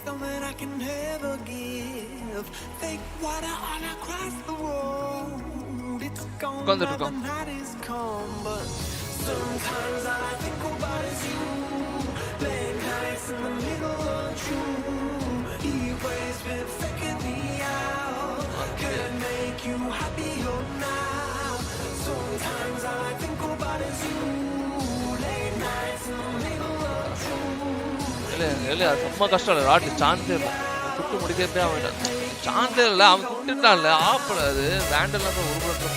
something I can never give. Fake water all across the road. It's gone now, the night is come, but sometimes all I think about is you. Late nights in the middle of June. Heatwave's been faking me out. Can't make you happier now. Sometimes all I think about is you. Late nights in the middle of June. இல்ல ரொம்ப கஷ்டம் இல்ல ராட்ல சான்ஸே இல்ல good முடிக்கவே அவன் சான்ஸே இல்ல அவன் குட்டுட்டான்ல ஆப்ல அது வேண்டல்ல தான் உருவறது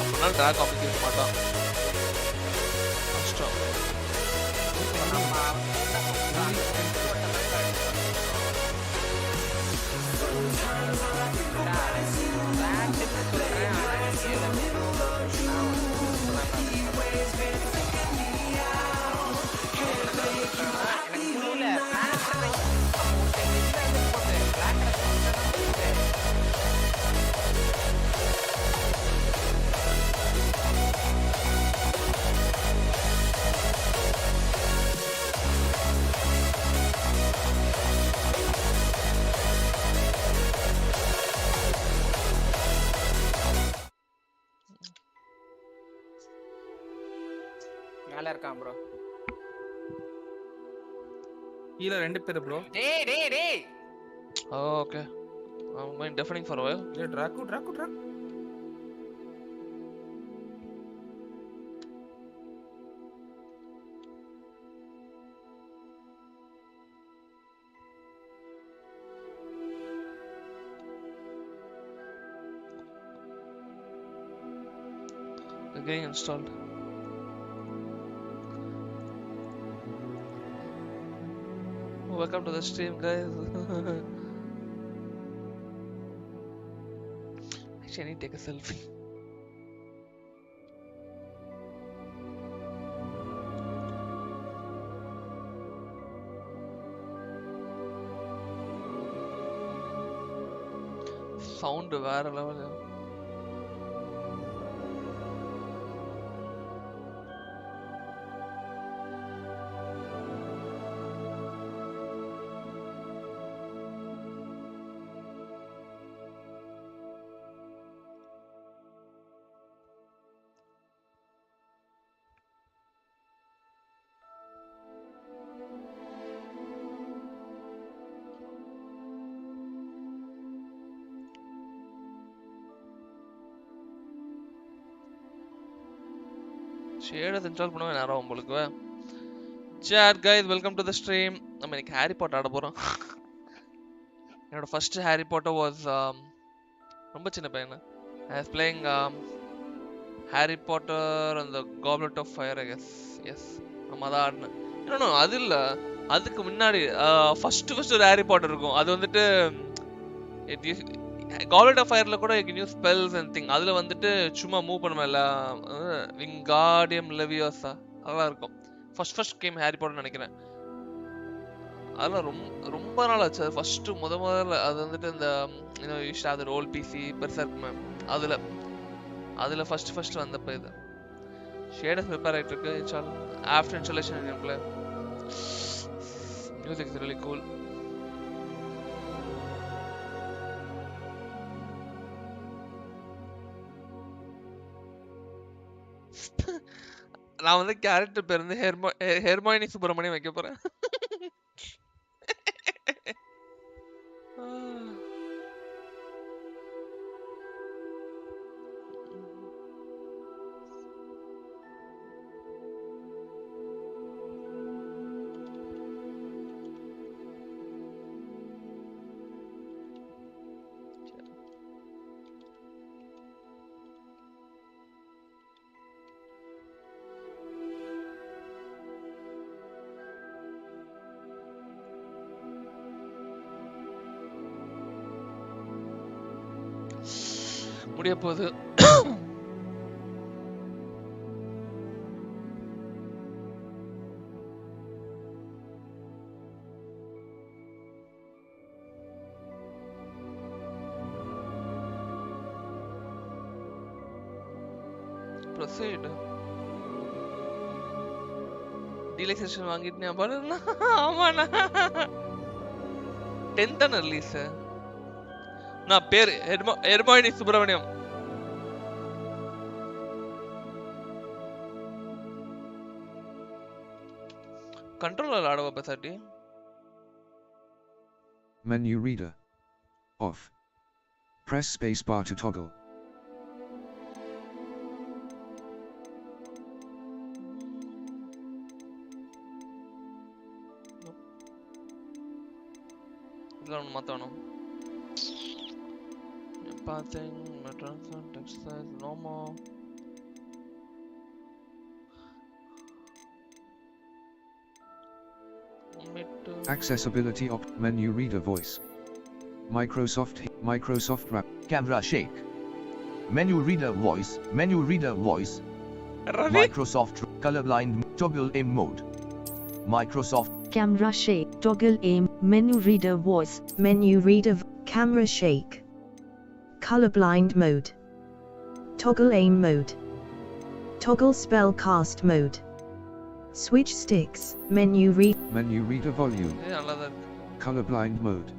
அப்பனா ட்ராக் காமிக்க மாட்டான் கஷ்டம் மேல இருக்கான் ப்ரோ கீழ ரெண்டு பேர் ப்ரோ டேய் okay I'm going deafening for a while. Yeah, Draco. Getting installed. Welcome to the stream, guys. Actually, I need to take a selfie. Sound வேற level. Shaders install பண்ணுவேன் நேரா உங்களுக்கு. Chat guys, welcome to the stream. நம்ம இன்னைக்கு Harry Potter ஆட போறோம். என்னோட first Harry Potter was ரொம்ப சின்ன பையன். I was playing Harry Potter and the Goblet of Fire, I guess. Yes. நம்ம அத ஆடுனேன். இன்னொன்னு அது இல்ல. அதுக்கு முன்னாடி first ஒரு Harry Potter இருக்கும். அது வந்துட்டு Goblet of Fireல கூட you can use spells and thing. அதுல வந்துட்டு சும்மா மூவ் பண்ணுவல Wingardium Leviosa அதெல்லாம் இருக்கும். first game Harry Potter நினைக்கிறேன். அதெல்லாம் ரொம்ப நாள் ஆச்சு. ஃபர்ஸ்ட் முதல்ல அது வந்துட்டு இந்த you should have the old PC பெருசா இருக்குமே அதுல ஃபர்ஸ்ட் வந்தப்ப இது ஷேடர்ஸ் ப்ரிப்பேர் ஆயிட்டு இருக்கு. after installation you can play. Music is really cool. நான் வந்து கேரக்டர் பேர் வந்து ஹெர்மாயினி சுப்பிரமணியம் வைக்க போறேன். முடிய போகுது. proceed. டீலக்ஸ் செஷன் வாங்கிட்டேன் பாருங்க. ஆமாண்ணா 10th தான ரிலீஸ் நான் பேர் ஹெர்மாயினி சுப்பிரமணியம் கண்ட்ரோலர் ஆடவா பேசாட்டி Menu reader. Off. Press space bar to toggle. இதெல்லாம் மாத்தணும் pathing transfer text size normal Accessibility menu reader voice. Microsoft wrap. Camera shake. Menu reader voice. Microsoft colorblind toggle aim mode. Microsoft camera shake, toggle aim, menu reader voice, menu reader, camera shake, colorblind mode, toggle aim mode, toggle spell cast mode, switch sticks, menu reader volume. நல்லதா இருக்கு Colorblind mode.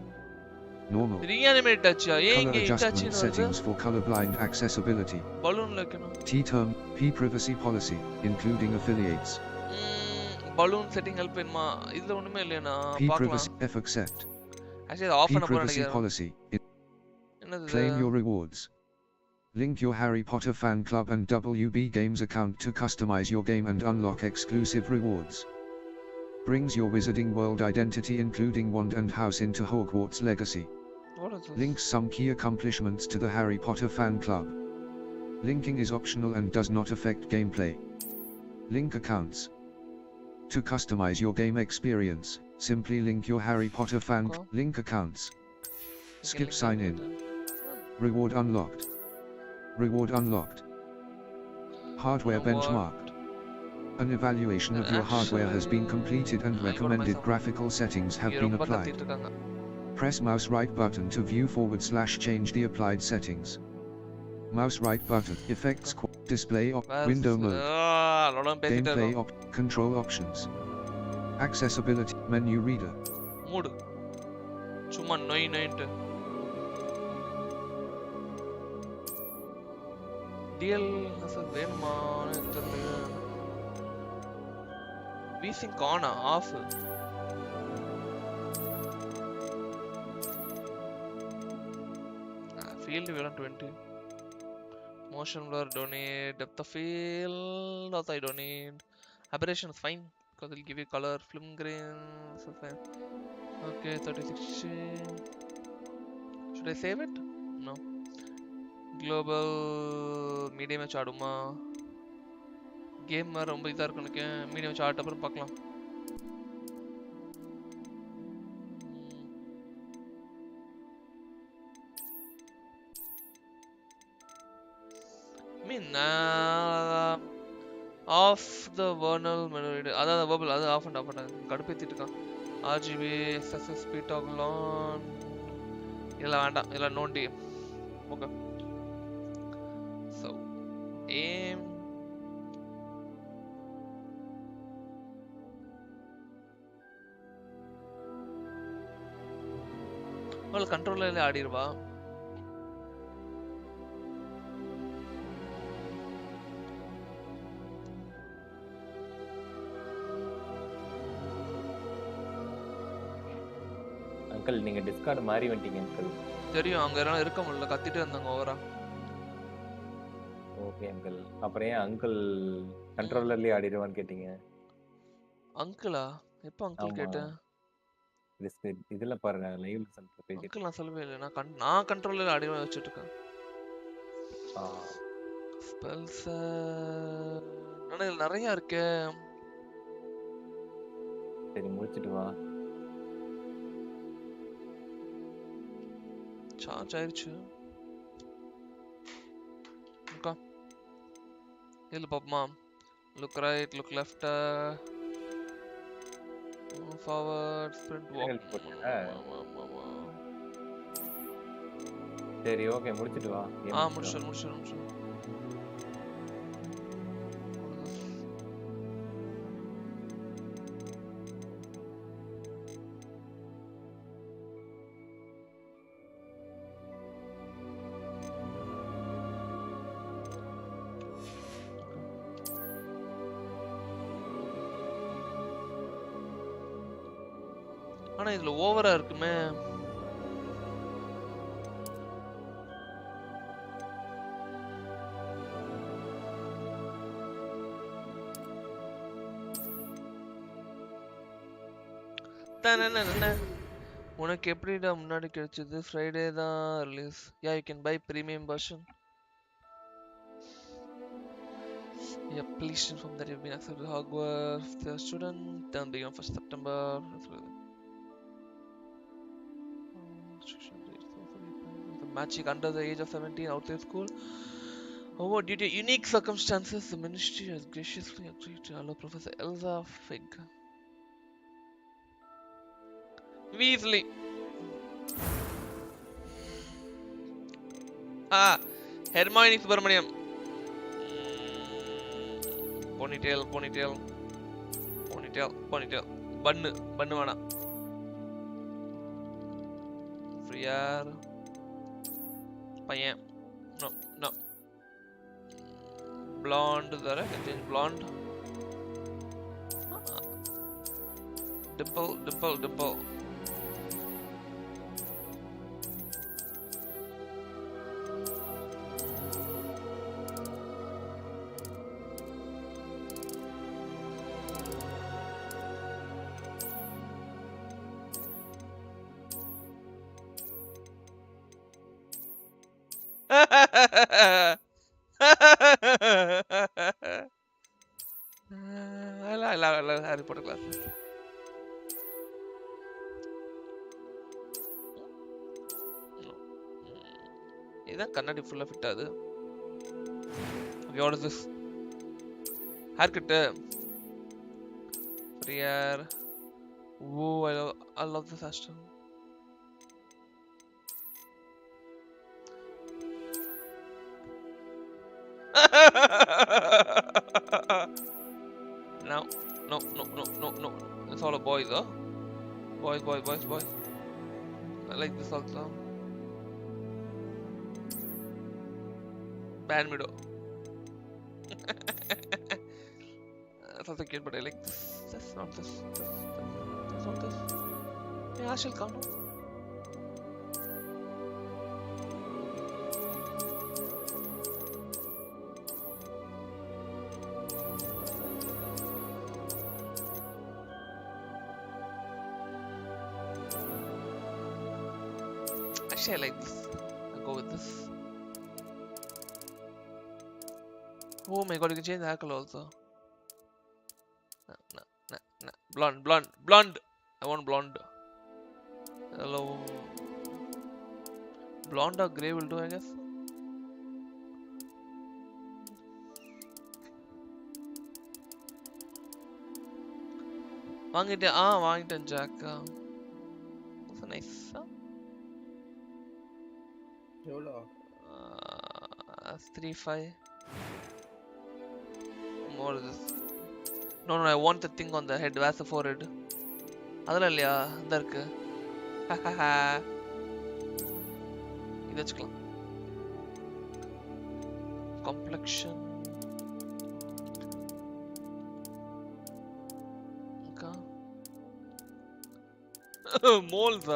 Normal. reanimate touch-ஆ ஏன் Color இங்க touch adjustment settings for colorblind accessibility. பலூன்ல வைக்கணும் T-term, P privacy policy, including affiliates. Balloon setting help வேணுமா இதுல ஒண்ணுமே இல்லையா P பார்க்கலாம் privacy F accept. Actually off P பண்ண போறேன் privacy நினைக்கிறேன் policy. என்னது Claim your rewards. Link your Harry Potter fan club and WB Games account to customize your game and unlock exclusive rewards. Brings your Wizarding World identity including wand and house into Hogwarts Legacy. what is this Links some key accomplishments to the Harry Potter fan club. Linking is optional and does not affect gameplay. Link accounts. To customize your game experience, simply link your Harry Potter fan link accounts. Skip sign in. Reward unlocked. Reward unlocked. Hardware benchmarked. An evaluation of your hardware has been completed and recommended graphical settings have been applied. Press mouse right button to view /change the applied settings. Mouse right button, effects, display window mode, gameplay control options, accessibility, menu reader. மூடு சும்மா நொய் நொயின்ட்டு TL வேணுமான்னு தெரியல wheezing ஆனா of field வேணும் 20 motion blur don't need, depth of field also I don't need, aberration is fine because it'll give you color, film grain so fine. Okay 3060 should I save it? No. Global medium வச்சு ஆடுமா game ரொம்ப இதா இருக்கு எனக்கு medium வச்சு ஆட்ட அப்புறம் பார்க்கலாம் off the vernal menu அதாவது verbal அது ஆஃப் அண்ட் ஆஃப் பண்ணாங்க கடுப்பேத்திட்டு இருக்கான் RGB SSP toggle on இதெல்லாம் வேண்டாம் இதெல்லாம் நோண்டி ஓகே so aim உங்களுக்கு கண்ட்ரோலர்ல ஆடிடுவா அங்கிள் நீங்க டிஸ்கார்ட் மாறி வந்துட்டீங்க அங்கிள் தெரியும் அங்க எல்லாம் இருக்க முடியல கத்திட்டே இருந்தாங்க ஓவரா ஓகே அங்கிள் அப்புறம் ஏன் அங்கிள் கண்ட்ரோலர்லயே ஆடிடுவான்னு கேட்டீங்க அங்கிளா எப்ப அங்கிள் கேட்டேன் இதுல பாருங்க லைவ்ல சென்டர் பேஜ் அங்கிள் நான் சொல்லவே இல்லை நான் கண்ட்ரோலர்ல ஆடிடுவேன் வச்சிட்டு இருக்கேன் ஸ்பெல்ஸ் நிறைய இருக்கு சரி முடிச்சிட்டு வா சார்ஜ் ஆயிடுச்சு ஓகே இதுல பாப்போமா look right look left forward sprint walk சரி ஓகே முடிச்சிட்டு வா முடிச்சிடு ஆனா இதுல ஓவரா இருக்குமே. உனக்கு எப்படிடா முன்னாடி கிடைச்சது? ஃப்ரைடே தான் release. Yeah you can buy premium version. Yeah, please inform that you've been accepted to Hogwarts. The student term begins on 1st September. The magic under the age of 17 outside school. However, due to unique circumstances, the ministry has graciously agreed to allow Professor Elsa Fig Weasley. Hermoine Subramaniam. Ponytail. Bunnu vana. Friar. Payan. No. Blonde thara, can change blonde. Dimple. I love Harry Potter classes. இதான் கண்ணாடி ஃபுல்லா fit ஆகுது. Okay, what is this? Haircut. Friar. Whoa, I love this hairstyle. No. It's all a boys, huh? Boys. I like this also. Bad middle. That's also cute, but I like this. That's not this. That's not this. Yeah, I shall count. Actually, I like this. I'll go with this. Oh my god, you can change the hair color also. No. Blonde. I want blonde. Hello. Blonde or grey will do, I guess. வாங்கிட்டேன் Jack. That's nice. எவ்வளோ? 3.5. More is this. No, I want the thing on the head. Where's the forehead? அதெல்லாம் இல்லையா? இந்த இருக்கு. இது வச்சுக்கலாம். Complexion. Okay. Moles.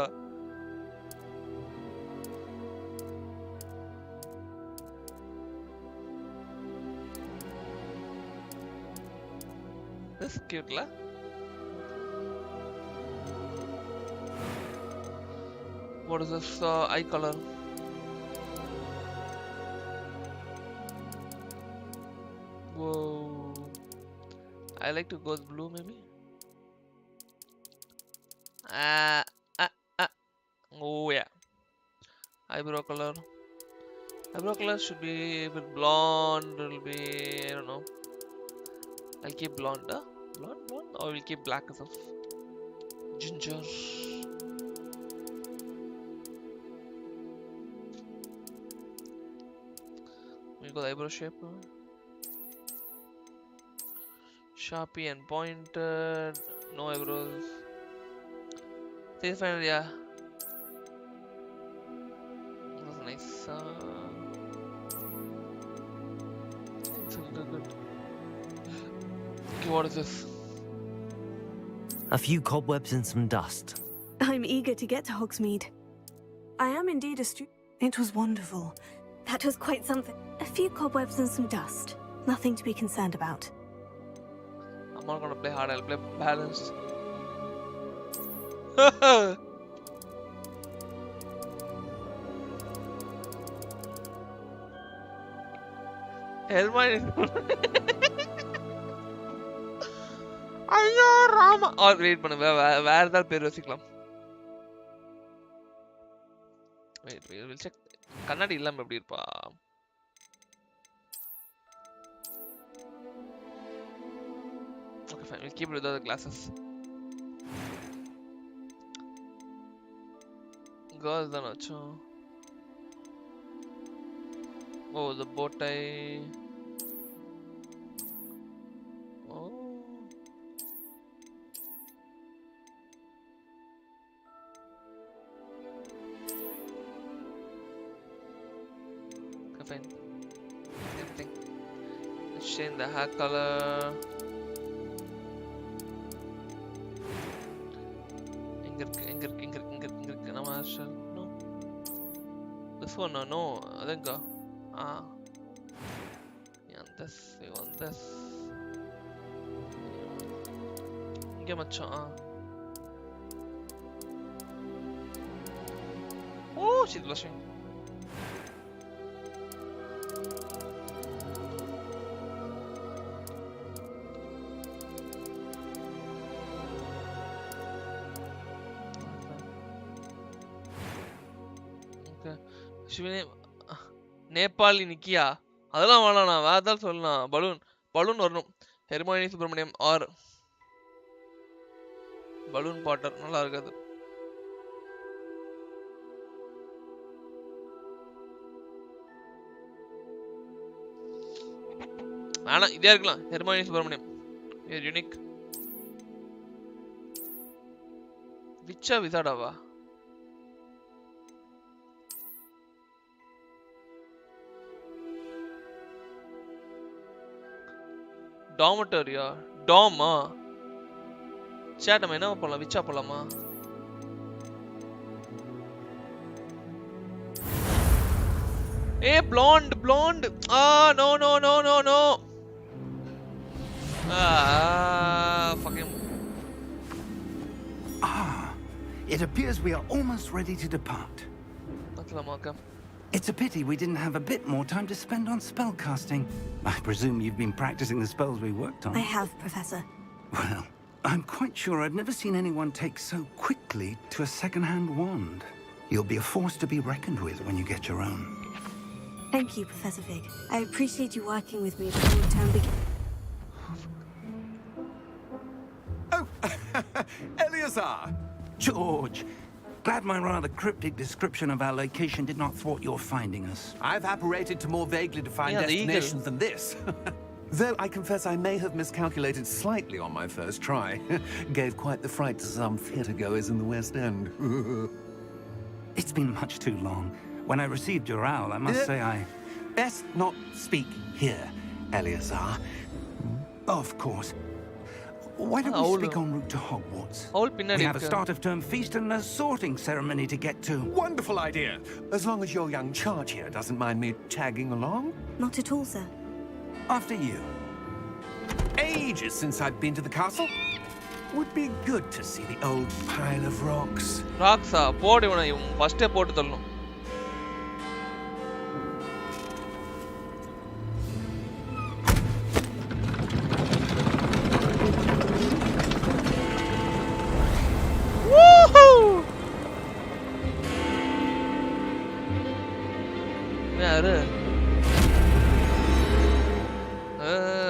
This is cute, la. What is this eye color? Whoa. I like to go with blue, maybe. Oh yeah. Eyebrow color. Eyebrow color should be a bit blonde. It'll be, I don't know. I'll keep blonde, blonde, or we'll keep black as of ginger. We'll go the eyebrow shape. Sharpie and pointed. No eyebrows. This final, yeah. That's nice. It's good. Okay, what is this? A few cobwebs and some dust. I'm eager to get to Hogsmeade. I am indeed a It was wonderful. That was quite something. A few cobwebs and some dust. Nothing to be concerned about. I'm not gonna play hard, I'll play balanced. Hermoine. ஐயோ Rama. Wait பண்ணு, வேற ஏதாவது பேர் வச்சுக்கலாம். Wait will check. கண்ணாடி இல்லாம எப்படி இருப்பா? Okay, fine. We'll keep it without the glasses. Girls தான் வச்சோம். Oh, the bow tie. Oh. Okay, fine. Same thing. Let's change the hair color. Inger. No. This one, no. I think. We want this. Inge macham. Oh, she's blushing. சிவனே, நேபாளி நிக்கியா அதெல்லாம் வேணாம், நான் வேற ஏதாவது சொல்லலாம். Balloon வரணும். Hermione Subramaniam or balloon Potter நல்லா இருக்காது. வேணாம், இதே இருக்கலாம். Hermione Subramaniam unique. விச்சா விசாடாவா? டாமட்டரியா? டாமா? சேட் நம்ம என்ன போலாம்? விச்சா போலாமா? blonde. No. Fuck him. It appears we are almost ready to depart. It's a pity we didn't have a bit more time to spend on spellcasting. I presume you've been practicing the spells we worked on. I have, Professor. Well, I'm quite sure I've never seen anyone take so quickly to a second-hand wand. You'll be a force to be reckoned with when you get your own. Thank you, Professor Fig. I appreciate you working with me before the term begins. Oh, Eleazar! George! Glad my rather cryptic description of our location did not thwart your finding us. I've apparated to more vaguely defined destinations than this. Though I confess I may have miscalculated slightly on my first try. Gave quite the fright to some theatregoers in the West End. It's been much too long. When I received your owl, I must say I... Best not speak here, Eleazar. Of course. Why don't we speak en route to Hogwarts? We have a start-of-term feast and a sorting ceremony to get to. Wonderful idea! As long as your young charge here doesn't mind me tagging along. Not at all, sir. After you. Ages since I've been to the castle. Would be good to see the old pile of rocks. Rocks, போடு இவனை, ஃபர்ஸ்டே போட்டு தள்ளணும்.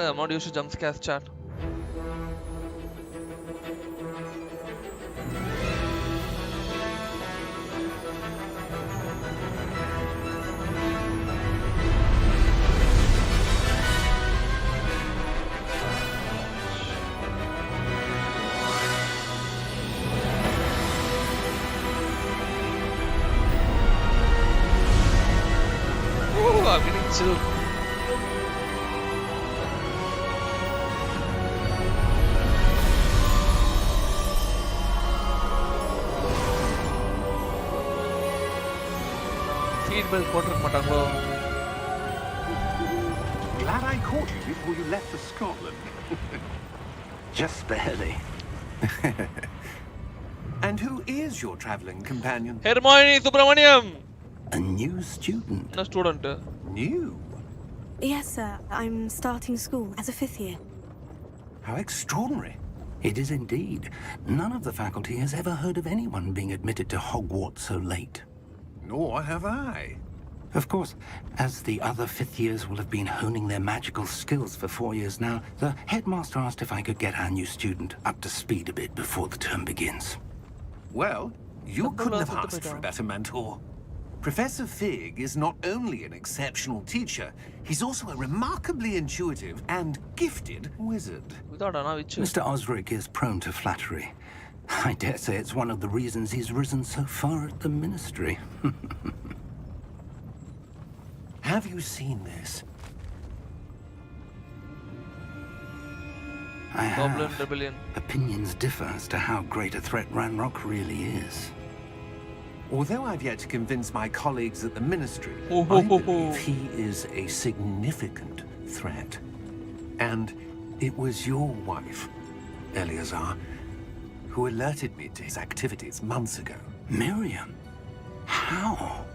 I'm not used to jump scares, chat. I'm getting chill. Seat belt போட்டுக்க மாட்டாங்களோ? Glad I caught you before you left for Scotland. Just barely. And who is your travelling companion? Hermoine Subramaniam. A new student. No student. New? Yes, sir. I'm starting school as a 5th year. How extraordinary. It is indeed. None of the faculty has ever heard of anyone being admitted to Hogwarts so late. Nor have I. Of course, as the other 5th years will have been honing their magical skills for 4 years now, the headmaster asked if I could get our new student up to speed a bit before the term begins. Well, you couldn't have asked for a better mentor. Professor Fig is not only an exceptional teacher, he's also a remarkably intuitive and gifted wizard. Mr. Osric is prone to flattery. I dare say it's one of the reasons he's risen so far at the ministry. Have you seen this? I Goblin have. Rebellion. Opinions differ as to how great a threat Ranrock really is. Although I've yet to convince my colleagues at the ministry, I believe he is a significant threat. And it was your wife, Eleazar, who alerted me to his activities months ago. Miriam? How?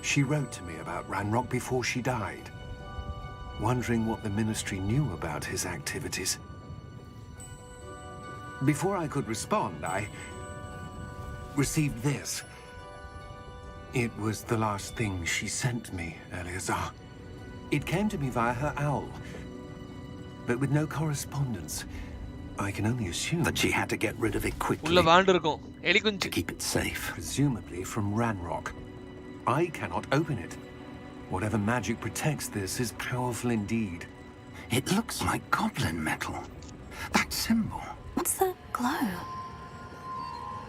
She wrote to me about Ranrock before she died, wondering what the ministry knew about his activities. Before I could respond, I received this. It was the last thing she sent me, Eleazar. It came to me via her owl, but with no correspondence. I can only assume that she had to get rid of it quickly to keep it safe. Presumably from Ranrock. I cannot open it. Whatever magic protects this is powerful indeed. It looks like goblin metal. That symbol. What's the glow?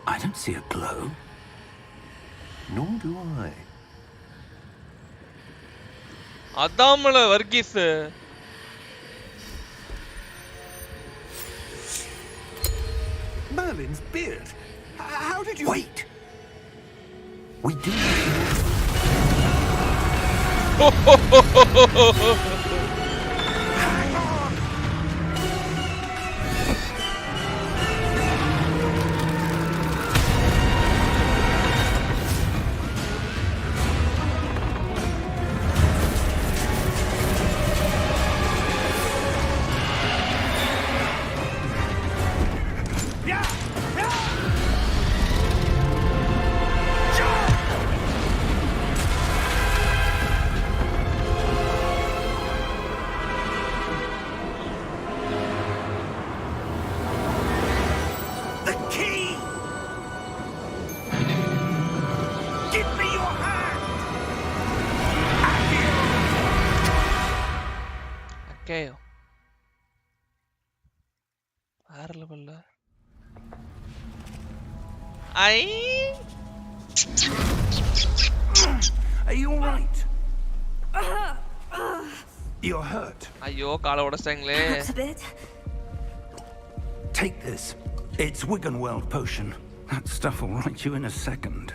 I don't see a glow. Nor do I. அதாமல Varghese. Merlin's beard. How did you... Wait! We do... வேற லெவல்ல. Are you all right? You're hurt. ஐயோ காலை உடைச்சாங்களே. A bit. Take this. It's Wiggenweld potion. That stuff will right you in a second.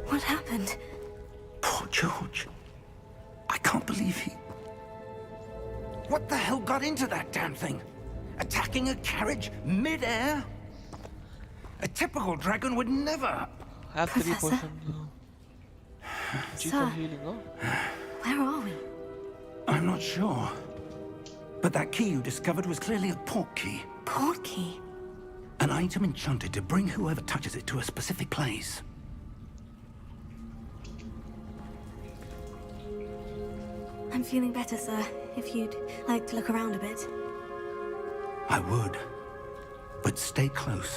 What happened? Poor George. I can't believe he... What the hell got into that damn thing? Attacking a carriage mid-air? A typical dragon would never... Have 3%. Sir, healing, oh? where are we? I'm not sure. But that key you discovered was clearly a port key. Port key? An item enchanted to bring whoever touches it to a specific place. I'm feeling better, sir. If you'd like to look around a bit. I would. But stay close.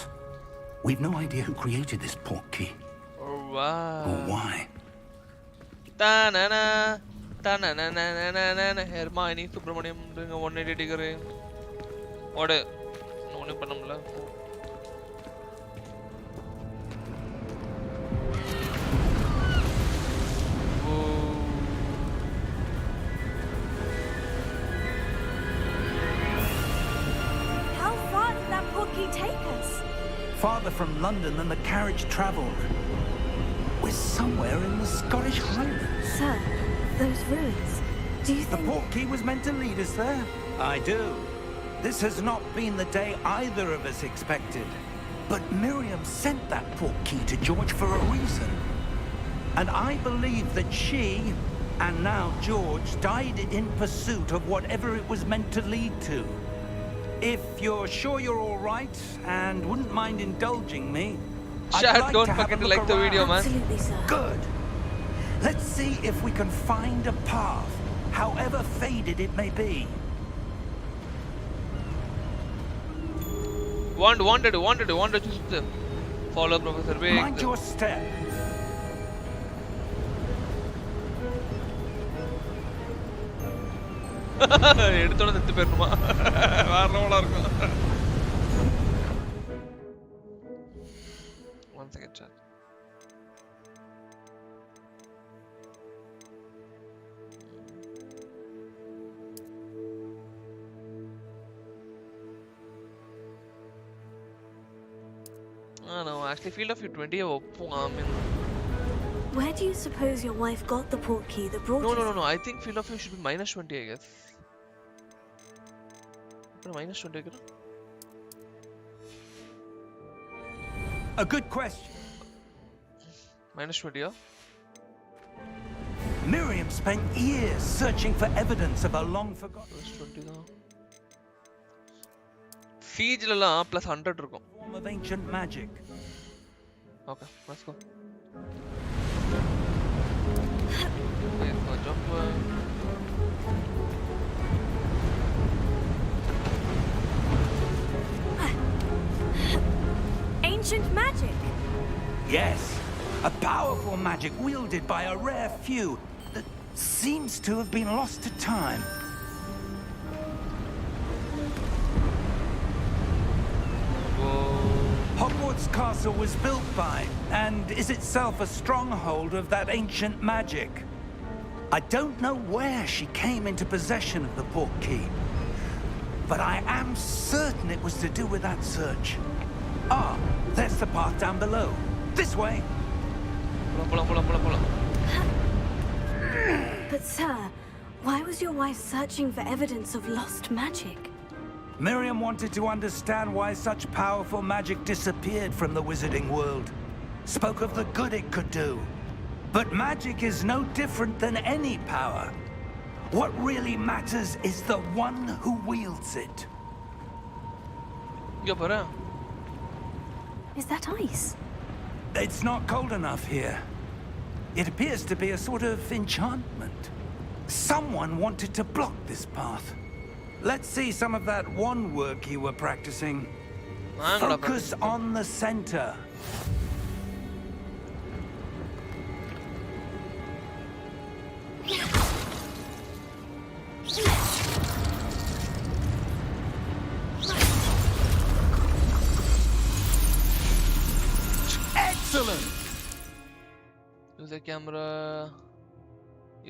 We've no idea who created this port key. Oh, wow. Or why. Ta-na-na. Ta-na-na-na-na-na-na. Hermoine Subramaniam doing a 180 degree. What a... No one panamla. farther from London than the carriage travelled. We're somewhere in the Scottish Highlands. Sir, those ruins. Do you think... The portkey was meant to lead us there? I do. This has not been the day either of us expected. But Miriam sent that portkey to George for a reason. And I believe that she, and now George, died in pursuit of whatever it was meant to lead to. If you're sure you're all right and wouldn't mind indulging me, Chad, I'd don't like to forget have a to look like the video, around. man. Absolutely, sir. Good. Let's see if we can find a path, however faded it may be. Wanted to follow Professor Big. Mind your step. எடுத்தோட செத்து போயிடணுமா வேற லெவலா இருக்கும். One second, chat. No, actually Field of View 20 Where do you suppose your wife got the portkey that brought us? No. I think Field of View should be -20, I guess. -20 again. A good question. -20, yeah? Miriam spent years searching for evidence of a long forgotten -20 தான். Siege-லாம் +100 இருக்கும். form of ancient magic. Okay, let's go. Okay, so jump. Ancient magic? Yes, a powerful magic wielded by a rare few that seems to have been lost to time. Hogwarts Castle was built by, and is itself a stronghold of that ancient magic. I don't know where she came into possession of the portkey, but I am certain it was to do with that search. Ah, there's the path down below. This way. But sir, why was your wife searching for evidence of lost magic? Miriam wanted to understand why such powerful magic disappeared from the wizarding world. Spoke of the good it could do. But magic is no different than any power. What really matters is the one who wields it. Is that ice? It's not cold enough here. It appears to be a sort of enchantment. Someone wanted to block this path. Let's see some of that one work you were practicing. Focus on the center. Excellent! Use a camera.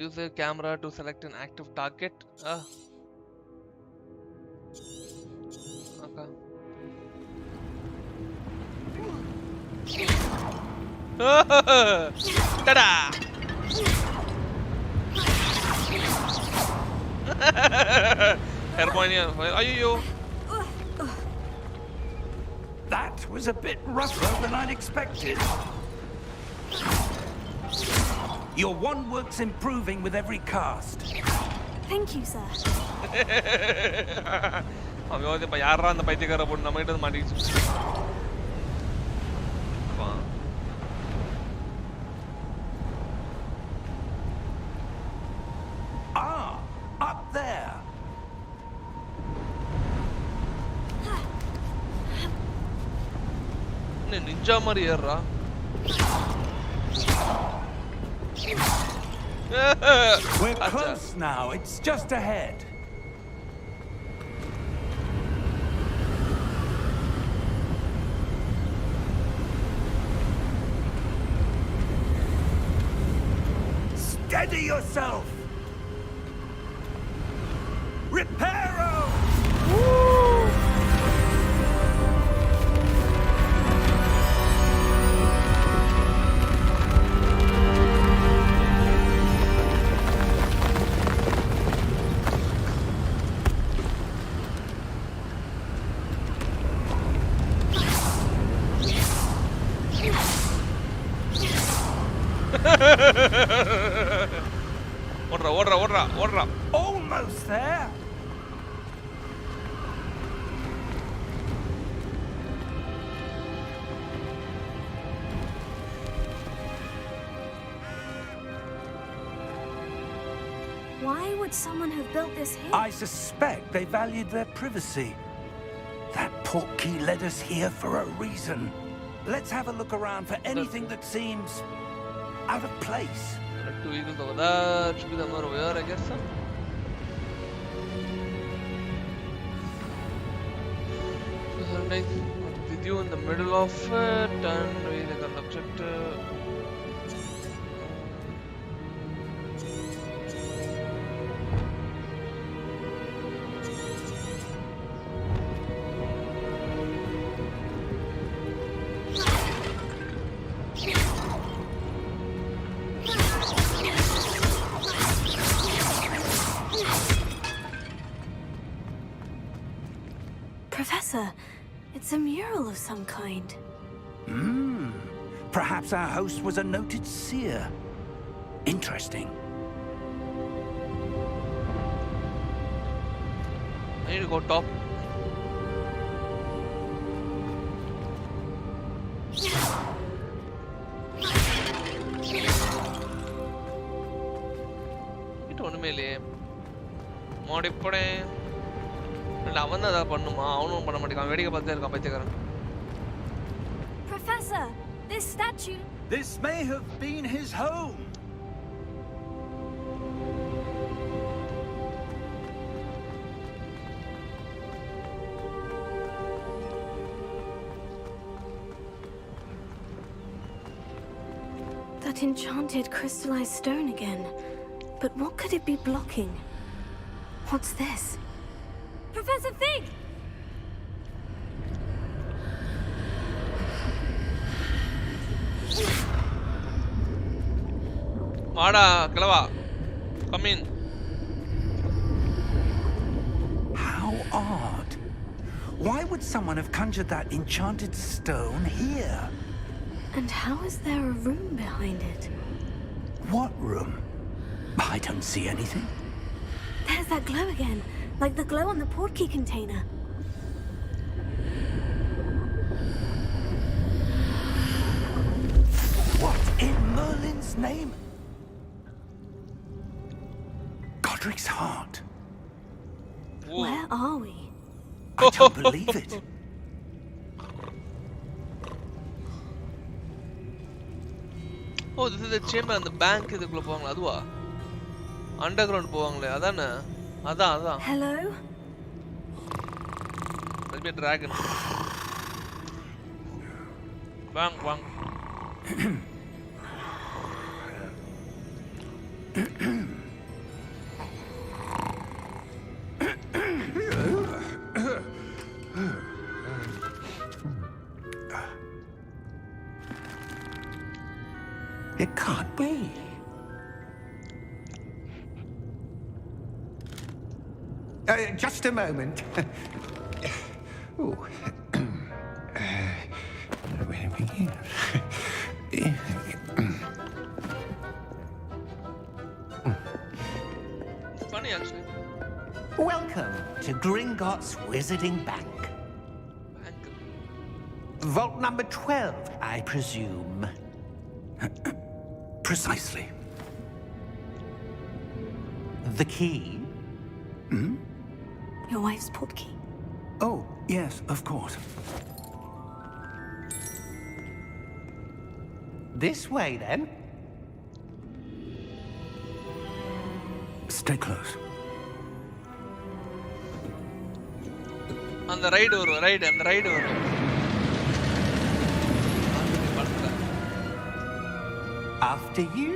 Use a camera to select an active target. Okay. Ta-da! Hermoine, ayyo. That was a bit rougher than I'd expected. Your one work's improving with every cast. Thank you, sir. அவன் இப்ப யாரா அந்த பைத்தியக்கார போட்டு நம்ம கிட்ட மாட்டிச்சு. Ah, up there. Ninja மாதிரி ஏறா. We're close now. It's just ahead. Steady yourself. Reparo! ஓடுறா. Almost there. Why would someone have built this here? I suspect they valued their privacy. That portkey led us here for a reason. Let's have a look around for anything that seems out of place. Two eagles over there. Should be somewhere over here, I guess. Nice. With you in the middle of it, and we get an objective. Professor, it's a mural of some kind. Perhaps our host was a noted seer. Interesting. I need to go top. It ஒண்ணுமே இல்லையே. மாடி போடேன். அவன் தான் ஏதாவது பண்ணுமா? அவனும் பண்ண மாட்டேங்கான். வேடிக்கை பார்த்துட்டே இருக்கான் பைத்தியக்காரன். Professor, this statue. This may have been his home. That enchanted crystallized stone again. But what could it be blocking? What's this? Professor Fig! வாடா கிளவா. Come in. How odd. Why would someone have conjured that enchanted stone here? And how is there a room behind it? What room? I don't see anything. There's that glow again, like the glow on the portkey container. What in Merlin's name? Godric's heart. Whoa. Where are we? I don't believe it. Oh, this is the chamber and the bank இதுக்குள்ள போவாங்களா? அதுவா? Underground போவாங்களே அதானே? அதான். Hello? There'll be a dragon. Bang. It can't be. Just a moment. Where are we here? It's funny actually. Welcome to Gringotts Wizarding Bank. Vault number 12, I presume. Precisely. The key? Your wife's portkey. Oh, yes, of course. This way, then. Stay close. அந்த ride வரும். After you.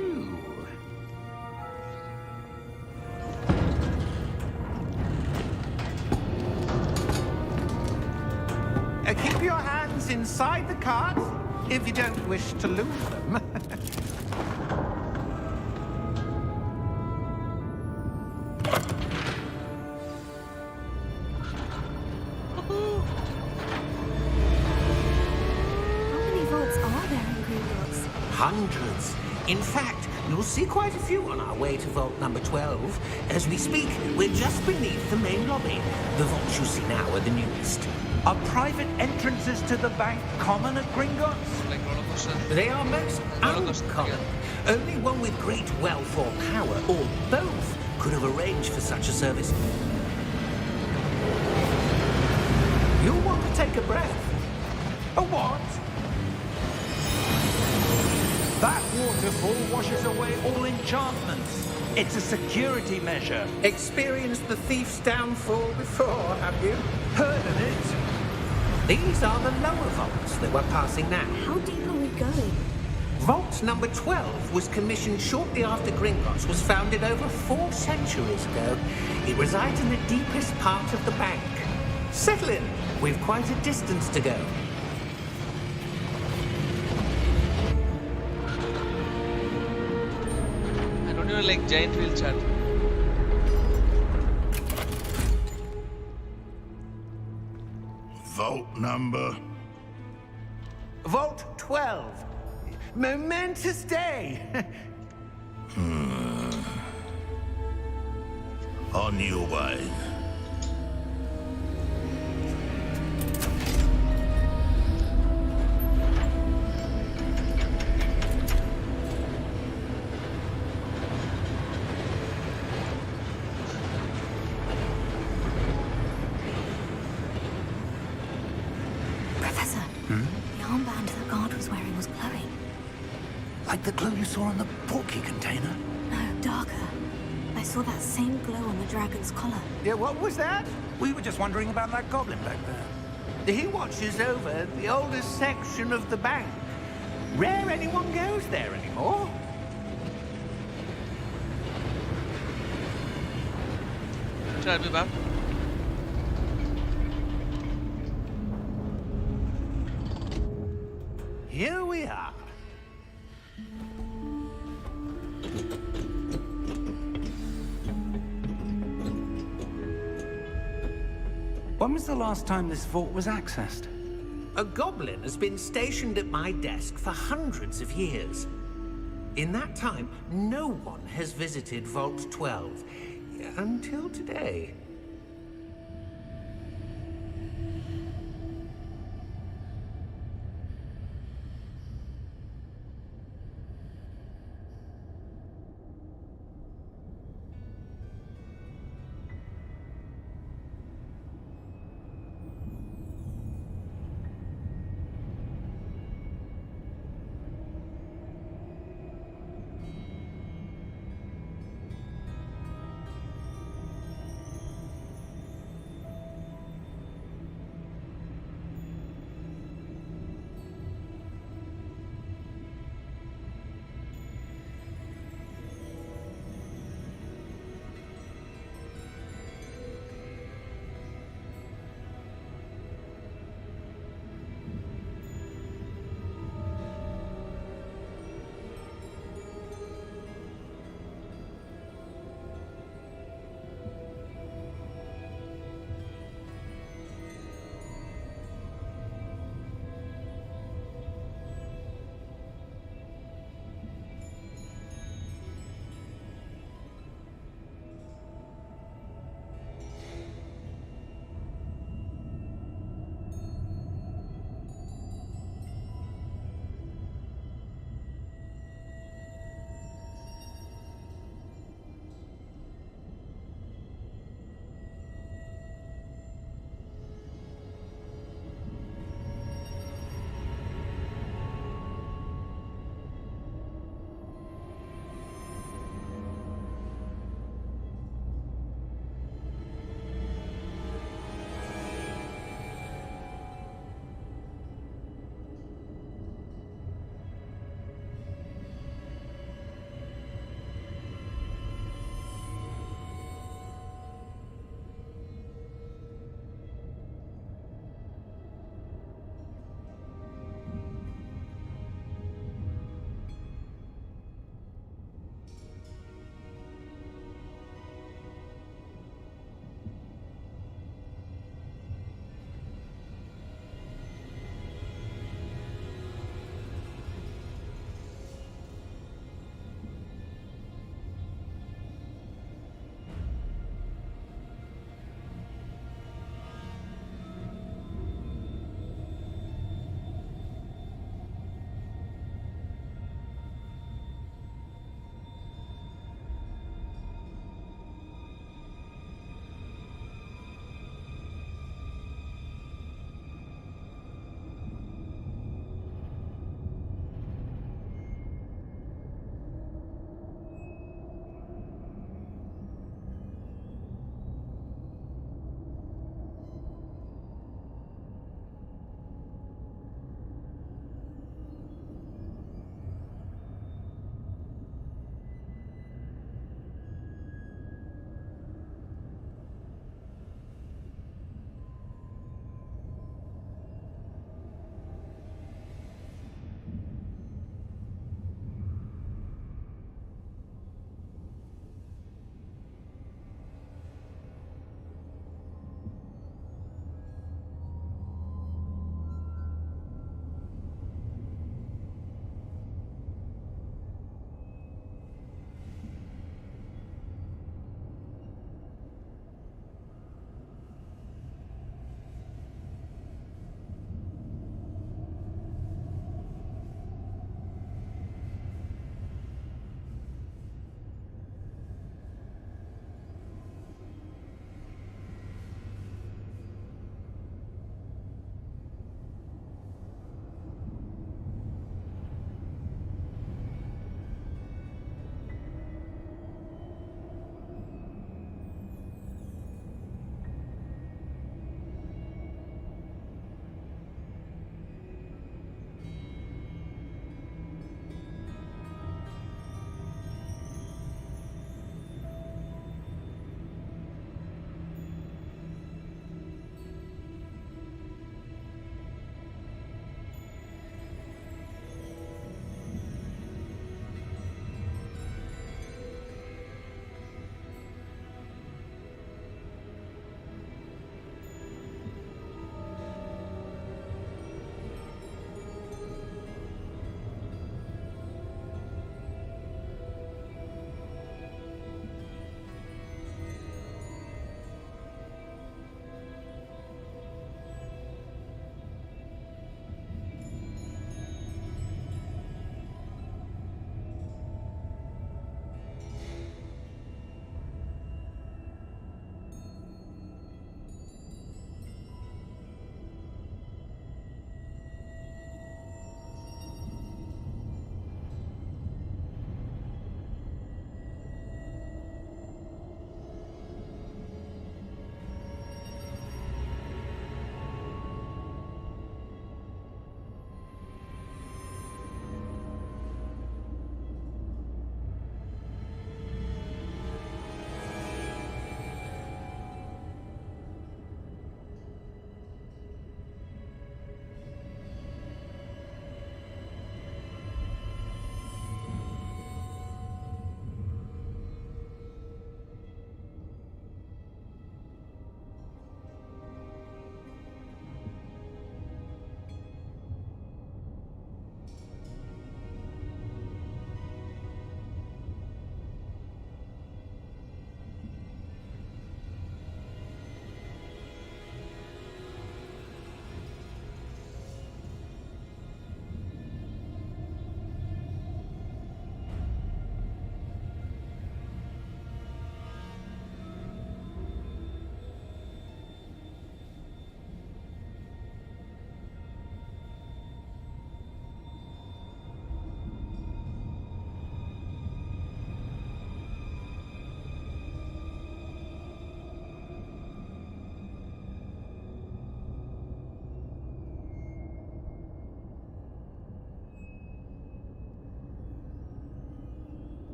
Keep your hands inside the cart if you don't wish to lose them. How many vaults are there in Gringotts? Hundreds. In fact, You'll see quite a few on our way to vault number 12. As we speak, we're just beneath the main lobby. The vaults you see now are the newest. Are private entrances to the bank common at Gringotts? Like roller coaster. They are most uncommon. Only one with great wealth or power, or both, could have arranged for such a service. You'll want to take a breath. A what? That waterfall washes away all enchantments. It's a security measure. Experienced the thief's downfall before, have you? Heard of it? These are the lower vaults that we're passing now. How deep are we going? Vault number 12 was commissioned shortly after Gringotts was founded over 4 centuries ago. It resides in the deepest part of the bank. Settle in. We've quite a distance to go. I don't even like giant wheel chat. Vault number? Vault 12. Momentous day. On your way. Professor, the armband the guard was wearing was glowing. Like the glow you saw on the porky container? No, darker. I saw that same glow on the dragon's collar. Yeah, what was that? We were just wondering about that goblin back there. He watches over the oldest section of the bank. Rare anyone goes there anymore. Shall I be back? Here we are. When was the last time this vault was accessed? A goblin has been stationed at my desk for hundreds of years. In that time, no one has visited Vault 12. Until today.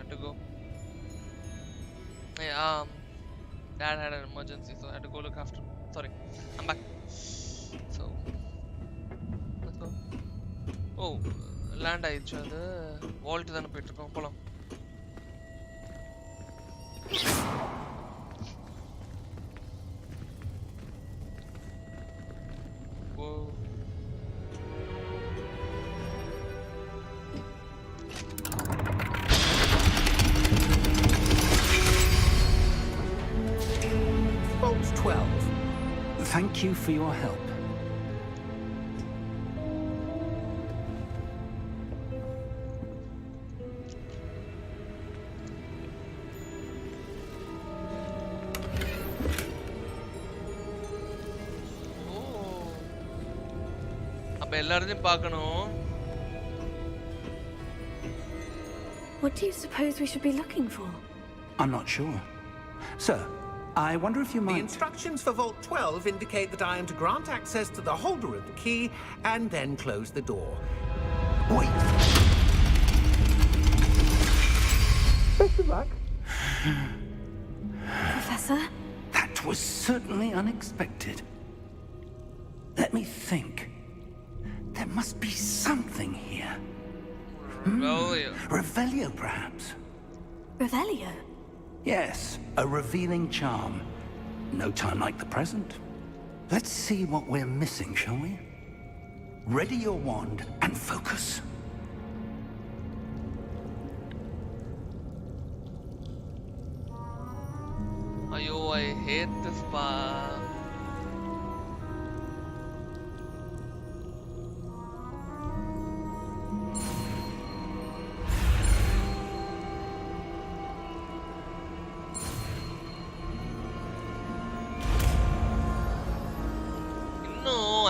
had to go. Hey, Dad had an emergency, so I had to go look after him. Sorry, I'm back. So, let's go. Oh, land ஆயிடுச்சு அது Walt தான போயிட்டு இருக்கோம் போலாம். Whoa. Vault 12. Thank you for your help. அப்ப எல்லாரையும் பார்க்கணும். What do you suppose we should be looking for? I'm not sure. Sir, I wonder if you The might... instructions for Vault 12 indicate that I am to grant access to the holder of the key and then close the door. Wait! Best of luck. Professor? That was certainly unexpected. Let me think. There must be something here. Revelio. Revelio, perhaps? Revelio? Yes, a revealing charm. No time like the present. Let's see what we're missing, shall we? Ready your wand and focus. Ayo, I hate this part.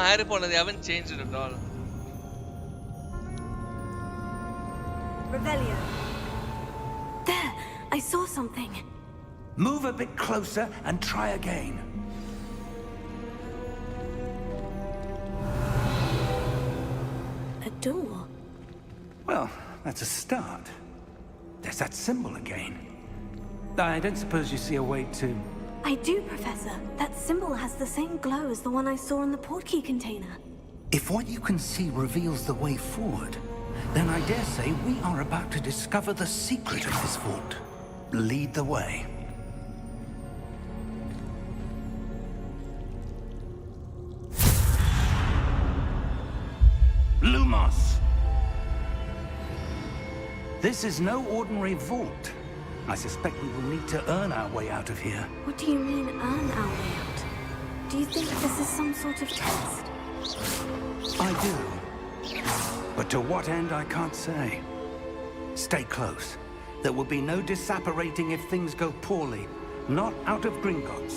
Harry Potter, they haven't changed it at all. Revelio. There, I saw something. Move a bit closer and try again. A door. Well, that's a start. There's that symbol again. I don't suppose you see a way to... I do, Professor. That symbol has the same glow as the one I saw in the portkey container. If what you can see reveals the way forward, then I dare say we are about to discover the secret of this vault. Lead the way. Lumos! This is no ordinary vault. I suspect we will need to earn our way out of here. What do you mean, earn our way out? Do you think this is some sort of test? I do. But to what end, I can't say. Stay close. There will be no disapparating if things go poorly. Not out of Gringotts.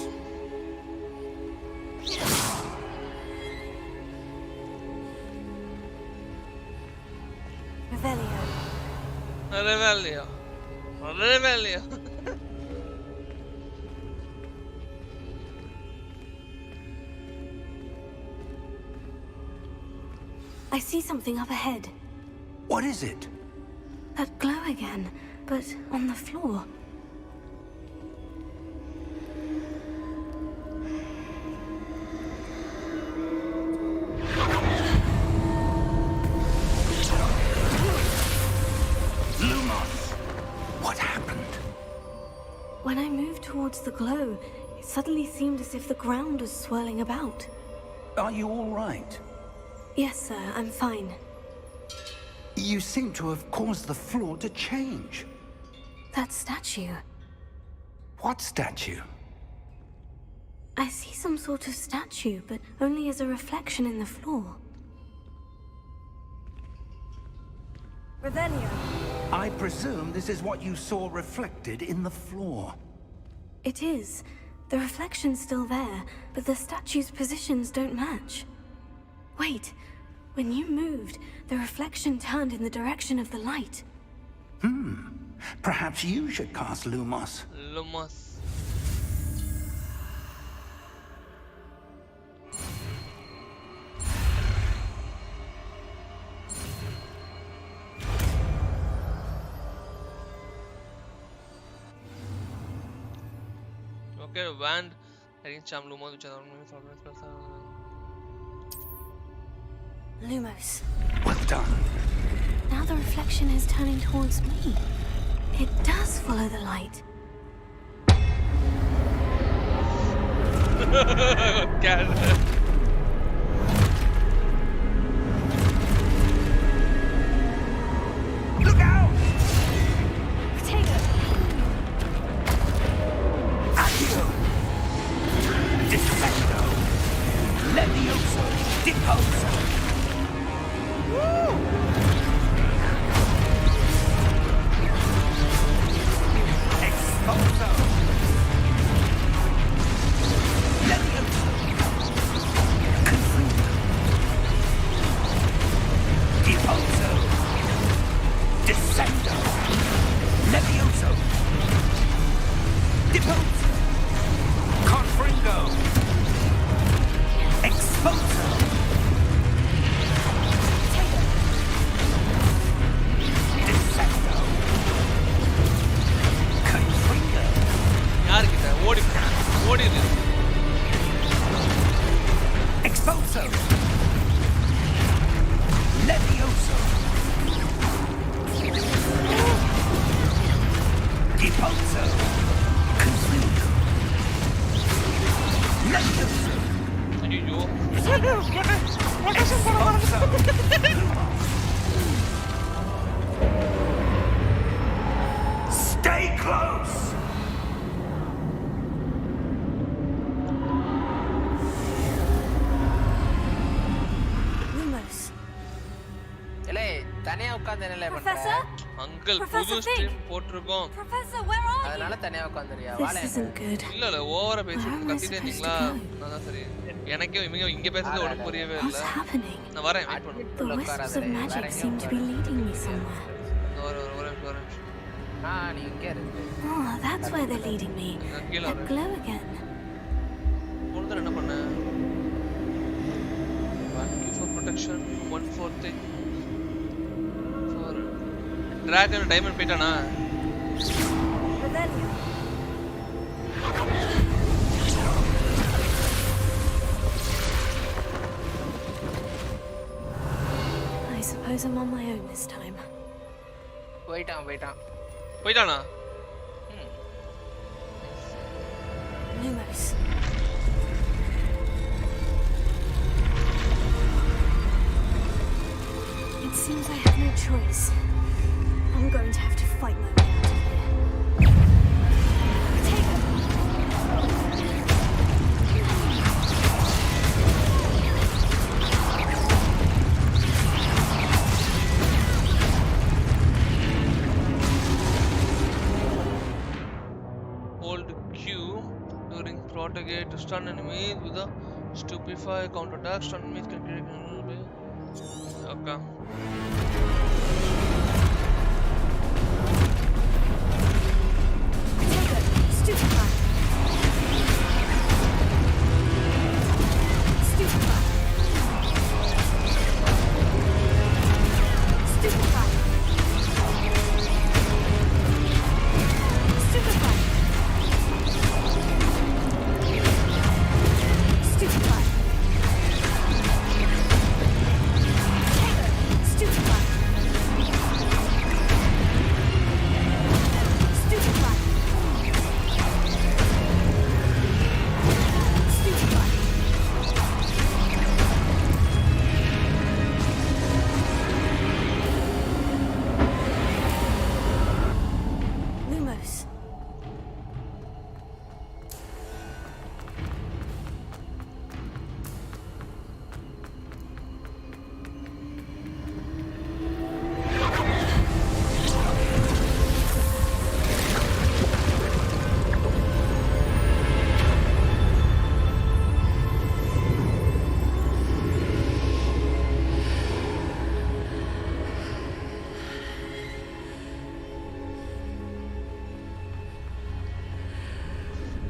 Revelio. Revelio. Revelio. I see something up ahead. What is it? That glow again, but on the floor. Lumos! What happened? When I moved towards the glow, it suddenly seemed as if the ground was swirling about. Are you all right? Yes, sir, I'm fine. You seem to have caused the floor to change. That statue. What statue? I see some sort of statue, but only as a reflection in the floor. Revelio. I presume this is what you saw reflected in the floor. It is. The reflection's still there, but the statue's positions don't match. Wait. When you moved, the reflection turned in the direction of the light. Perhaps you should cast Lumos. Lumos. Okay, wand. I think Cham Lumos, which are Lumos. Well done. Now the reflection is turning towards me. It does follow the light. God. Look out! Potato. Accio! Defendo! Levioso! Deposo! Woo! Exposo! Levioso! Confundo! Deposo! Descendo! Levioso! Deposo! Confringo! Exposo! Descendo! Confringo! யார்கிட்ட ஓடி ஓடிது Exposo! Levioso! Deposo! Confringo! Levioso! ஐயோ Exposo! Stay close! Lumos. இல்ல தனியா உட்கார்ந்து என்ன பண்ற Professor? Uncle புது Professor stream Fig. போட்டிருக்கோம் Professor, where are you? அதனால தனியா உட்கார்ந்துறியா This வாளே isn't good. இல்ல இல்ல ஓவரா பேசிட்டு Where am I கத்திட்டே supposed இருந்தீங்களா to அதான் சரி எனக்கே இவங்க இங்க பேசுறது ஒன்றும் புரியவே இல்ல What's happening? நான் வரேன் வெயிட் பண்ணு The wisps of magic seem to be leading me somewhere. வரேன் நீ இங்க இரு Oh, that's where they're leading me. நான் கீழ That வரேன் glow again. போனது என்ன பண்ண 1 for protection 1 for thing for dragon diamond போய்ட்டானா Rebellion. I suppose I'm on my own this time. போய்ட்டானா Lumos. It seems I have no choice. I'm going to have to fight my way out of here. Potato. hold Q during protecate to stun enemies with a stupefy counterattack. Stun enemies can create okay. Stupefy. Stupefy. Stupefy. Stupefy. Stupefy. Stupefy. Stupefy. Lumos.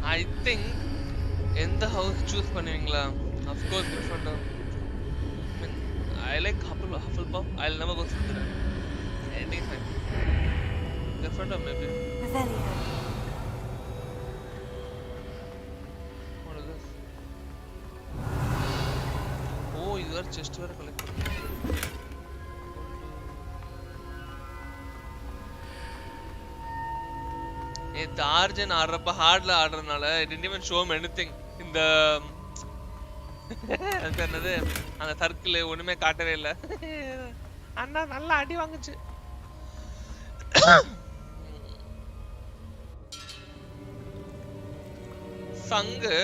I think in the house choose பண்ணுவீங்களா of course Gryffindor. I mean I like Hufflepuff. I'll never go Slytherin. Anything fine. Gryffindor maybe. Revelio. chest வேற collect இந்த organ ஆடுறப்ப ஹார்ட்ல ஆடுறதுனால it didn't even show him anything இந்த அது என்னது அந்த circle ஒண்ணுமே காட்டவே இல்ல அண்ணா நல்லா அடி வாங்குச்சு சங்கு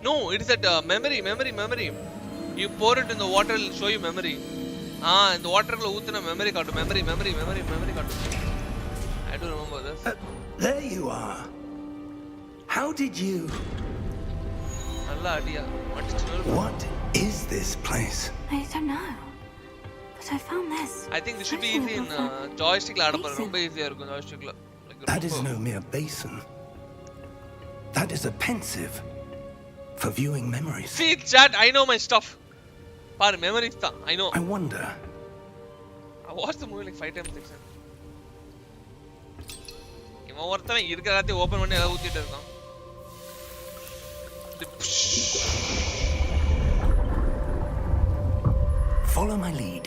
no it is at memory you pour it in the water, it will show you memory in the water la ஊத்துன memory காட்டும் memory காட்டும் I don't remember this there you are. How did you நல்லா அடியா what is this place? I don't know, but I found this. I think this should be easy in joystick la ஆட போற ரொம்ப ஈஸியா இருக்கும் joystick la That is no mere basin. That is a pensive for viewing memories. See chat, I know my stuff. Par memories tha I know. I wonder. I watched the movie like 5 times 6 times. இவன் ஒருத்தன் இருக்கிற எல்லாத்தையும் open பண்ணி எல்லாம் ஊத்திட்டு இருக்கான். Follow my lead.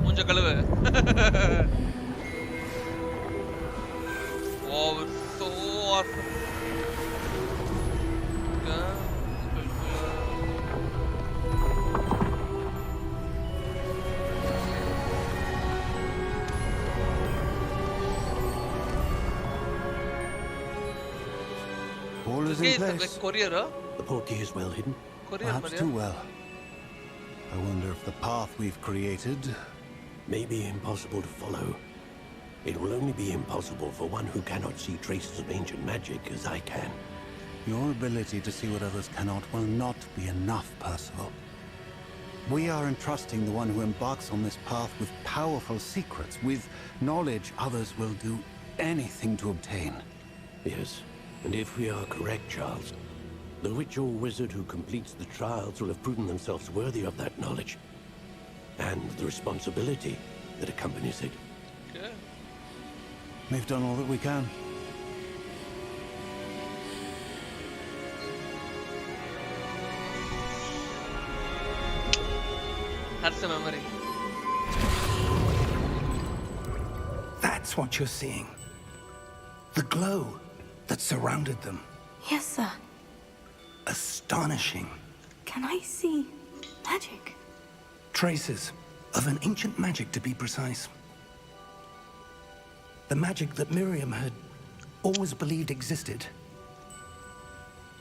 மூஞ்ச கழுவு. Wow, it's so awesome. All is in place. Like courier, huh? The portkey is well hidden. Courier, Perhaps too well. I wonder if the path we've created may be impossible to follow. It will only be impossible for one who cannot see traces of ancient magic as I can. Your ability to see what others cannot will not be enough, Percival. We are entrusting the one who embarks on this path with powerful secrets, with knowledge others will do anything to obtain. Yes, and if we are correct, Charles, the witch or wizard who completes the trials will have proven themselves worthy of that knowledge and the responsibility that accompanies it. Okay. We've done all that we can. That's the memory. That's what you're seeing. The glow that surrounded them. Yes, sir. Astonishing. Can I see magic? Traces of an ancient magic, to be precise. The magic that Miriam had always believed existed,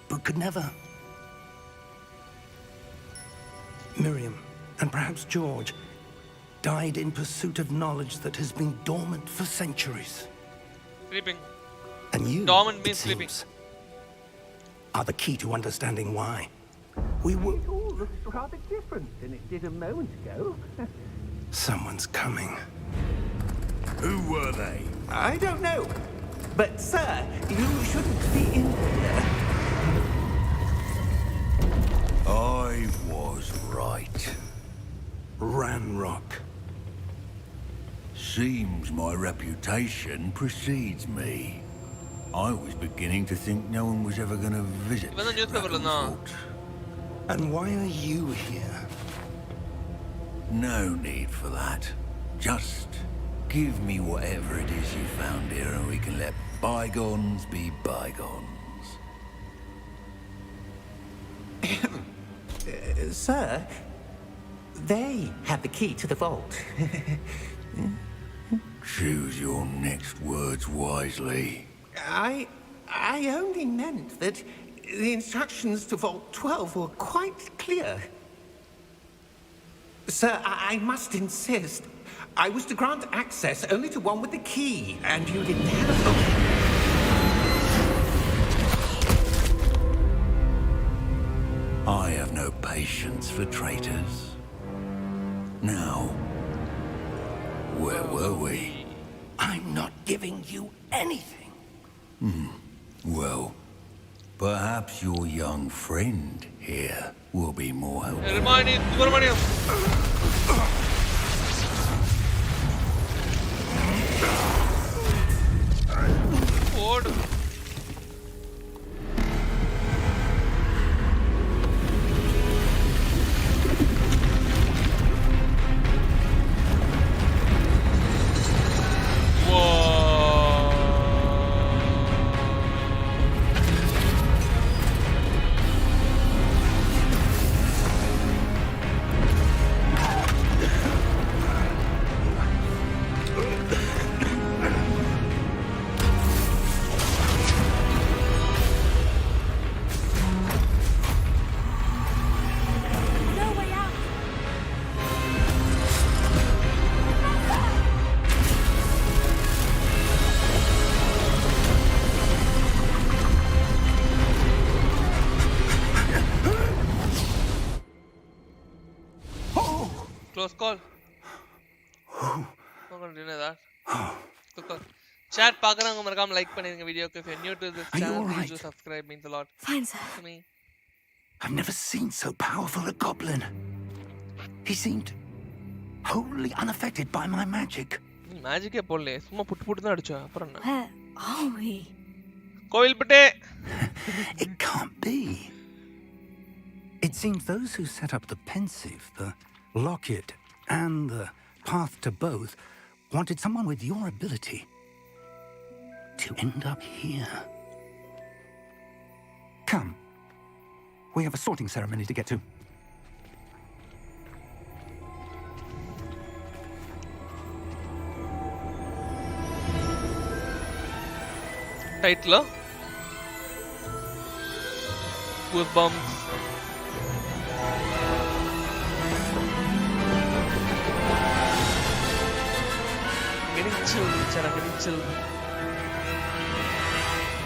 but could never. Miriam, and perhaps George, died in pursuit of knowledge that has been dormant for centuries. Sleeping. And you, dormant means sleeping, are the key to understanding why. We were. It all looks rather different than it did a moment ago. Someone's coming. Who were they? I don't know. But, sir, you shouldn't be in here. I was right. Ranrock. Seems my reputation precedes me. I was beginning to think no one was ever going to visit. And why are you here? No need for that. Just give me whatever it is you found here and we can let bygones be bygones. Sir, they have the key to the vault. Choose your next words wisely. I only meant that the instructions to Vault 12 were quite clear. Sir, I must insist. I was to grant access only to one with the key, and you didn't have it. I have no patience for traitors. Now, where were we? I'm not giving you anything. Well, perhaps your young friend here will be more helpful. Hermoine, Subramaniam. Close call. I'm gonna deny that. Close call. Chat பாக்குறவங்க மறக்காம like பண்ணிருங்க வீடியோக்கு. If you're new to this channel, please do subscribe. Means a lot. Fine, sir. To me. I've never seen so powerful a goblin. He seemed wholly unaffected by my magic. Magic போடல. சும்மா புட்டு தான் அடிச்சா. அப்புறம் என்ன? Where are we? கோவில்பட்டே. It can't be. It seems those who set up the pensive, the locket, and the path to both wanted someone with your ability to end up here. Come. We have a sorting ceremony to get to. Title. Goosebumps. Getting chill, Chara, getting chill.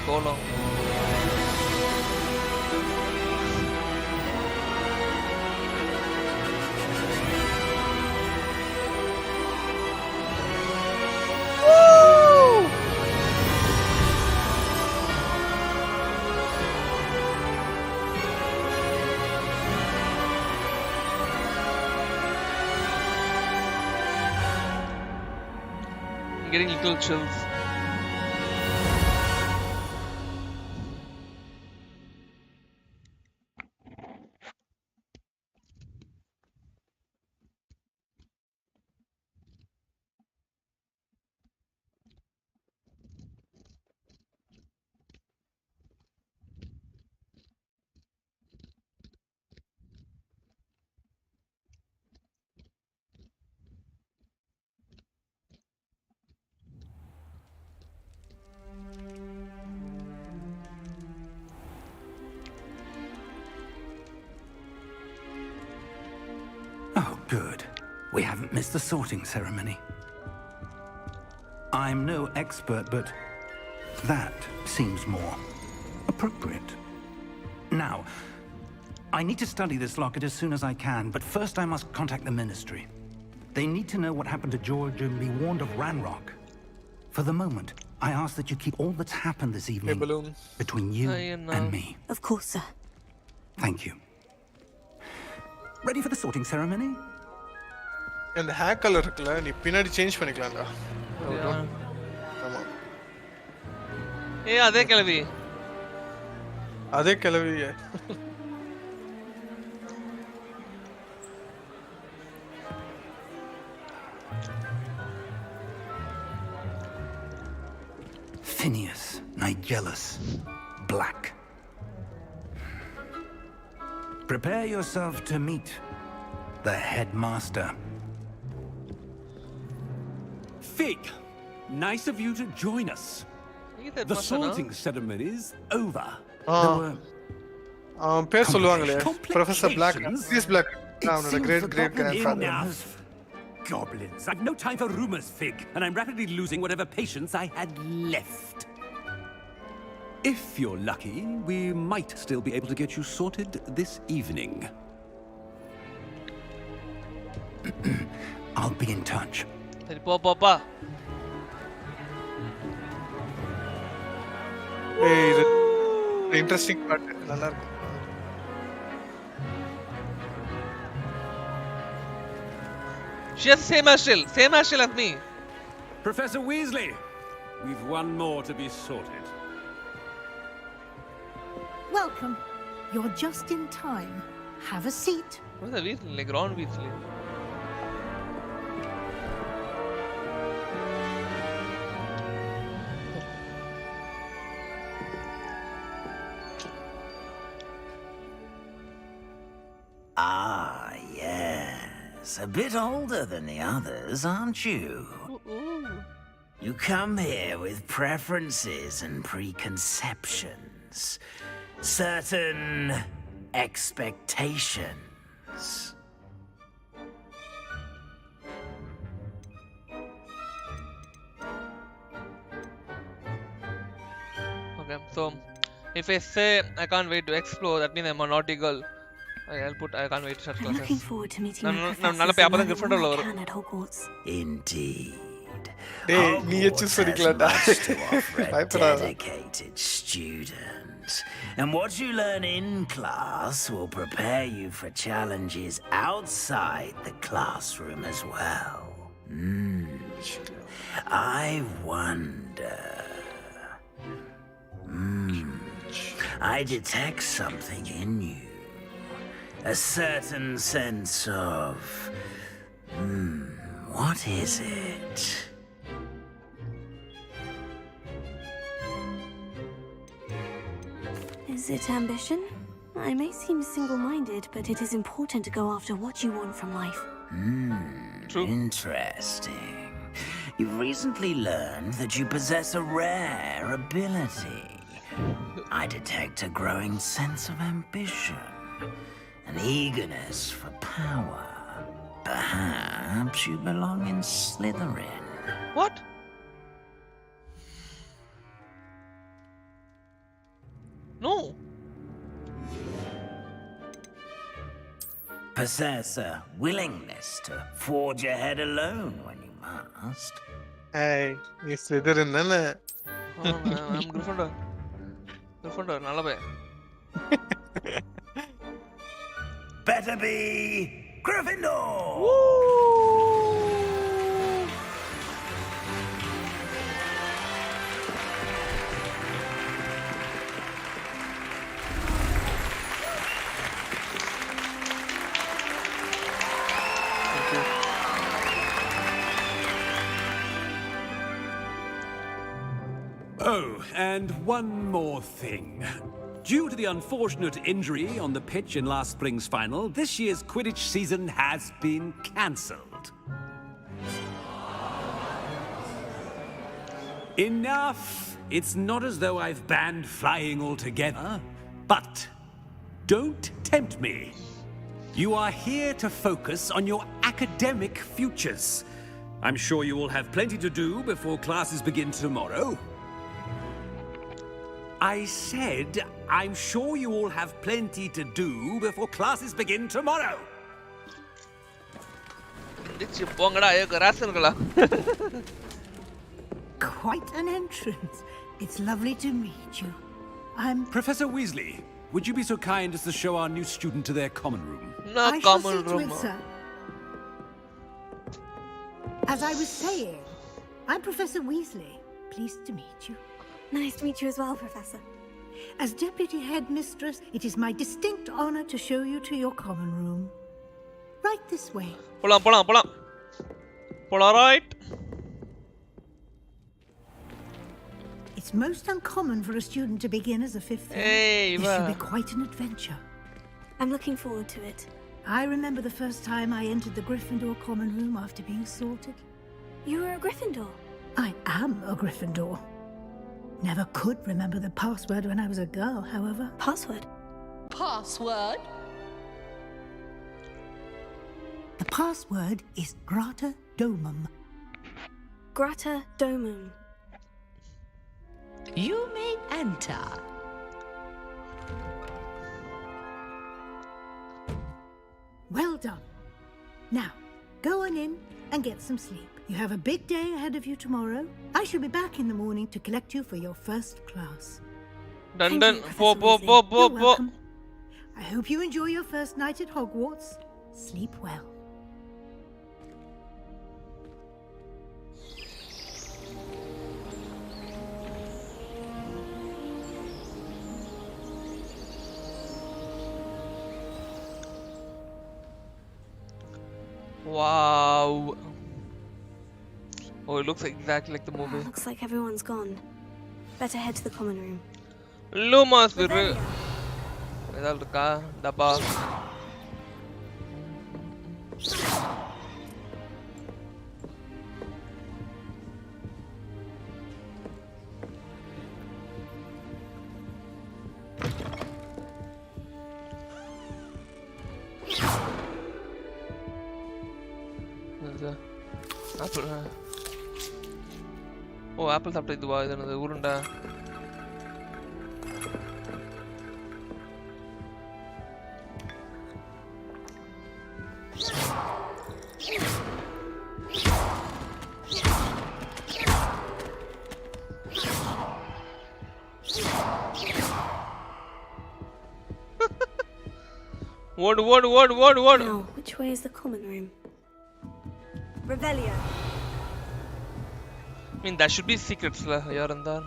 Go long. I'm getting little chills. Good. We haven't missed the sorting ceremony. I'm no expert, but that seems more appropriate. Now, I need to study this locket as soon as I can, but first I must contact the Ministry. They need to know what happened to George and be warned of Ranrock. For the moment, I ask that you keep all that's happened this evening between you and me. Of course, sir. Thank you. Ready for the sorting ceremony? And the hair color இருக்குல நீ பின்னாடி change பண்ணிக்கலாம்டா. ஆமா. அதே கிளவி. அதே கிளவி. Phineas, Nigellus, Black. Prepare yourself to meet the headmaster. Fig, nice of you to join us. The sorting ceremony is over. பேர் சொல்லுவாங்களே Professor Black. This Black. The great grandfather. Enough. Goblins. I've no time for rumors, Fig, and I'm rapidly losing whatever patience I had left. If you're lucky, we might still be able to get you sorted this evening. I'll be in touch. சரி போ. இது interesting part நல்லா இருக்கு. She has the same hairstyle as me. Professor Weasley, we've one more to be sorted. Welcome. You're just in time. Have a seat. What's the Weasley? Like Ron Weasley. Ah, yes. A bit older than the others, aren't you? You come here with preferences and preconceptions. Certain expectations. Okay, so if I say I can't wait to explore, that means I'm a naughty girl. I can't wait to start I'm classes. looking forward to meeting my No, professors nalla and pay appo learning Gryffindor all la I varum. can at Hogwarts. Indeed. Hey, Hogwarts has much to offer a பயப்படாத. dedicated student. And what you learn in class will prepare you for challenges outside the classroom as well. I wonder. I detect something in you. A certain sense of... what is it? Is it ambition? I may seem single-minded, but it is important to go after what you want from life. Interesting. You've recently learned that you possess a rare ability. I detect a growing sense of ambition, an eagerness for power. Perhaps you belong in Slytherin. What? No. Possess a willingness to forge ahead alone when you must. Hey, நீ Slytherin தானே? I'm Gryffindor. Gryffindor, nalla pay. Better be Gryffindor! Oh, and one more thing. Due to the unfortunate injury on the pitch in last spring's final, this year's Quidditch season has been cancelled. Enough! It's not as though I've banned flying altogether, but don't tempt me. You are here to focus on your academic futures. I'm sure you will have plenty to do before classes begin tomorrow. I said, I'm sure you all have plenty to do before classes begin tomorrow. Quite an entrance. It's lovely to meet you. I'm... Professor Weasley, would you be so kind as to show our new student to their common room? I shall see to it, sir. As I was saying, I'm Professor Weasley. Pleased to meet you. Nice to meet you as well, Professor. As Deputy Headmistress, it is my distinct honor to show you to your common room. Right this way. Right. It's most uncommon for a student to begin as a fifth year. Hey, this should be quite an adventure. I'm looking forward to it. I remember the first time I entered the Gryffindor common room after being sorted. You were a Gryffindor? I am a Gryffindor. Never could remember the password when I was a girl, however. Password? Password? The password is Grata Domum. Grata Domum. You may enter. Well done. Now, go on in and get some sleep. You have a big day ahead of you tomorrow. I shall be back in the morning to collect you for your first class. Dun. You're welcome. I hope you enjoy your first night at Hogwarts. Sleep well. Wow. Oh, it looks exactly like the movie. Looks like everyone's gone. Better head to the common room. Lumas, ஏதாவது இருக்கா டப்பா apple ஓ apple சாப்பிட்ட இதுவா இது என்னது உருண்டை What? Now, which way is the common room? Revelio. I mean, that should be secrets, lah. Yaar andar.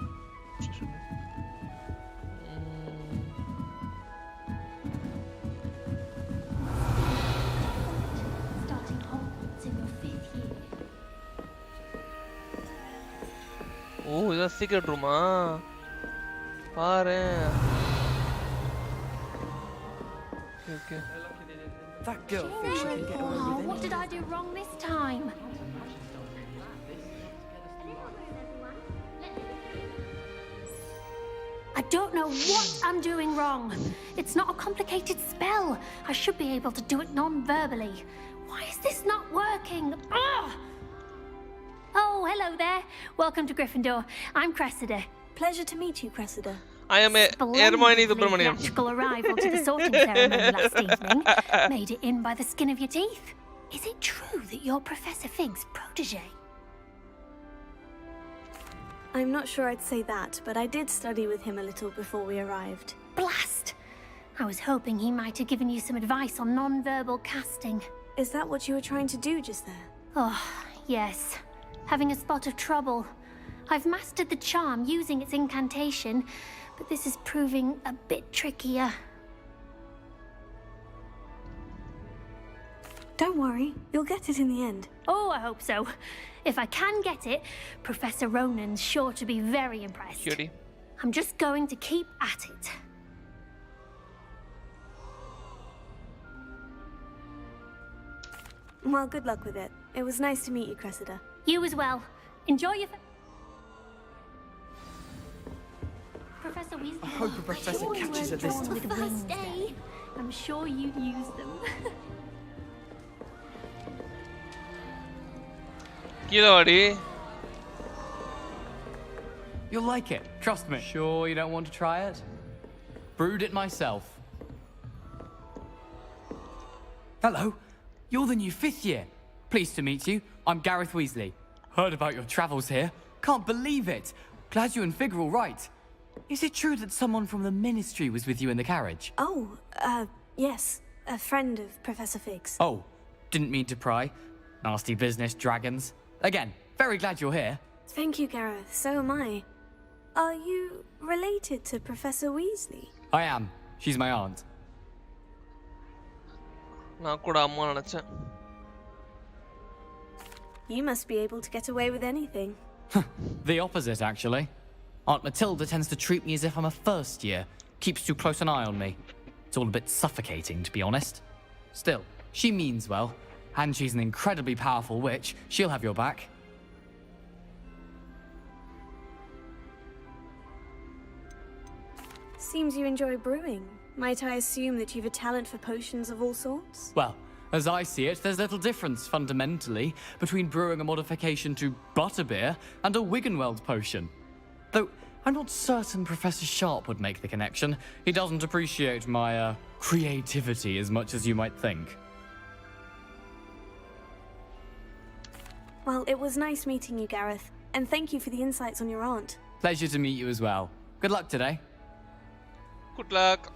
Oh, is that secret room, ah? Okay. That girl thinks she can get away with anything. What did I do wrong this time? I don't know what I'm doing wrong. It's not a complicated spell. I should be able to do it non-verbally. Why is this not working? Ugh! Oh, hello there. Welcome to Gryffindor. I'm Cressida. Pleasure to meet you, Cressida. I am a Hermoine Subramaniam. Theatrical arrival to the sorting ceremony last evening. Made it in by the skin of your teeth. Is it true that you're Professor Fig's protege? I'm not sure I'd say that, but I did study with him a little before we arrived. Blast! I was hoping he might have given you some advice on non-verbal casting. Is that what you were trying to do just there? Oh, yes. Having a spot of trouble. I've mastered the charm using its incantation, but this is proving a bit trickier. Don't worry, you'll get it in the end. Oh, I hope so. If I can get it, Professor Ronan's sure to be very impressed. Cutie. I'm just going to keep at it. Well, good luck with it. It was nice to meet you, Cressida. You as well. Enjoy your... Professor Weasley. I hope the professor catches her this time. With wings there. I'm sure you'd use them. You'll like it, trust me. Sure you don't want to try it? Brewed it myself. Hello, you're the new 5th year. Pleased to meet you. I'm Gareth Weasley. Heard about your travels here. Can't believe it. Glad you and Fig are all right. Is it true that someone from the Ministry was with you in the carriage? Oh, yes. A friend of Professor Fig's. Oh, didn't mean to pry. Nasty business, dragons. Again, very glad you're here. Thank you, Gareth. So am I. Are you related to Professor Weasley? I am. She's my aunt. You must be able to get away with anything. The opposite, actually. Aunt Matilda tends to treat me as if I'm a first year. Keeps too close an eye on me. It's all a bit suffocating, to be honest. Still, she means well. And she's an incredibly powerful witch. She'll have your back. Seems you enjoy brewing. Might I assume that you've a talent for potions of all sorts? Well, as I see it, there's little difference, fundamentally, between brewing a modification to butterbeer and a Wiggenweld potion. Though, I'm not certain Professor Sharp would make the connection. He doesn't appreciate my, creativity as much as you might think. Well, it was nice meeting you, Gareth. And thank you for the insights on your aunt. Pleasure to meet you as well. Good luck today. Good luck.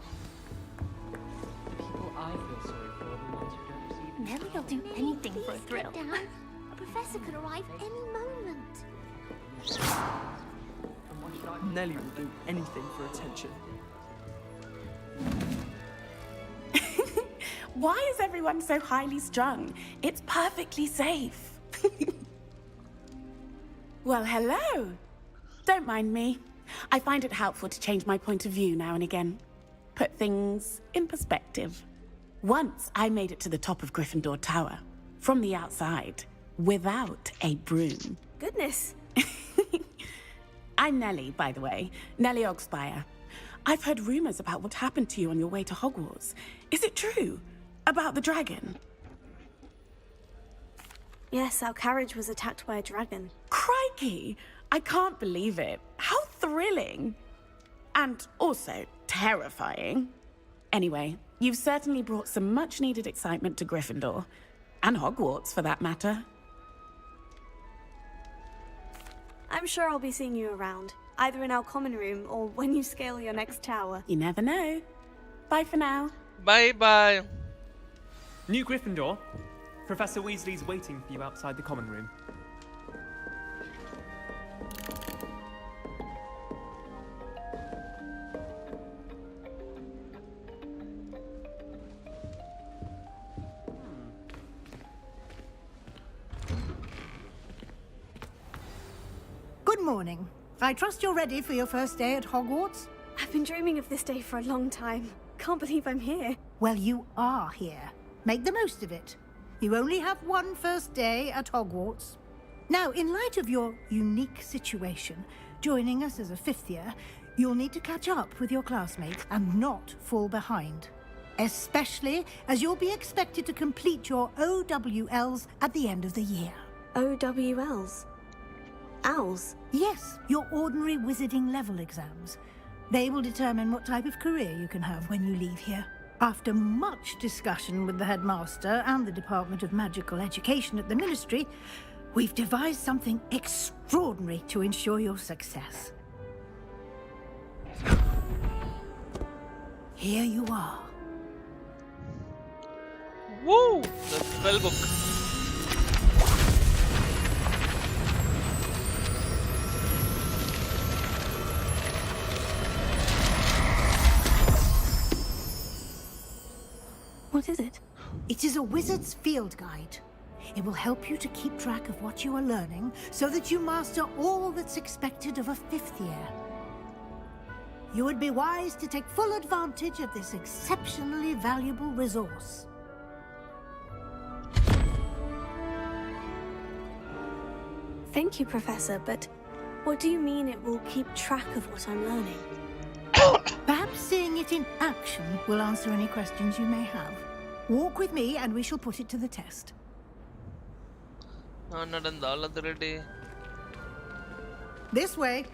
Nelly will do anything for a thrill. A professor could arrive any moment. Nelly will do anything for attention. Why is everyone so highly strung? It's perfectly safe. Well, hello. Don't mind me. I find it helpful to change my point of view now and again. Put things in perspective. Once I made it to the top of Gryffindor Tower, from the outside, without a broom. Goodness. I'm Nelly, by the way. Nelly Ogspire. I've heard rumors about what happened to you on your way to Hogwarts. Is it true? About the dragon? Yes, our carriage was attacked by a dragon. Crikey! I can't believe it. How thrilling! And also terrifying. Anyway, you've certainly brought some much-needed excitement to Gryffindor. And Hogwarts, for that matter. I'm sure I'll be seeing you around, either in our common room or when you scale your next tower. You never know. Bye for now. Bye-bye. New Gryffindor. Professor Weasley's waiting for you outside the common room. Good morning. I trust you're ready for your first day at Hogwarts? I've been dreaming of this day for a long time. Can't believe I'm here. Well, you are here. Make the most of it. You only have one first day at Hogwarts. Now, in light of your unique situation, joining us as a fifth year, you'll need to catch up with your classmates and not fall behind. Especially as you'll be expected to complete your OWLs at the end of the year. OWLs? Owls? Yes, your ordinary wizarding level exams. They will determine what type of career you can have when you leave here. After much discussion with the headmaster and the Department of Magical Education at the Ministry, we've devised something extraordinary to ensure your success. Here you are. Woo! The spell book. What is it? It is a wizard's field guide. It will help you to keep track of what you are learning so that you master all that's expected of a fifth year. You would be wise to take full advantage of this exceptionally valuable resource. Thank you, Professor, but what do you mean it will keep track of what I'm learning? Perhaps seeing it in action will answer any questions you may have. Walk with me and we shall put it to the test. This way.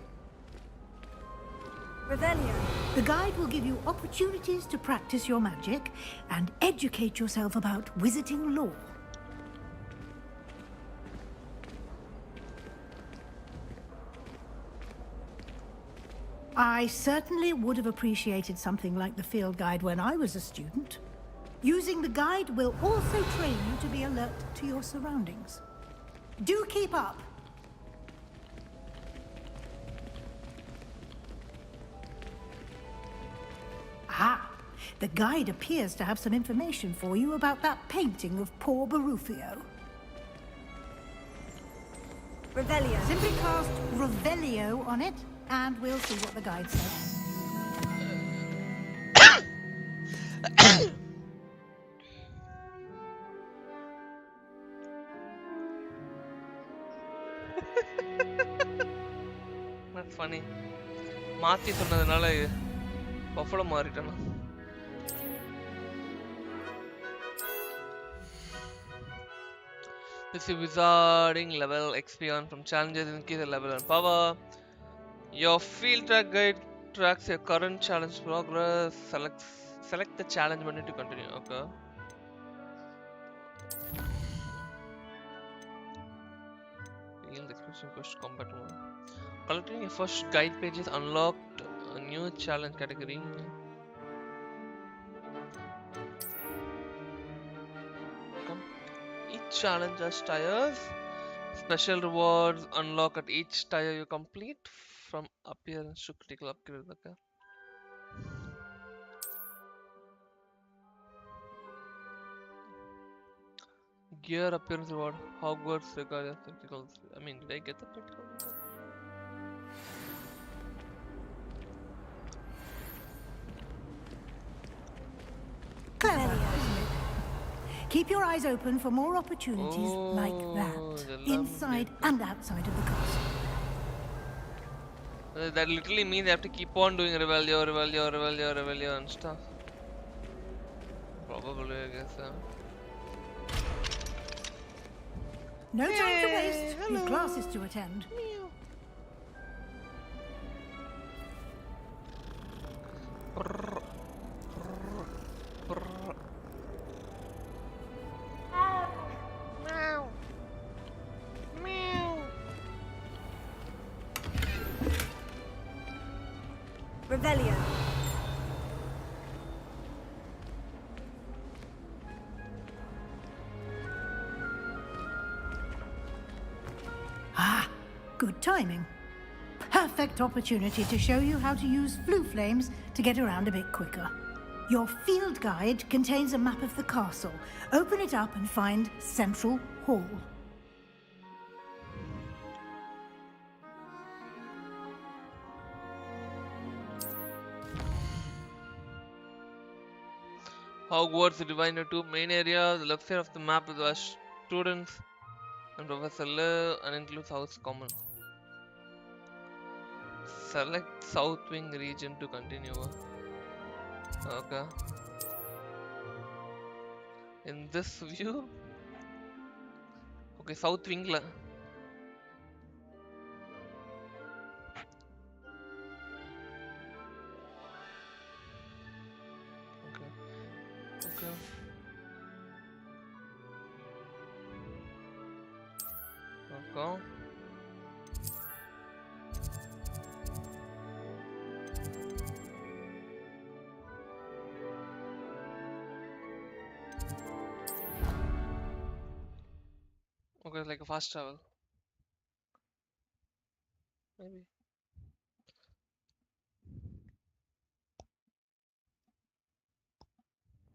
Revelio. The guide will give you opportunities to practice your magic and educate yourself about wizarding lore. I certainly would have appreciated something like the field guide when I was a student. Using the guide will also train you to be alert to your surroundings. Do keep up. Ah, the guide appears to have some information for you about that painting of poor Barufio. Revelio. Simply cast Revelio on it, and we'll see what the guide says. That's funny. மாத்தி சொன்னதனால buffalo மாறிட்டேனா? This is wizarding level XP on from challenges increase the level and power. Your field track guide tracks your current challenge progress. Select the challenge menu to continue. Okay. Yield expression push combat mode. Collecting your first guide pages unlocked a new challenge category. Each challenge has tires. Special rewards unlock at each tire you complete. From appearance to critical upgrade. Okay. Gear appearance reward. Hogwarts regardless criticals. I mean, did I get the critical? Clever, isn't it? Keep your eyes open for more opportunities like that, inside and outside of the castle. That literally means I have to keep on doing Revelio and stuff. Probably, I guess. No time to waste. You've classes to attend. Revelio. Ah, good timing. Perfect opportunity to show you how to use flue flames to get around a bit quicker. Your field guide contains a map of the castle. Open it up and find Central Hall. Hogwarts divided into main area. The left side of the map is where students and professor live and includes house common. Select South Wing region to continue. Okay. In this view, okay, South Wing la. Okay. Okay. Okay, it's like a fast travel. Maybe.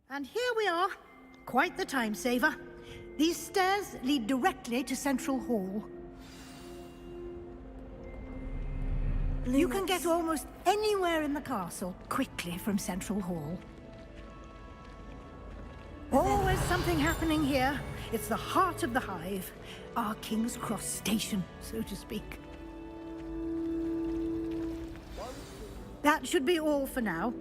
And here we are. Quite the time saver. These stairs lead directly to Central Hall. You can get almost anywhere in the castle quickly from Central Hall. Always something happening here. It's the heart of the hive. Our King's Cross station, so to speak. That should be all for now.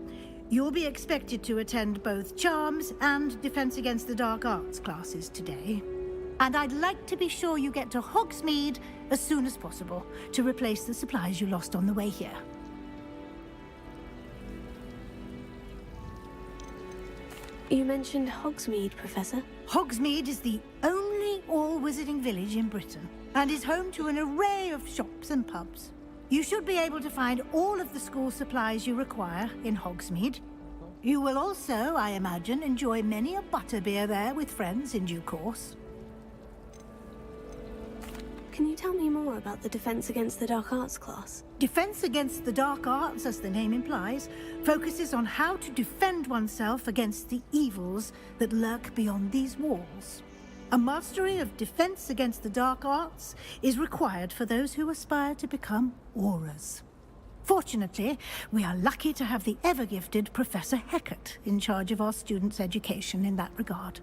You'll be expected to attend both Charms and Defense Against the Dark Arts classes today. And I'd like to be sure you get to Hogsmeade as soon as possible to replace the supplies you lost on the way here. You mentioned Hogsmeade, Professor. Hogsmeade is the only all-wizarding village in Britain and is home to an array of shops and pubs. You should be able to find all of the school supplies you require in Hogsmeade. You will also, I imagine, enjoy many a butterbeer there with friends in due course. Can you tell me more about the Defense Against the Dark Arts class? Defense Against the Dark Arts, as the name implies, focuses on how to defend oneself against the evils that lurk beyond these walls. A mastery of Defense Against the Dark Arts is required for those who aspire to become Aurors. Fortunately, we are lucky to have the ever-gifted Professor Hecat in charge of our students' education in that regard.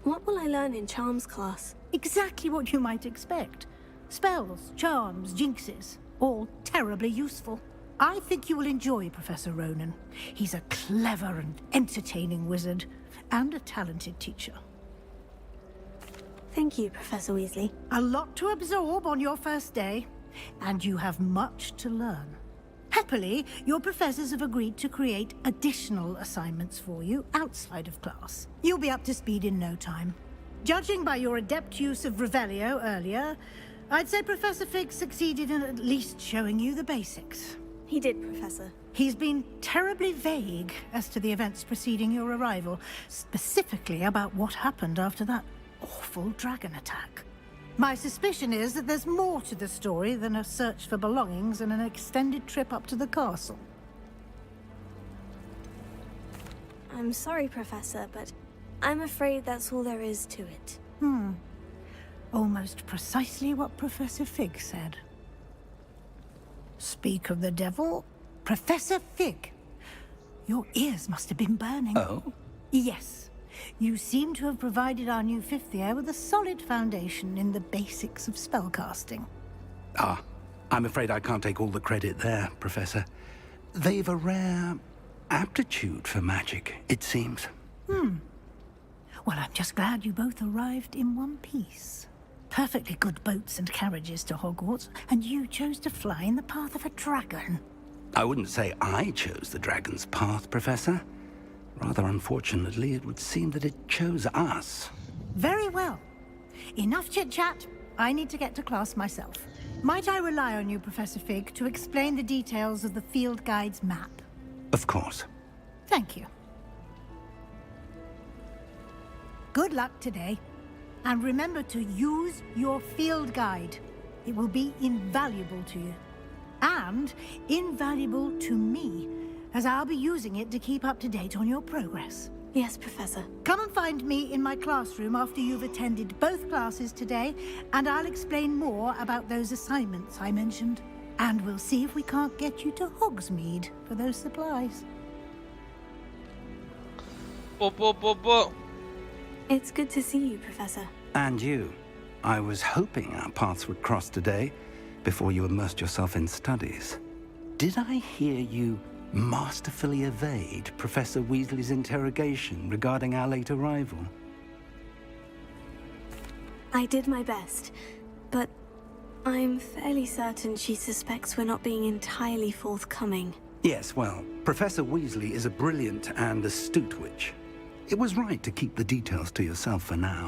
What will I learn in Charms class? Exactly what you might expect. Spells, charms, jinxes, all terribly useful. I think you will enjoy Professor Ronan. He's a clever and entertaining wizard, and a talented teacher. Thank you, Professor Weasley. A lot to absorb on your first day, and you have much to learn. Happily, your professors have agreed to create additional assignments for you outside of class. You'll be up to speed in no time. Judging by your adept use of Revelio earlier, I'd say Professor Fig succeeded in at least showing you the basics. He did, Professor. He's been terribly vague as to the events preceding your arrival, specifically about what happened after that awful dragon attack. My suspicion is that there's more to the story than a search for belongings and an extended trip up to the castle. I'm sorry, Professor, but I'm afraid that's all there is to it. Almost precisely what Professor Fig said. Speak of the devil, Professor Fig. Your ears must have been burning. Oh? Yes. You seem to have provided our new fifth year with a solid foundation in the basics of spellcasting. Ah, I'm afraid I can't take all the credit there, Professor. They've a rare aptitude for magic, it seems. Well, I'm just glad you both arrived in one piece. Perfectly good boats and carriages to Hogwarts, and you chose to fly in the path of a dragon. I wouldn't say I chose the dragon's path, Professor. Rather unfortunately, it would seem that it chose us. Very well. Enough chit-chat. I need to get to class myself. Might I rely on you, Professor Fig, to explain the details of the field guide's map? Of course. Thank you. Good luck today. And remember to use your field guide. It will be invaluable to you. And invaluable to me, as I'll be using it to keep up to date on your progress. Yes, Professor. Come and find me in my classroom after you've attended both classes today, and I'll explain more about those assignments I mentioned. And we'll see if we can't get you to Hogsmeade for those supplies. It's good to see you, Professor. And you. I was hoping our paths would cross today, before you immersed yourself in studies. Did I hear you masterfully evade Professor Weasley's interrogation regarding our late arrival? I did my best, but I'm fairly certain she suspects we're not being entirely forthcoming. Yes, well, Professor Weasley is a brilliant and astute witch. It was right to keep the details to yourself for now.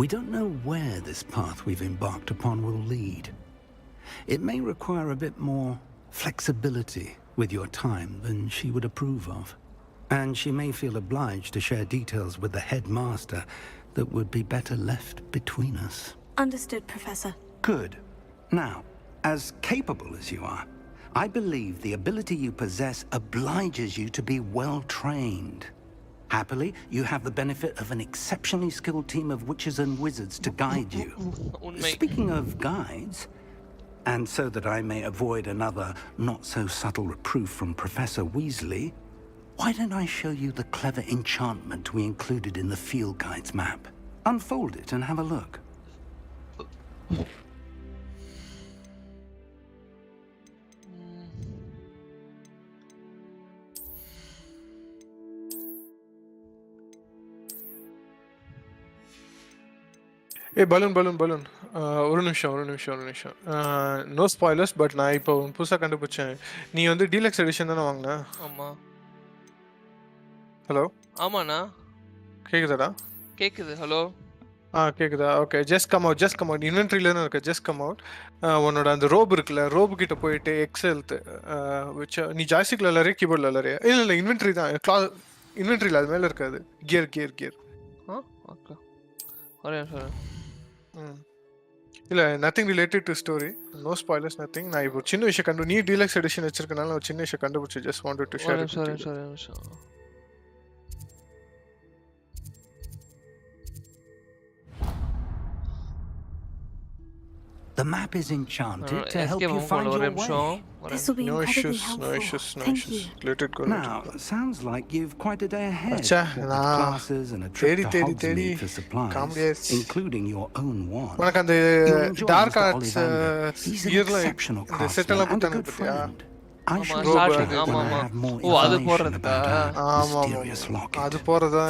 We don't know where this path we've embarked upon will lead. It may require a bit more flexibility with your time than she would approve of. And she may feel obliged to share details with the headmaster that would be better left between us. Understood, Professor. Good. Now, as capable as you are, I believe the ability you possess obliges you to be well trained. Happily, you have the benefit of an exceptionally skilled team of witches and wizards to guide you. Speaking of guides, and so that I may avoid another not-so-subtle reproof from Professor Weasley, why don't I show you the clever enchantment we included in the field guide's map? Unfold it and have a look. Hey, balloon. ஒரு நிமிஷம். No spoilers, but நான் இப்போ புதுசா கண்டுபிடிச்சேன். நீ வந்து deluxe edition தானே வாங்குன? ஆமா. ஹலோ? ஆமாண்ணா. கேக்குதாடா? கேக்குது. ஹலோ. கேக்குதா? ஓகே. Just come out. இன்வென்ட்ரியில தான் இருக்கு. Just come out. உன்னோட அந்த ரோப் இருக்குல்ல, ரோப் கிட்ட போயிட்டு எக்ஸெல்த் நீ ஜாய்ஸ்டிக்ல இல்ல கீபோர்ட்ல இல்ல. இல்ல இன்வென்ட்ரி தான். இன்வென்ட்ரியில அது மேல இருக்காது. கியர். ஓகே. ஒரே நிமிஷம். இல்ல nothing related to story. No spoilers nothing. நான் இப்போ சின்ன விஷயம் நீ டீலக்ஸ் எடிஷன் வச்சிருக்கனால ஒரு சின்ன விஷயம் கண்டுபிடிச்சு just wanted to share it. sorry. The map is enchanted to help you find your way. This will be incredibly helpful. No issues. Let it go. Now, sounds like you've quite a day ahead. With classes and a trip to Hogsmeade for supplies, including your own one. உனக்கு அந்த dark arts இயர்ல இந்த செட்டல் எல்லாம் போட்டாங்க பத்தியா? ஆமா. ஓ, அது போறதா? ஆமா. அது போறதா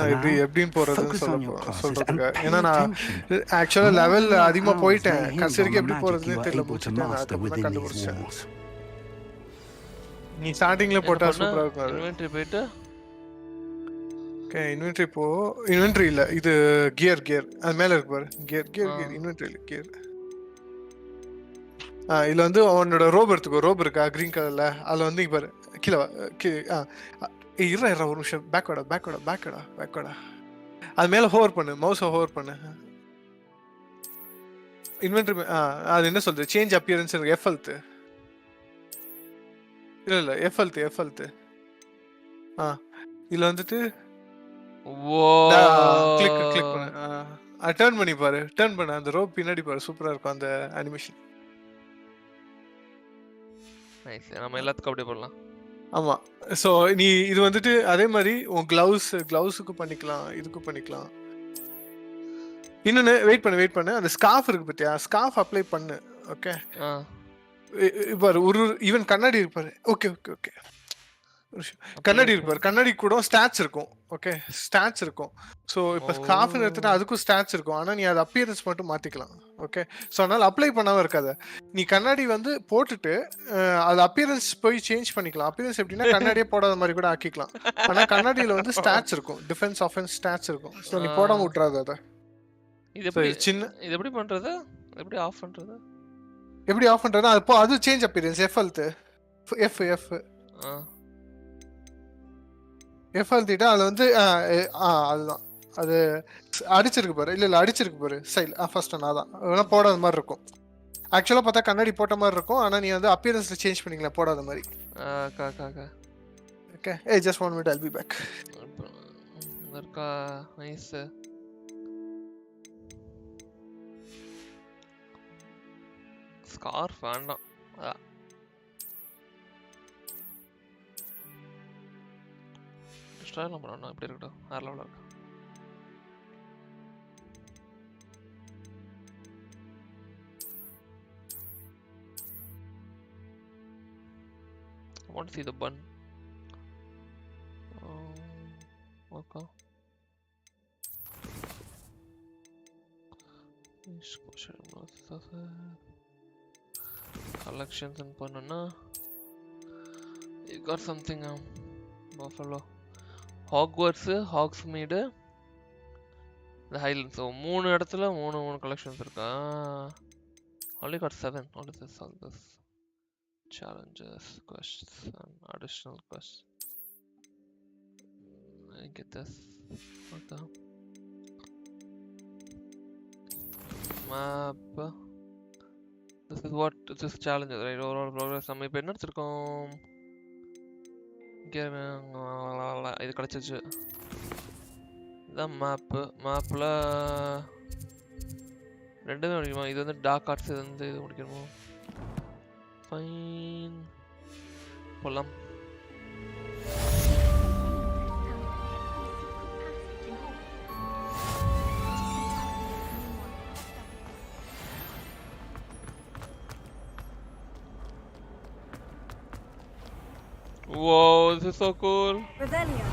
எப்படின்னு போறதுன்னு சொல்றதுக்கு. ஏன்னா நான் ஆக்சுவலா லெவல் அதிகமா போயிட்டேன். கடைசிக்கு எப்படி போறதுன்னு தெரியல. போச்சுட்டேன். கண்டுபிடிச்சேன். நீ ஸ்டார்டிங்ல போட்டா சூப்பரா இருக்கும். இன்வென்டரி போயிட்டு ஓகே. இன்வென்டரி இல்ல, இது கியர். அது மேல இருக்கு பாரு. Gear inventory gear. இதுல வந்து உன்னோட ரோப் எடுத்துக்கோ. ரோப் இருக்கா கிரீன் கலர்ல? அதுல வந்து பாரு கீழே ஒரு நிமிஷம். பேக்வர்டா. அது மேல ஹோவர் பண்ணு. மவுஸை ஹோவர் பண்ணு. இன்வென்டரி அது என்ன சொல்றது? சேஞ்ச் அப்பியரன்ஸ் எஃப்எல்த். இல்ல எஃப்எல்த். இதுல வந்துட்டு கிளிக் பண்ணு. டர்ன் பண்ணி பாரு. டர்ன் பண்ணு. அந்த ரோப் பின்னாடி பாரு. சூப்பரா இருக்கும் அந்த அனிமேஷன். நைஸ். நம்ம எல்லாத்துக்கும் அப்படியே போடலாம். ஆமா. சோ நீ இது வந்துட்டு அதே மாதிரி உன் கிளவுஸுக்கு பண்ணிக்கலாம், இதுக்கு பண்ணிக்கலாம். இன்னொன்னு வெயிட் பண்ணு. அந்த ஸ்கார்ஃப் இருக்கு பத்தியா? ஸ்கார்ஃப் அப்ளை பண்ணு. ஓகே. பாரு ஒரு ஈவன் கண்ணாடி இருப்பாரு. ஓகே. கண்ணாடி இருப்பாரு. கண்ணாடி கூட ஸ்டாட்ஸ் இருக்கும். ஓகே, ஸ்டாட்ஸ் இருக்கும். ஸோ இப்போ ஸ்கார்ஃப் எடுத்துட்டா அதுக்கும் ஸ்டாட்ஸ் இருக்கும். ஆனால் நீ அது அப்பியரன்ஸ் மட்டும் மாற்றிக்கலாம். ஓகே, ஸோ அதனால் அப்ளை பண்ணாமல் இருக்காது. நீ கண்ணாடி வந்து போட்டுட்டு அது அப்பியரன்ஸ் போய் சேஞ்ச் பண்ணிக்கலாம். அப்பியரன்ஸ் எப்படின்னா கண்ணாடியே போடாத மாதிரி கூட ஆக்கிக்கலாம். ஆனால் கண்ணாடியில் வந்து ஸ்டாட்ஸ் இருக்கும். டிஃபென்ஸ் ஆஃபென்ஸ் ஸ்டாட்ஸ் இருக்கும். ஸோ நீ போடாமல் விட்றாது அதை. சின்ன இது எப்படி பண்ணுறது? எப்படி ஆஃப் பண்ணுறது? அது சேஞ்ச் அப்பியரன்ஸ் எஃப் அழுத்திட்டா அது வந்து அதுதான் அது அடிச்சிருக்கு பாரு. இல்ல அடிச்சிருக்கு பாரு சைல். ஃபர்ஸ்ட் ஒன் அதான். வேணா போடாத மாதிரி இருக்கும். ஆக்சுவலா பார்த்தா கண்ணாடி போட்ட மாதிரி இருக்கும். ஆனா நீ வந்து அப்பியரன்ஸ்ல சேஞ்ச் பண்ணிக்கல போடாத மாதிரி. ஓகே. ஏய் just 1 minute, I'll be back. இருக்கா நைஸ். ஸ்கார்ஃப் வேண்டாம். ஸ்டைல் பண்ணணும். இப்படி இருக்கட்டும். வேற லெவல்ல இருக்கு. I want to see the bun. Okay. Collections and பண்ணனும்னா you got something Buffalo Hogwarts Hogsmeade the Highlands. So மூணு இடத்துல மூணு collections இருக்கா. Only got 7. What is this? All this challenges, quests and additional quests. I get this. Okay. Map. This is what this challenge is, right? Overall progress. நம்ம இப்போ என்ன எடுத்துருக்கோம்? இது கிடைச்சிச்சு. இதான் மேப்பில் ரெண்டுமே முடிக்குமா? இது வந்து டார்க் ஆர்ட்ஸ், இது வந்து இது முடிக்கணுமோ? ஃபைன் போகலாம். Whoa, this is so cool. Rebellion.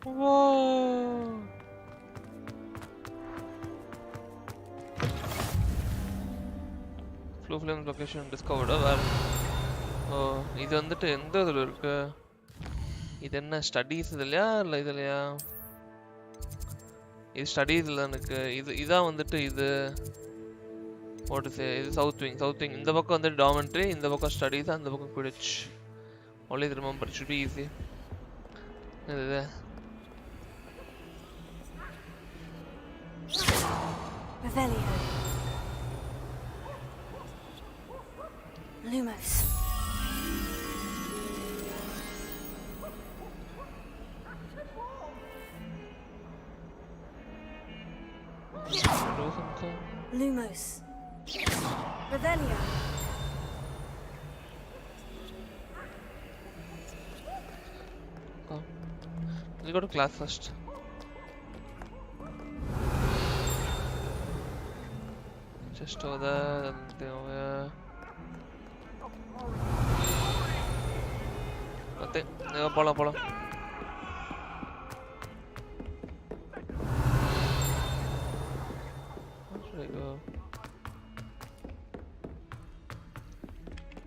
Whoa. Flow flame location discovered. ஓ இது வந்துட்டு எந்த இதில் இருக்கு? இது என்ன ஸ்டடீஸ் இதுலையா இல்லை இதுலையா? இது ஸ்டடீஸில் எனக்கு இதான் வந்துட்டு இது ஓட்டு இது சவுத் விங். இந்த பக்கம் வந்துட்டு டாமெண்ட்ரி, இந்த பக்கம் ஸ்டடீஸ், அந்த பக்கம் Quidditch. Only remember it should be easy. இது Lumos. Lumos. Rebellion. We'll go to class first. Just over there and then over here. Nothing. போலாம்.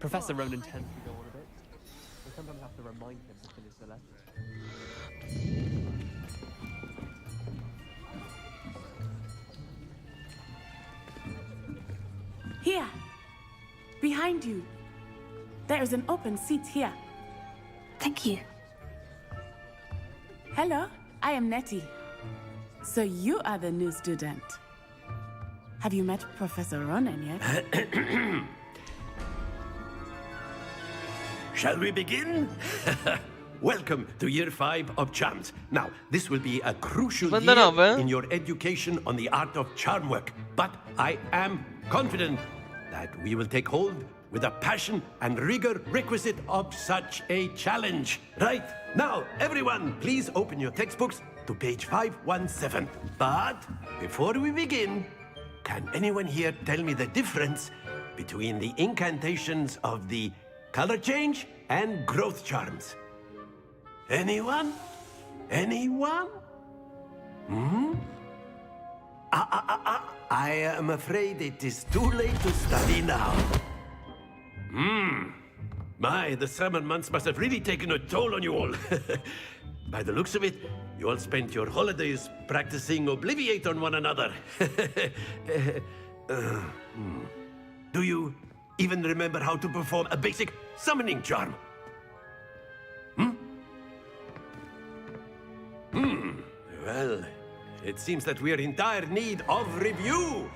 Professor Ronan tends to go on a bit. We sometimes have to remind him to finish the lesson. Here, behind you. There is an open seat here. Thank you. Hello, I am Nettie. So you are the new student. Have you met Professor Ronan yet? Shall we begin? Welcome to Year 5 of Charms. Now, this will be a crucial year in your education on the art of charm work. But I am confident that we will take hold with the passion and rigor requisite of such a challenge. Right, now, everyone, please open your textbooks to page 517. But before we begin, can anyone here tell me the difference between the incantations of the color change and growth charms? Anyone? Anyone? I am afraid it is too late to study now. My, the summer months must have really taken a toll on you all. By the looks of it, you all spent your holidays practicing Obliviate on one another. Do you even remember how to perform a basic summoning charm? Well, it seems that we are in dire need of review.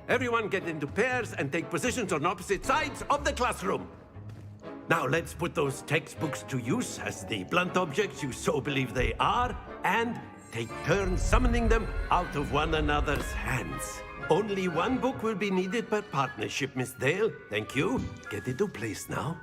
Everyone get into pairs and take positions on opposite sides of the classroom. Now let's put those textbooks to use as the blunt objects you so believe they are, and take turns summoning them out of one another's hands. Only one book will be needed per partnership, Miss Dale. Thank you. Get into place now.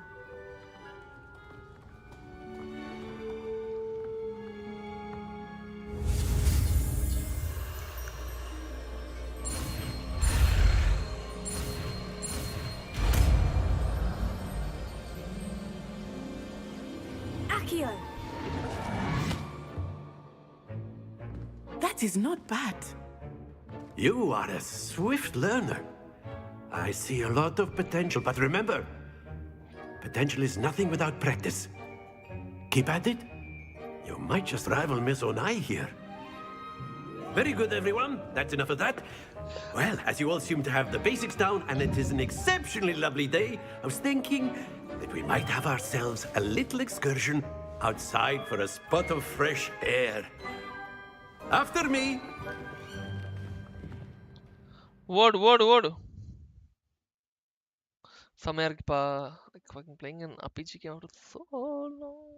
That is not bad. You are a swift learner. I see a lot of potential, but remember, potential is nothing without practice. Keep at it. You might just rival Miss Onai here. Very good, everyone. That's enough of that. Well, as you all seem to have the basics down, and it is an exceptionally lovely day, I was thinking that we might have ourselves a little excursion outside for a spot of fresh air. After me. Word. Samayarkipa, like fucking playing an RPG game for so long.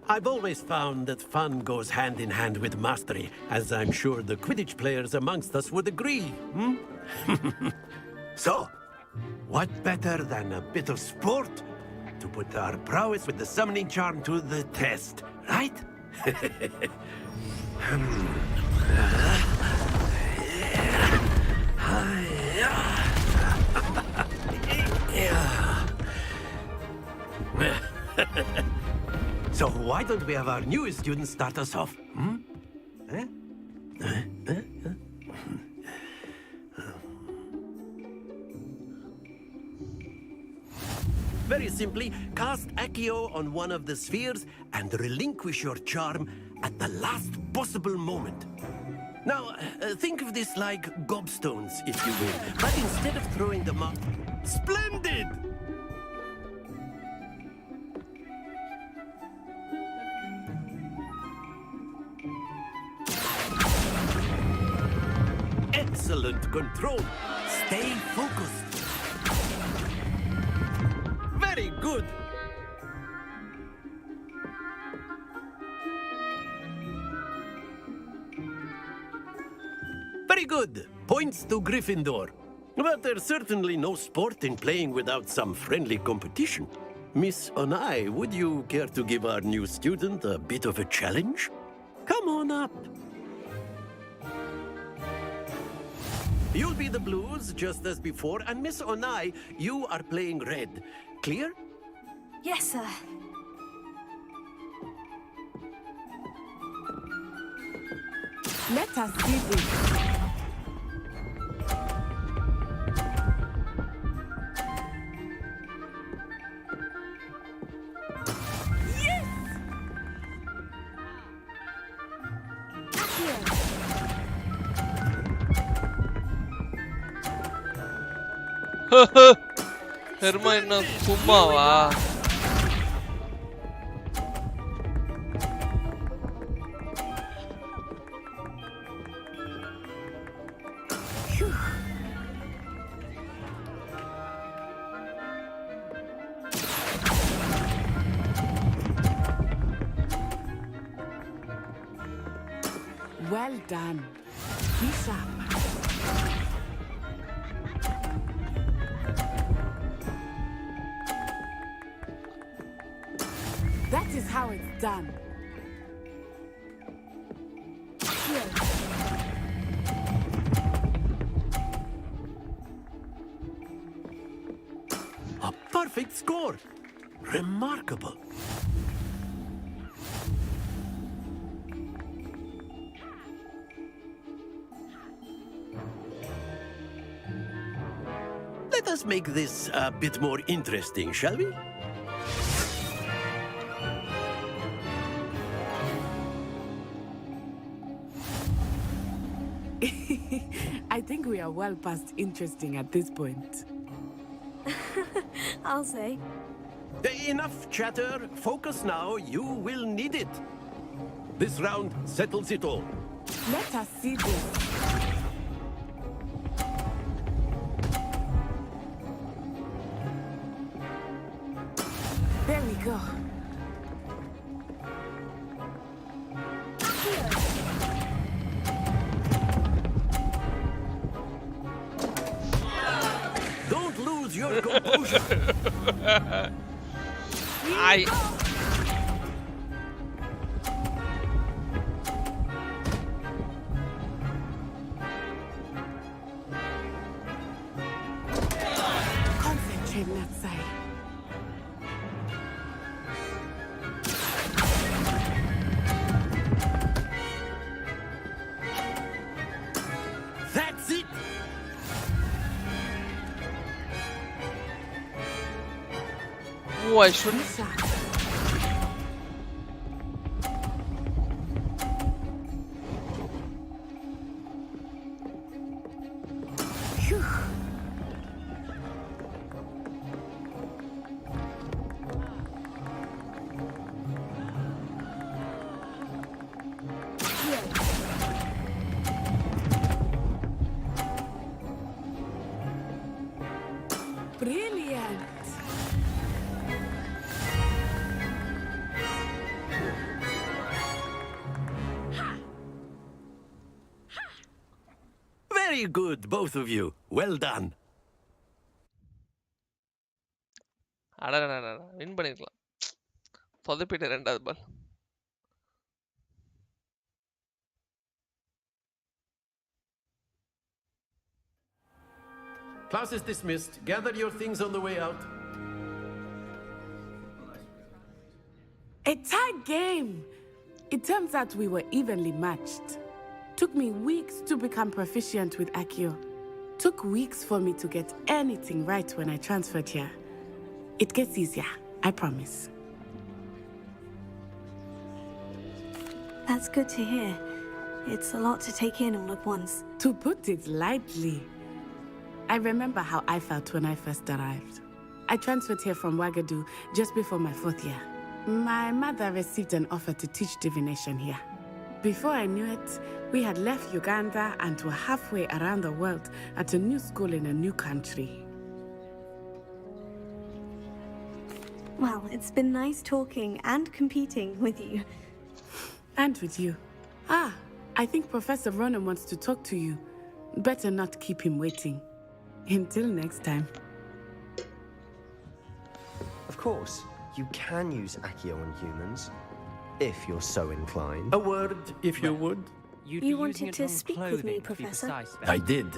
I've always found that fun goes hand in hand with mastery, as I'm sure the Quidditch players amongst us would agree, So, what better than a bit of sport to put our prowess with the summoning charm to the test, right? So why don't we have our newest student start us off? Very simply, cast Accio on one of the spheres and relinquish your charm at the last possible moment. Now, think of this like gobstones, if you will, but instead of throwing them up... Splendid! Excellent control. Stay focused. Very good. Very good. Points to Gryffindor. But there's certainly no sport in playing without some friendly competition. Miss Onai, would you care to give our new student a bit of a challenge? Come on up. You'll be the blues, just as before, and Miss Onai, you are playing red. Clear? Yes, sir. Let us do this. Hermoine na summawa. Well done. Keep up. That is how it's done. A perfect score. Remarkable. Let us make this a bit more interesting, shall we? I think we are well past interesting at this point. I'll say. Enough chatter. Focus now. You will need it. This round settles it all. Let us see this. There we go. Don't lose your composure. Concentrate that side. That's it. Oh, I shouldn't. Brilliant. Very good, both of you. Well done. அடடடடா win பண்ணிருக்கலாம். சொதப்பிட்ட ரெண்டாவது பால். Class is dismissed. Gather your things on the way out. A tight game. It turns out we were evenly matched. Took me weeks to become proficient with Accio. Took weeks for me to get anything right when I transferred here. It gets easier, I promise. That's good to hear. It's a lot to take in all at once. To put it lightly, I remember how I felt when I first arrived. I transferred here from Wagadu just before my 4th year. My mother received an offer to teach divination here. Before I knew it, we had left Uganda and were halfway around the world at a new school in a new country. Well, it's been nice talking and competing with you. And with you. Ah, I think Professor Ronan wants to talk to you. Better not keep him waiting. Until next time. Of course, you can use Accio on humans, if you're so inclined. A word, if you would. You wanted to speak with me, Professor? I did.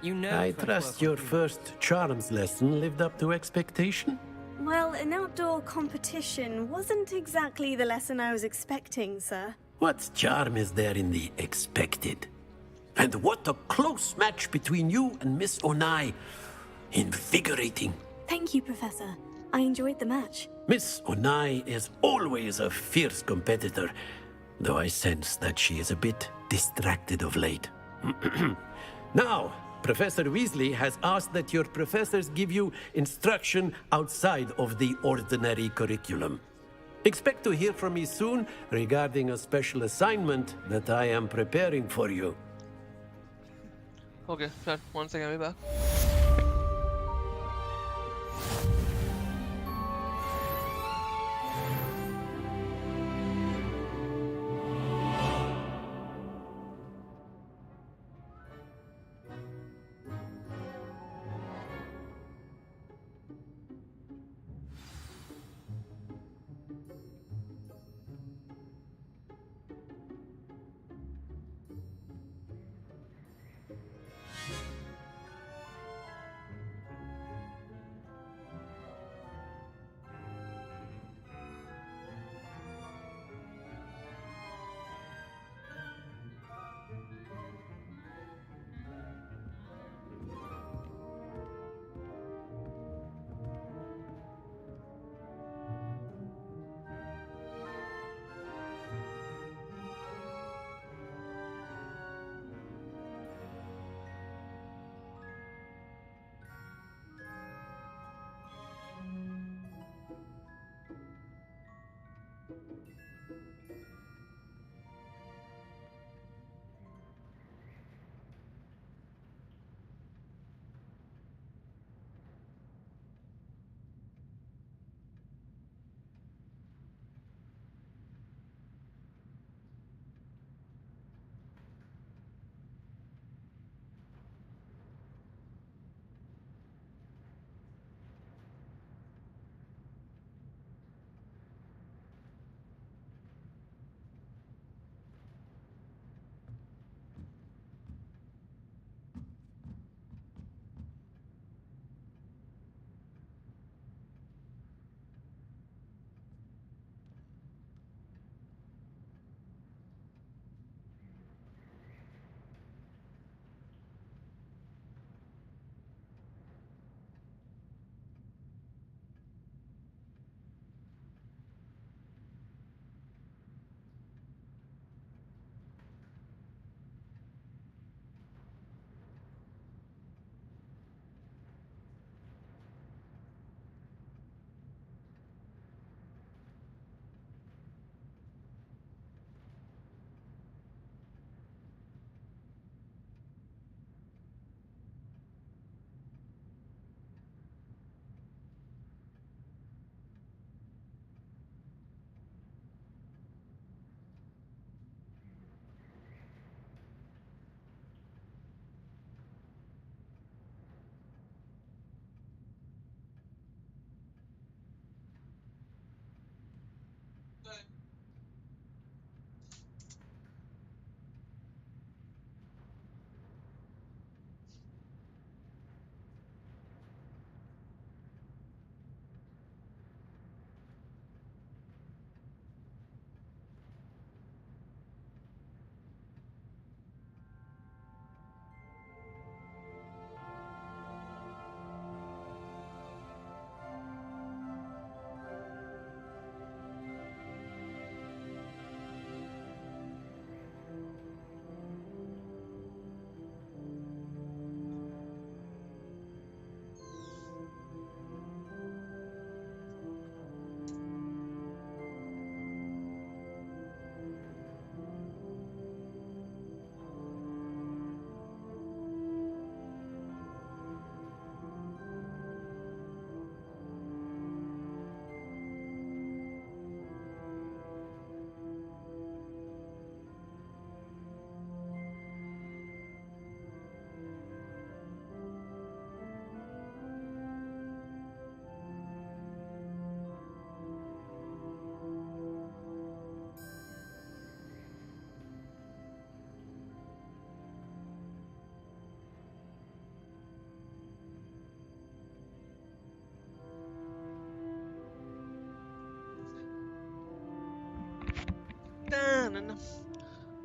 You know, I trust your first charms lesson lived up to expectation. Well, an outdoor competition wasn't exactly the lesson I was expecting, sir. What charm is there in the expected? And what a close match between you and Miss Onai. Invigorating. Thank you, Professor. I enjoyed the match. Miss Onai is always a fierce competitor, though I sense that she is a bit distracted of late. Now, Professor Weasley has asked that your professors give you instruction outside of the ordinary curriculum. Expect to hear from me soon regarding a special assignment that I am preparing for you. Okay, sure. 1 second, I'll be back.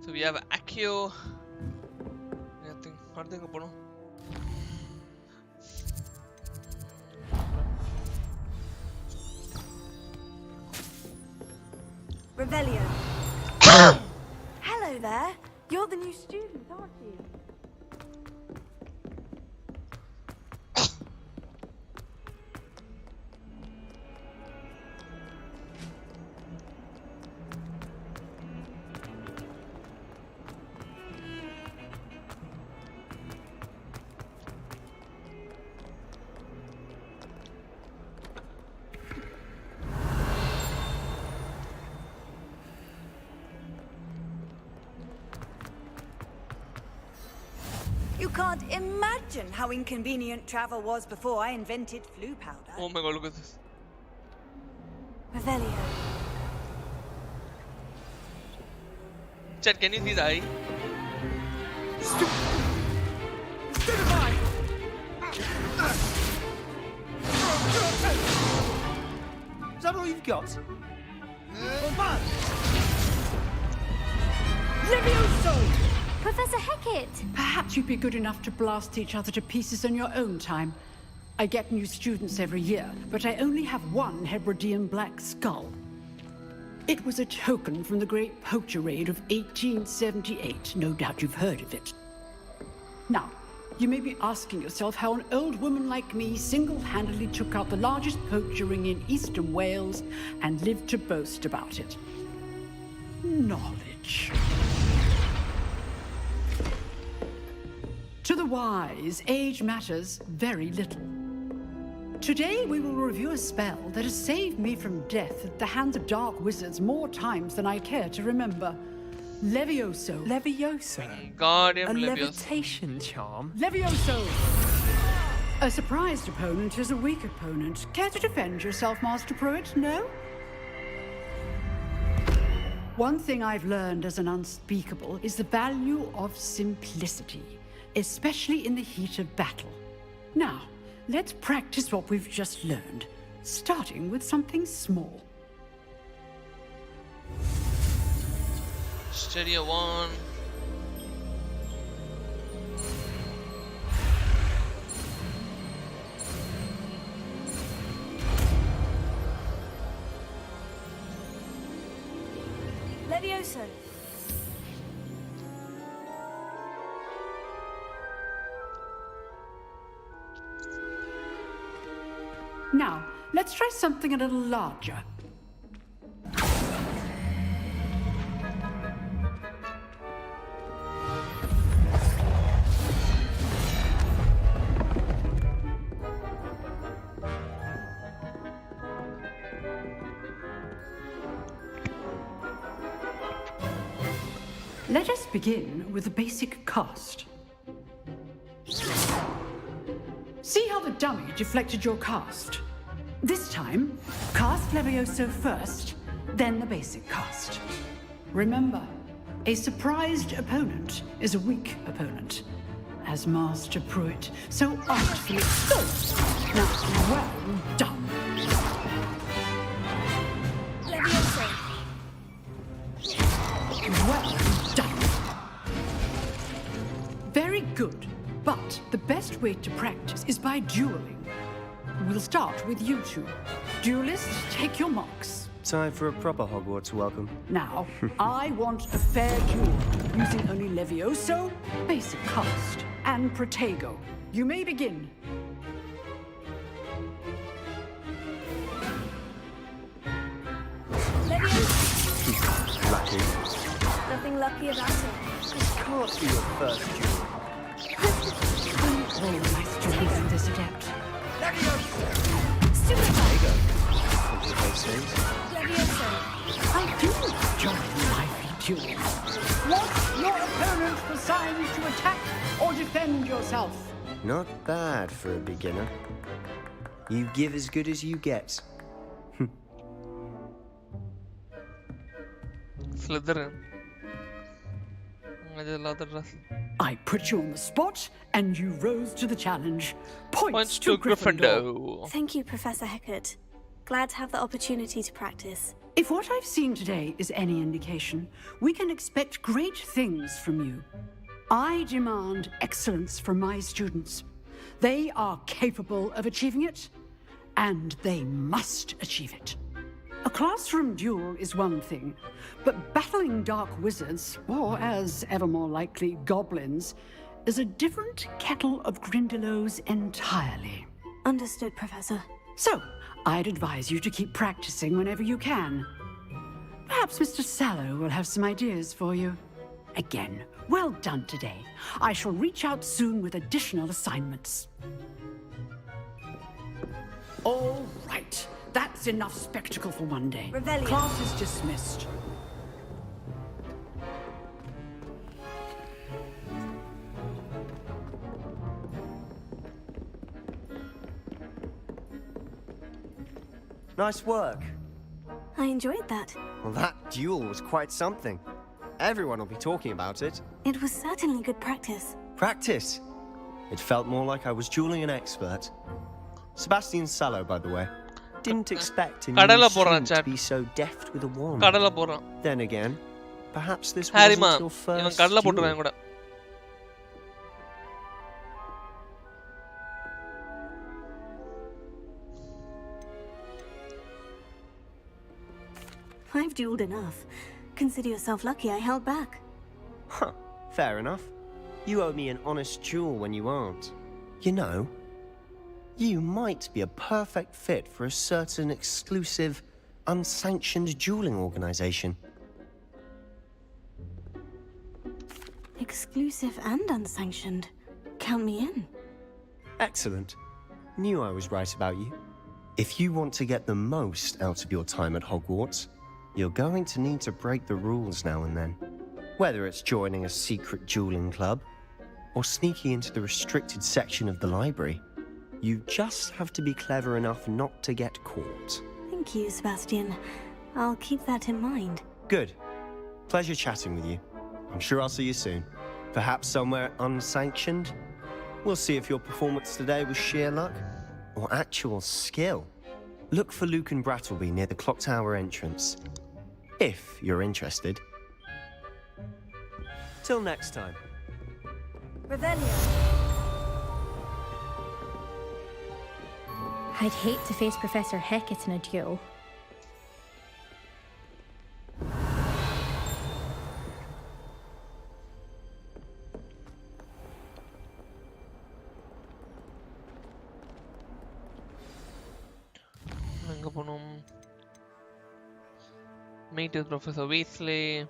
So we have Accio. I think அடுத்து போறோம். Revelio. Hello there. You're the new student, aren't you? You can't imagine how inconvenient travel was before I invented flu powder. Oh my god, look at this. Revelio. Chat, can you see the eye? Stupefy! Is that all you've got? Levioso! Professor Hecat! Perhaps you'd be good enough to blast each other to pieces in your own time. I get new students every year, but I only have one Hebridean black skull. It was a token from the Great Poacher Raid of 1878. No doubt you've heard of it. Now, you may be asking yourself how an old woman like me single-handedly took out the largest poacher ring in eastern Wales and lived to boast about it. Knowledge. To the wise, age matters very little. Today we will review a spell that has saved me from death at the hands of dark wizards more times than I care to remember. Levioso. Levioso? Guardian a Levioso. levitation charm? Levioso! A surprised opponent is a weak opponent. Care to defend yourself, Master Pruitt? No? One thing I've learned as an unspeakable is the value of simplicity, especially in the heat of battle. Now, let's practice what we've just learned, starting with something small. Stadia 1. Levioso. Now, let's try something a little larger. Let us begin with the basic cast. See how the dummy deflected your cast? This time, cast Levioso first, then the basic cast. Remember, a surprised opponent is a weak opponent, as Master Pruitt so artfully exposed. Now, well done. Levioso. Well done. Very good, but the best way to practice is by dueling. We'll start with you two. Duelists, take your marks. Time for a proper Hogwarts welcome. Now, I want a fair duel, using only Levioso, basic cast, and Protego. You may begin. Lucky. Nothing lucky about it. This can't be your first duel. All my students in this adept. Stupefy. Levioso. I do enjoy lively duels. Want your opponent assigned to attack or defend yourself? Not bad for a beginner. You give as good as you get. Slytherin. I put you on the spot, and you rose to the challenge. Points to Gryffindor. Thank you, Professor Hecat. Glad to have the opportunity to practice. If what I've seen today is any indication, we can expect great things from you. I demand excellence from my students. They are capable of achieving it, and they must achieve it. A classroom duel is one thing, but battling dark wizards, or as ever more likely, goblins, is a different kettle of Grindylows entirely. Understood, Professor. So, I'd advise you to keep practicing whenever you can. Perhaps Mr. Sallow will have some ideas for you. Again, well done today. I shall reach out soon with additional assignments. All right. That's enough spectacle for one day. Revelio. Class is dismissed. Nice work. I enjoyed that. Well, that duel was quite something. Everyone will be talking about it. It was certainly good practice. Practice? It felt more like I was dueling an expert. Sebastian Sallow, by the way. Didn't expect a new student to be so deft with a wand. Then again, perhaps this wasn't your first duel. I've dueled enough. Consider yourself lucky I held back. Huh, fair enough. You owe me an honest duel when you aren't. You know, you might be a perfect fit for a certain exclusive, unsanctioned dueling organization. Exclusive and unsanctioned. Count me in. Excellent. Knew I was right about you. If you want to get the most out of your time at Hogwarts, you're going to need to break the rules now and then. Whether it's joining a secret dueling club, or sneaking into the restricted section of the library, you just have to be clever enough not to get caught. Thank you, Sebastian. I'll keep that in mind. Good. Pleasure chatting with you. I'm sure I'll see you soon. Perhaps somewhere unsanctioned? We'll see if your performance today was sheer luck or actual skill. Look for Luke and Brattleby near the clock tower entrance, if you're interested. Till next time. I'd hate to face Professor Hecat in a duel. Meet with Professor Weasley.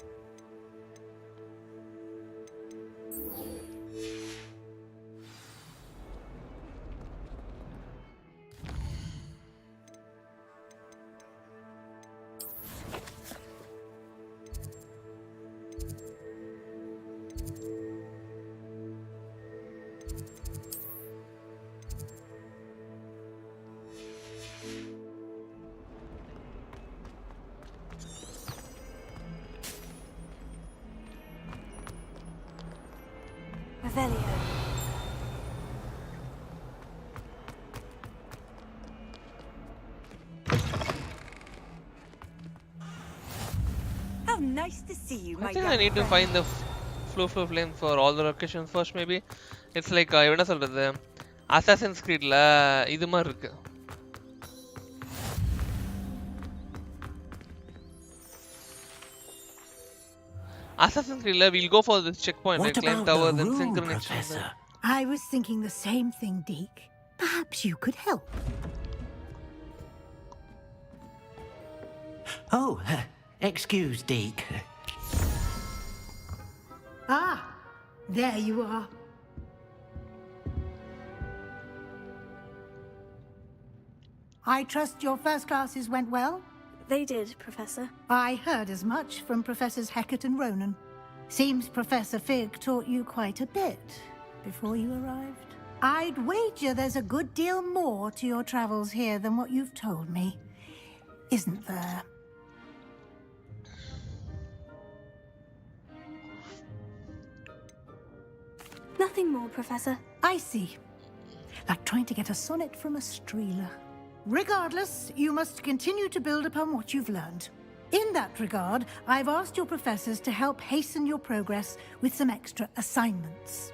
How nice to see you, my I think I need to find the flow flame for all the locations first. Maybe it's like என்ன சொல்றது, Assassin's Creedல இது மாதிரி இருக்கு. Assassin's Creed, we'll go for this checkpoint, right? Climb tower, then synchronization. I was thinking the same thing, Deke. Perhaps you could help. Oh, excuse, Deke. Ah, there you are. I trust your first classes went well? They did, Professor. I heard as much from Professors Hecat and Ronan. Seems Professor Fig taught you quite a bit before you arrived. I'd wager there's a good deal more to your travels here than what you've told me. Isn't there? Nothing more, Professor. I see. Like trying to get a sonnet from a streeler. Regardless, you must continue to build upon what you've learned. In that regard, I've asked your professors to help hasten your progress with some extra assignments.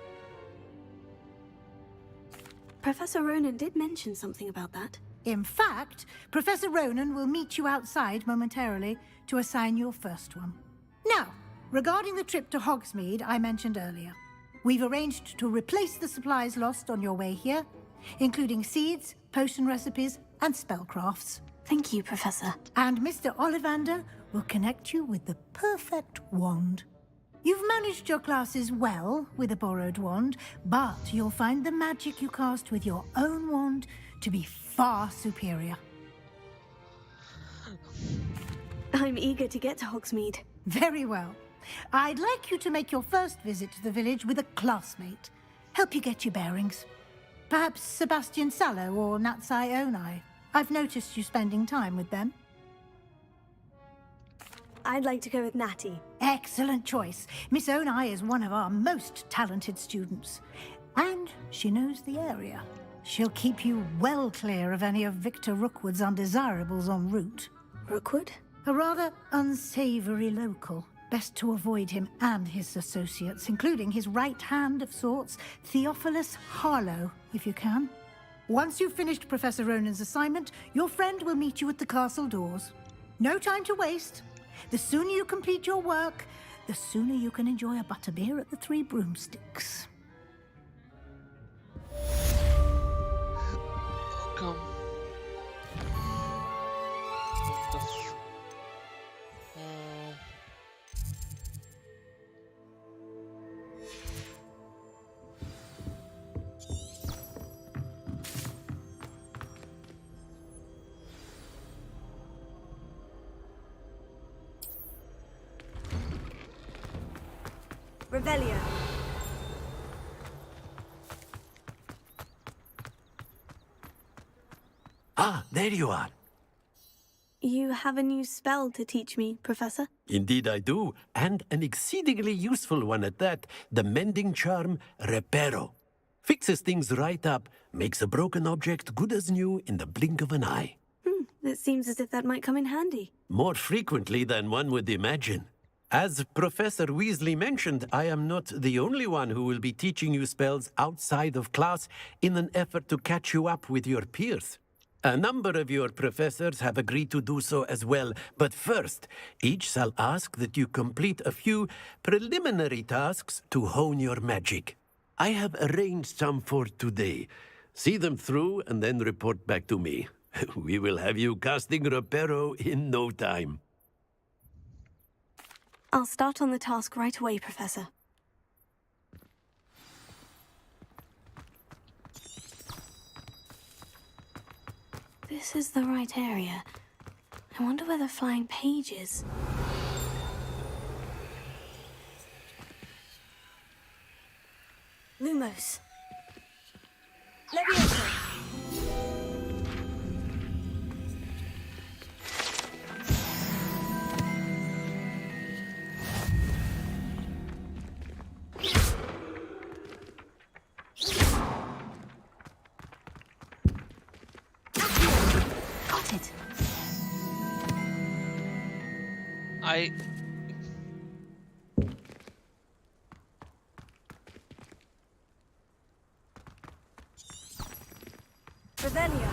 Professor Ronan did mention something about that. In fact, Professor Ronan will meet you outside momentarily to assign your first one. Now, regarding the trip to Hogsmeade I mentioned earlier, we've arranged to replace the supplies lost on your way here, including seeds, potion recipes, and spellcrafts. Thank you, Professor. And Mr. Ollivander will connect you with the perfect wand. You've managed your classes well with a borrowed wand, but you'll find the magic you cast with your own wand to be far superior. I'm eager to get to Hogsmeade. Very well. I'd like you to make your first visit to the village with a classmate. Help you get your bearings. Perhaps Sebastian Sallow or Natsai Onai. I've noticed you spending time with them. I'd like to go with Natty. Excellent choice. Miss Onai is one of our most talented students. And she knows the area. She'll keep you well clear of any of Victor Rookwood's undesirables en route. Rookwood? A rather unsavory local. Best to avoid him and his associates, including his right hand of sorts, Theophilus Harlow, if you can. Once you've finished Professor Ronan's assignment, your friend will meet you at the castle doors. No time to waste. The sooner you complete your work, the sooner you can enjoy a butterbeer at the Three Broomsticks. Come. Revelio. Ah, there you are. You have a new spell to teach me, Professor? Indeed I do, and an exceedingly useful one at that. The mending charm, Reparo. Fixes things right up, makes a broken object good as new in the blink of an eye. It seems as if that might come in handy. More frequently than one would imagine. As Professor Weasley mentioned, I am not the only one who will be teaching you spells outside of class in an effort to catch you up with your peers. A number of your professors have agreed to do so as well, but first, each shall ask that you complete a few preliminary tasks to hone your magic. I have arranged some for today. See them through and then report back to me. We will have you casting Reparo in no time. I'll start on the task right away, Professor. This is the right area. I wonder where the flying page is. Lumos. Leviosa. Got it. Revelio.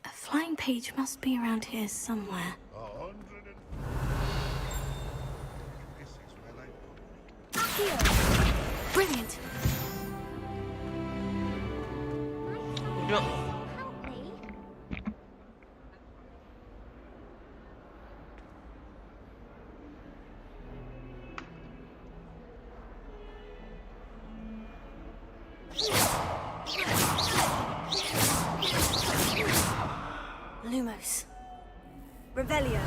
A flying page must be around here somewhere. Brilliant. Lumos. Revelio.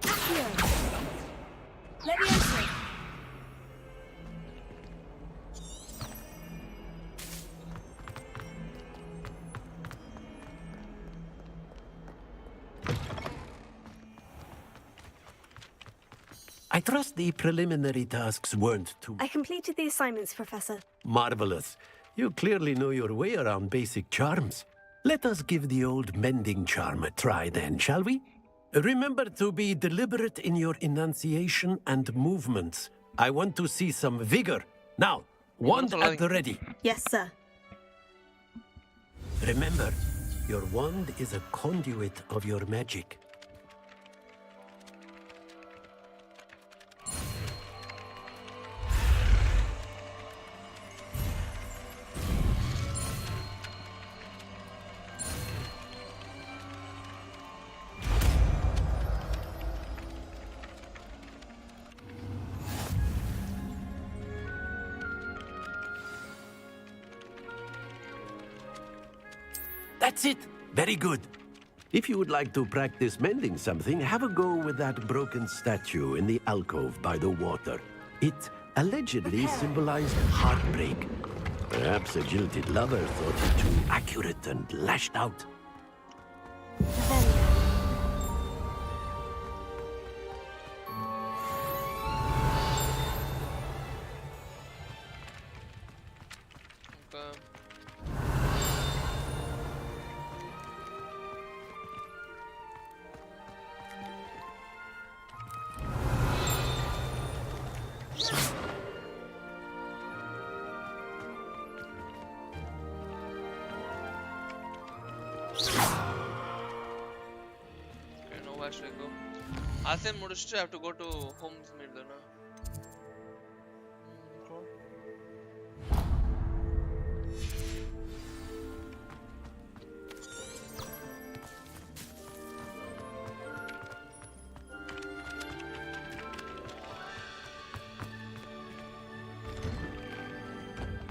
Accio. Leviosa. I trust the preliminary tasks weren't too I completed the assignments, Professor. marvelous. You clearly know your way around basic charms. Let us give the old mending charm a try then, shall we? Remember to be deliberate in your enunciation and movements. I want to see some vigor. Now, wand at the ready. Yes, sir. Remember, your wand is a conduit of your magic. That's it. Very good. If you would like to practice mending something, have a go with that broken statue in the alcove by the water. It allegedly symbolized heartbreak. Perhaps a jilted lover thought it too accurate and lashed out. Where should I go? Asen முடிச்சிட்டு I have to go to homes mid then.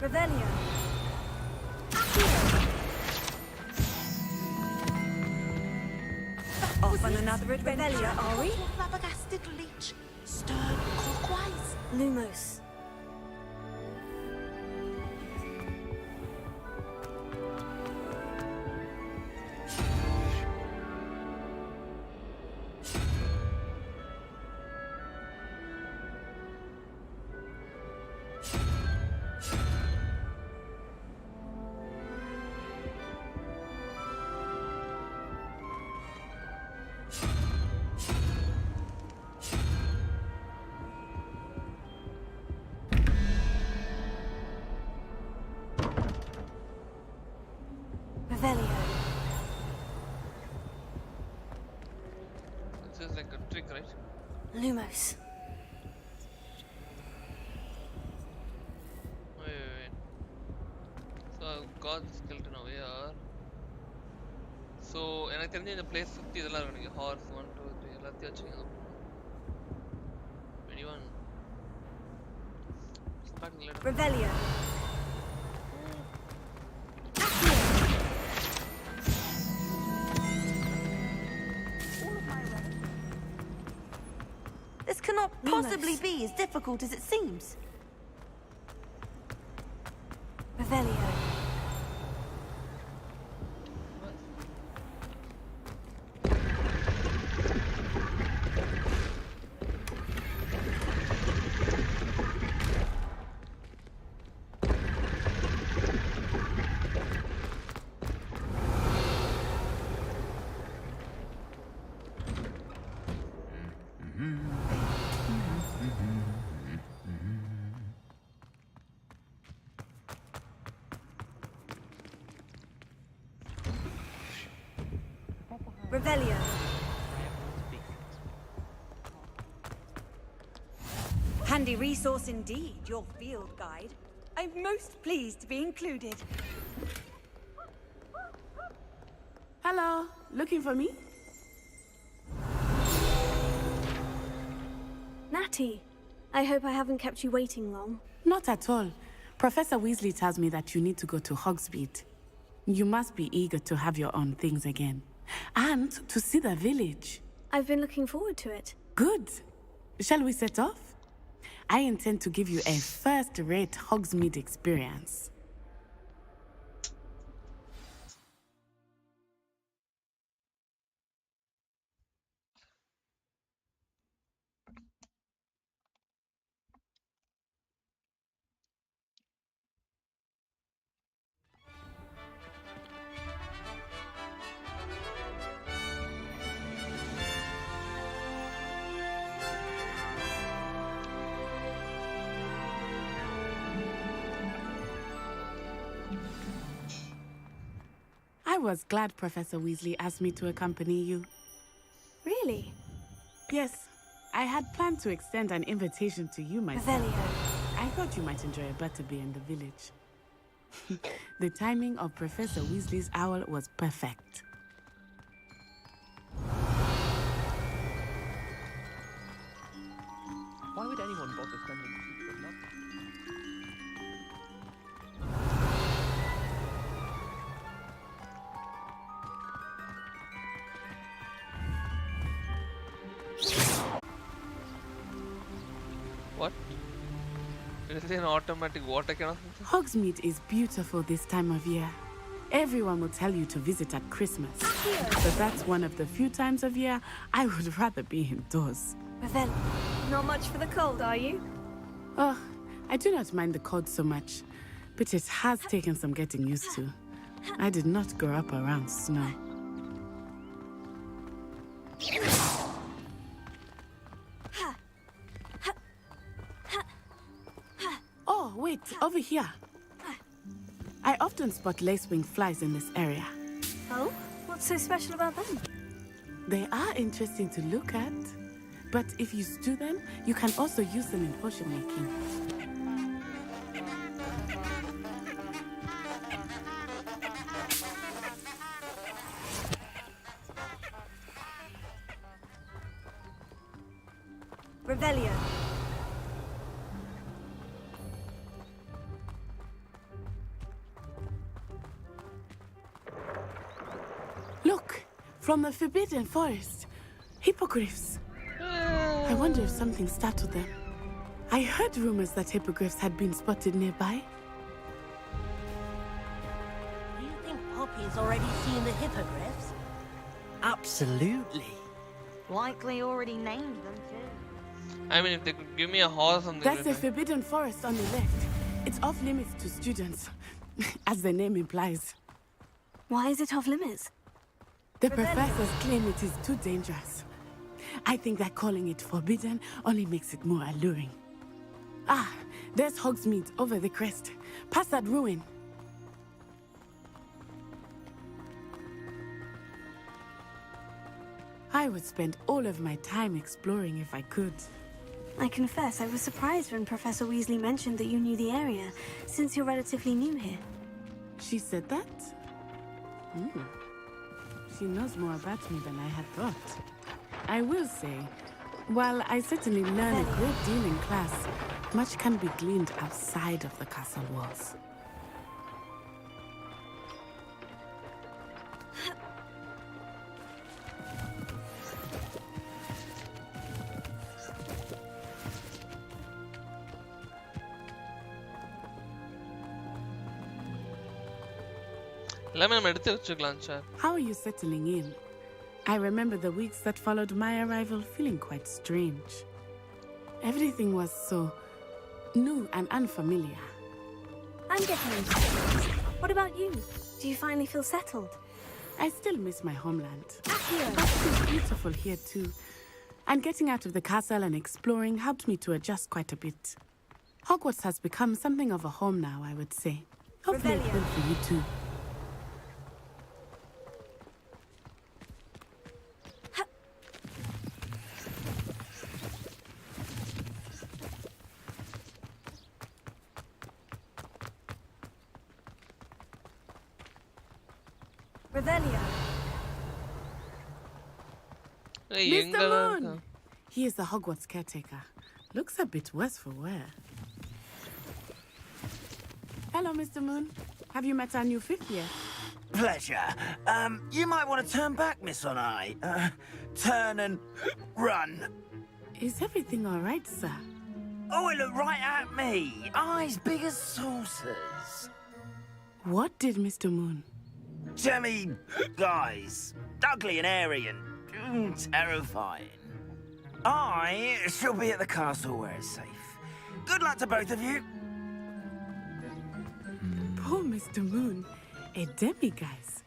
Revelio. Off on another adventure, are we? Flabbergasted leech. Stern clockwise. Lumos. This is like a trick, right? Lumos. Wait. So I've got the skeleton over here. So எனக்கு தெரிஞ்ச இந்த place சுத்தி இதெல்லாம் இருக்கு நீங்க horse 1 2 3 எல்லாத்தையும் வச்சிருக்கீங்க. 21. Starting later. Revelio. This cannot possibly be as difficult as it seems. Revelio. Revelio. Handy resource indeed, your field guide. I'm most pleased to be included. Hello, looking for me? Natty, I hope I haven't kept you waiting long. Not at all. Professor Weasley tells me that you need to go to Hogsmeade. You must be eager to have your own things again. And to see the village. I've been looking forward to it. Good. Shall we set off? I intend to give you a first-rate Hogsmeade experience. was glad Professor Weasley asked me to accompany you. Really? Yes. I had planned to extend an invitation to you myself. I thought you might enjoy a butterbeer in the village. The timing of Professor Weasley's owl was perfect. Why would anyone bother spending secret love? What? Is it an automatic water cannon? Hogsmeade is beautiful this time of year. Everyone will tell you to visit at Christmas. But that's one of the few times of year I would rather be indoors. Ravel, not much for the cold, are you? Oh, I do not mind the cold so much, but it has taken some getting used to. I did not grow up around snow. Oh, wait, over here. I often spot lacewing flies in this area. Oh? What's so special about them? They are interesting to look at, but if you stew them, you can also use them in potion making. Revelio. Look, from the Forbidden Forest. Hippogriffs. I wonder if something startled them. I heard rumors that hippogriffs had been spotted nearby. Do you think Poppy's already seen the hippogriffs? Absolutely. Likely already named them too. I mean, if they could give me a horse on the That's the Forbidden Forest on the left. It's off limits to students, as the name implies. Why is it off limits? The professors claim it is too dangerous. I think that calling it forbidden only makes it more alluring. Ah, there's Hogsmeade over the crest. Past that ruin. I would spend all of my time exploring if I could. I confess, I was surprised when Professor Weasley mentioned that you knew the area, since you're relatively new here. She said that? She knows more about me than I had thought. I will say, while I certainly learn a great deal in class, much can be gleaned outside of the castle walls. How are you settling in? I remember the weeks that followed my arrival feeling quite strange. Everything was so new and unfamiliar. I'm getting into it. What about you? Do you finally feel settled? I still miss my homeland. It's beautiful here too. And getting out of the castle and exploring helped me to adjust quite a bit. Hogwarts has become something of a home now, I would say. Hopefully it will for you too. Revelio. Mr. Moon! He is the Hogwarts caretaker. Looks a bit worse for wear. Hello, Mr. Moon. Have you met our new fifth year? Pleasure. You might want to turn back, Miss On-Eye. Turn and run. Is everything all right, sir? Oh, it looked right at me. Eyes big as saucers. What did Mr. Moon? Jemmy, guys. Ugly and airy and terrifying. I shall be at the castle where it's safe. Good luck to both of you. Poor Mr. Moon. A demiguise.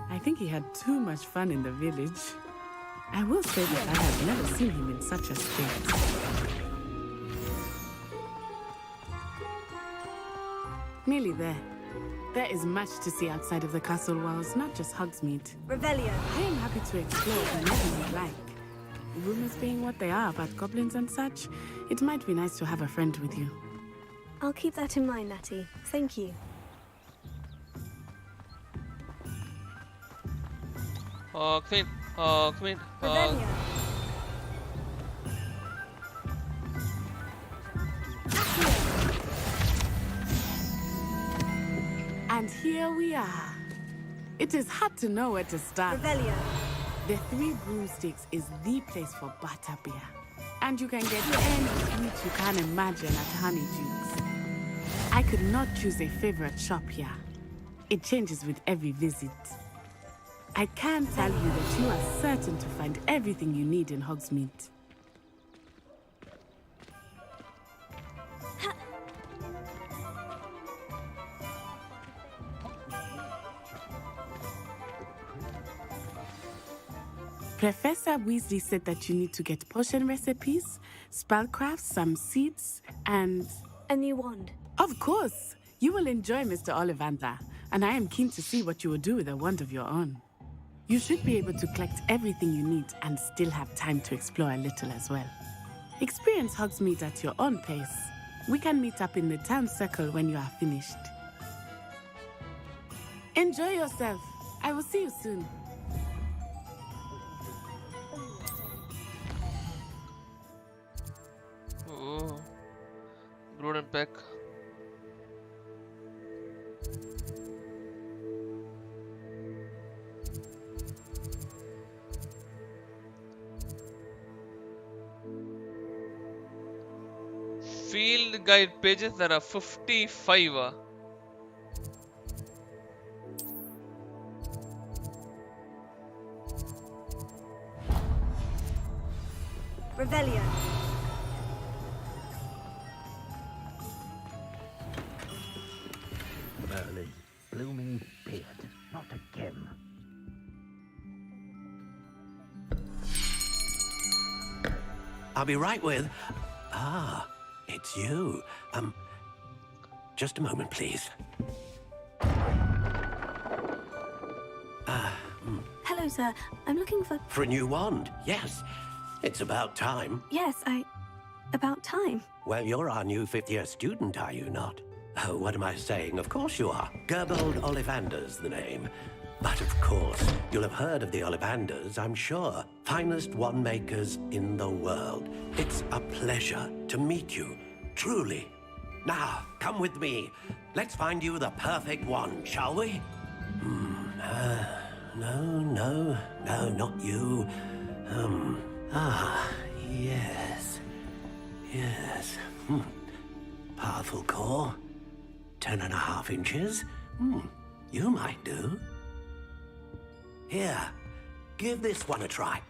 I think he had too much fun in the village. I will say that I have never seen him in such a state. Nearly there. There is much to see outside of the castle walls, not just Hogsmeade. Revelio. I am happy to explore whenever you like. Rumors being what they are about goblins and such, it might be nice to have a friend with you. I'll keep that in mind, Natty. Thank you. Queen. Queen. Revelio. And here we are. It is hard to know where to start. Revelio. The Three Broomsticks is the place for butterbeer. And you can get any sweet you can imagine at Honeydukes. I could not choose a favorite shop here. It changes with every visit. I can tell you that you are certain to find everything you need in Hogsmeade. Professor Weasley said that you need to get potion recipes, spellcrafts, some seeds, and... a new wand. Of course! You will enjoy Mr. Ollivander, and I am keen to see what you will do with a wand of your own. You should be able to collect everything you need and still have time to explore a little as well. Experience Hogsmeade at your own pace. We can meet up in the town circle when you are finished. Enjoy yourself. I will see you soon. Oh, Golden Peck. Field guide pages, there are 55. Revelio. Merlin's blooming beard, not again. I'll be right with... Ah, it's you. Just a moment, please. Hello, sir. I'm looking for... For a new wand, yes. It's about time. Yes, about time. Well, you're our new fifth-year student, are you not? Oh, what am I saying? Of course you are. Gerbold Ollivander's the name. But of course, you'll have heard of the Ollivanders, I'm sure. Finest wand makers in the world. It's a pleasure to meet you, truly. Now, come with me. Let's find you the perfect wand, shall we? No, not you. Yes. Powerful core. 10.5 inches. You might do. Here, give this one a try.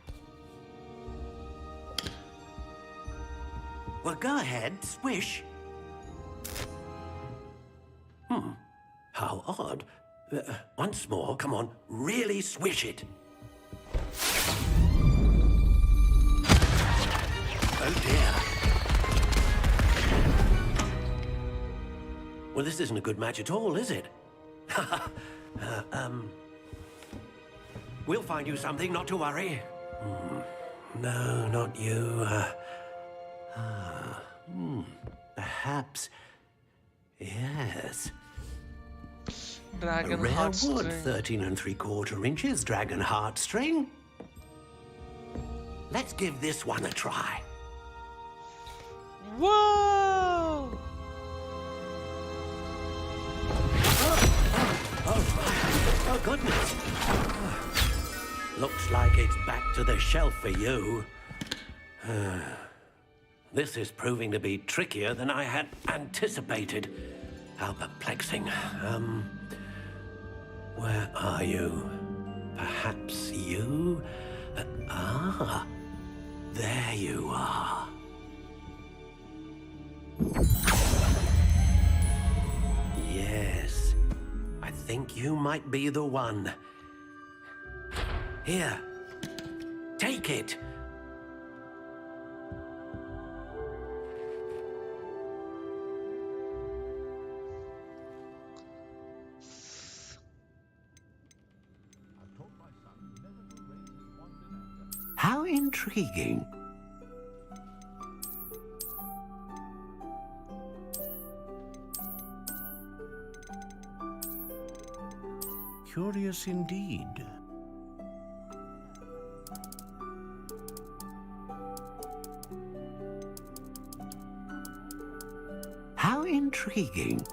Well, go ahead, swish. How odd. Once more, come on, really swish it. Oh dear. Well, this isn't a good match at all, is it? We'll find you something, not to worry. No, not you. Perhaps. Yes. Dragon a rare heartstring. wood, 13 3/4 inches, dragon heartstring. Let's give this one a try. Whoa! Oh, goodness. Looks like it's back to the shelf for you. This is proving to be trickier than I had anticipated. How perplexing. Where are you? Perhaps you? There you are. Yes, I think you might be the one. Here, take it. intriguing. Curious indeed. How intriguing.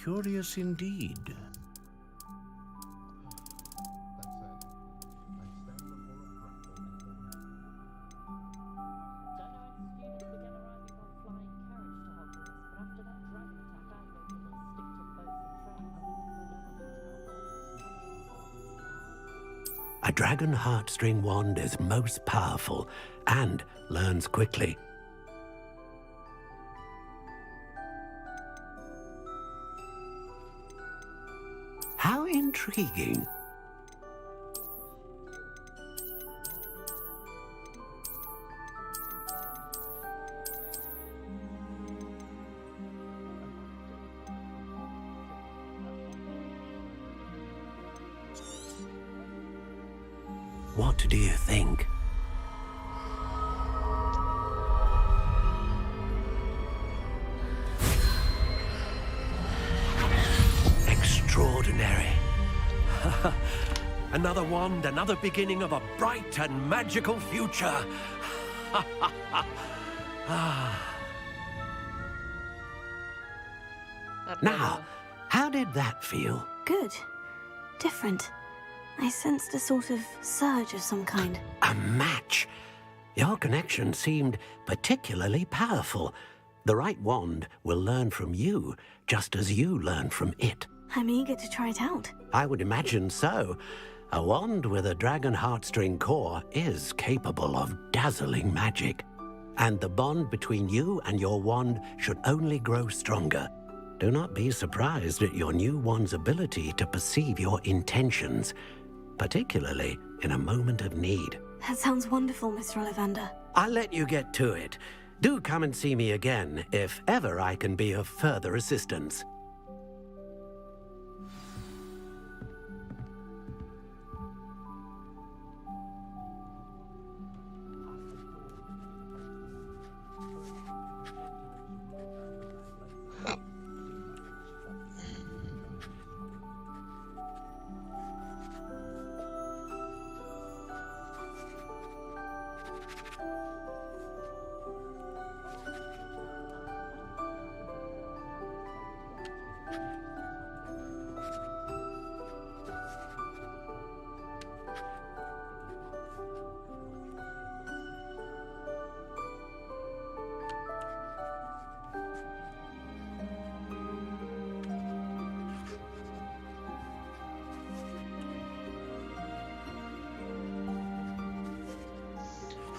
Curious indeed. A dragon heartstring wand is most powerful and learns quickly. How intriguing. What do you think? Extraordinary. Another wand, another beginning of a bright and magical future. Now, how did that feel? Good. Different. I sensed a sort of surge of some kind. A match. Your connection seemed particularly powerful. The right wand will learn from you, just as you learn from it. I'm eager to try it out. I would imagine so. A wand with a dragon heartstring core is capable of dazzling magic. And the bond between you and your wand should only grow stronger. Do not be surprised at your new wand's ability to perceive your intentions, particularly in a moment of need. That sounds wonderful, Mr. Ollivander. I'll let you get to it. Do come and see me again if ever I can be of further assistance.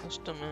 கஷ்டமே.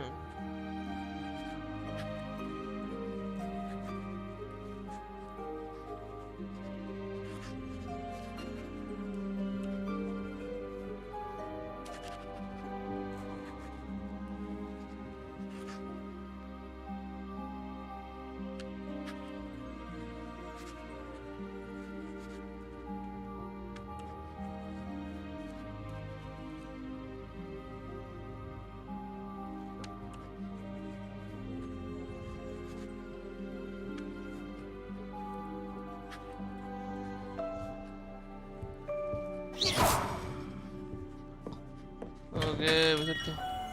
Okay, visit.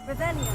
Revelia.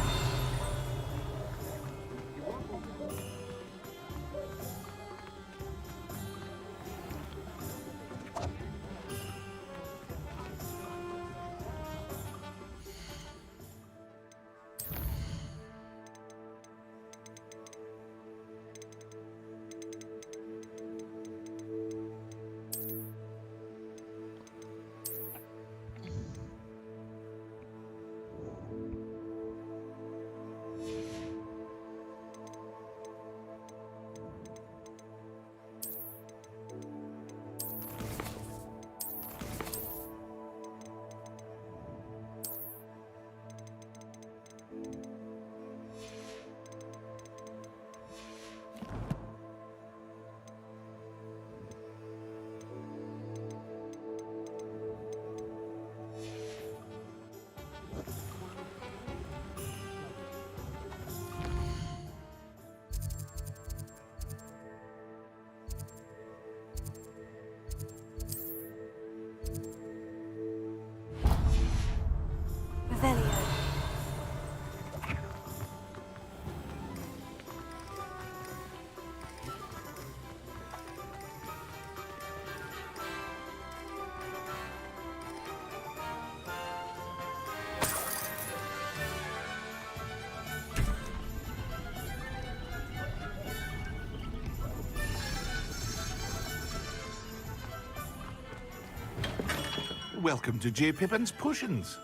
welcome to J. Pippin's Potions.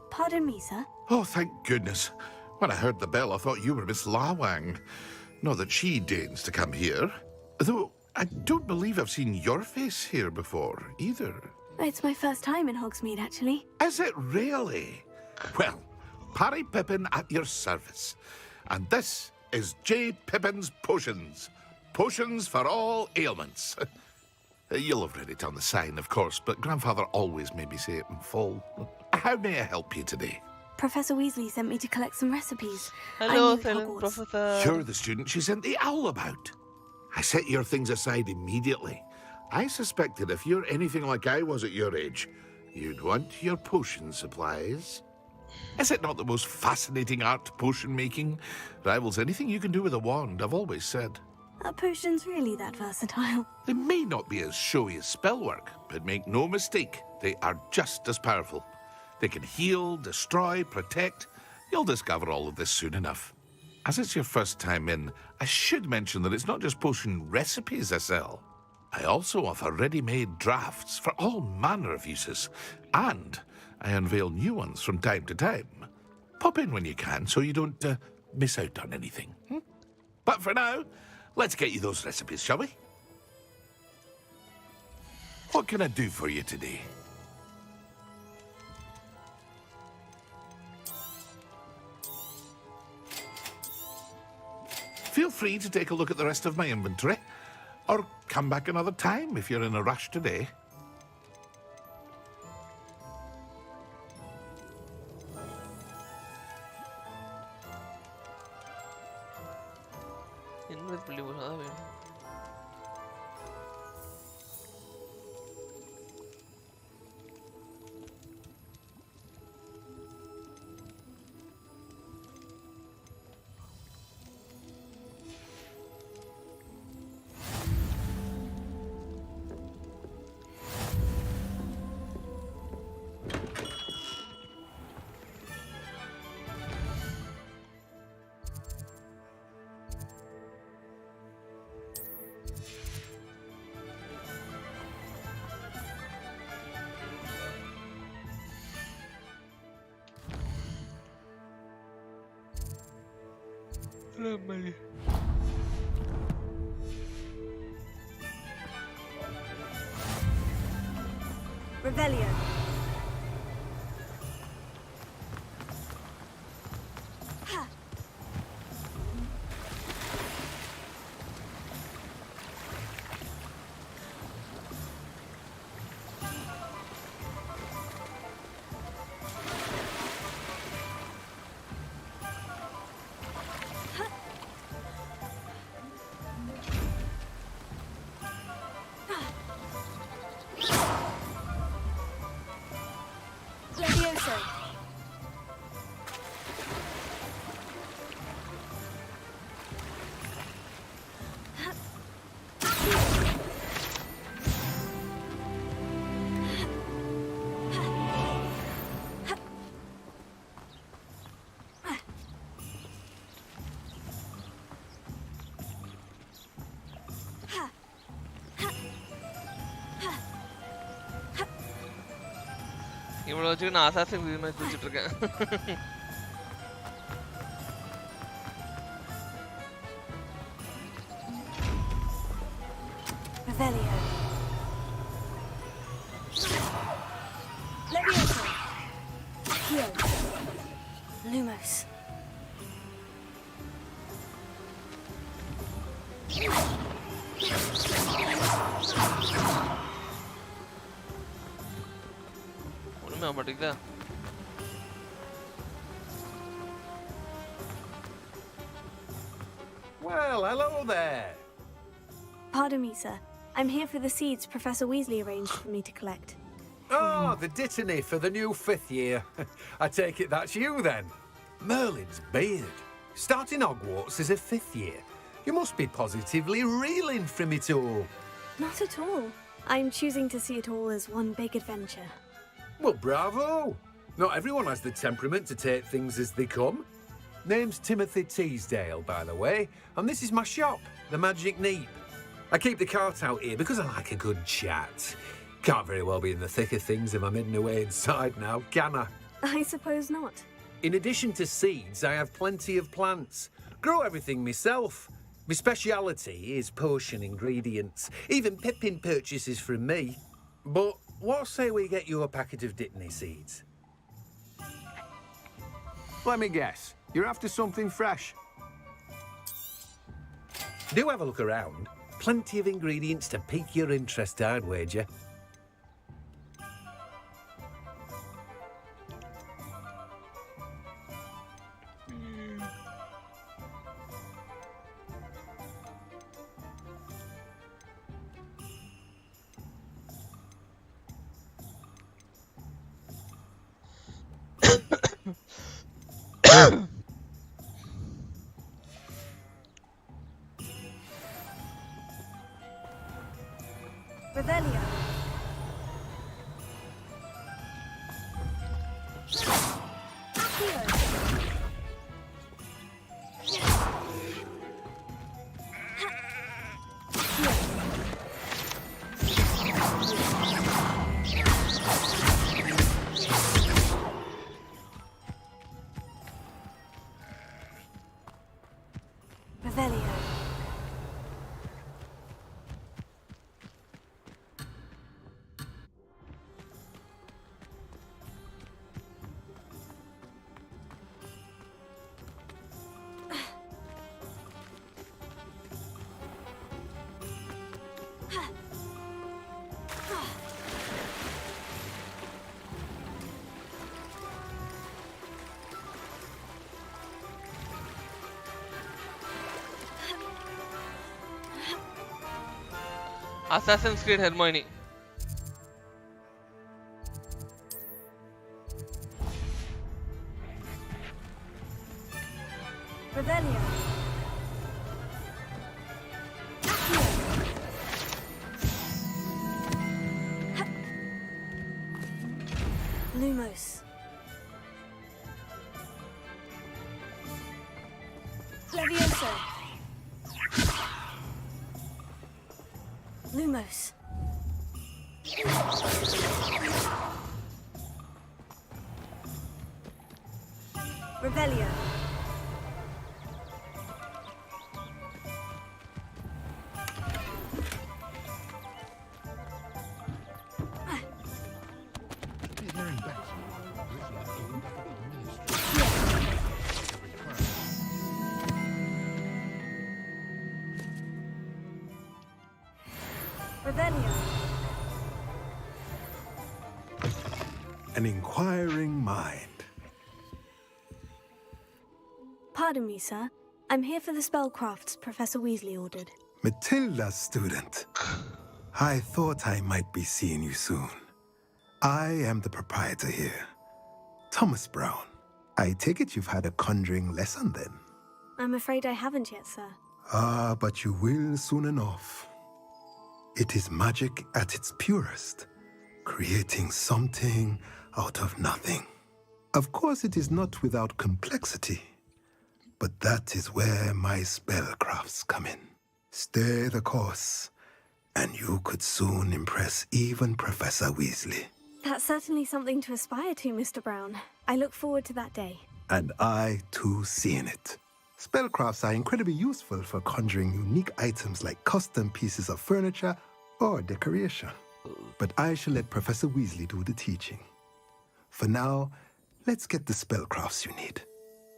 Pardon me, sir. Oh, thank goodness. When I heard the bell, I thought you were Miss Lawang. Not that she deigns to come here. Though I don't believe I've seen your face here before, either. It's my first time in Hogsmeade, actually. Is it really? Well, Parry Pippin at your service. And this is J. Pippin's Potions. Potions for all ailments. You'll have read it on the sign, of course, but Grandfather always made me say it in full. How may I help you today? Professor Weasley sent me to collect some recipes. Hello, Professor. You're the student she sent the owl about. I set your things aside immediately. I suspected if you're anything like I was at your age, you'd want your potion supplies. Is it not the most fascinating art, potion making? Rivals anything you can do with a wand, I've always said. Are potions really that versatile? They may not be as showy as spellwork, but make no mistake, they are just as powerful. They can heal, destroy, protect. You'll discover all of this soon enough. As it's your first time in, I should mention that it's not just potion recipes I sell. I also offer ready-made drafts for all manner of uses, and I unveil new ones from time to time. Pop in when you can so you don't miss out on anything. But for now, let's get you those recipes, shall we? What can I do for you today? Feel free to take a look at the rest of my inventory, or come back another time if you're in a rush today. Revelio. இவ்வளவு வச்சுக்கு நான் assassin greet மாதிரி குடிச்சிட்டு இருக்கேன். Revelio. Levioso. Heal. Lumos. ஒண்ணுமே ஆக மாட்டேங்குதா? Well, hello there. Pardon me, sir. I'm here for the seeds Professor Weasley arranged for me to collect. Oh, the dittany for the new 5th year. I take it that's you then. Merlin's beard. Starting Hogwarts as a 5th year. You must be positively reeling from it all. Not at all. I'm choosing to see it all as one big adventure. Well, bravo. Not everyone has the temperament to take things as they come. Name's Timothy Teasdale, by the way, and this is my shop, the Magic Neep. I keep the cart out here because I like a good chat. Can't very well be in the thick of things if I'm hidden away inside now, can I? I suppose not. In addition to seeds, I have plenty of plants. Grow everything myself. My speciality is potion ingredients. Even Pippin purchases from me. But what say we get you a packet of Dittany seeds? Let me guess. You're after something fresh. Do have a look around. Plenty of ingredients to pique your interest, I'd wager. Revelio. Assassin's Creed Hermoine. Revelio. Lumos. Levioso. Lumos. Revelio. An inquiring mind. Pardon me, sir. I'm here for the spellcrafts Professor Weasley ordered. Matilda, student. I thought I might be seeing you soon. I am the proprietor here, Thomas Brown. I take it you've had a conjuring lesson then? I'm afraid I haven't yet, sir. Ah, but you will soon enough. It is magic at its purest, creating something out of nothing. Of course, it is not without complexity, but that is where my spellcrafts come in. Stay the course, and you could soon impress even Professor Weasley. That's certainly something to aspire to, Mr. Brown. I look forward to that day. And I, too, seeing it. Spellcrafts are incredibly useful for conjuring unique items like custom pieces of furniture or decoration. But I shall let Professor Weasley do the teaching. For now, let's get the spellcrafts you need.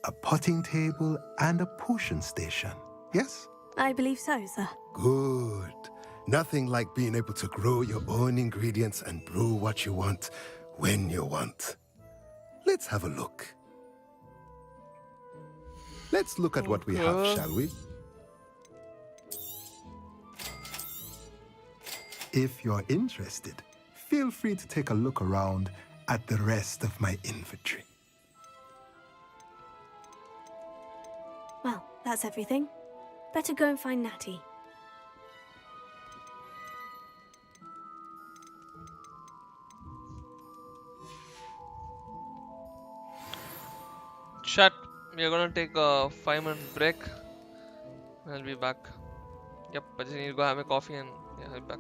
A potting table and a potion station, yes? I believe so, sir. Good. Nothing like being able to grow your own ingredients and brew what you want when you want. Let's have a look. Let's look at what we have, shall we? If you're interested, feel free to take a look around at the rest of my inventory. Well, that's everything. Better go and find Natty. Chat, we are gonna take a 5-minute break. I'll be back. Yep, I just need to go have a coffee and yeah, I'll be back.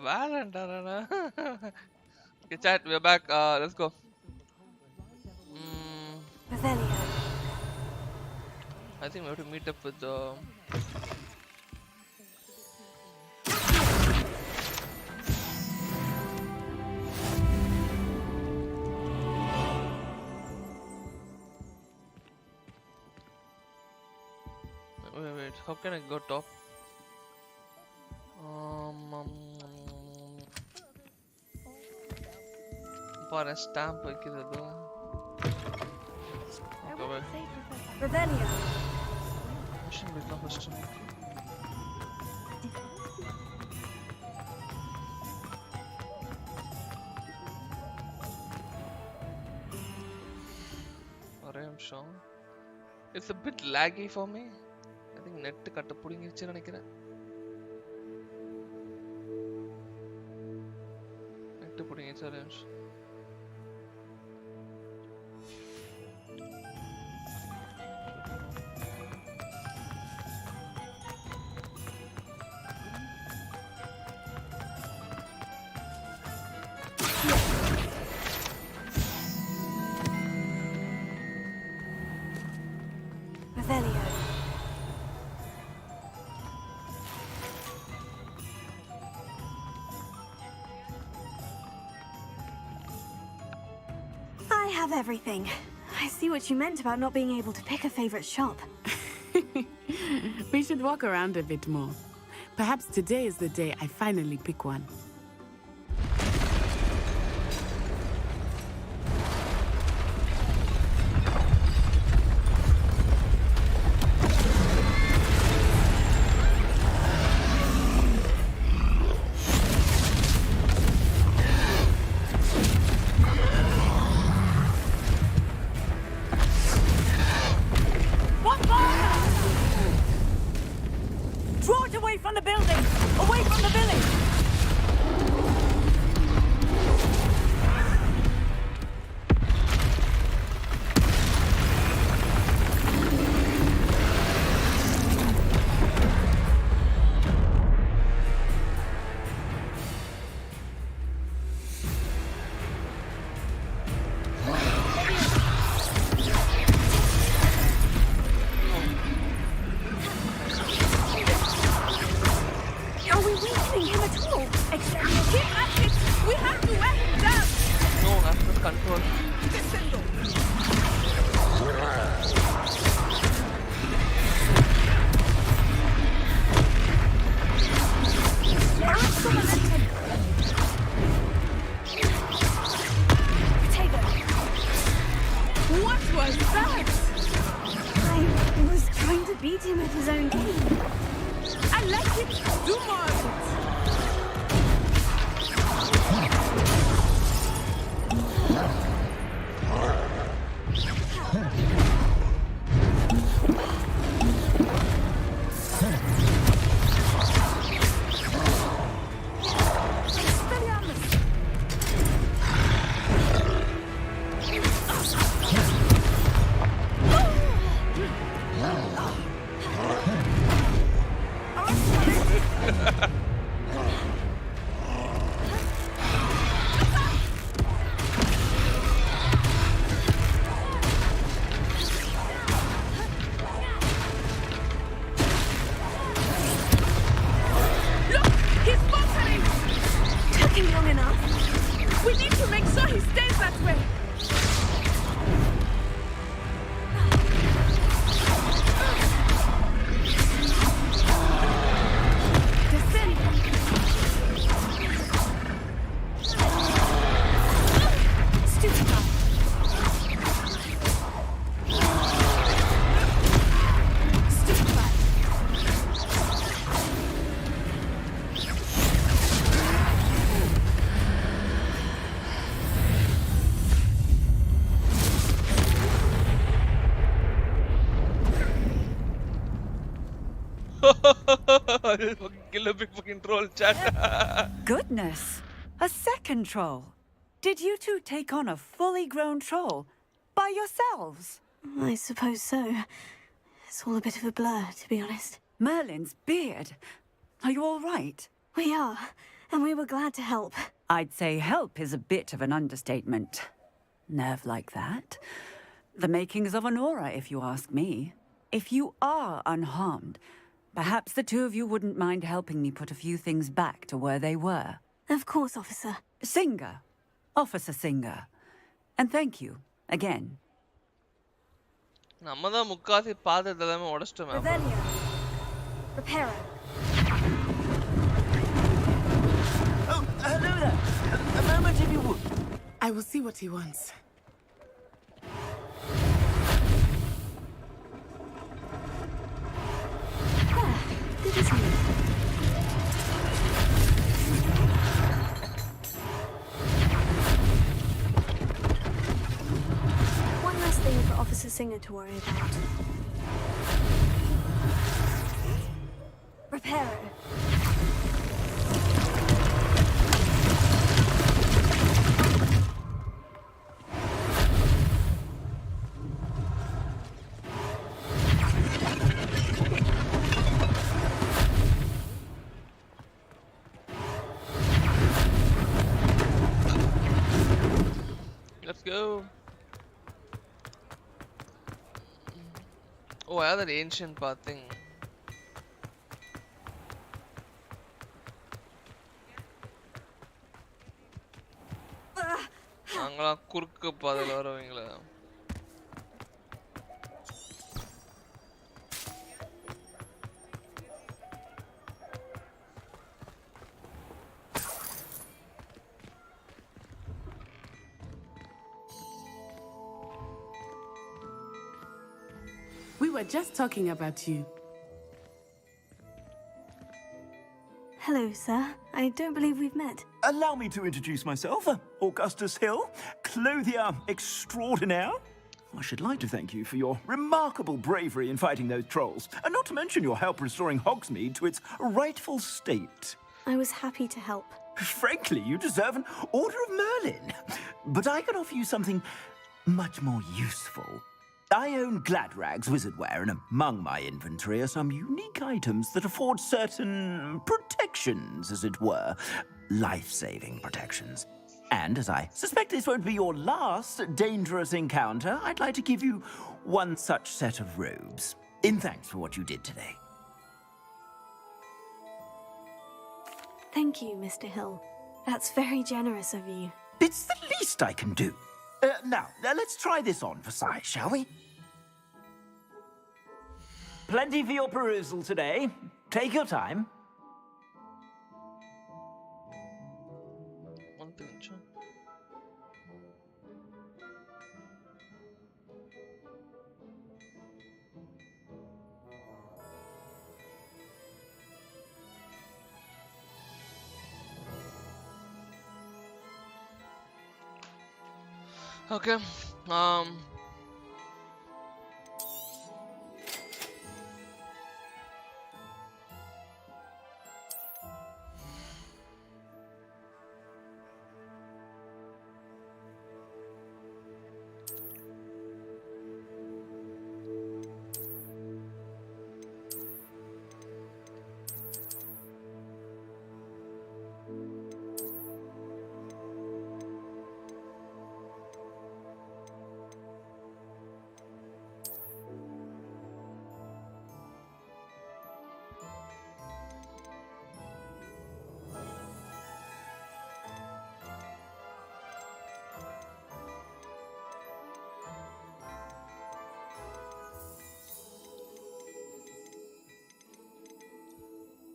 Valorant. Okay, chat. We're back. Let's go. I think we have to meet up with the. Wait. How can I go top? For a stamp, okay, Revelio. Mission become first. I'm sure it's a bit laggy for me. I think net cut putting it in. Net putting it in. I have everything. I see what you meant about not being able to pick a favorite shop. We should walk around a bit more. Perhaps today is the day I finally pick one. Kill a big fucking troll, chat. Goodness, a second troll. Did you two take on a fully grown troll by yourselves? I suppose so. It's all a bit of a blur, to be honest. Merlin's beard. Are you all right? We are. and we were glad to help. I'd say help is a bit of an understatement. Nerve like that. The makings of an aura, if you ask me. If you are unharmed, perhaps the two of you wouldn't mind helping me put a few things back to where they were. Of course, officer. Singer. Officer Singer. And thank you, again. நம்ம தான் முக்காசி பாதத்தை எல்லாமே உடைச்சிட்டோம். Repairer. Oh, hello there. A moment if you would. I will see what he wants. Good as new. One last thing for Officer Singer to worry about. Repairer. Let's go. Oh, I have that ancient path thing. நாங்களாம் குறுக்கு பாதையில வரவங்களா? We were just talking about you. Hello, sir. I don't believe we've met. Allow me to introduce myself. Augustus Hill, clothier extraordinaire. I should like to thank you for your remarkable bravery in fighting those trolls, and not to mention your help restoring Hogsmeade to its rightful state. I was happy to help. Frankly, you deserve an Order of Merlin. But I can offer you something much more useful. I own Gladrag's wizardware, and among my inventory are some unique items that afford certain protections, as it were. Life-saving protections. And as I suspect this won't be your last dangerous encounter, I'd like to give you one such set of robes, in thanks for what you did today. Thank you, Mr. Hill. That's very generous of you. It's the least I can do. Now, let's try this on for size, shall we? Plenty for your perusal today. Take your time. Okay.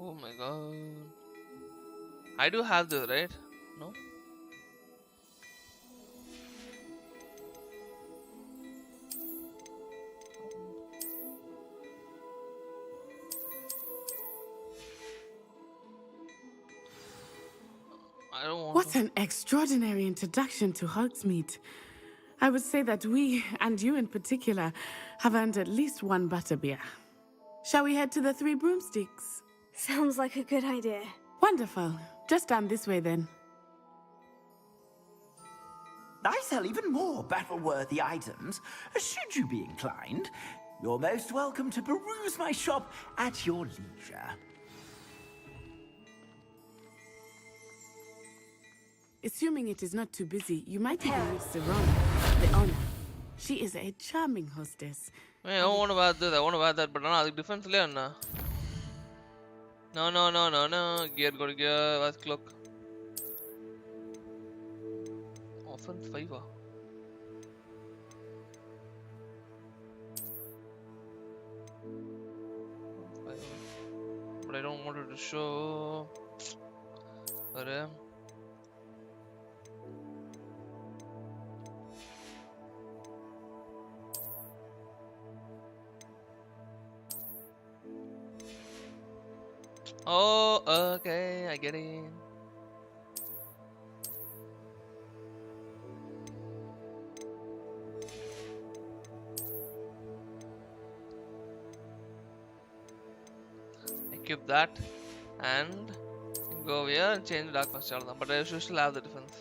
Oh my god. I do have this, right? No? I don't want What an extraordinary introduction to Hogsmeade. I would say that we, and you in particular, have earned at least one butterbeer. Shall we head to the Three Broomsticks? Sounds like a good idea. Wonderful. Just down this way then. I sell even more battle-worthy items. Should you be inclined, you're most welcome to peruse my shop at your leisure. Assuming it is not too busy, you might even meet Serrano, the owner. She is a charming hostess. I don't want to wear this, I want to wear that, but no, difference le anna. No. Gear, go to gear, what's clock? Offense 5. But I don't want it to show. But oh, okay, I get it. Equip that and go over here and change the dark master, but I should still have the defense.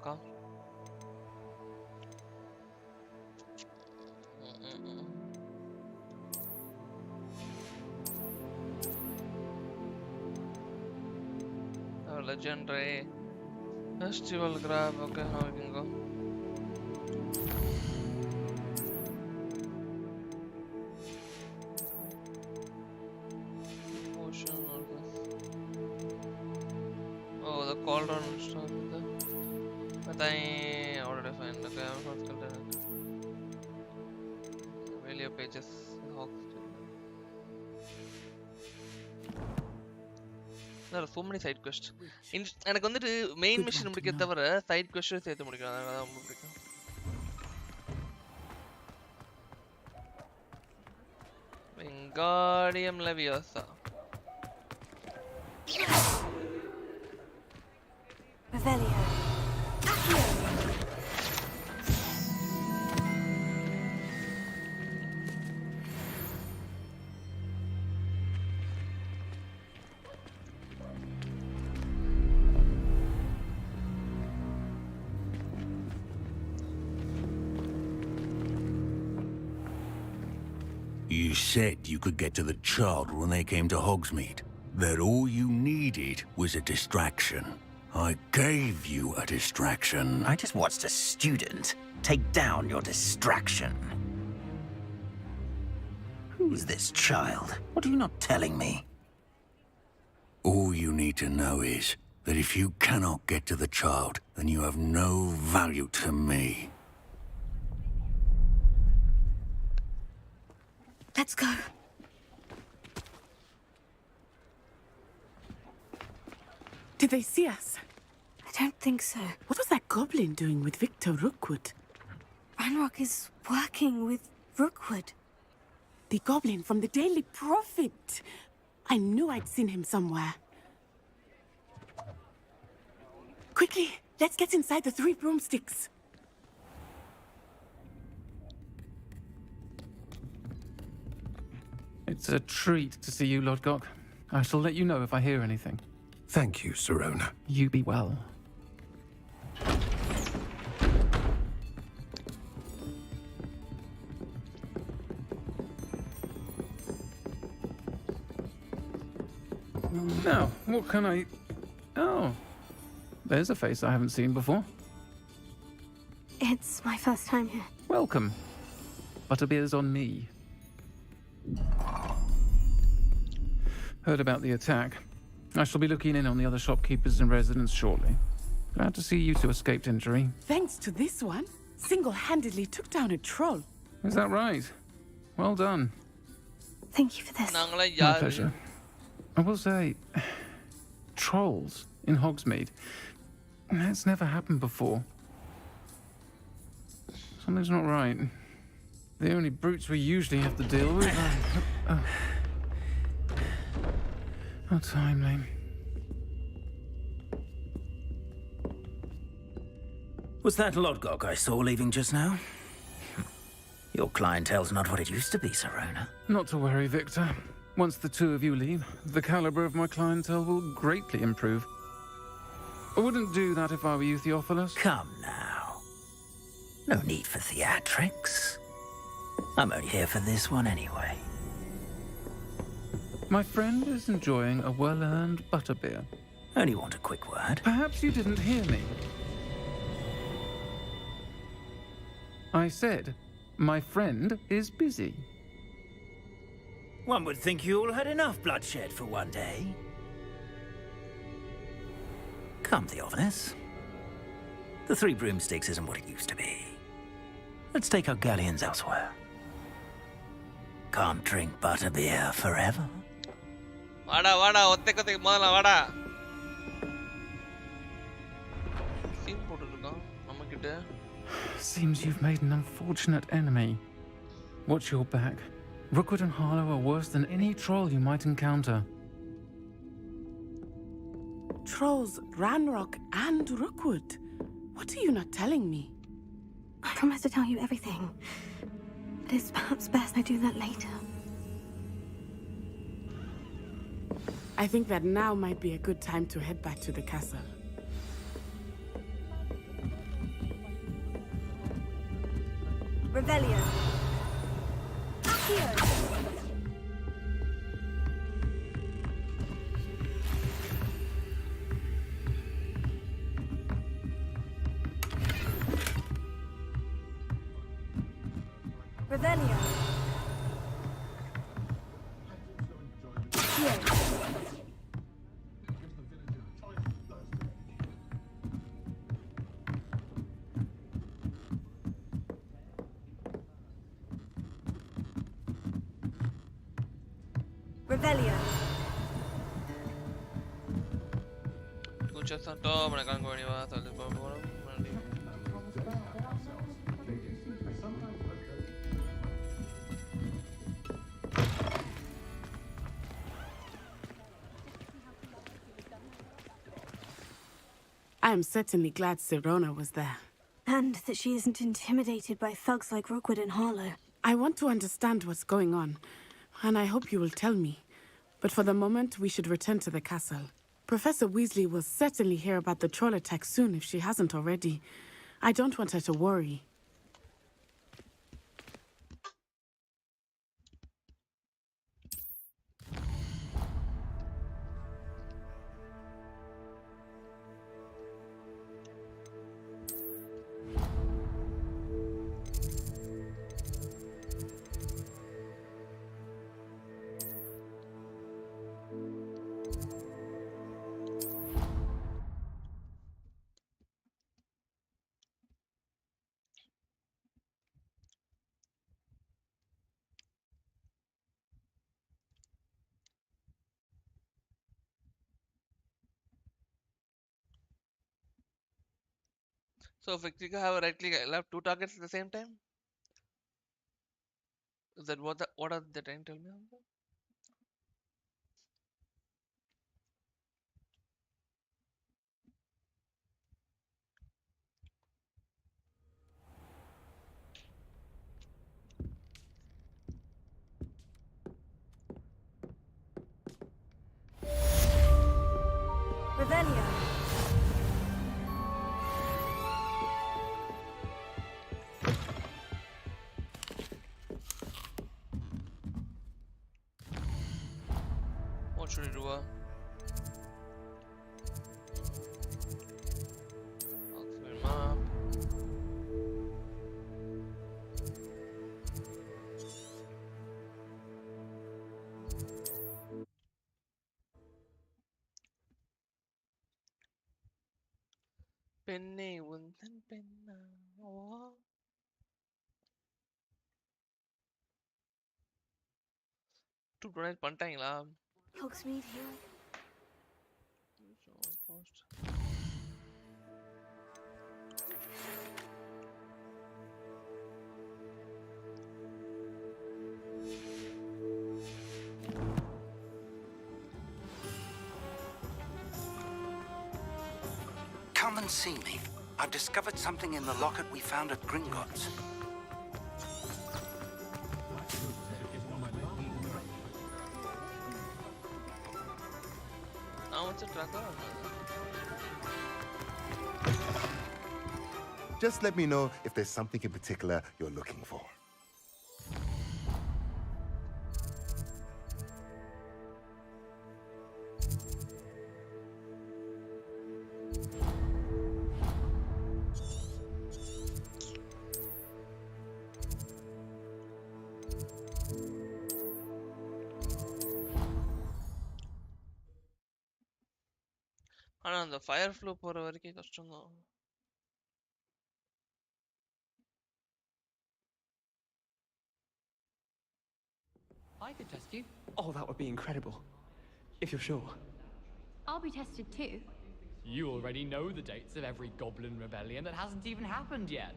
Okay. Legendary festival grab. Okay, now we can go. Potion. Oh, the cauldron stuff. But I already find. Okay, I'm not content. Value pages. There are so many side quests. எனக்கு வந்துட்டு main mission முடிக்க தவிர side quests சேர்த்து முடிக்கணும். அதான் ரொம்ப பிடிக்கும். Wingardium Leviosa. Revelio. You said you could get to the child when they came to Hogsmeade. That all you needed was a distraction. I gave you a distraction. I just watched a student take down your distraction. Who's this child? What are you not telling me? All you need to know is that if you cannot get to the child, then you have no value to me. Let's go. Did they see us? I don't think so. What was that goblin doing with Victor Rookwood? Ranrock is working with Rookwood. The goblin from the Daily Prophet. I knew I'd seen him somewhere. Quickly, let's get inside the 3 broomsticks. It's a treat to see you, Lord Gok. I shall let you know if I hear anything. Thank you, Serona. You be well. Now, what can I... Oh, there's a face I haven't seen before. It's my first time here. Welcome. Butterbeer's on me. Heard about the attack. I shall be looking in on the other shopkeepers and residents shortly. Glad to see you two escaped injury. Thanks to this one, single-handedly took down a troll. Is that right? Well done. Thank you for this. My pleasure. I will say, trolls in Hogsmeade. That's never happened before. Something's not right. The only brutes we usually have to deal with are... How timely. Was that Lodgok I saw leaving just now? Your clientele's not what it used to be, Serona. Not to worry, Victor. Once the two of you leave, the caliber of my clientele will greatly improve. I wouldn't do that if I were you, Theophilus. Come now. No need for theatrics. I'm only here for this one anyway. My friend is enjoying a well-earned butterbeer. Only want a quick word. Perhaps you didn't hear me. I said, my friend is busy. One would think you all had enough bloodshed for one day. Come, Theophilus. The Three Broomsticks isn't what it used to be. Let's take our galleons elsewhere. Can't drink butterbeer forever. வாடா வாடா ஒத்தைக்கு முதல்ல வாடா scene போட்டுருக்கான் நம்மகிட்ட. Seems you've made an unfortunate enemy. Watch your back. Rookwood and Harlow are worse than any troll you might encounter. Trolls, Ranrock, and Rookwood. What are you not telling me? I promise to tell you everything. But it's perhaps best I do that later. I think that now might be a good time to head back to the castle. Revelio. Here. Revelio. Here. Revelio. Escucha tanto, me cago en venir, va, tal vez por favor. I am certainly glad Sirona was there. And that she isn't intimidated by thugs like Rookwood and Harlow. I want to understand what's going on, and I hope you will tell me. But for the moment, we should return to the castle. Professor Weasley will certainly hear about the troll attack soon if she hasn't already. I don't want her to worry. So if you have a right click, I'll have two targets at the same time. Is that what are they trying to tell me? Revelio. What should I do? Oxford map. Penny undan penna. Oh. To donate பண்ணிட்டாங்களா? Hogsmeade here. Come and see me. I've discovered something in the locket we found at Gringotts. Just let me know if there's something in particular you're looking for. ஆனா அந்த fire flow போற வரைக்கும் கஷ்டம் தான். I could test you. Oh, that would be incredible. If you're sure. I'll be tested too. You already know the dates of every goblin rebellion that hasn't even happened yet.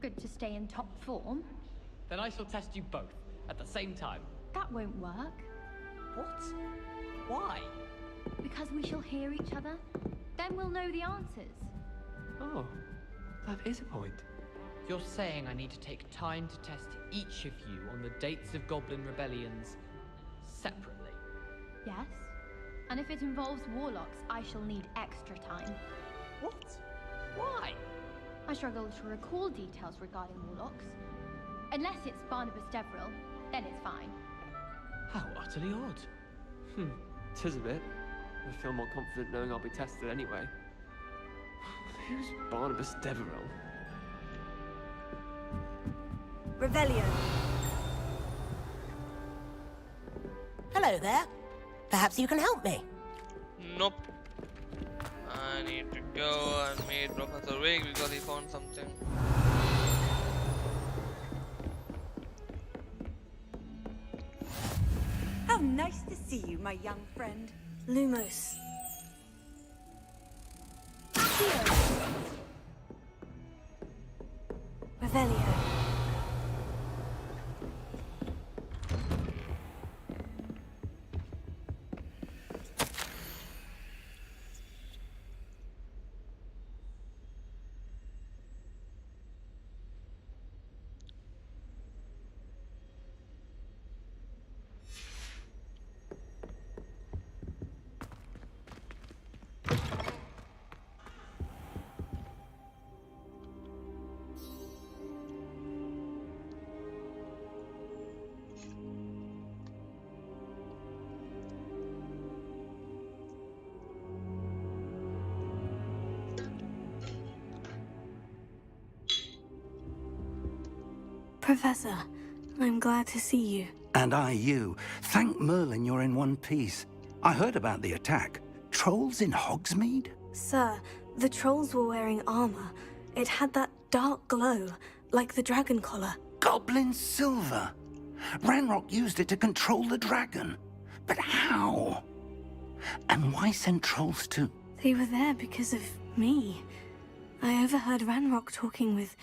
Good to stay in top form. Then I shall test you both at the same time. That won't work. What? Why? Because we shall hear each other. Then we'll know the answers. Oh, that is a point. You're saying I need to take time to test each of you on the dates of goblin rebellions separately? Yes. And if it involves warlocks, I shall need extra time. What? Why? I struggle to recall details regarding warlocks. Unless it's Barnabas Deveril, then it's fine. How utterly odd. Tis a bit. I feel more confident knowing I'll be tested anyway. Who's Barnabas Deveril? Revelio. Hello there. Perhaps you can help me. Nope. I need to go and meet Professor Wig because he found something. How nice to see you, my young friend. Lumos. Revelio. Professor, I'm glad to see you. And I you. Thank Merlin you're in one piece. I heard about the attack. Trolls in Hogsmeade? Sir, the trolls were wearing armor. It had that dark glow, like the dragon collar. Goblin silver. Ranrock used it to control the dragon. But how? And why send trolls too? They were there because of me. I overheard Ranrock talking with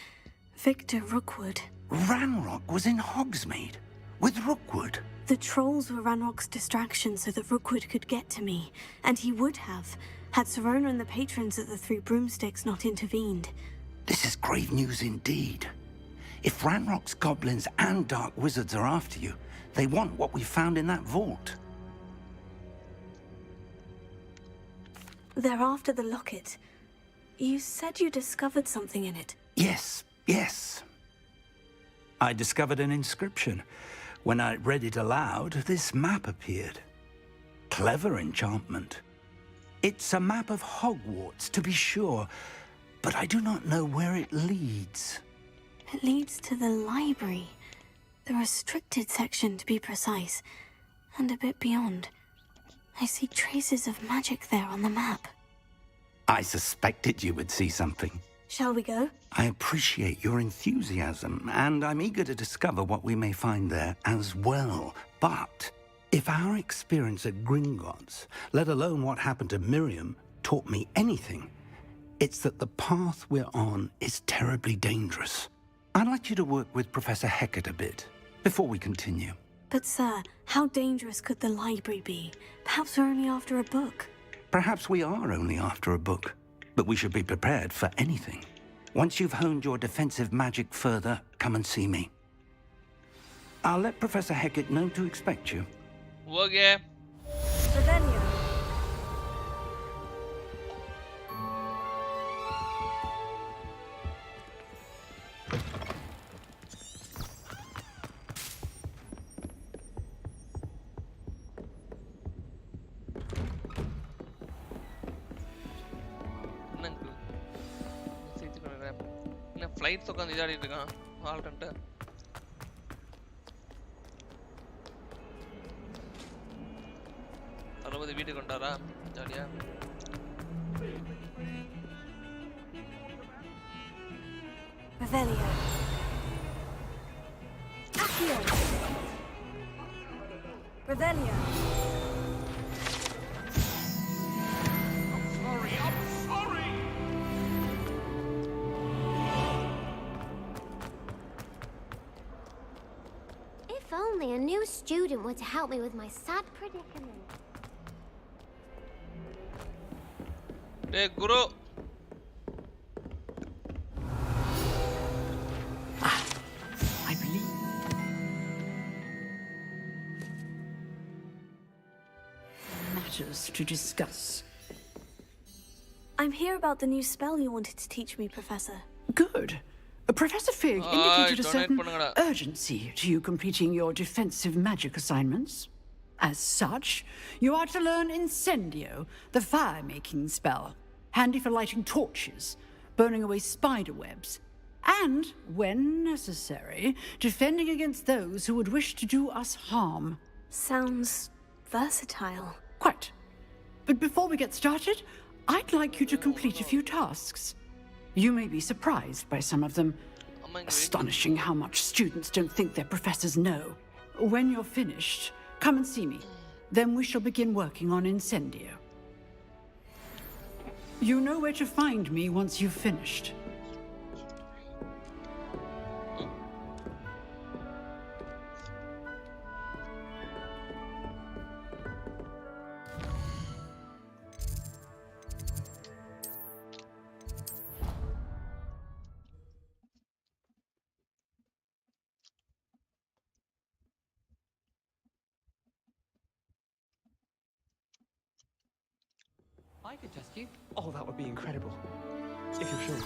Victor Rookwood. Ranrock was in Hogsmeade with Rookwood. The trolls were Ranrock's distraction so that Rookwood could get to me, and he would have, had Serona and the patrons at the Three Broomsticks not intervened. This is grave news indeed. If Ranrock's goblins and dark wizards are after you, they want what we found in that vault. They're after the locket. You said you discovered something in it. Yes, yes. I discovered an inscription. When I read it aloud, this map appeared. Clever enchantment. It's a map of Hogwarts, to be sure, but I do not know where it leads. It leads to the library. The restricted section, to be precise. And a bit beyond. I see traces of magic there on the map. I suspected you would see something. Shall we go? I appreciate your enthusiasm, and I'm eager to discover what we may find there as well. But if our experience at Gringotts, let alone what happened to Miriam, taught me anything, it's that the path we're on is terribly dangerous. I'd like you to work with Professor Hecat a bit before we continue. But sir, how dangerous could the library be? Perhaps we're only after a book. Perhaps we are only after a book, but we should be prepared for anything. Once you've honed your defensive magic further, come and see me. I'll let Professor Hecat know to expect you. Okay. Revelio. Flights உட்காந்து இதாடிட்டு இருக்கான் ஆல்டன்ட்டு. தளபதி வீட்டுக்கு கொண்டாரா ஜாலியா. Revelio. Accio. Revelio. I'm sorry! If only a new student were to help me with my sad predicament. Hey, Guru. I believe. Matters to discuss. I'm here about the new spell you wanted to teach me, Professor. Good. Professor Fig indicated a donate certain பண்ணுங்கடா. urgency to you completing your defensive magic assignments. As such, you are to learn Incendio, the fire-making spell, handy for lighting torches, burning away spider webs, and, when necessary, defending against those who would wish to do us harm. Sounds versatile. Quite. But before we get started, I'd like you to complete a few tasks. You may be surprised by some of them. Astonishing how much students don't think their professors know. When you're finished, come and see me. Then we shall begin working on Incendio. You know where to find me once you've finished. I could test you. Oh, that would be incredible. If you're sure.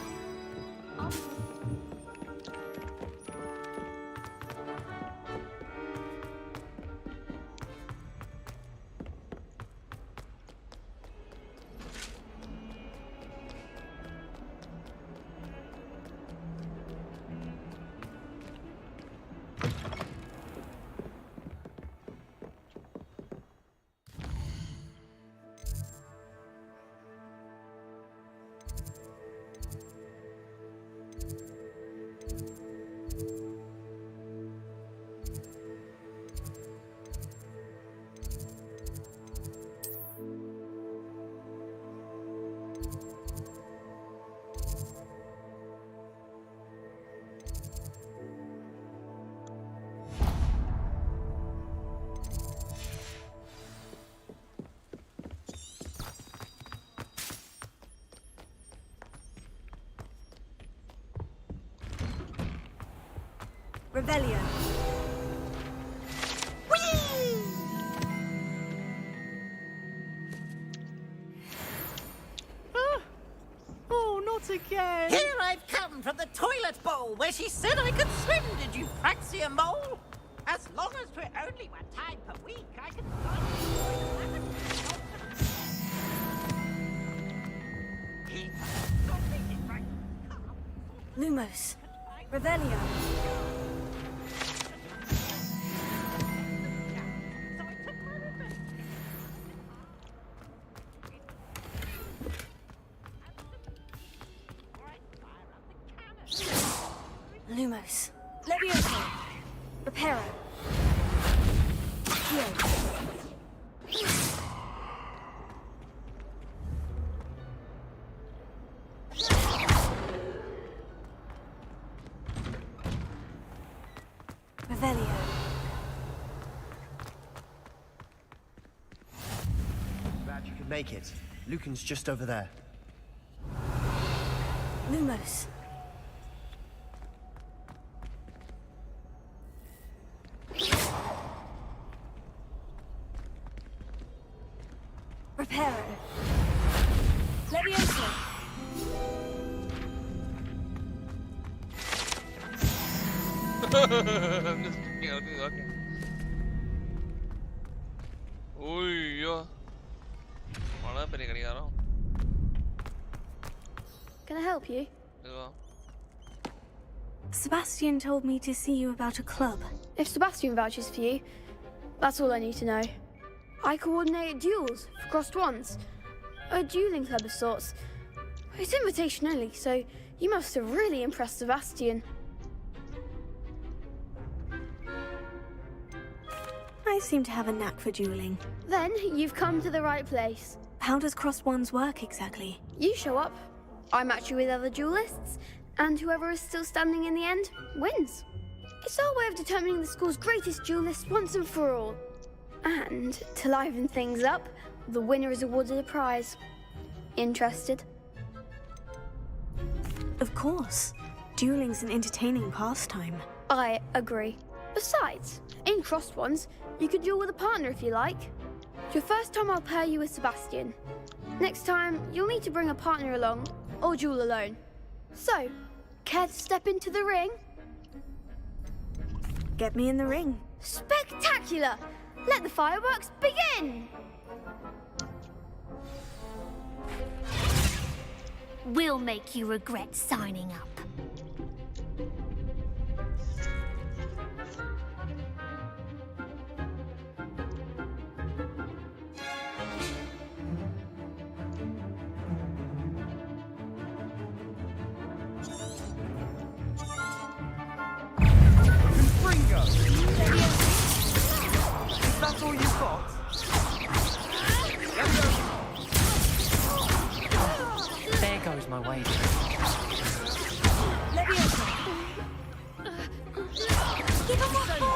Revelio. Oh, not again! Here I've come from the toilet bowl where she said I could swim, did you praxia mole? As long as we're only one time per week, I can Lumos. Revelio. Lumos. Levioso. Reparo. Revelio. Glad you could make it. Lucan's just over there. Lumos. Reparo. Levioso. I'm just kidding, okay. Uyyo. Vada peri kadiyaro. Can I help you? Yeah. Sebastian told me to see you about a club. If Sebastian vouches for you, that's all I need to know. I coordinate duels for crossed ones. A dueling club of sorts. It's invitation only, so You must have really impressed Sebastian. I seem to have a knack for dueling. Then you've come to the right place. How does crossed ones work exactly? You show up, I match you with other duelists, and whoever is still standing in the end wins. It's our way of determining the school's greatest duelist once and for all. And to liven things up, the winner is awarded a prize. Interested? Of course. Dueling's an entertaining pastime. I agree. Besides, in crossed ones, you could duel with a partner if you like. Your first time I'll pair you with Sebastian. Next time, you'll need to bring a partner along, or duel alone. So, care to step into the ring? Get me in the ring. Spectacular! Let the fireworks begin! We'll make you regret signing up. That's all you've got? There goes my wager. Give him what for!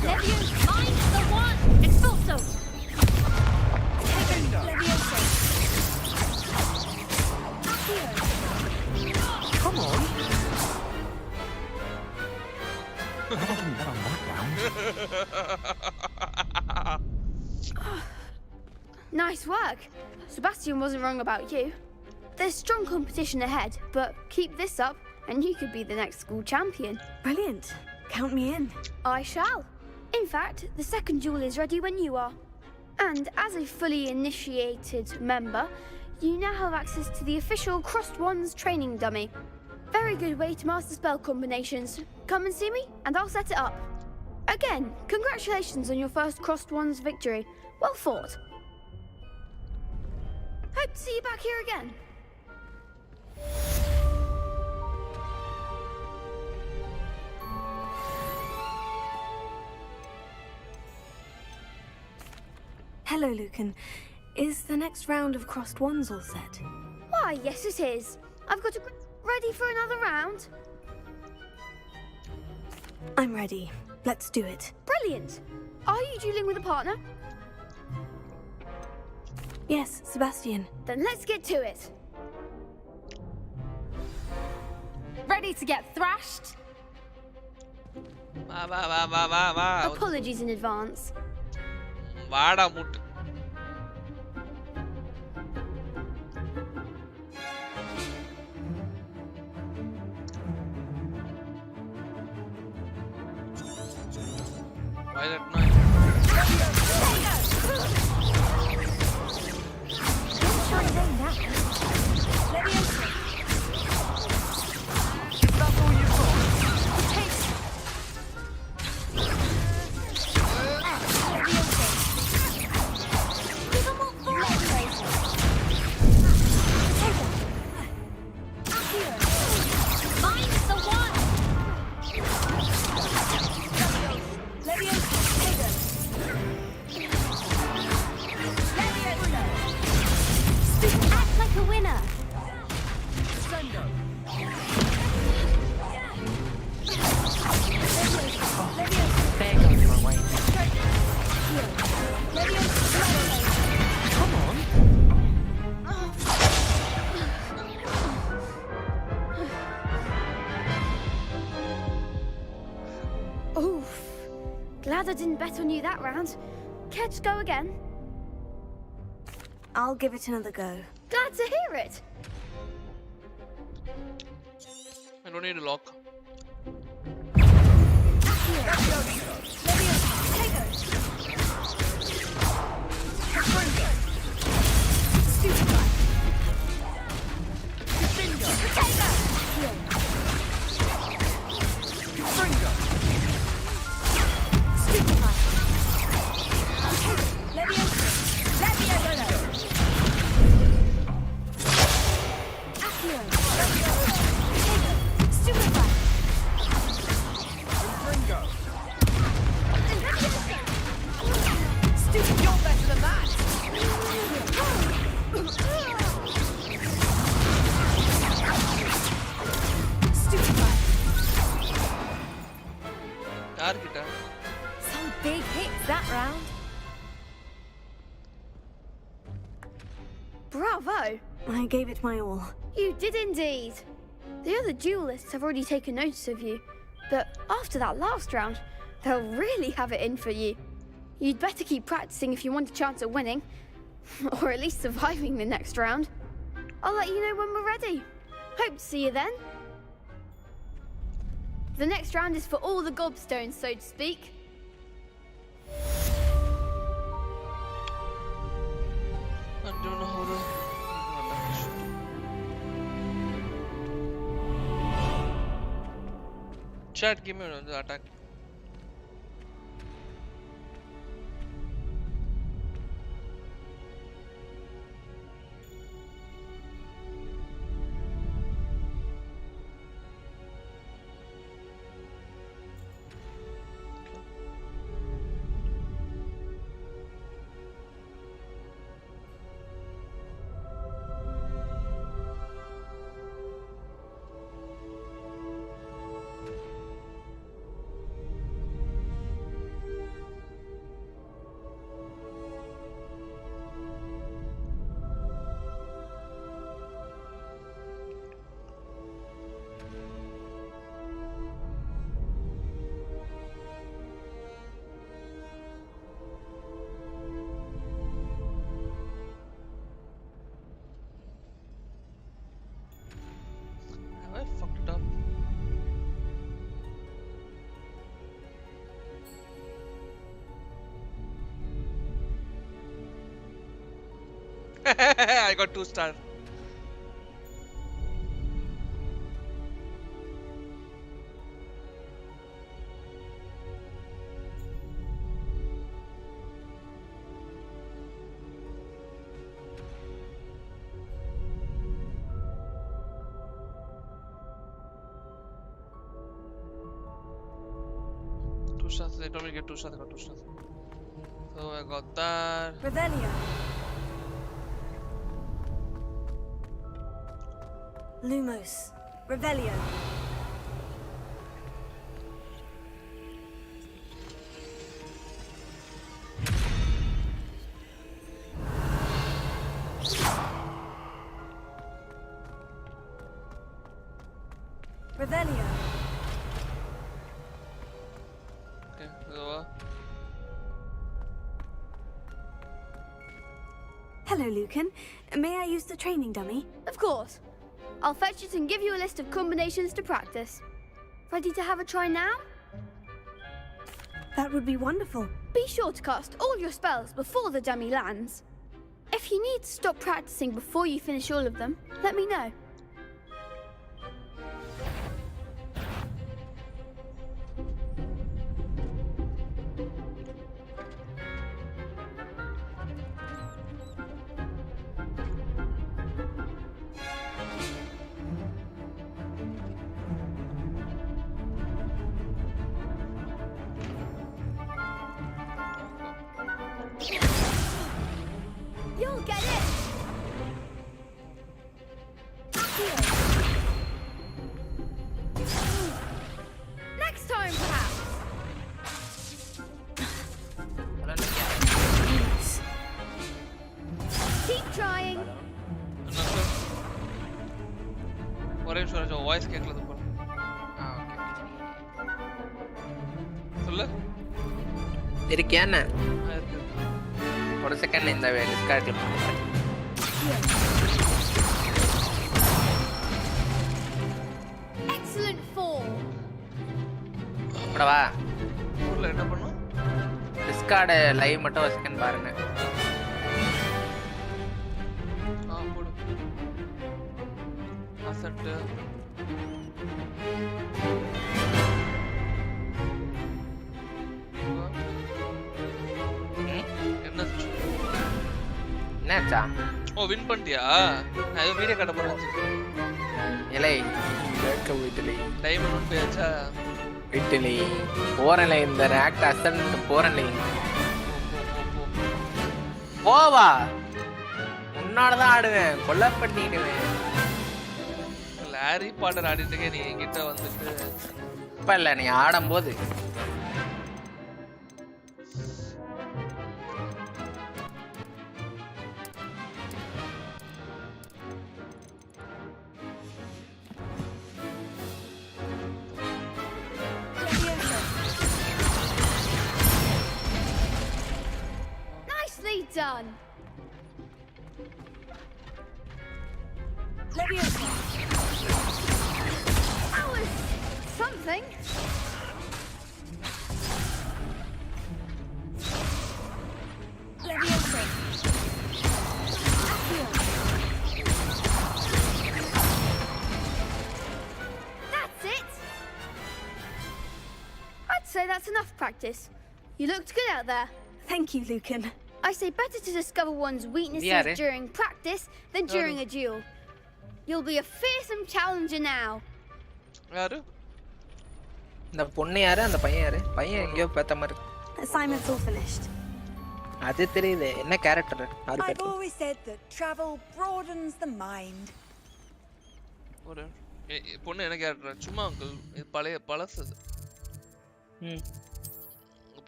Leviosa, mind the one! Expulso! Leviosa. Come on. Nice work. Sebastian wasn't wrong about you. There's strong competition ahead, but keep this up and you could be the next school champion. Brilliant. Count me in. I shall. In fact, the second duel is ready when you are. And as a fully initiated member, you now have access to the official Crossed Wands training dummy. Very good way to master spell combinations. Come and see me, and I'll set it up. Again, congratulations on your first Crossed Wands victory. Well fought. Hope to see you back here again. Hello, Lucan. Is the next round of Crossed Wands all set? Why, yes it is. I've got ready for another round. I'm ready. Let's do it. Brilliant. Are you dueling with a partner? Yes, Sebastian. Then let's get to it. Ready to get thrashed? Apologies in advance. வாடா முட்டு Violet Knight. That's all you've got? Glad I didn't bet on you that round. Care to go again? I'll give it another go. Glad to hear it. I don't need a lock. that round. Bravo! I gave it my all. You did indeed. The other duelists have already taken notice of you, but after that last round, they'll really have it in for you. You'd better keep practicing if you want a chance at winning, or at least surviving the next round. I'll let you know when we're ready. Hope to see you then. The next round is for all the gobstones, so to speak. I don't know how to... Chat, give me the attack. I fucked it up. I got 2 stars. They told me to get 2 stars, I got 2 stars. So I got that. Revelio. Lumos. Revelio. Revelio. Okay, so Hello, Lucan. May I use the training dummy? Of course. I'll fetch it and give you a list of combinations to practice. Ready to have a try now? That would be wonderful. Be sure to cast all your spells before the dummy lands. If you need to stop practicing before you finish all of them, let me know. You'll get it! Here. Next time, perhaps! Keep trying! ஒரே நிமிஷம் voice கேட்கல போல. சொல்லு. இருக்கியாண்ணா? ஒரு second இந்த டிஸ்கார்ட்ல போறேன். Excellent fall. அடவா. ஊர்ல என்ன பண்ணோம்? டிஸ்கார்ட் லைவ் மட்டும் ஒரு செகண்ட் பாருங்க. போடு. அசெட். என்னாச்சா? ஓ வின் பண்ணிட்டியா? நான் ஏதோ வீடியோ காட்ட போறேன். இலை கேட்க வீட்டிலே டைமண்ட் வின் பண்ணியாச்சா? வீட்டிலே போறேன் இந்த ராக்ட் அசன்ட் போறேன். போவா உன்னாலதான் ஆடுவேன், கொலை பண்ணிடுவேன். லாரி பாட்டர் ஆடிட்டு நீ என்கிட்ட வந்துட்டு இப்ப இல்ல நீ ஆடும்போது Nicely done. Leviosa. That was something. Leviosa. That's it. I'd say that's enough practice. You looked good out there. Thank you, Lucan. I say better to discover one's weaknesses Yeah, during practice than during a duel. You'll be a fearsome challenger now. யாரு இந்த பொண்ணு யாரு அந்த பையன் யாரு பையன் எங்கயோ பார்த்த மாதிரி Assignment's all finished. அது தெரியுது என்ன கேரக்டர் அது I've always said that travel broadens the mind. ஒரு பொண்ணு என்ன கேரக்டர் சும்மா அங்கிள் இது பழைய பழசு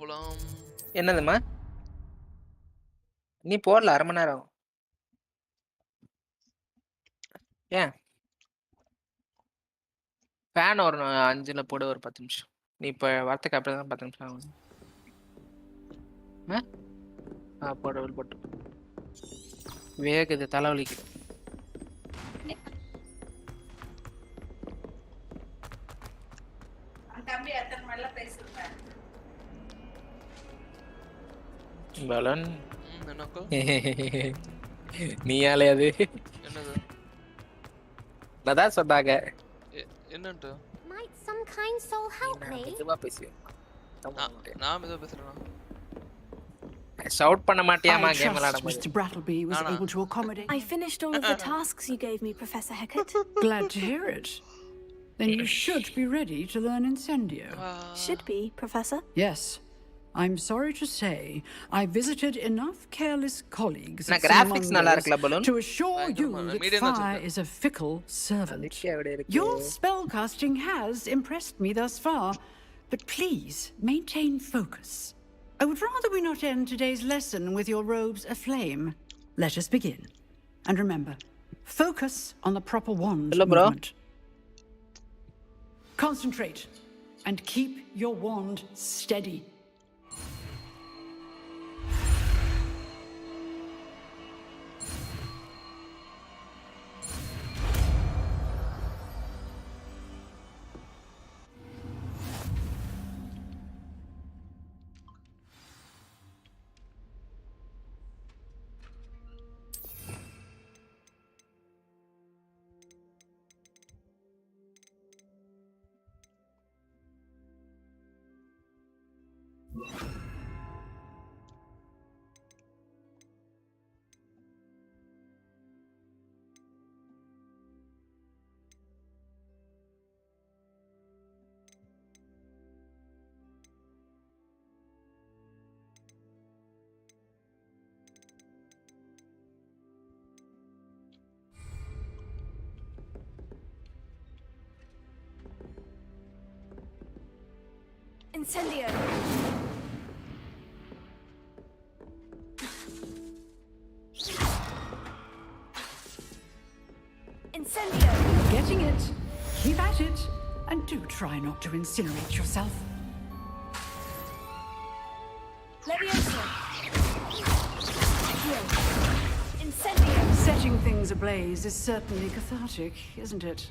போலாம் என்னதுமா நீ போடல 1/2 மணி நேரம் ஏன் ஃபேன் ஒரு 5ல போடு ஒரு 10 நிமிஷம் நீ இப்ப வார்த்தைக்கு அப்புறம் தான் 10 நிமிஷம் ஆகும் போட்டு வேகுது தலைவலிக்குது தம்பி அத்தனை நல்லா பேசுறேன் பலன் என்னக்கோ நீ யாலே அது என்னது அதான் சொன்னாங்க என்னன்ட்டு Might some kind soul help me? மெதுவா பேசு நான் மெதுவா பேசுறேனா ஷவுட் பண்ண மாட்டியாமா கேம் விளையாட Mr. Brattleby was able to accommodate. I finished all of the tasks you gave me, Professor Hecat. Glad to hear it. Then you should be ready to learn Incendio. Should be, Professor. Yes. I'm sorry to say, I visited enough careless colleagues Na graphics nalla irukla balloon to assure you that fire is a fickle servant. Your spellcasting has impressed me thus far, but please maintain focus. I would rather we not end today's lesson with your robes aflame. Let us begin. And remember, focus on the proper wand movement. Concentrate and keep your wand steady. Incendio. Incendio. Getting it. Keep at it. And do try not to incinerate yourself. Leviosa. Incendio. Setting things ablaze is certainly cathartic, isn't it?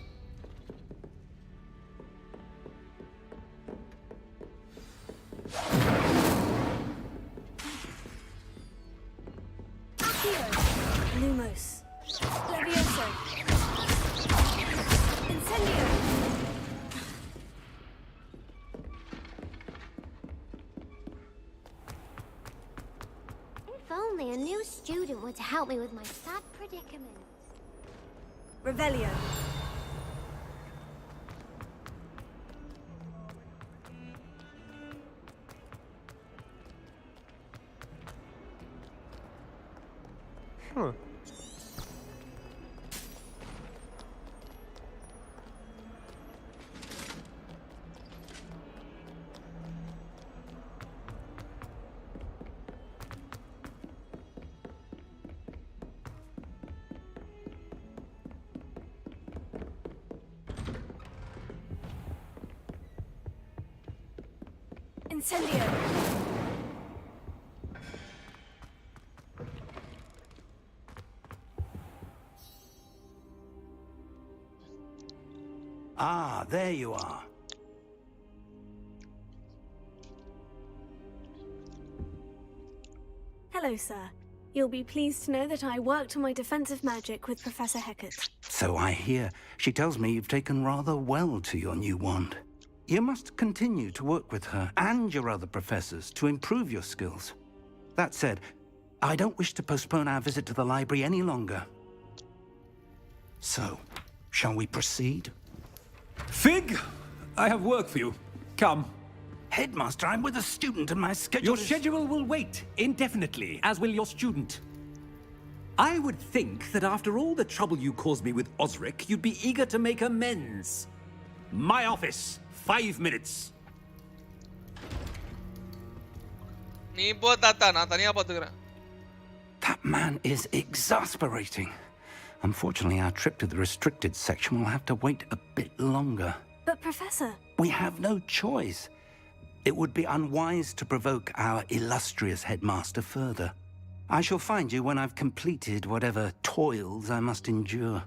Lumos. Leviosa. Incendio. If only a new student were to help me with my sad predicament. Revelio. Huh. Incendio! Ah, there you are. Hello, sir. You'll be pleased to know that I worked on my defensive magic with Professor Heckert. So I hear. She tells me you've taken rather well to your new wand. You must continue to work with her and your other professors to improve your skills. That said, I don't wish to postpone our visit to the library any longer. So, shall we proceed? Fig, I have work for you. Come. Headmaster, I'm with a student and my schedule Your schedule will wait indefinitely, as will your student. I would think that after all the trouble you caused me with Osric, you'd be eager to make amends. My office, 5 minutes. That man is exasperating. Unfortunately, our trip to the restricted section will have to wait a bit longer. But, Professor... We have no choice. It would be unwise to provoke our illustrious headmaster further. I shall find you when I've completed whatever toils I must endure.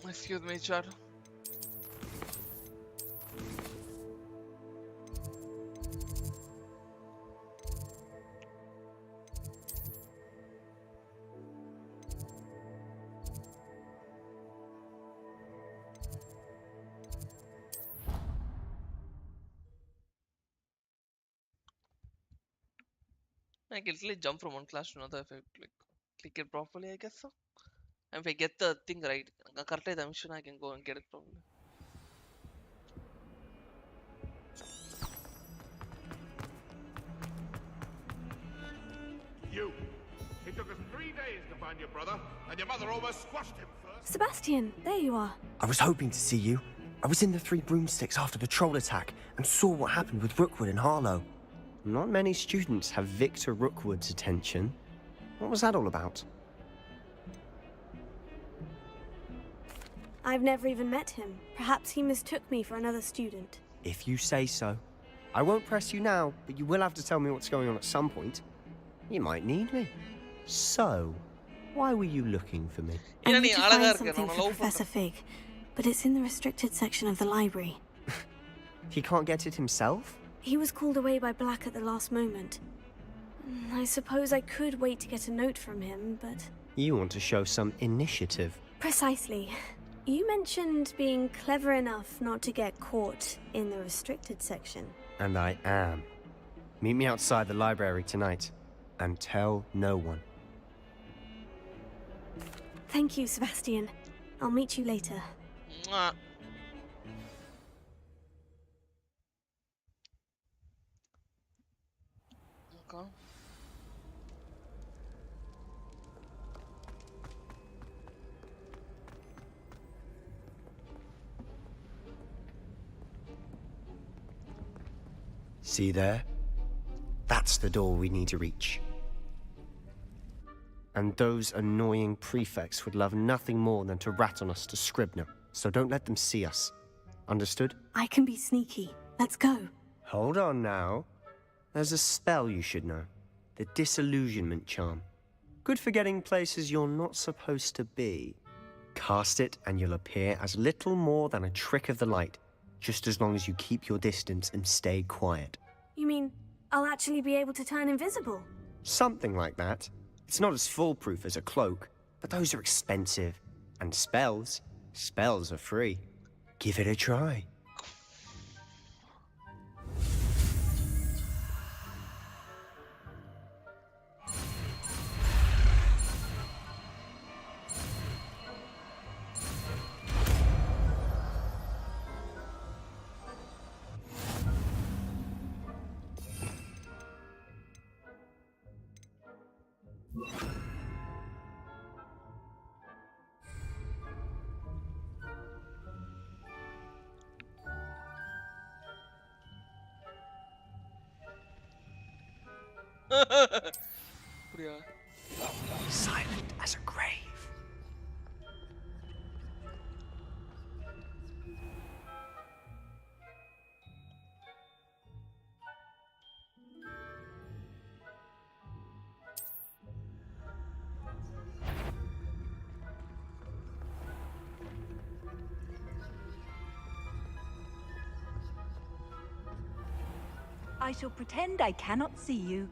Excuse me, chat. I can easily jump from one class to another if I click it properly, I guess so. And if I get the thing right, correctly, I'm sure I can go and get it properly. You! It took us 3 days to find your brother, and your mother almost squashed him first. Sebastian, there you are. I was hoping to see you. I was in the Three Broomsticks after the troll attack and saw what happened with Rookwood and Harlow. Not many students have Victor Rookwood's attention. What was that all about? I've never even met him. Perhaps he mistook me for another student. If you say so. I won't press you now, but you will have to tell me what's going on at some point. You might need me. So, why were you looking for me? I need to find something for Professor Fig, but it's in the restricted section of the library. He can't get it himself? He was called away by Black at the last moment. I suppose I could wait to get a note from him, but... You want to show some initiative. Precisely. You mentioned being clever enough not to get caught in the restricted section. And I am. Meet me outside the library tonight, and tell no one. Thank you, Sebastian. I'll meet you later. Mwah. Okay. See there? That's the door we need to reach. And those annoying prefects would love nothing more than to rat on us to Scribner, so don't let them see us. Understood? I can be sneaky. Let's go. Hold on now. There's a spell you should know. The Disillusionment Charm. Good for getting places you're not supposed to be. Cast it and you'll appear as little more than a trick of the light, just as long as you keep your distance and stay quiet. You mean I'll actually be able to turn invisible? Something like that. It's not as foolproof as a cloak, but those are expensive. And spells are free. Give it a try. Silent as a grave. I shall pretend I cannot see you.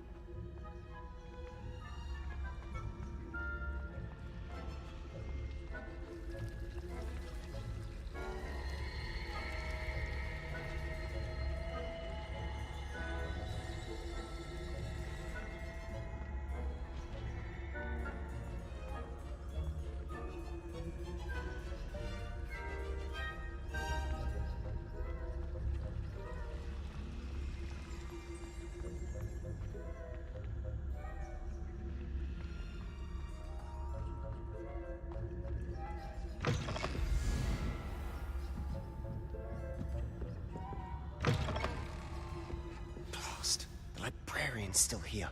Librarian's still here.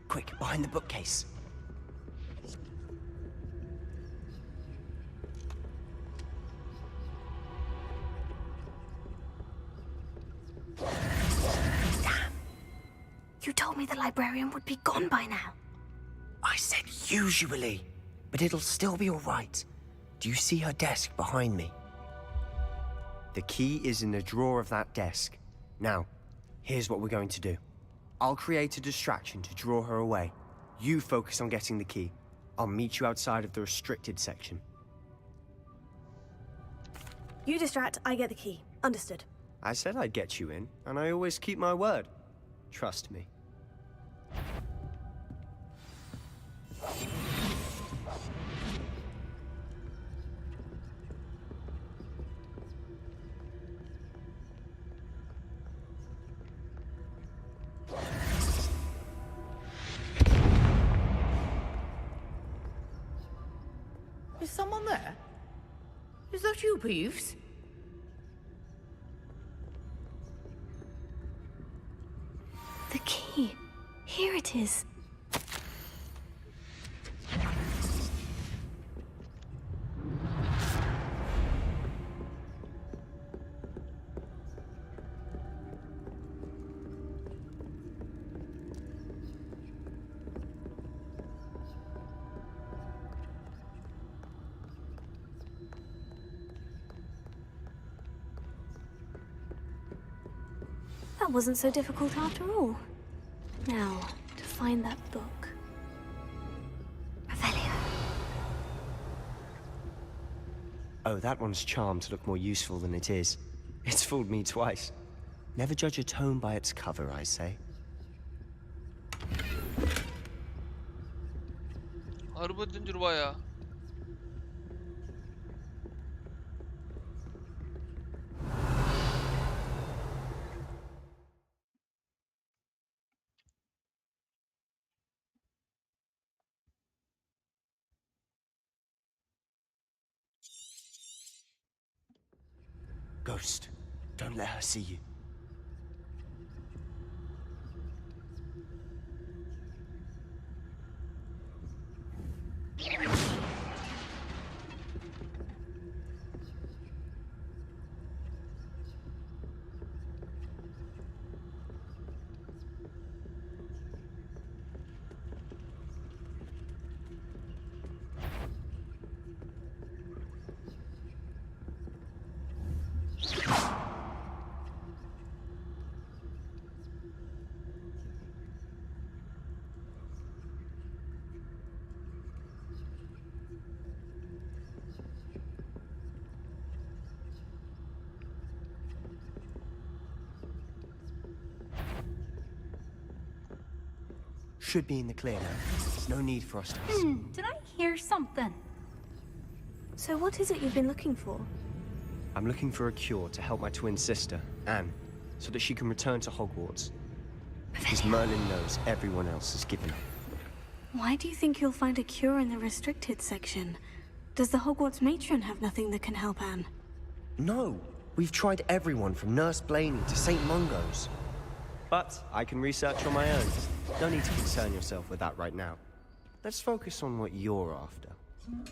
Quick, behind the bookcase. Damn. You told me the librarian would be gone by now. I said usually, but it'll still be all right. Do you see her desk behind me? The key is in the drawer of that desk. Now, here's what we're going to do. I'll create a distraction to draw her away. You focus on getting the key. I'll meet you outside of the restricted section. You distract, I get the key. Understood. I said I'd get you in, and I always keep my word. Trust me. Is someone there? Is that you, Peeves? The key. Here it is. That wasn't so difficult after all. Now, to find that book. Revelio. Oh, that one's charmed to look more useful than it is. It's fooled me twice. Never judge a tome by its cover, I say. $65. Ghost, don't let her see you. Should be in the clear now. No need for us to listen. Did I hear something? So what is it you've been looking for? I'm looking for a cure to help my twin sister, Anne, so that she can return to Hogwarts. Because Merlin knows everyone else has given up. Why do you think you'll find a cure in the restricted section? Does the Hogwarts matron have nothing that can help Anne? No! We've tried everyone from Nurse Blaney to St. Mungo's. But I can research on my own. No need to concern yourself with that right now. Let's focus on what you're after.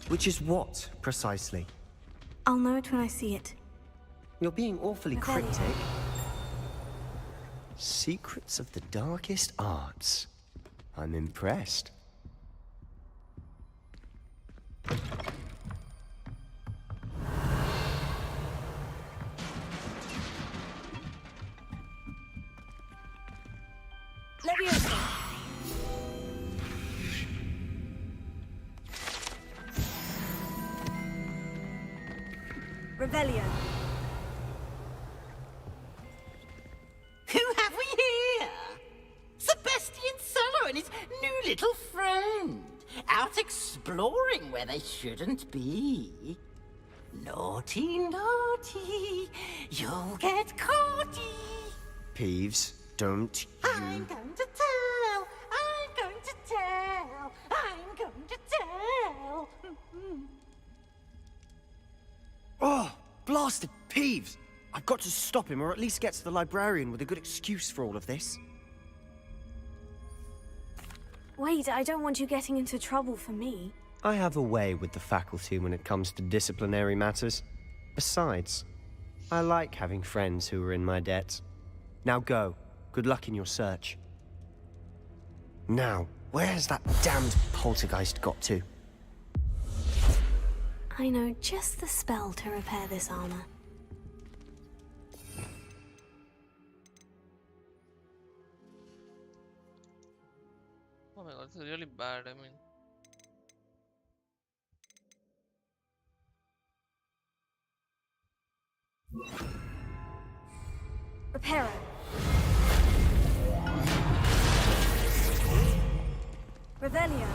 Which is what, precisely? I'll know it when I see it. You're being awfully cryptic. Secrets of the darkest arts. I'm impressed. Leviosa. Revelio. Who have we here? Sebastian Solo and his new little friend. Out exploring where they shouldn't be. Naughty, naughty. You'll get caughty. Peeves, don't you... I'm going to tell. I'm going to tell. I'm going to tell. Oh, blasted Peeves! I've got to stop him, or at least get to the librarian with a good excuse for all of this. Wait, I don't want you getting into trouble for me. I have a way with the faculty when it comes to disciplinary matters. Besides, I like having friends who are in my debt. Now go. Good luck in your search. Now, where has that damned poltergeist got to? I know just the spell to repair this armor. Oh my god, this is really bad, I mean. Reparo. Revelio.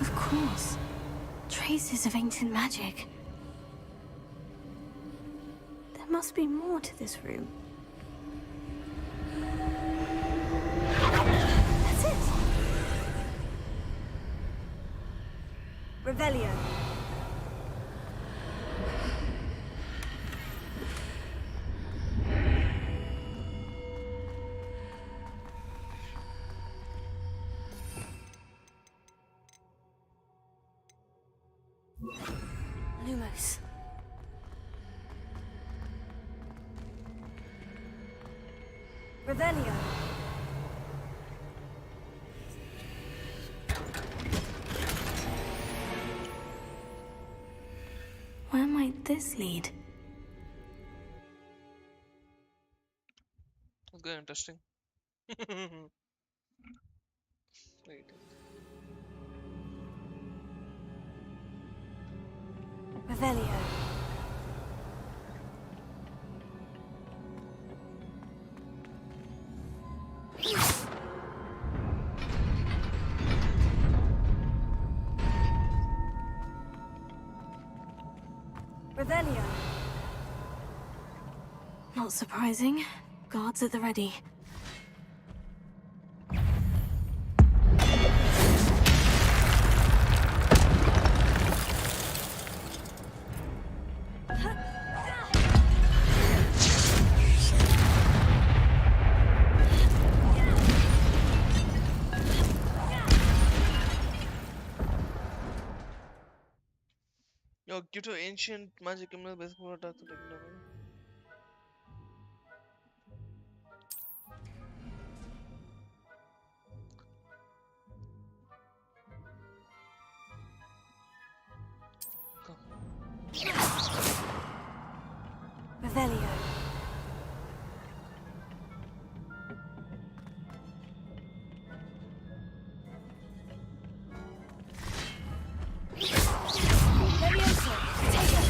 Of course. Traces of ancient magic. There must be more to this room. That's it! Revelio. Lumos. Revelio. Where might this lead? Okay, interesting. Wait. Revelio. Revelio. Not surprising. Guards at the ready. Yo, due to ancient magic criminal baseball attack to take damage. Revelio. Leviosa. Take it.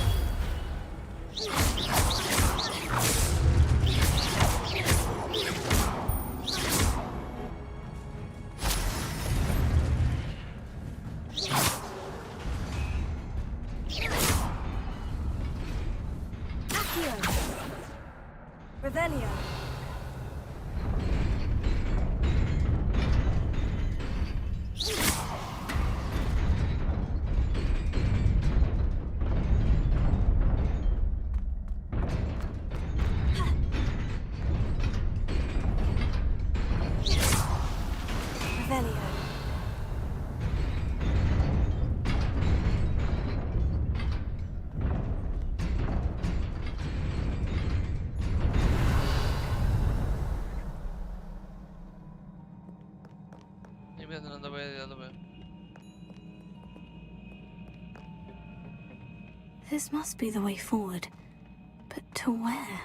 Maybe there's another way, the other way. This must be the way forward. But to where?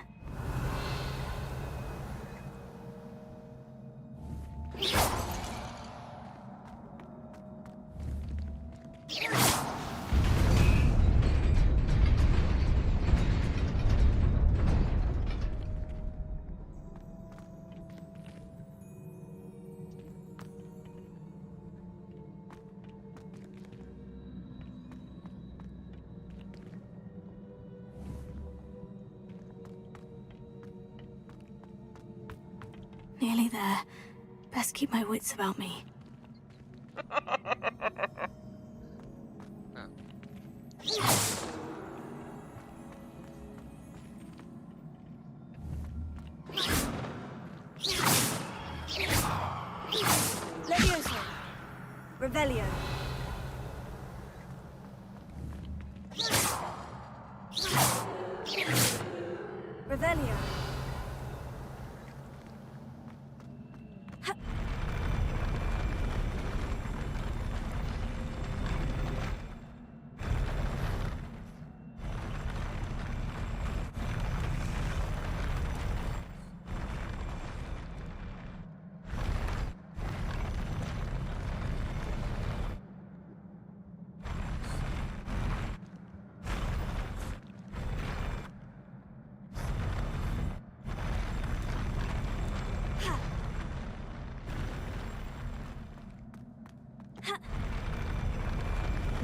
Nearly there. Best keep my wits about me. Leviosa. Revelio. Revelio.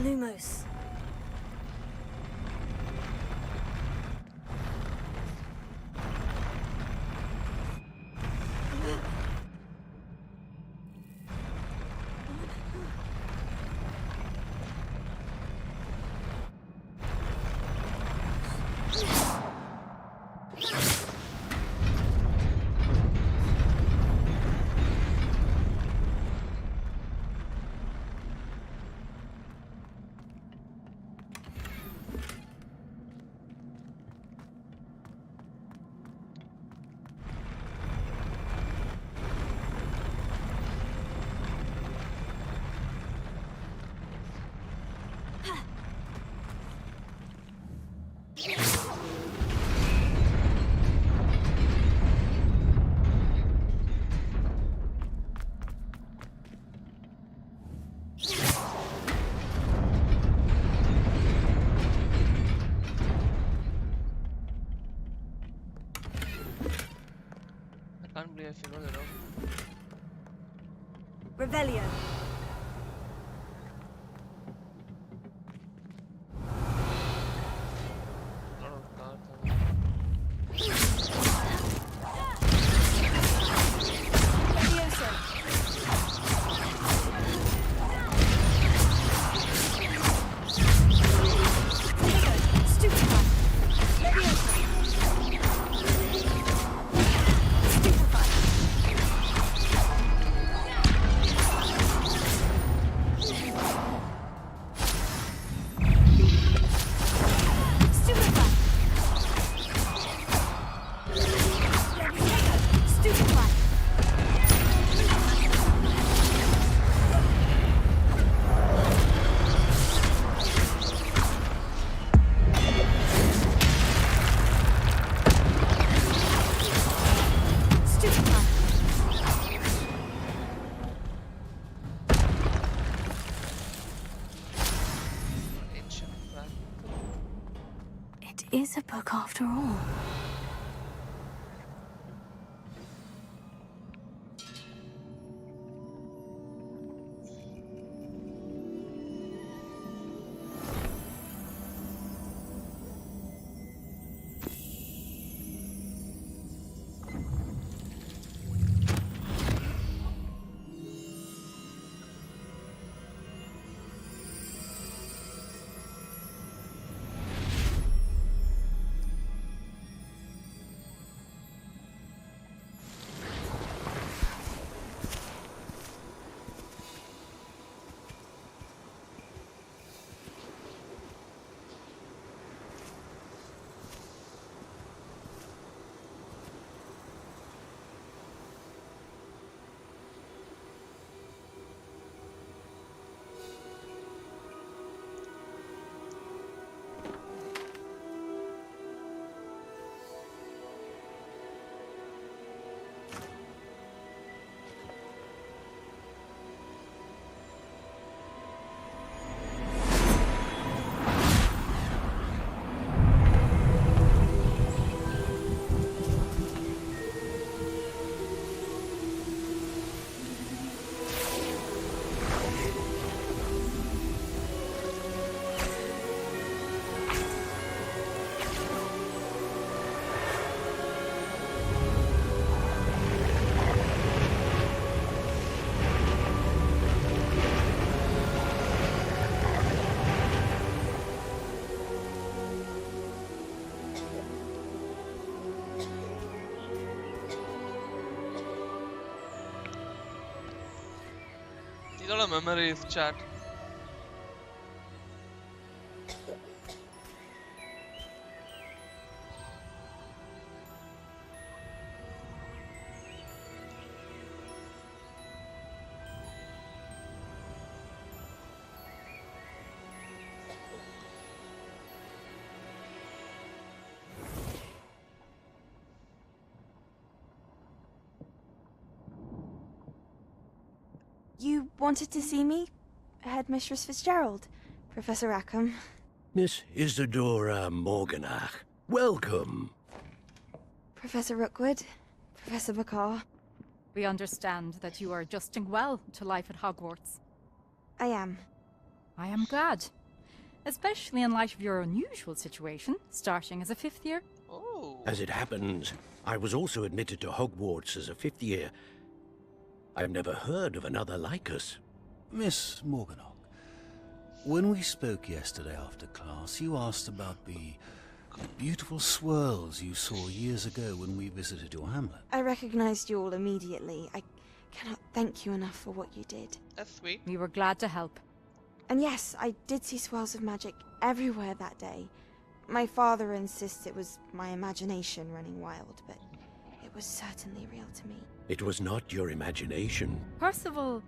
Lumos. I can't believe I figured it out. Revelio. Is a book after all. எவ்வளோ memories chat. You wanted to see me? Headmistress Fitzgerald, Professor Rackham. Miss Isadora Morganach, welcome. Professor Rookwood, Professor Bakar. We understand that you are adjusting well to life at Hogwarts. I am. I am glad. Especially in light of your unusual situation, starting as a 5th year. Oh. As it happens, I was also admitted to Hogwarts as a 5th year. I've never heard of another like us. Miss Morganach, when we spoke yesterday after class, you asked about the beautiful swirls you saw years ago when we visited your hamlet. I recognized you all immediately. I cannot thank you enough for what you did. That's sweet. We were glad to help. And yes, I did see swirls of magic everywhere that day. My father insists it was my imagination running wild, but it was certainly real to me. It was not your imagination. Percival,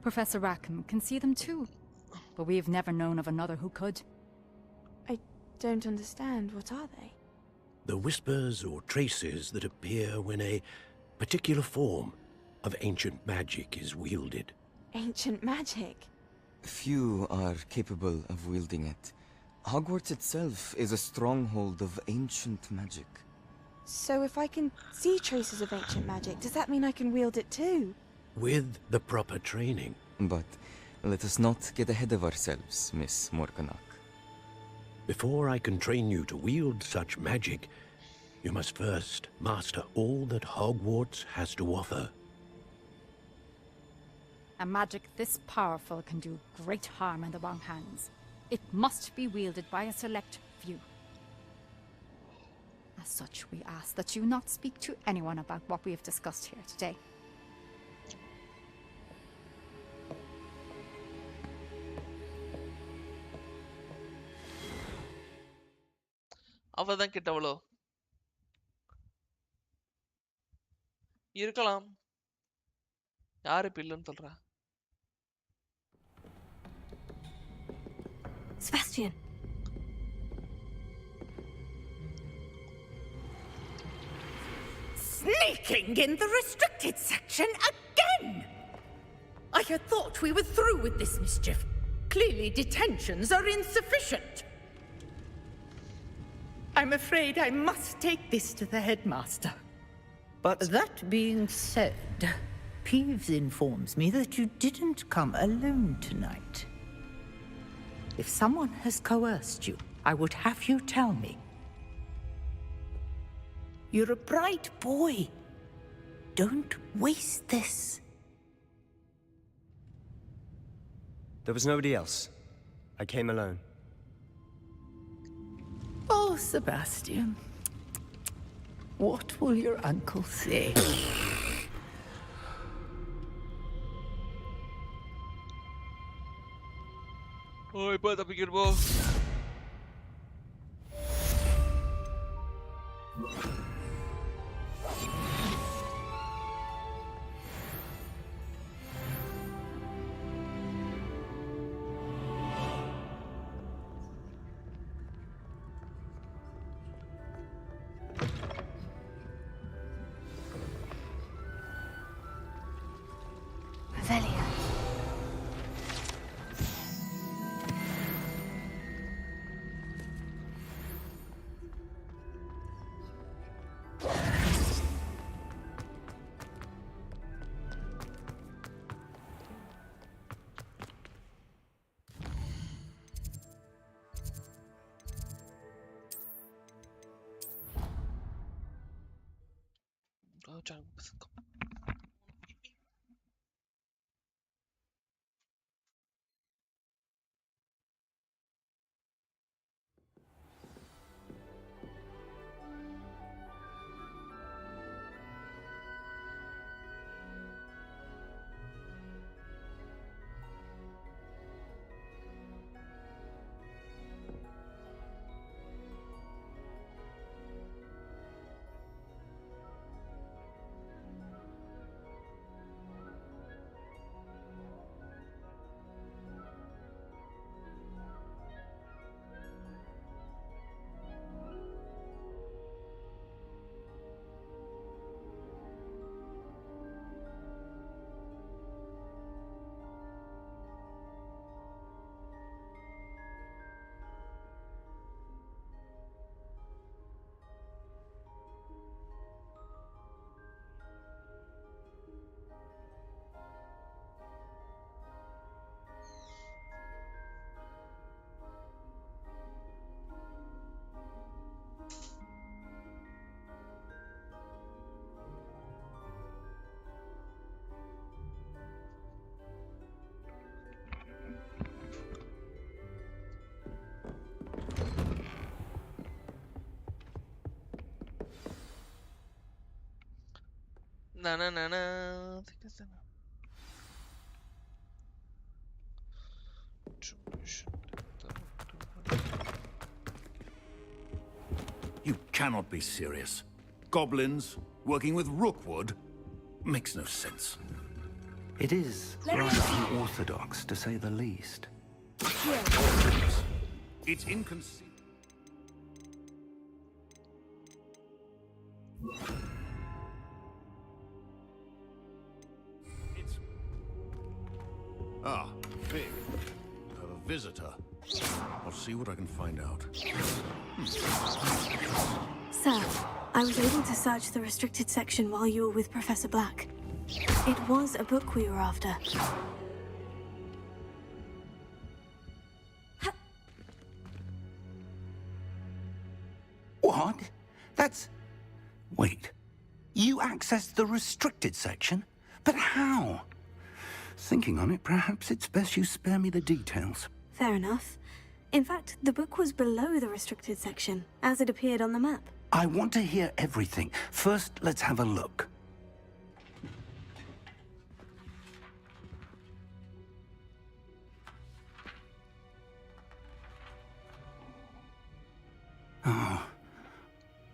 Professor Rackham can see them too. But we've never known of another who could. I don't understand. What are they? The whispers or traces that appear when a particular form of ancient magic is wielded. Ancient magic? Few are capable of wielding it. Hogwarts itself is a stronghold of ancient magic. So if I can see traces of ancient magic, does that mean I can wield it too? With the proper training. But let us not get ahead of ourselves, Miss Morganach. Before I can train you to wield such magic, you must first master all that Hogwarts has to offer. A magic this powerful can do great harm in the wrong hands. It must be wielded by a select few. As such, we ask that you not speak to anyone about what we have discussed here today. அவதான் கிட்டவளோ இருக்கலாம். யாரு பில்லுன்னு சொல்றா? Sebastian. Sneaking in the restricted section again! I had thought we were through with this mischief. Clearly detentions are insufficient. I'm afraid I must take this to the headmaster. But that being said, Peeves informs me that you didn't come alone tonight. If someone has coerced you, I would have you tell me. You're a bright boy. Don't waste this. there was nobody else. I came alone. Oh, Sebastian. What will your uncle say? Oi, pô, tá pequeno, bom. Na na na na. You cannot be serious. Goblins working with Rookwood makes no sense. It is rather unorthodox, to say the least. It's inconceivable. Ah, Vic. I have a visitor. I'll see what I can find out. Sir, I was able to search the restricted section while you were with Professor Black. It was a book we were after. What? That's... Wait. You accessed the restricted section? But how? Thinking on it, perhaps it's best you spare me the details. Fair enough. In fact, the book was below the restricted section, as it appeared on the map. I want to hear everything. First, let's have a look.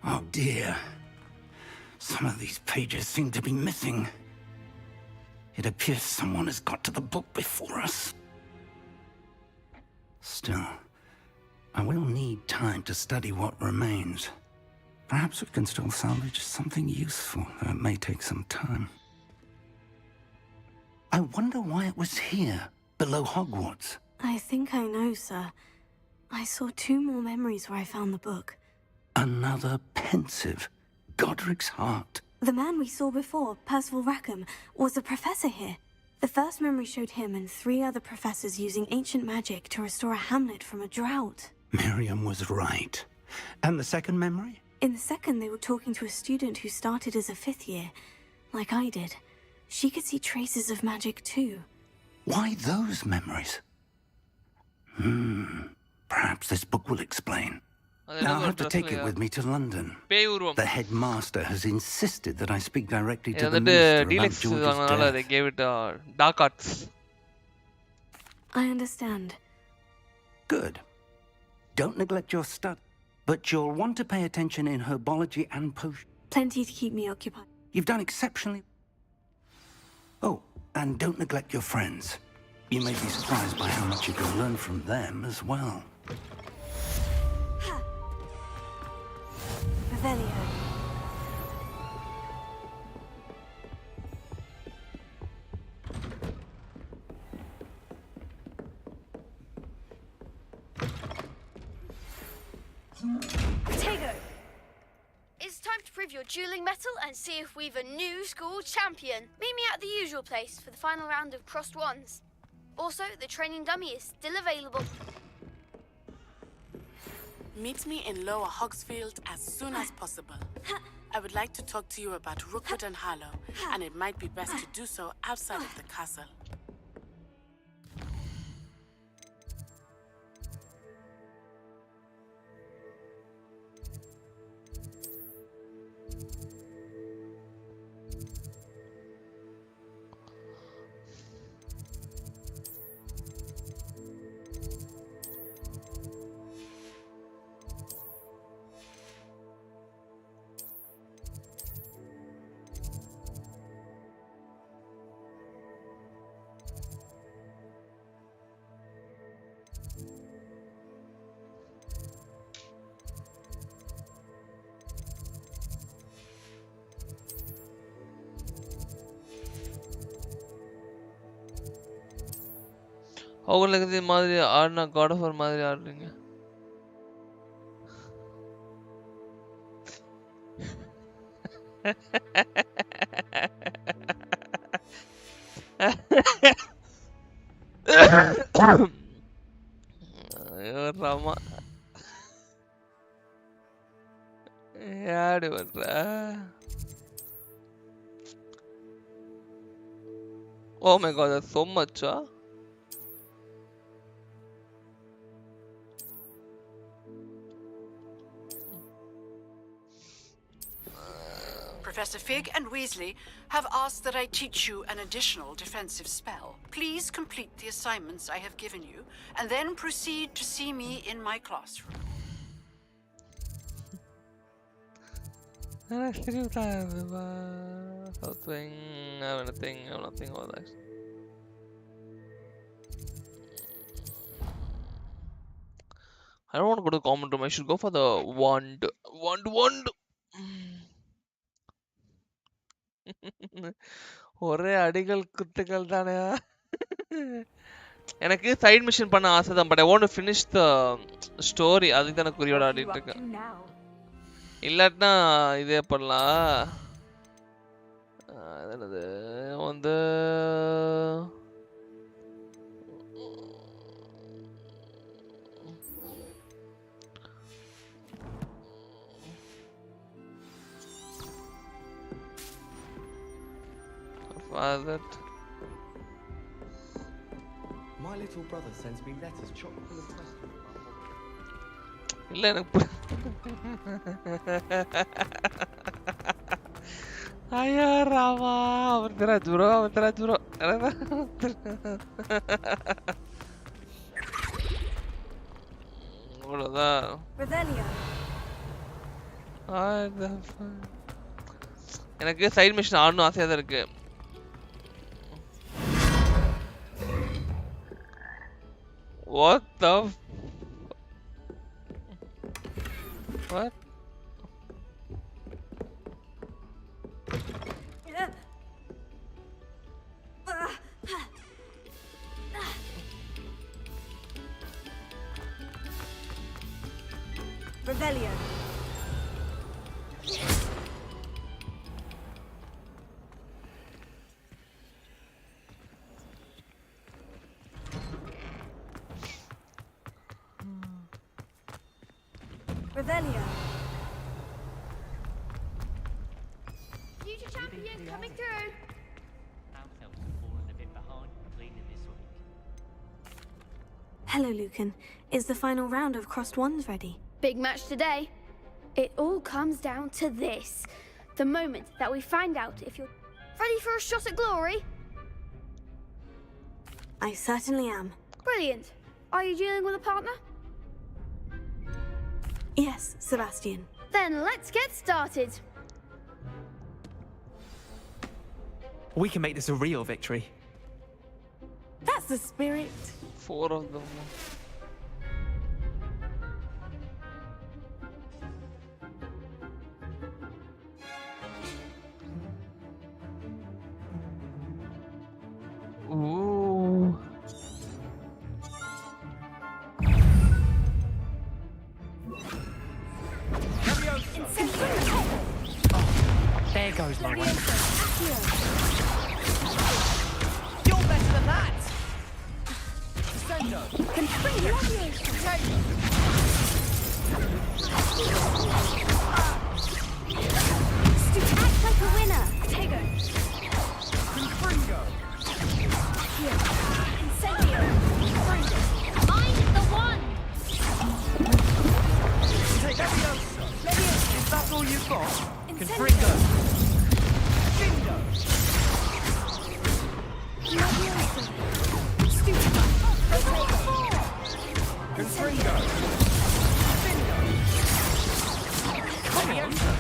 Oh dear. Some of these pages seem to be missing. It appears someone has got to the book before us. Still, I will need time to study what remains. Perhaps we can still salvage something useful, though it may take some time. I wonder why it was here, below Hogwarts. I think I know, sir. I saw 2 more memories where I found the book. Another pensive. Godric's heart. The man we saw before, Percival Rackham, was a professor here. The first memory showed him and 3 other professors using ancient magic to restore a hamlet from a drought. Miriam was right. And the second memory? In the second, they were talking to a student who started as a 5th year, like I did. She could see traces of magic too. Why those memories? Perhaps this book will explain. Now I'll have to take it with me to London. The headmaster has insisted that I speak directly to the minister about George's death. They gave it dark arts. I understand. Good. Don't neglect your study, but you'll want to pay attention in herbology and potion. Plenty to keep me occupied. You've done exceptionally. Oh, and don't neglect your friends. You may be surprised by how much you can learn from them as well. Revelio. Protego! It's time to prove your dueling mettle and see if we've a new school champion. Meet me at the usual place for the final round of crossed ones. Also, the training dummy is still available. Meet me in Lower Hogsfield as soon as possible. I would like to talk to you about Rookwood and Harlow, and it might be best to do so outside of the castle. அவங்களுக்கு மாதிரி ஆடுனா God of War மாதிரி ஆடுறீங்க. ஐயோ ராமா யாரு வர்றா? Oh my god, that's so much, huh? Professor Fig and Weasley have asked that I teach you an additional defensive spell. Please complete the assignments I have given you, and then proceed to see me in my classroom. I still have something. I have nothing about that. I don't want to go to the common room. I should go for the wand. ஒரே அடிகள் குத்துகள் தானே. எனக்கு side mission பண்ண ஆசை தான், but I want to finish the story. அதுக்கு தான் குறியோட ஆடிட்டு இருக்கேன். இல்லாட்டினா இதே பண்ணலாம். என்னது வந்து that my little brother sends me letters chock full of questions. இல்ல எனக்கு ஐயா ராமா அவர் தராஜ் ப்ரோ அவ்வளோதான். எனக்கு சைடு மிஷன் ஆடணும் ஆசையாக தான் இருக்கு. What the what? Rebellion. Revelio. Future champion coming through. Ourselves have fallen a bit behind cleaning this week. Hello, Lucan. Is the final round of Crossed Wands ready? Big match today. It all comes down to this. The moment that we find out if you're ready for a shot at glory. I certainly am. Brilliant. Are you dealing with a partner? Yes, Sebastian. Then let's get started. We can make this a real victory. That's the spirit. 4 of them. Ooh. There goes my way. You're better than that! Sendo! Act like a winner. Tego. Confringo! Incendio. Mind the one. Take Leviosa! Is that all you've got? Confringo! Findo! Confringo! Findo! Leviosa!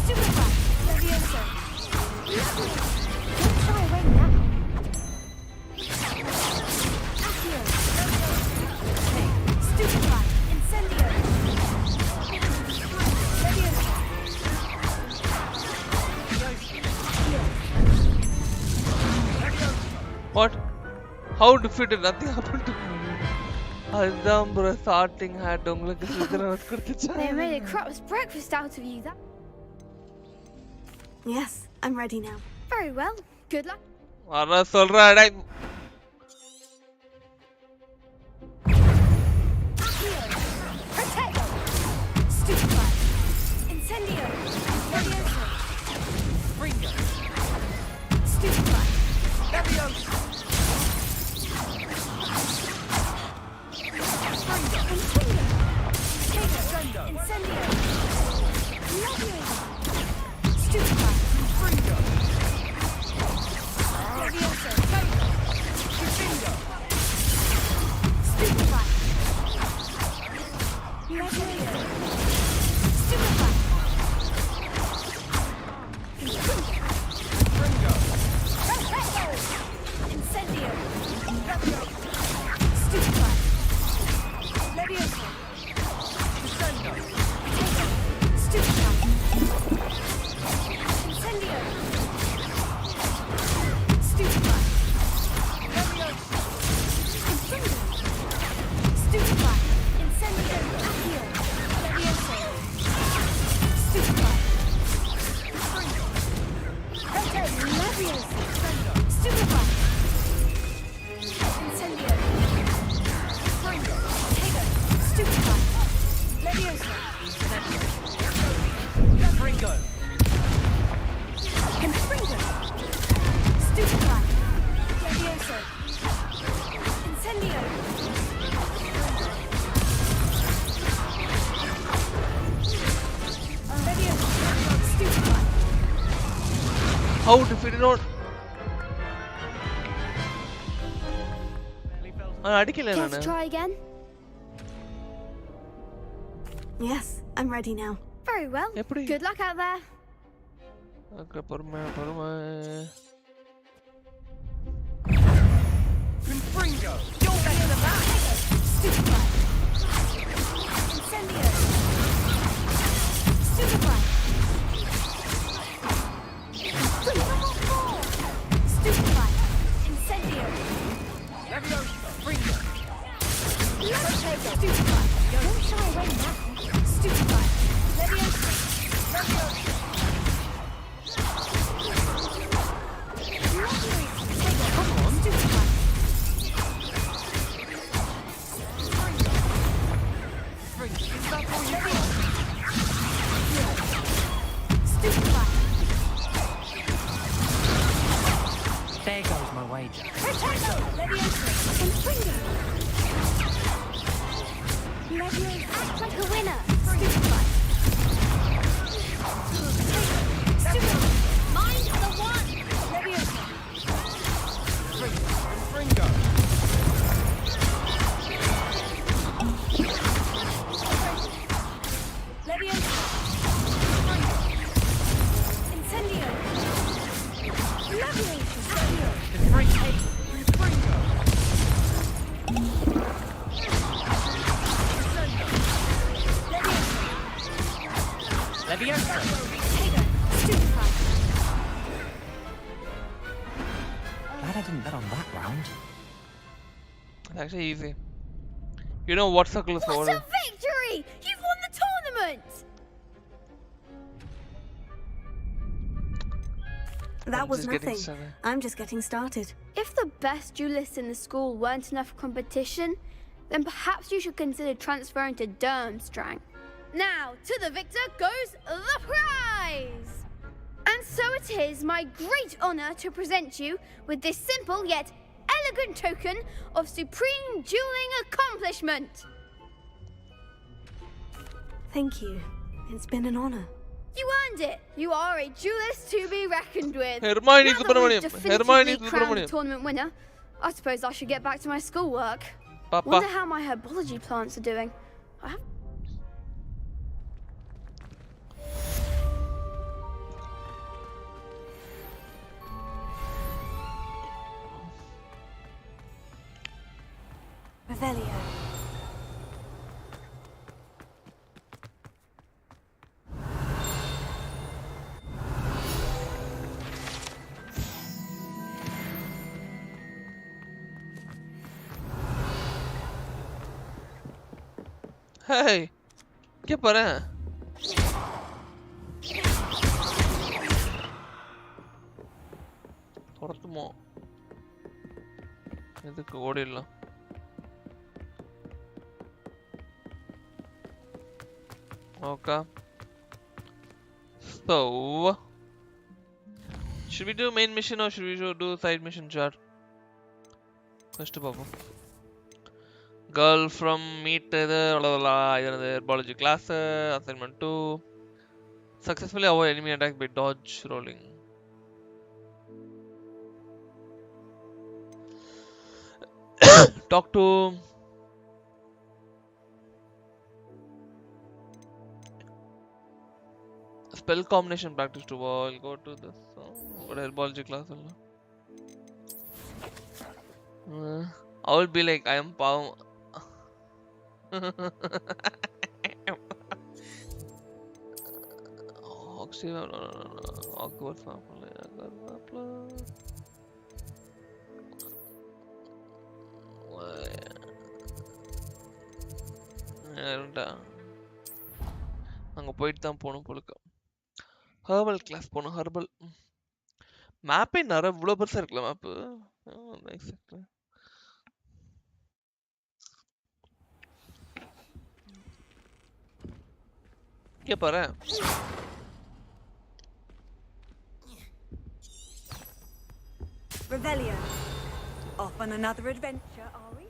Stupefy. Leviosa. Don't shy away now. Accio. Stupefy. Incendio. Leviosa. What? How defeated? Nothing happened to me. அதுதான் bro starting hat உங்களுக்கு சுதரவத் கொடுத்துச்சு. They made a crap's breakfast out of you. That. Yes, I'm ready now. Very well. Good luck. வர சொல்றா டேய். Protego. Stupefy. Incendio. Leviosa. Ringo! Stupefy. Leviosa! Incendio. Protego. Sendo! Incendio. Leviosa. Leviosa. Stupefy. Incendio. Fringo. Tego. Stupefy. Leviosa. Fringo. Confringo. Stupefy. Leviosa. Incendio. Leviosa. Stupefy. How defeat it not? Care to try again? Yes, I'm ready now. Very well. Good luck out there. Okay, Parma. Confringo. You're better than that. Stupefy. Incendio. Stupefy. Stupefy. Incendio. Leviosa. Fringo. Stupefy. Don't shy away now. Stupefy. Leviosa. Leviosa. Come on. Stupefy. Fringo. Is that all you got? Stupefy. There goes my wager. Protego. Leviosa. And Fringo. Leviosa. Act like a winner. Stupefy. Stupefy. Mind the one. Leviosa. Fringo. Leviosa. Incendio. Leviosa. Fringo. Leviosa. Tego. Stupefy. Glad I didn't bet on that round. It's actually easy. You know what circle is for? What a victory! You've won the tournament! That was just getting nothing. started. I'm just getting started. If the best duelists in the school weren't enough competition, then perhaps you should consider transferring to Durmstrang. Now, to the victor goes the prize! And so it is my great honor to present you with this simple yet elegant token of supreme dueling accomplishment. Thank you. It's been an honor. You earned it. You are a duelist to be reckoned with. Hermoine Now that we've Subramaniam. definitively Hermoine crowned the Subramaniam. tournament winner, I suppose I should get back to my schoolwork. Papa. Wonder how my herbology plants are doing. I have. Revelio. Hey, क्या पर है? ಹೊರತುಮೋ ಇದಕ್ಕೆ ಓಡಿಲ್ಲ. Okay. So, should we do main mission or should we do side mission, chat? First of all, girl from meet the herbology class, assignment 2. Successfully avoid enemy attack by dodge rolling. Talk to spell combination practice to wall. Go to this. What herbology class? I will be like, I am power. Awkward family. அங்க போயிட்டு தான் போணும் போலுக்க. Herbal class போணும். Herbal மேப்பே நிறைய இவ்வளவு பெருசா இருக்குல்ல map. Exactly. இங்க பாரு. Revelio. Off on another adventure, are we?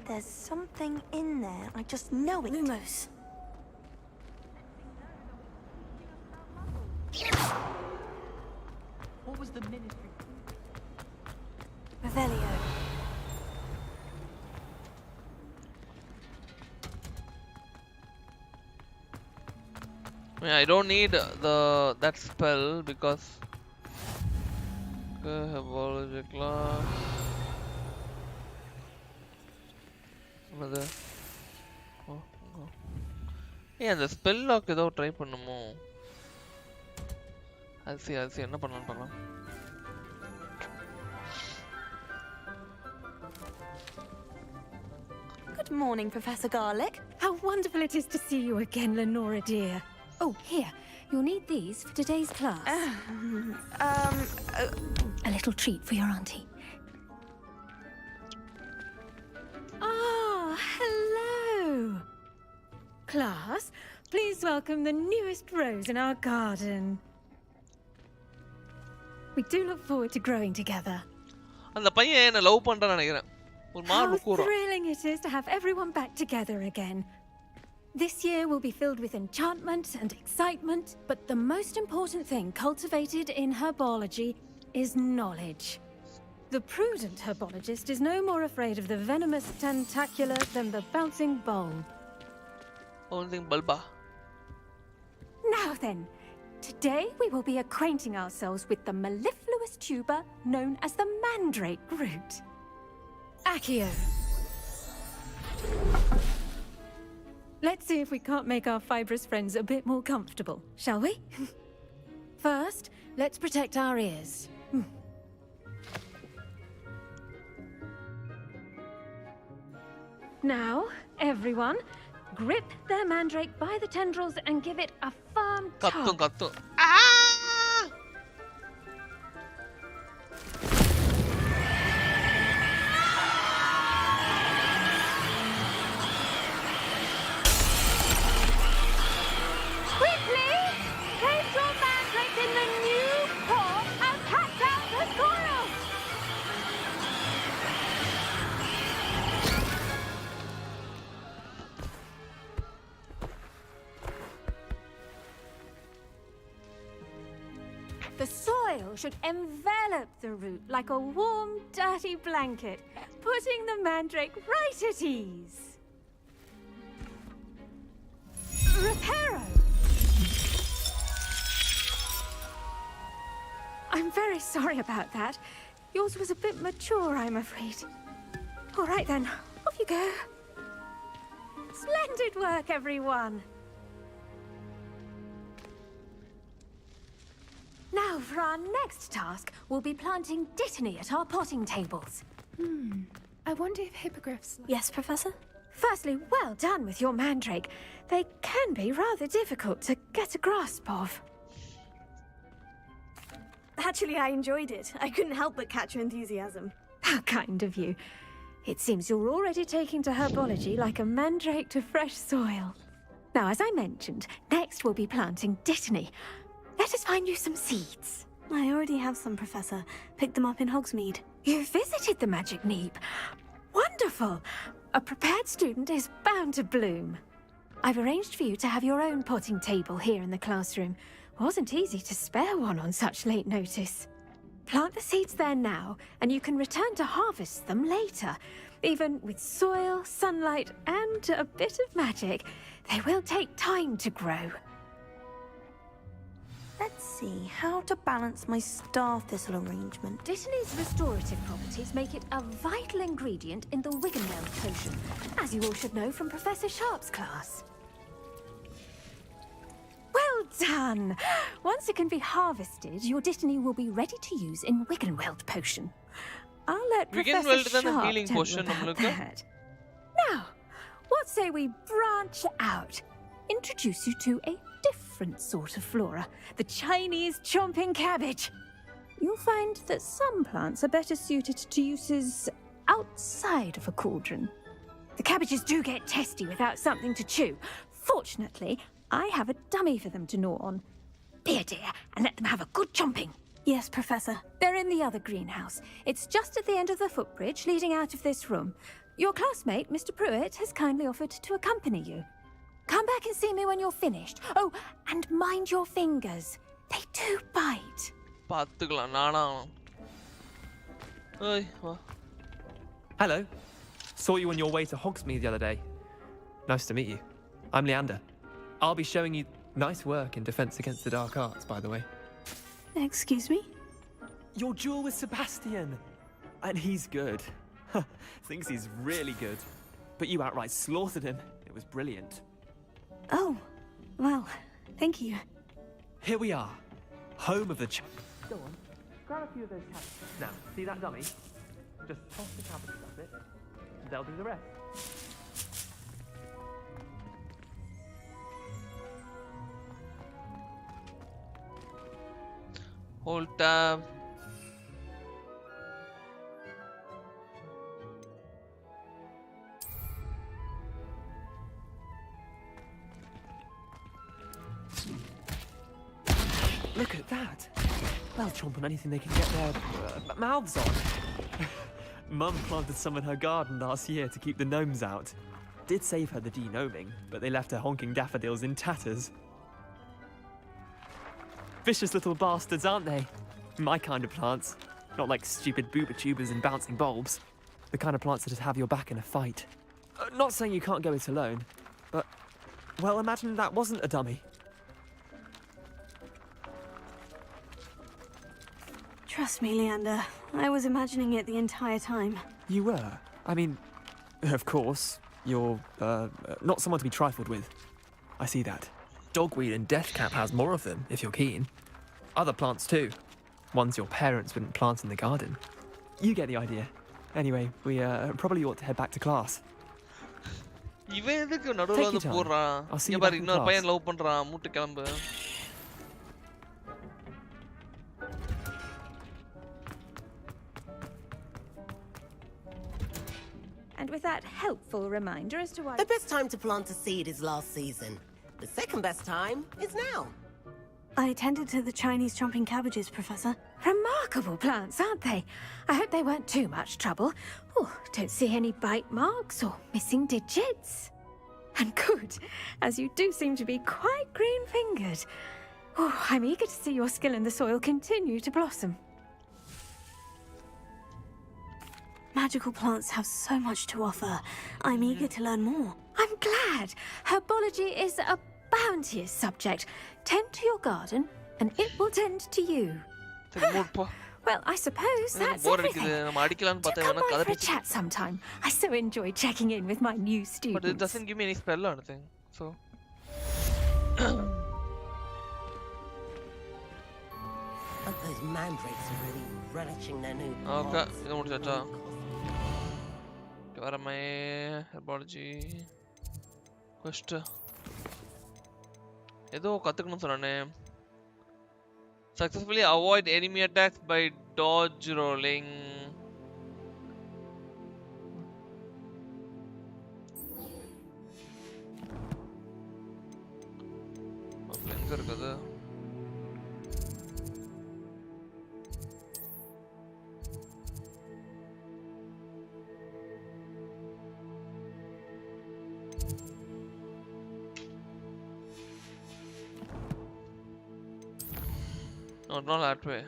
There's something in there. I just know it. Lumos. What was the ministry? Revelio. I don't need that spell because Herbology class. Another. Yeah, the spell lock ஏதோ try பண்ணுமோ? I'll see என்ன பண்ணலாம் பார்க்கலாம். Good morning, Professor Garlic. How wonderful it is to see you again, Lenora dear. Oh, here. You'll need these for today's class. A little treat for your auntie. Ah, hello. Class, please welcome the newest rose in our garden. We do look forward to growing together. அந்த பையன் என்ன love பண்றான்னு நினைக்கிறேன். ஒரு மார்பு How கூறா. thrilling it is to have everyone back together again. This year will be filled with enchantment and excitement, but the most important thing cultivated in herbology is knowledge. The prudent herbologist is no more afraid of the venomous tentacular than the bouncing bulb. Bouncing bulba. Now then, today we will be acquainting ourselves with the mellifluous tuber known as the mandrake root. Accio. Let's see if we can't make our fibrous friends a bit more comfortable, shall we? First, let's protect our ears. Now, everyone, grip their mandrake by the tendrils and give it a firm tug. Kattu. The soil should envelop the root like a warm, dirty blanket, putting the mandrake right at ease. Reparo! I'm very sorry about that. Yours was a bit mature, I'm afraid. All right then, off you go. Splendid work, everyone. Now, for our next task, we'll be planting dittany at our potting tables. I wonder if hippogriffs... Yes, Professor? Firstly, well done with your mandrake. They can be rather difficult to get a grasp of. Actually, I enjoyed it. I couldn't help but catch your enthusiasm. How kind of you. It seems you're already taking to herbology like a mandrake to fresh soil. Now, as I mentioned, next we'll be planting dittany. Let us find you some seeds. I already have some, Professor. Picked them up in Hogsmeade. You visited the Magic Neep. Wonderful! A prepared student is bound to bloom. I've arranged for you to have your own potting table here in the classroom. Wasn't easy to spare one on such late notice. Plant the seeds there now, and you can return to harvest them later. Even with soil, sunlight, and a bit of magic, they will take time to grow. Let's see, how to balance my star thistle arrangement. Dittany's restorative properties make it a vital ingredient in the Wiggenweld potion, as you all should know from Professor Sharp's class. Well done! Once it can be harvested, your dittany will be ready to use in Wiggenweld potion. I'll let Professor Sharp healing tell you potion about that. Now, what say we branch out? Introduce you to a different different sort of flora, the Chinese chomping cabbage. You'll find that some plants are better suited to uses outside of a cauldron. The cabbages do get testy without something to chew. Fortunately, I have a dummy for them to gnaw on. Be a dear and let them have a good chomping. Yes, Professor. They're in the other greenhouse. It's just at the end of the footbridge leading out of this room. Your classmate, Mr. Pruitt, has kindly offered to accompany you. Come back and see me when you're finished. Oh, and mind your fingers. They do bite. Hello. Saw you on your way to Hogsmeade the other day. Nice to meet you. I'm Leander. I'll be showing you nice work in Defense Against the Dark Arts, by the way. Excuse me? Your duel with Sebastian. And he's good. Thinks he's really good. But you outright slaughtered him. It was brilliant. Oh, well, thank you. Here we are. Home of the Go on. Grab a few of those cabbages. Now, see that dummy? Just toss the cabbages at it. They'll do the rest. Hold tab. Look at that. They'll chomp on anything they can get their mouths on. Mum planted some in her garden last year to keep the gnomes out. Did save her the de-gnoming, but they left her honking daffodils in tatters. Vicious little bastards, aren't they? My kind of plants. Not like stupid booba tubers and bouncing bulbs. The kind of plants that just have your back in a fight. Not saying you can't go it alone, but, well, imagine that wasn't a dummy. Trust me, Leander. I was imagining it the entire time. You were? I mean, of course, you're, not someone to be trifled with. I see that. Dogweed and deathcap has more of them, if you're keen. Other plants too. Ones your parents wouldn't plant in the garden. You get the idea. Anyway, we probably ought to head back to class. இவன் எதுக்கு நடுவுல வந்து போறான்? இங்க பாரு இன்னொரு பையன் love பண்றான். மூட்டு கிளம்பு. And with that helpful reminder as to why... The best time to plant a seed is last season. The second best time is now. I tended to the Chinese chomping cabbages, Professor. Remarkable plants, aren't they? I hope they weren't too much trouble. Oh, don't see any bite marks or missing digits. And good, as you do seem to be quite green-fingered. Oh, I'm eager to see your skill in the soil continue to blossom. Magical plants have so much to offer. I'm eager to learn more. I'm glad. Herbology is a bounteous subject. Tend to your garden, and it will tend to you. Well, I suppose that's everything. Do come by for a chat sometime. I so enjoy checking in with my new students. But it doesn't give me any spell or anything, so... But those mandrakes are really relishing their new Okay, இது முடிச்சாச்சா? வர my herbology quest ஏதோ கத்துக்கணும் சொன்னானே. Successfully avoid enemy attacks by dodge rolling. எங்க இருக்குது? No, not that way.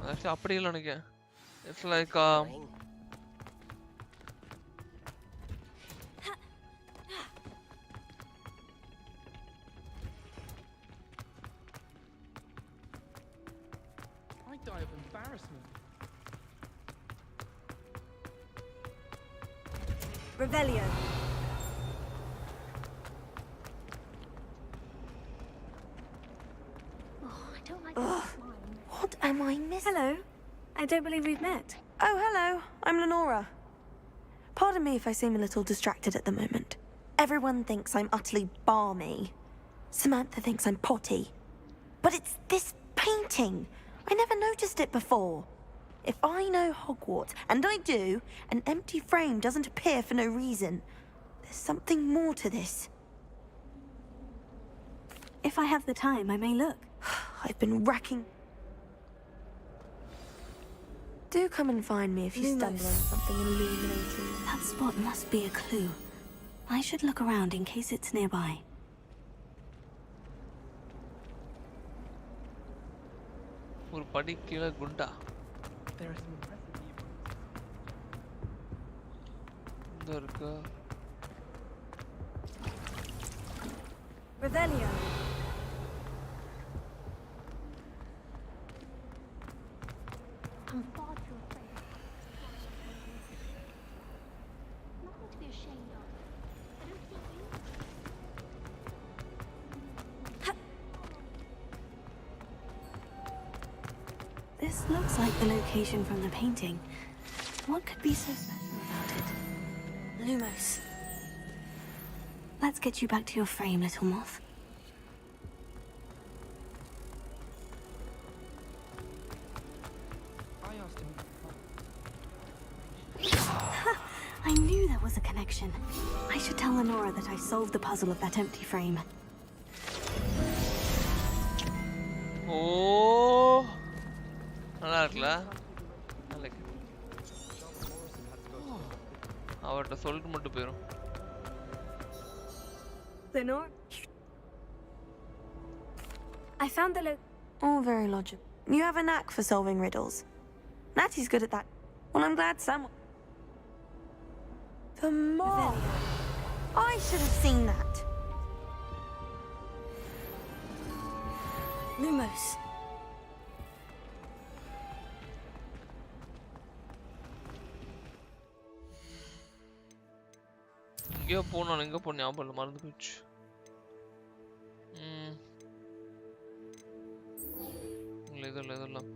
Actually, அப்படி இல்ல நினைக்கிறேன். It's like I die of embarrassment. Revelio. What am I missing? Hello. I don't believe we've met. Oh, hello. I'm Lenora. Pardon me if I seem a little distracted at the moment. Everyone thinks I'm utterly balmy. Samantha thinks I'm potty. But it's this painting. I never noticed it before. If I know Hogwarts, and I do, an empty frame doesn't appear for no reason. There's something more to this. If I have the time, I may look. I've been racking... Do come and find me if you stumble on something illuminating. That spot must be a clue. I should look around in case it's nearby. ஒரு படி கீழே குண்டா. There are some impressive இந்த இருக்கு. Revelio. I'm far too afraid. Nothing to be ashamed of. I don't see you. This looks like the location from the painting. What could be so special about it? Lumos. Let's get you back to your frame, little moth. I knew there was a connection. I should tell Lenora that I solved the puzzle of that empty frame. Oh, நல்லா இருக்குல? like அவர்ட்ட சொல்லிட்டு மட்டும் போயிரும். Lenore? I found the all very logical. You have a knack for solving riddles. Natty's good at that. Well, I'm glad someone... The moth! I should have seen that. Lumos. எங்கேயோ போனோம், எங்க போன ஞாபகம் இல்லை, மறந்து போச்சு. இல்லை இதெல்லாம்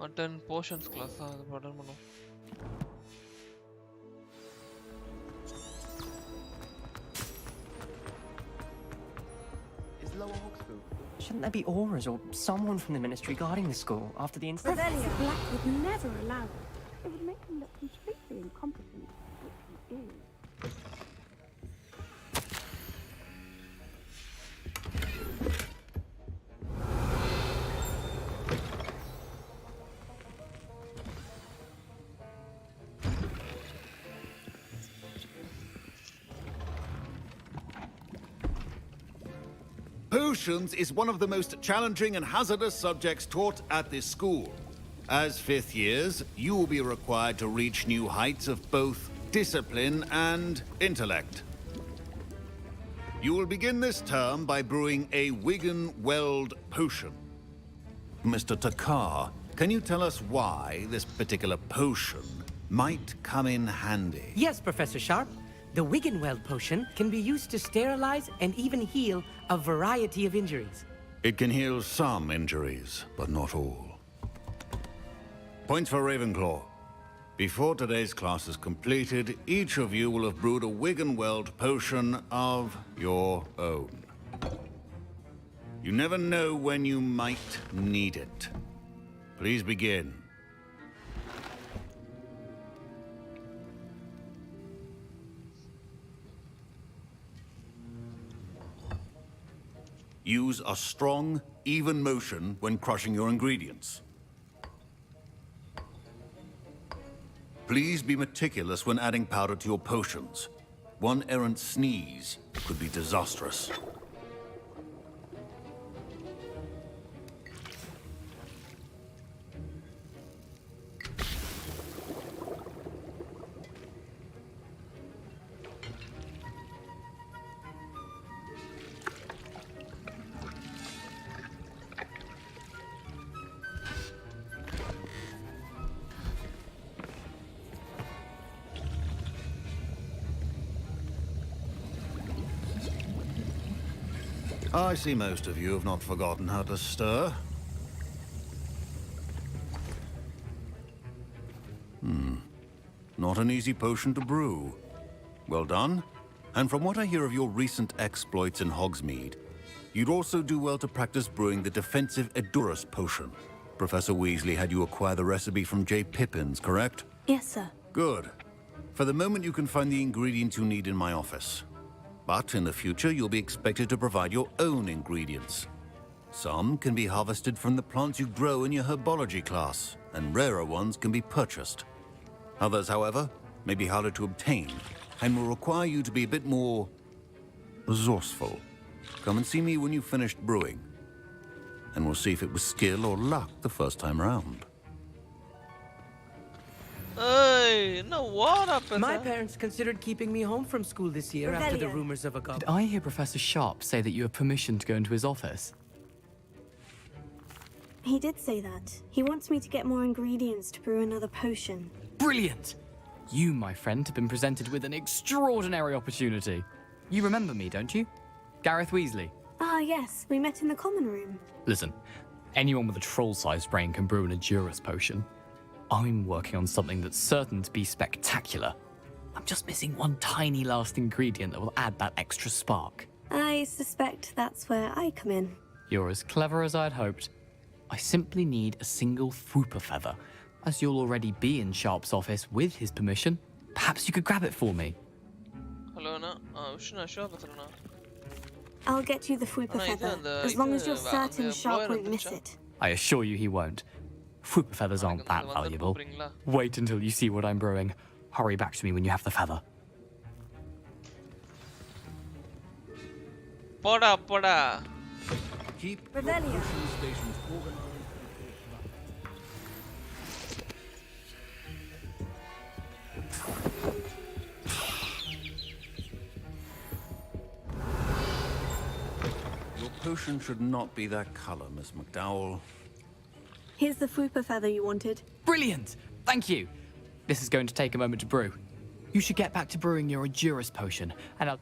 அட்டன் போர்ஷன்ஸ் கிளாஸ் தான், அது அட்டன் பண்ணுவோம். Shouldn't there be auras or someone from the ministry guarding the school after the incident? Professor Black would never allow it. It would make him look completely incompetent, which he is. Potions is one of the most challenging and hazardous subjects taught at this school. As fifth years, you will be required to reach new heights of both discipline and intellect. You will begin this term by brewing a Wigan Weld potion. Mr. Takar, can you tell us why this particular potion might come in handy? Yes, Professor Sharp. The Wiggenweld potion can be used to sterilize and even heal a variety of injuries. It can heal some injuries, but not all. Points for Ravenclaw. Before today's class is completed, each of you will have brewed a Wiggenweld potion of your own. You never know when you might need it. Please begin. Use a strong, even motion when crushing your ingredients. Please be meticulous when adding powder to your potions. One errant sneeze could be disastrous. I see most of you have not forgotten how to stir. Not not an easy potion to brew. Well done. And from what I hear of your recent exploits in Hogsmeade, you'd also do well to practice brewing the defensive Edurus potion. Professor Weasley had you acquire the recipe from J. Pippins, correct? Yes, sir. Good. For the moment, you can find the ingredients you need in my office. But in the future, you'll be expected to provide your own ingredients. Some can be harvested from the plants you grow in your herbology class, and rarer ones can be purchased. Others, however, may be harder to obtain, and will require you to be a bit more resourceful. Come and see me when you've finished brewing, and we'll see if it was skill or luck the first time round. Hey, no, what happened? My parents considered keeping me home from school this year after the rumors of a Did I hear Professor Sharp say that you have permission to go into his office? He did say that. He wants me to get more ingredients to brew another potion. Brilliant! You, my friend, have been presented with an extraordinary opportunity. You remember me, don't you? Gareth Weasley. Ah, yes. We met in the common room. Listen, anyone with a troll-sized brain can brew an Edurus potion. I'm working on something that's certain to be spectacular. I'm just missing one tiny last ingredient that will add that extra spark. I suspect that's where I come in. You're as clever as I'd hoped. I simply need a single Fwooper feather. As you'll already be in Sharp's office with his permission, perhaps you could grab it for me. Hello, Anna. I'll get you the Fwooper feather, as long as you're certain Sharp won't miss it. I assure you he won't. Fwooper feathers aren't that valuable. Wait until you see what I'm brewing. Hurry back to me when you have the feather. Poda. Keep Revelio. stations organized. Your potion should not be that color, Miss McDowell. Here's the Fwooper feather you wanted. Brilliant! Thank you! This is going to take a moment to brew. You should get back to brewing your Edurus potion, and I'll...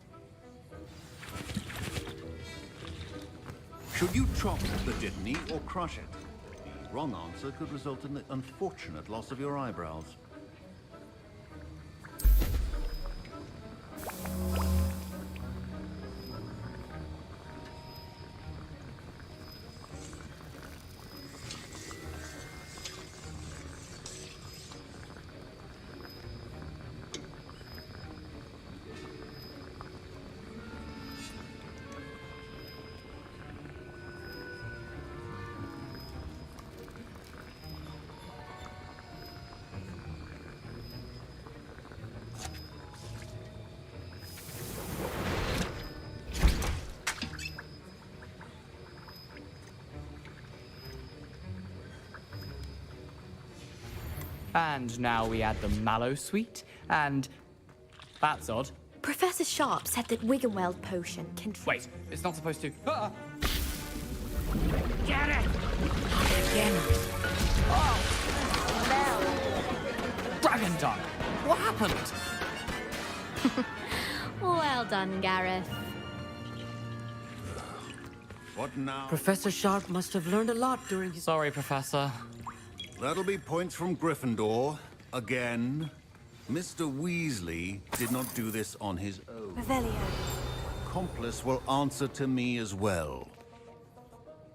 Should you chop the Dittany or crush it? The wrong answer could result in the unfortunate loss of your eyebrows. And now we add the mallow sweet, and... That's odd. Professor Sharp said that Wiggenweld potion can... Wait, it's not supposed to... Ah! Get it! Again! Oh! Dragon Tongue! What happened? Well done, Gareth. What now? Professor Sharp must have learned a lot during his... Sorry, Professor. That'll be points from Gryffindor. Again. Mr. Weasley did not do this on his own. Revelio. Accomplice will answer to me as well.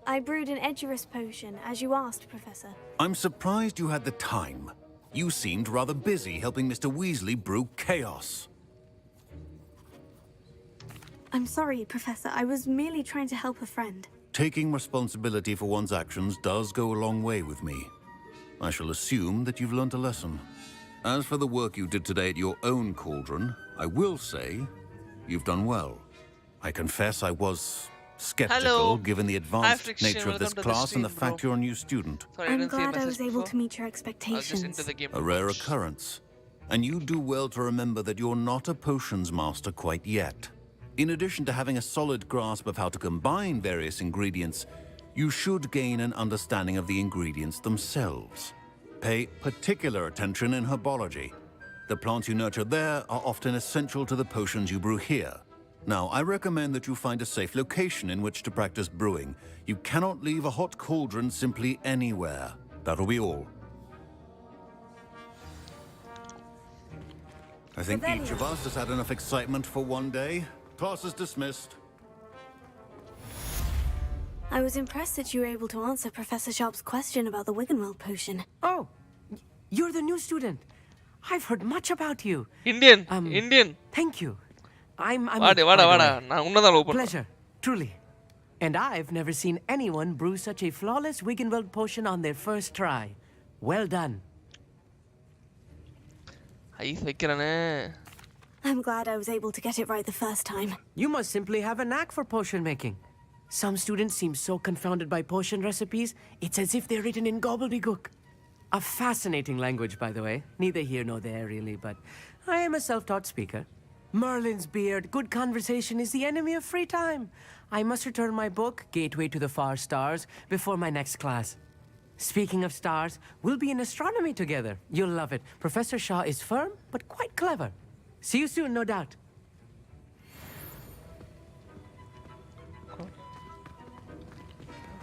I brewed an Edurus potion, as you asked, Professor. I'm surprised you had the time. You seemed rather busy helping Mr. Weasley brew chaos. I'm sorry, Professor. I was merely trying to help a friend. Taking responsibility for one's actions does go a long way with me. I shall assume that you've learnt a lesson. As for the work you did today at your own cauldron, I will say you've done well. I confess I was skeptical given the advanced nature of this class and the fact you're a new student. I'm glad I was able to meet your expectations. A rare occurrence. And you do well to remember that you're not a potions master quite yet. In addition to having a solid grasp of how to combine various ingredients, you should gain an understanding of the ingredients themselves. Pay particular attention in herbology. The plants you nurture there are often essential to the potions you brew here. Now, I recommend that you find a safe location in which to practice brewing. You cannot leave a hot cauldron simply anywhere. That'll be all. I think each of us has had enough excitement for one day. Class is dismissed. I was impressed that you were able to answer Professor Sharp's question about the Wiggenweld potion. Oh, you're the new student. I've heard much about you. Indian. Thank you. I'm Vada, நான் உன்னதான் love பண்றேன். Pleasure, truly. And I've never seen anyone brew such a flawless Wiggenweld potion on their first try. Well done. Ice வைக்கிறனே. I'm glad I was able to get it right the first time. You must simply have a knack for potion making. Some students seem so confounded by potion recipes, it's as if they're written in gobbledygook. A fascinating language, by the way. Neither here nor there, really, but I am a self-taught speaker. Merlin's beard, good conversation is the enemy of free time. I must return my book, Gateway to the Far Stars, before my next class. Speaking of stars, we'll be in astronomy together. You'll love it. Professor Shah is firm, but quite clever. See you soon, no doubt.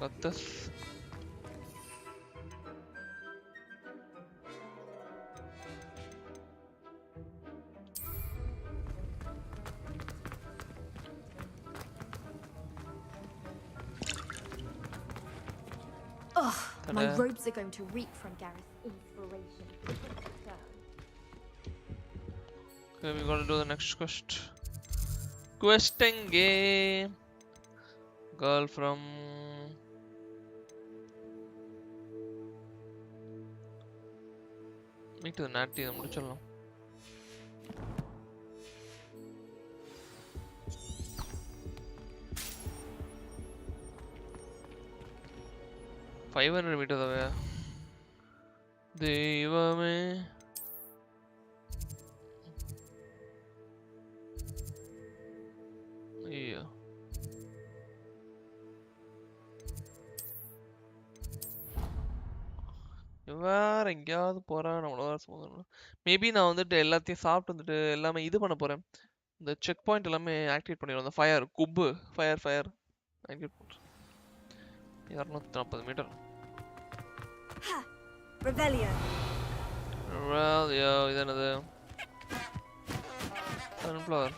Got this. Ugh, my robes are going to reek from Gareth's inspiration. Okay, we gotta do the next quest. Questing game. Girl from meet the natty முடிச்சிடலாம். $500 away. Devame. Yeah. வேற எங்கேயாவது போறேன் அவ்வளோதான் சொல்லுங்க. Maybe நான் வந்துட்டு எல்லாத்தையும் சாப்பிட்டு வந்துட்டு எல்லாமே இது பண்ண போறேன். இந்த செக் பாயிண்ட் எல்லாமே ஆக்டிவேட் பண்ணிடுவோம். அந்த ஃபயர் குப்பு ஃபயர் ஆக்டிவேட் பண்ணுறேன். 240 மீட்டர். Revelio. இது என்னது? Sunflower.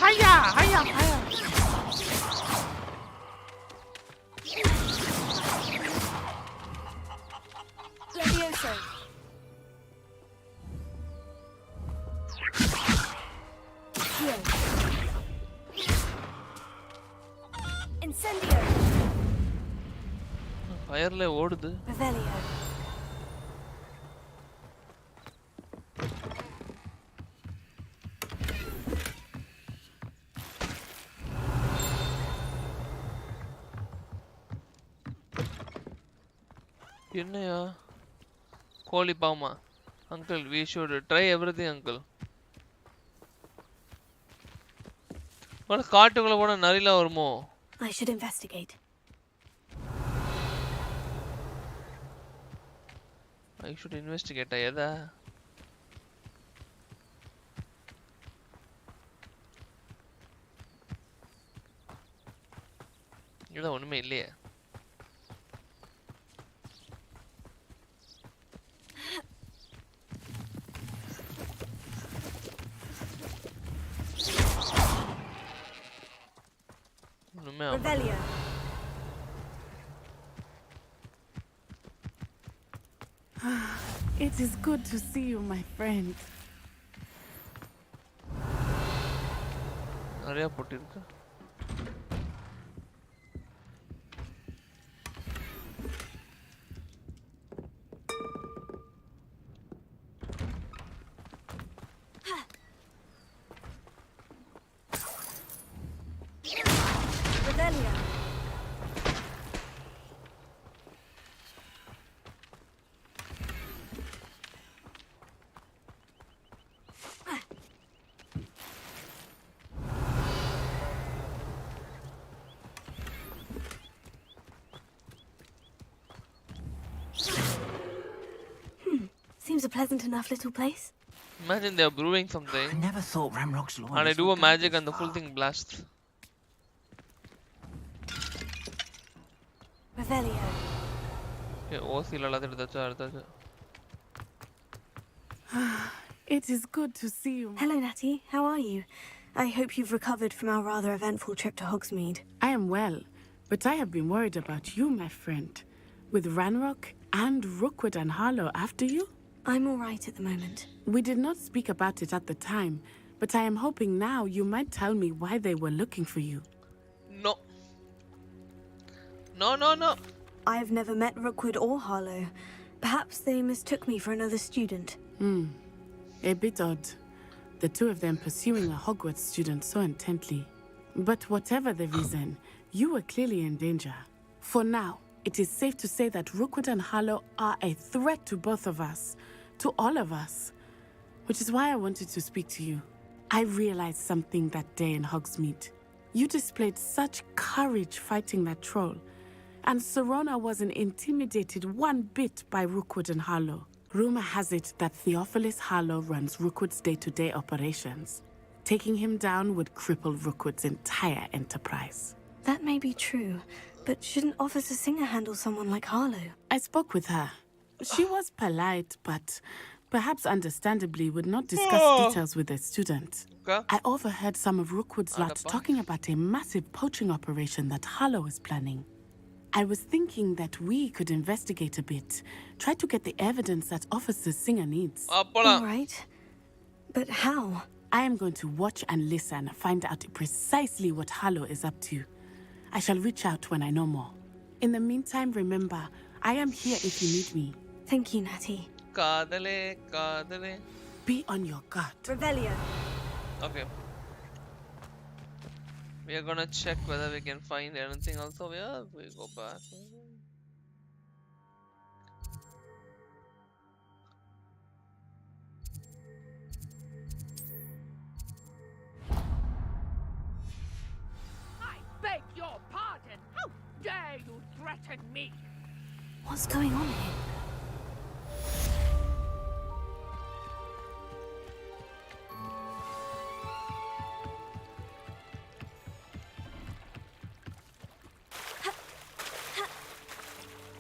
Hiya. Levioso. Here. Incendio. ஃபயர்ல ஓடுது. Revelio. என்னையா கோழி பாமா uncle we should try everything uncle. வர காட்டுக்குள்ள போனா நரிலாம் வருமோ? I should investigate. I should investigate எதா? இதெல்லாம் ஒண்ணுமே இல்லையே. Revelio. It is good to see you, my friend. நிறைய போட்டிருக்கு. seems a pleasant enough little place. Imagine they're brewing something. I never thought Ramrock's lawyers And I do would a go magic this and the full far. thing blasts. Revelio. Okay, OC la that's It is good to see you. Hello, Natty. How are you? I hope you've recovered from our rather eventful trip to Hogsmeade. I am well, but I have been worried about you, my friend. With Ranrock and Rookwood and Harlow after you? I'm all right at the moment. We did not speak about it at the time, but I am hoping now you might tell me why they were looking for you. No. No. I've never met Rookwood or Harlow. Perhaps they mistook me for another student. A bit odd. The two of them pursuing a Hogwarts student so intently. But whatever the reason, you were clearly in danger. For now, it is safe to say that Rookwood and Harlow are a threat to both of us. To all of us. Which is why I wanted to speak to you. I realized something that day in Hogsmeade. You displayed such courage fighting that troll. And Serona wasn't intimidated one bit by Rookwood and Harlow. Rumor has it that Theophilus Harlow runs Rookwood's day-to-day operations. Taking him down would cripple Rookwood's entire enterprise. That may be true, but shouldn't Officer Singer handle someone like Harlow? I spoke with her. She was polite, but perhaps understandably would not discuss details with a student. I overheard some of Rookwood's lot talking about a massive poaching operation that Harlow is planning. I was thinking that we could investigate a bit, try to get the evidence that Officer Singer needs. All right. But how? I am going to watch and listen, find out precisely what Harlow is up to. I shall reach out when I know more. In the meantime, remember, I am here if you need me. Thank you, Natty. Kadale. Be on your guard. Revelio. Okay. We are gonna check whether we can find anything also. Yeah, we go back. I beg your pardon. How dare you threaten me? What's going on here?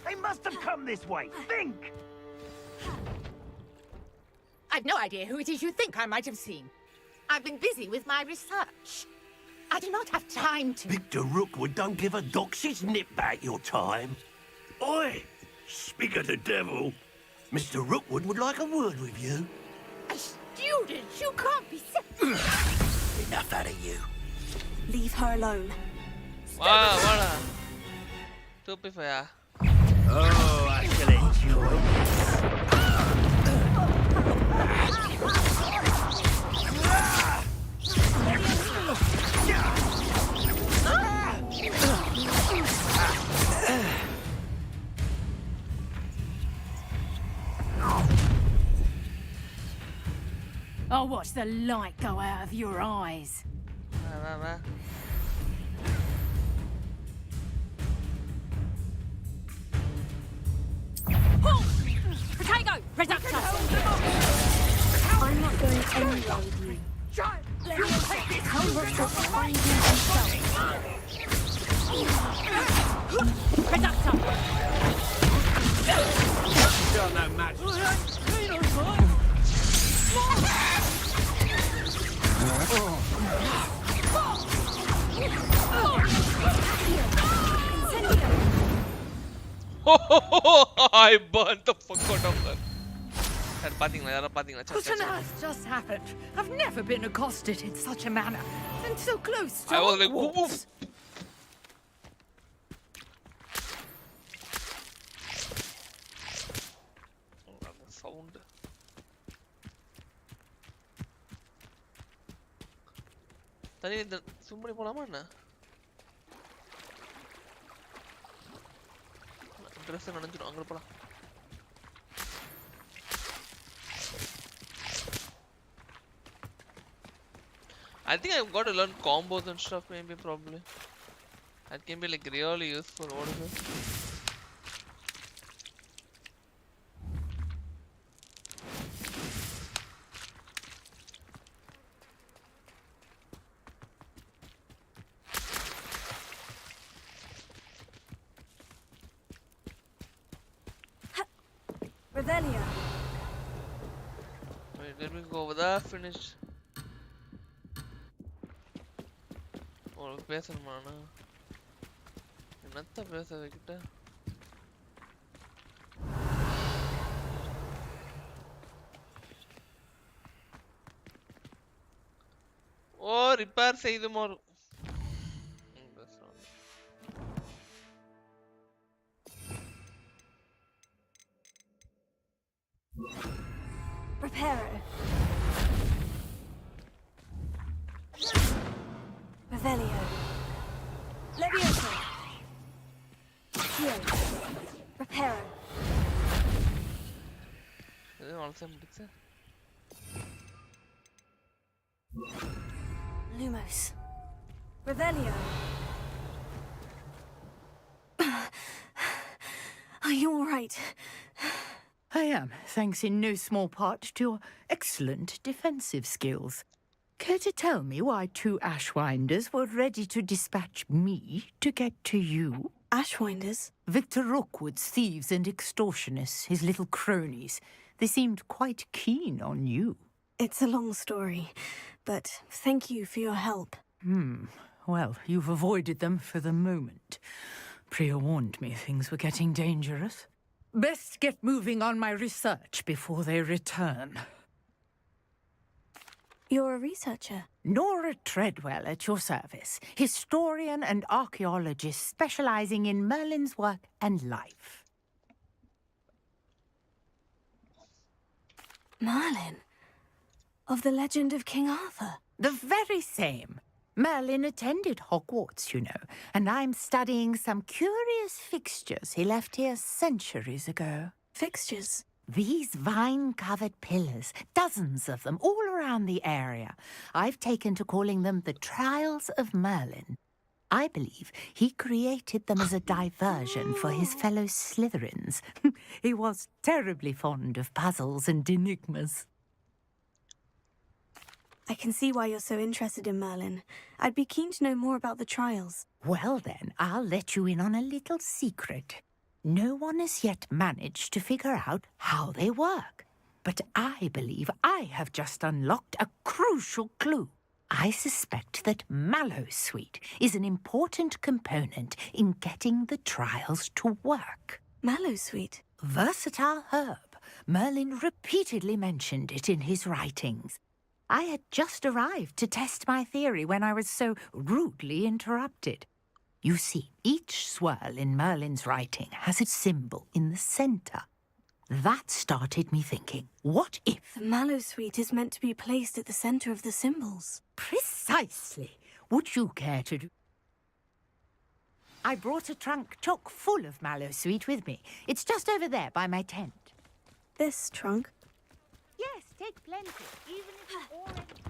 They must have come this way. Think! I've no idea who it is you think I might have seen. I've been busy with my research. I do not have time to... Victor Rookwood don't give a doxy's nip back your time. Oi! Speak of the devil. Mr. Rookwood would like a word with you. A student? You can't be... Enough out of you. Leave her alone. Wow, stupefy. Oh, I shall enjoy I'll watch the light go out of your eyes. Potato! Reductor! I'm not going anywhere with you. Let me take this home to find you himself. Reductor! Don't know much. I burnt the fuck out of her. What on earth just happened? I've never been accosted in such a manner. And so close to I was like, Hogwarts. woof. Oh, that sound. Tani இந்த சும்மா போலாமா என்ன? Dress நனைஞ்சிரும் அங்க போலாம். I think I've got to learn combos and stuff maybe probably. That can be like really useful. What is it? Revelio. Wait, let me go over there. Finish. Oh, பேசணுமாண்ணா என்னத்த பேச வைக்கிட்ட ஓ repair செய்து மாறு Reparo. Revelio. Levioso. Heal. Reparo. இது also முடிச்சா Lumos. Revelio. Are you all right? I am, thanks in no small part to your excellent defensive skills. Care to tell me why 2 Ashwinders were ready to dispatch me to get to you? Ashwinders? Victor Rookwood's thieves and extortionists, his little cronies. They seemed quite keen on you. It's a long story, but thank you for your help. Well, you've avoided them for the moment. Priya warned me things were getting dangerous. Best get moving on my research before they return. You're a researcher? Nora Treadwell at your service. Historian and archaeologist specializing in Merlin's work and life. Merlin? Of the legend of King Arthur? The very same. Merlin attended Hogwarts, you know, and I'm studying some curious fixtures he left here centuries ago. Fixtures? These vine-covered pillars, dozens of them, all around the area. I've taken to calling them the Trials of Merlin. I believe he created them as a diversion for his fellow Slytherins. He was terribly fond of puzzles and enigmas. I can see why you're so interested in Merlin. I'd be keen to know more about the trials. Well then, I'll let you in on a little secret. No one has yet managed to figure out how they work. But I believe I have just unlocked a crucial clue. I suspect that Mallowsweet is an important component in getting the trials to work. Mallowsweet? Versatile herb. Merlin repeatedly mentioned it in his writings. I had just arrived to test my theory when I was so rudely interrupted. You see, each swirl in Merlin's writing has a symbol in the center. That started me thinking, what if... The Mallowsweet is meant to be placed at the center of the symbols. Precisely. Would you care to do... I brought a trunk chock full of Mallowsweet with me. It's just over there by my tent. This trunk? Yes, take plenty, even if you already...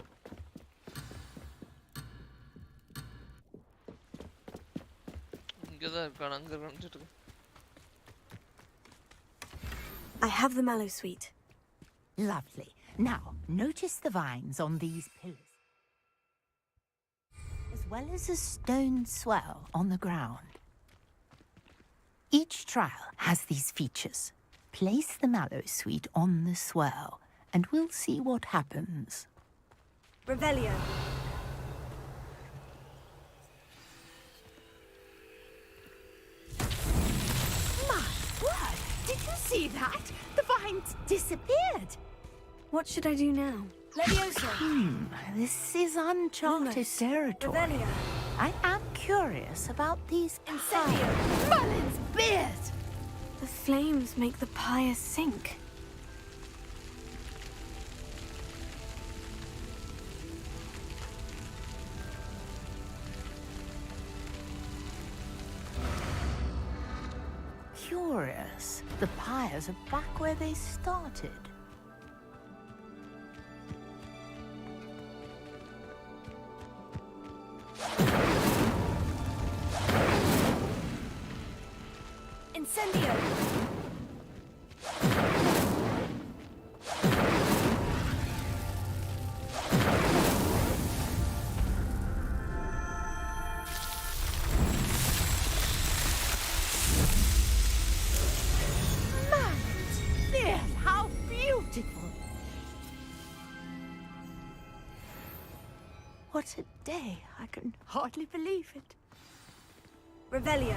I have the Mallowsweet. Lovely. Now, notice the vines on these pillars. As well as a stone swell on the ground. Each trial has these features. Place the Mallowsweet on the swell, and we'll see what happens. Revelio. My word! Did you see that? The vines disappeared. What should I do now? Levioso. This is uncharted territory. Revelio. I am curious about these Incendio. Merlin's beard! The flames make the pyre sink. Curious. The pyres are back where they started. Incendio. Yes! What a day. I can hardly believe it. Revelio.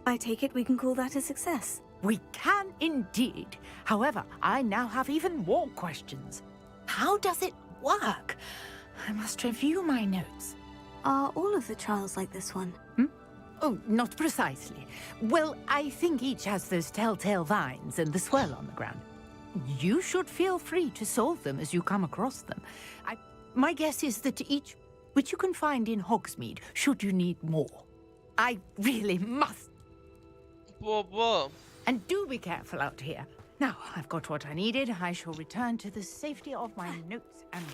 I take it we can call that a success. We can indeed. However, I now have even more questions. How does it work? I must review my notes. Are all of the trials like this one? Oh, not precisely. Well, I think each has those telltale vines and the swirl on the ground. You should feel free to solve them as you come across them. My guess is that each, which you can find in Hogsmeade, should you need more. I really must. Whoa. And do be careful out here. Now, I've got what I needed. I shall return to the safety of my notes and...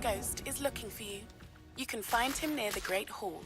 Ghost is looking for you. You can find him near the Great Hall.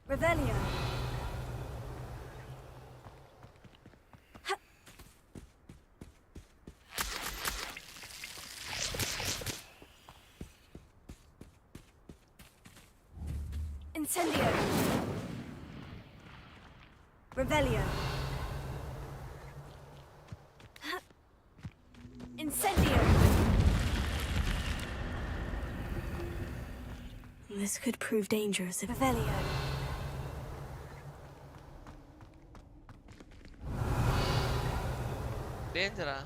Revelio. Incendio. Revelio. Incendio. This could prove dangerous if Revelio. Danger.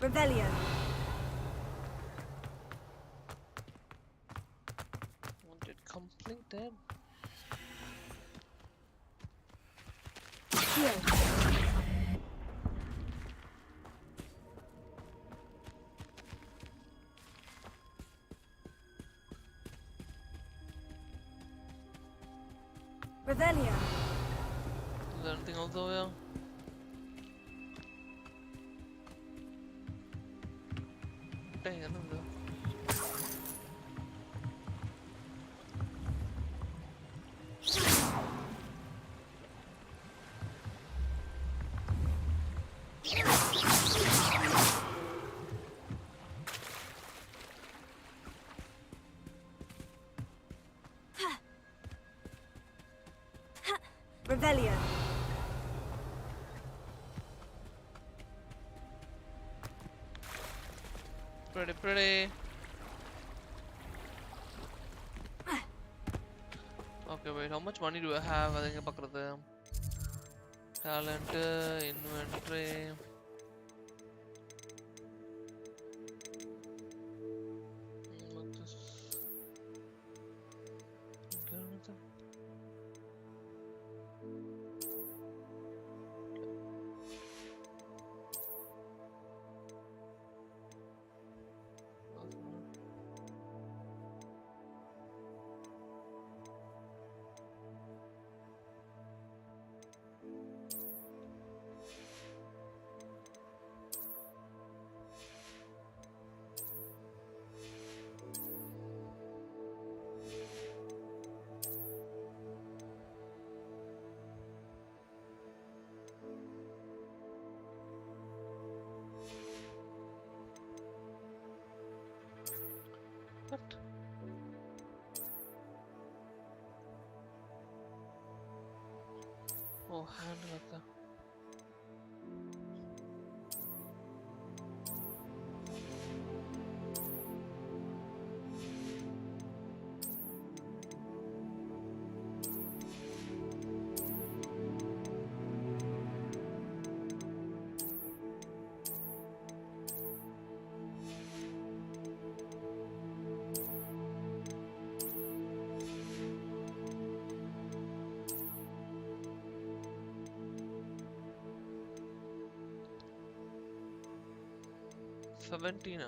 Revelio. Wanted completed. Here. Revelio. Is there anything else over here? Dang, I don't know. Revelio. Pretty. Okay, wait. How much money do I have? I think I'm talent, inventory. What this? What? Oh, hand like that. Seventeen.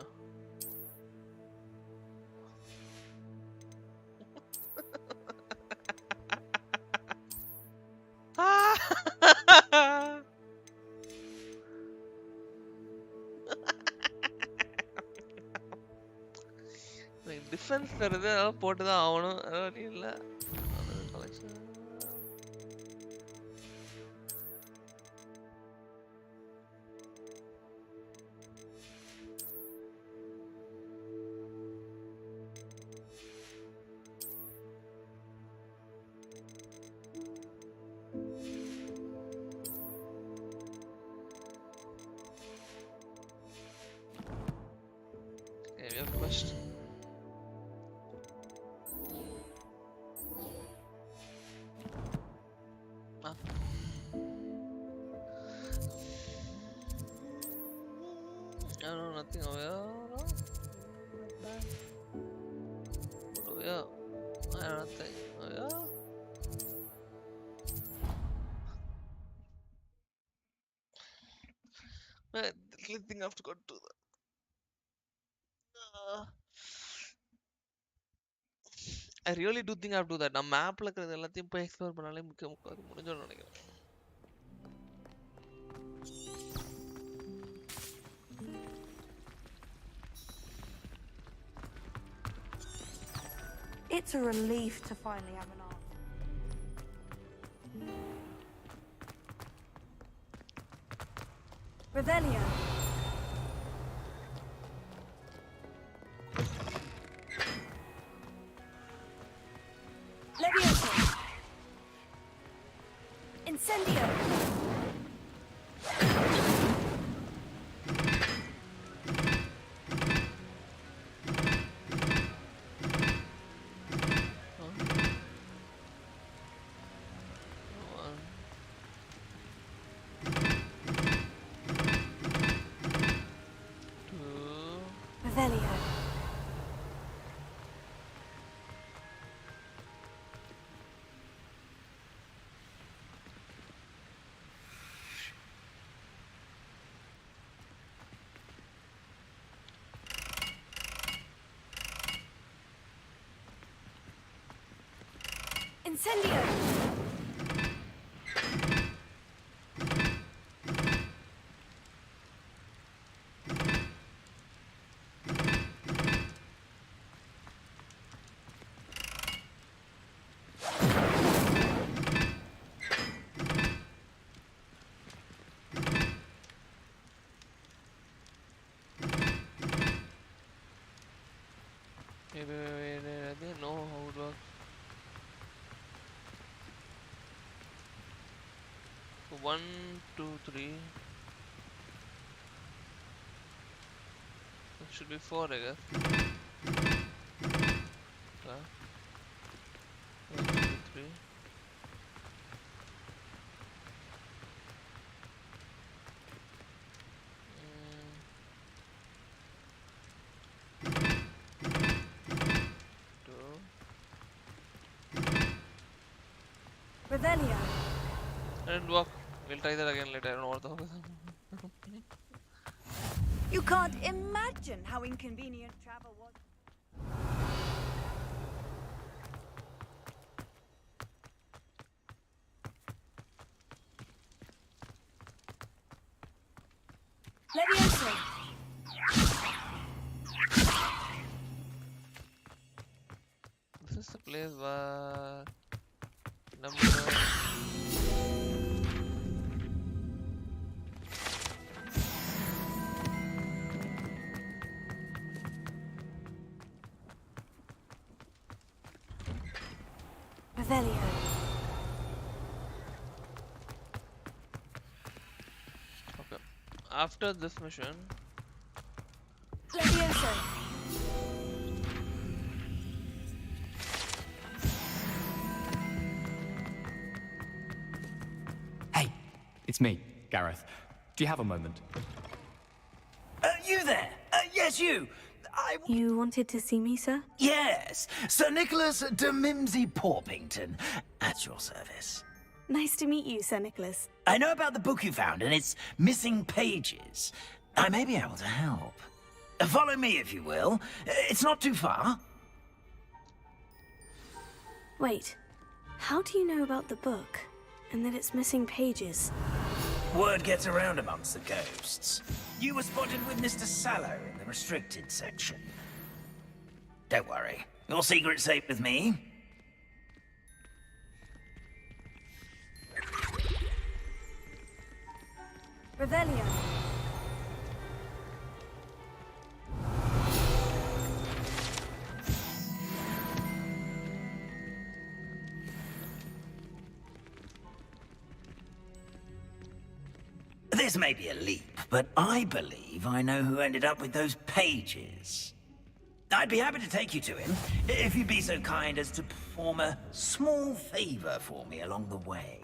Defense தருது அதெல்லாம் போட்டுதான் ஆகணும். அது இல்ல collection. Okay, we have a question. I know nothing over here. What over here? I know nothing over here. I really think I have to go to that. I really do think I have to do that. நான் மேப்ல இருக்கிறது எல்லாத்தையும் போய் explore பண்ணாலே முடிஞ்சோன்னு நினைக்கிறேன். It's a relief to finally have an answer. Revelio. Levioso. Incendio. Revelio. Incendio. Wait, I didn't know how it works. 1, 2, 3. It should be 4, I guess. 1, 2, 3. Revelio. And work. We'll try that again later. I don't know what the fuck is You can't imagine how inconvenient travel was. Levioso. This is the place where Revelio. Okay. After this mission. Levioso. It's me, Gareth. Do you have a moment? You there? Yes, you. You wanted to see me, sir? Yes, Sir Nicholas de Mimsy Porpington, at your service. Nice to meet you, Sir Nicholas. I know about the book you found and its missing pages. I may be able to help. Follow me, if you will. It's not too far. Wait, how do you know about the book? And that it's missing pages? Word gets around amongst the ghosts. You were spotted with Mr. Sallow in the restricted section. Don't worry, your secret's safe with me. Revelio. This may be a leap, but I believe I know who ended up with those pages. I'd be happy to take you to him, if you'd be so kind as to perform a small favor for me along the way.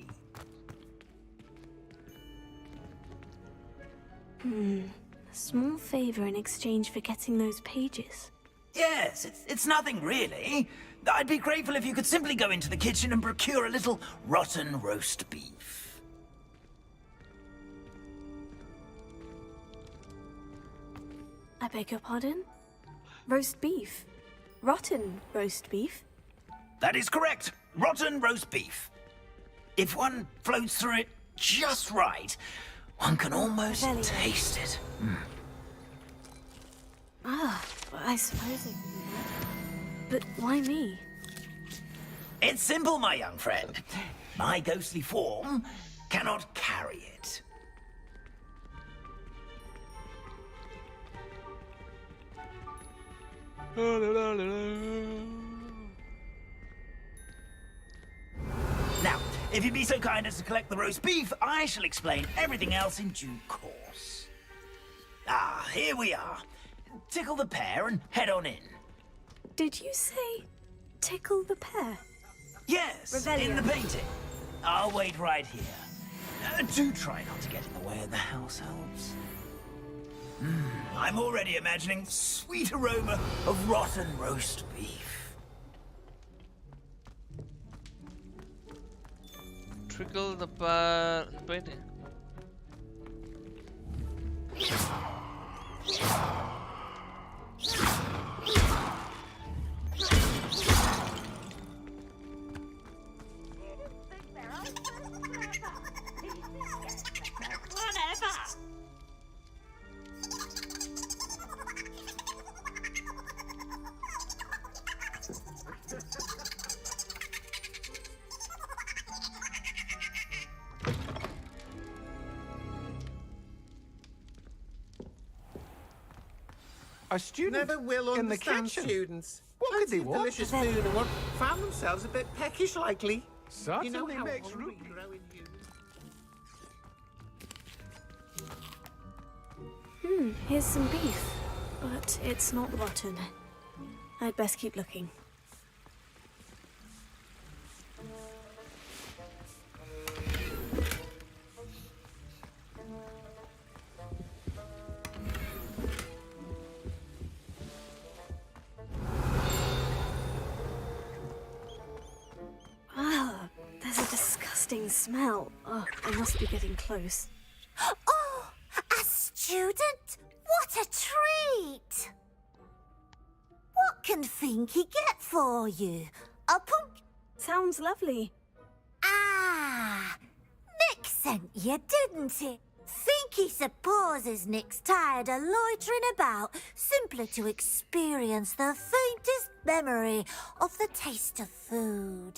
A small favor in exchange for getting those pages. Yes, it's nothing really. I'd be grateful if you could simply go into the kitchen and procure a little rotten roast beef. I beg your pardon? Roast beef? Rotten roast beef? That is correct. Rotten roast beef. If one floats through it just right, one can almost taste it. Ah, I suppose I can do that. But why me? It's simple, my young friend. My ghostly form cannot carry it. Now, if you'd be so kind as to collect the roast beef, I shall explain everything else in due course. Ah, here we are. Tickle the pear and head on in. Did you say tickle the pear? Yes, Revelio. in the painting. I'll wait right here. Do try not to get in the way of the house elves. I'm already imagining the sweet aroma of rotten roast beef. Trickle the painting. A student never will in the understand kitchen. students. What could they Fancy want? delicious food and what found themselves a bit peckish likely. Certainly you know how makes hungry root. grow in you. Here's some beef, but it's not rotten. I'd best keep looking. Ah, there's a disgusting smell. Oh, I must be getting close. Oh, a student? What a treat! What can Finky get for you? A punk? Sounds lovely. Ah, Nick sent you, didn't he? Finky supposes Nick's tired of loitering about, simply to experience the faintest memory of the taste of food.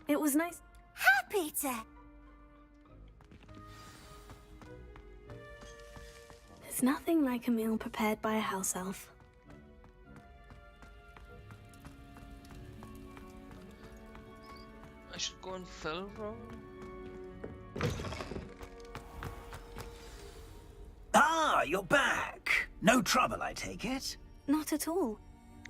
It was nice. Happy to. There's nothing like a meal prepared by a house elf. I should go and film, bro. Ah, you're back. No trouble, I take it? Not at all.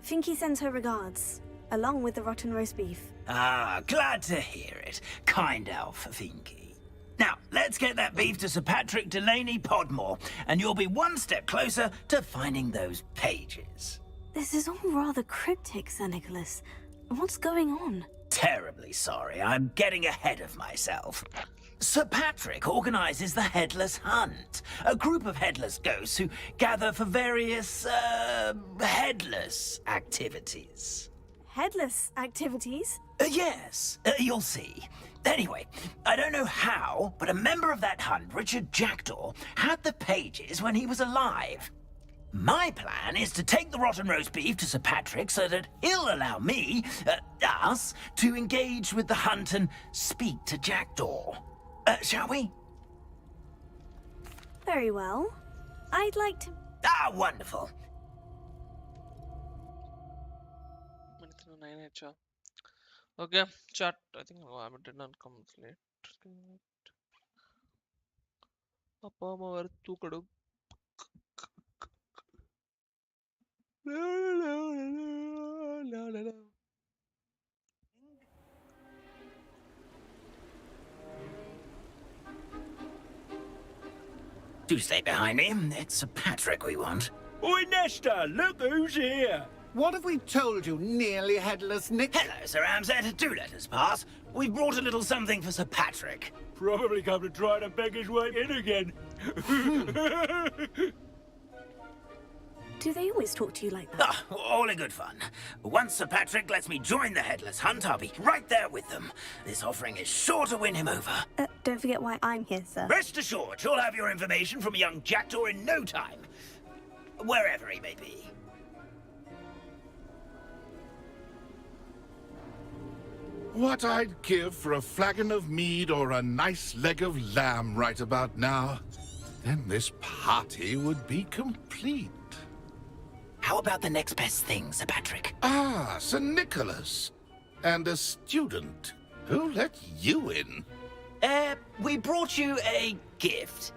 Finky sends her regards, along with the rotten roast beef. Ah, glad to hear it. Kind elf, Finky. Now, let's get that beef to Sir Patrick Delaney Podmore, and you'll be one step closer to finding those pages. This is all rather cryptic, Sir Nicholas. What's going on? Terribly sorry, I'm getting ahead of myself. Sir Patrick organises the Headless Hunt, a group of headless ghosts who gather for various, headless activities. Headless activities? Yes, you'll see. Anyway, I don't know how, but a member of that hunt, Richard Jackdaw, had the pages when he was alive. My plan is to take the rotten roast beef to Sir Patrick so that he'll allow me, us, to engage with the hunt and speak to Jackdaw. Shall we? Very well. I'd like to... Ah, wonderful. Okay, chat. I think I did not come late. Do stay behind me. It's Sir Patrick we want. Oi, Nesta, look who's here. What have we told you, nearly headless Nick? Hello, Sir Ramsed. Do let us pass. We've brought a little something for Sir Patrick. Probably come to try to beg his way in again. Do they always talk to you like that? Ah, all in good fun. Once Sir Patrick lets me join the Headless Hunt, I'll be right there with them. This offering is sure to win him over. Don't forget why I'm here, sir. Rest assured, you'll have your information from young Jackdaw in no time. Wherever he may be. What I'd give for a flagon of mead or a nice leg of lamb right about now. Then this party would be complete. How about the next best thing, Sir Patrick? Ah, Sir Nicholas. And a student. Who let you in? We brought you a gift.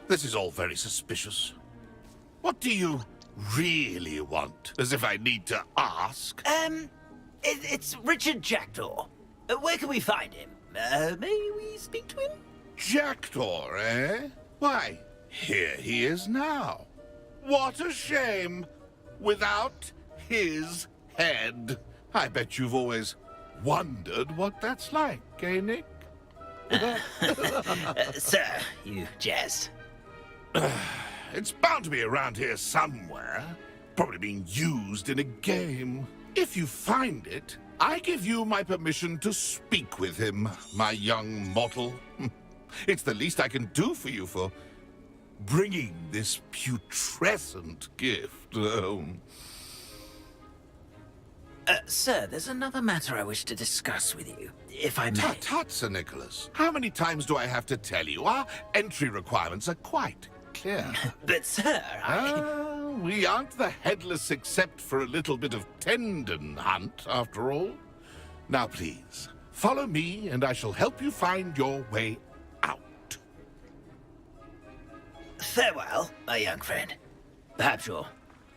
This is all very suspicious. What do you really want? As if I need to ask. It's Richard Jackdaw. Where can we find him? May we speak to him? Jackdaw, eh? Why, here he is now. What a shame. Without his head. I bet you've always wondered what that's like, eh, Nick? Sir, you jest. It's bound to be around here somewhere. Probably being used in a game. If you find it, I give you my permission to speak with him, my young mortal. It's the least I can do for you for bringing this putrescent gift home. Sir, there's another matter I wish to discuss with you, if I may. Tut, tut, Sir Nicholas. How many times do I have to tell you? Our entry requirements are quite clear. But, sir, we aren't the headless except for a little bit of tendon hunt, after all. Now, please, Follow me, and I shall help you find your way out. Farewell, my young friend. Perhaps your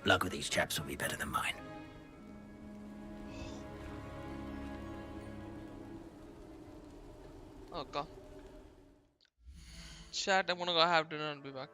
luck with these chaps will be better than mine. Okay. Chat, I'm gonna go have dinner and be back.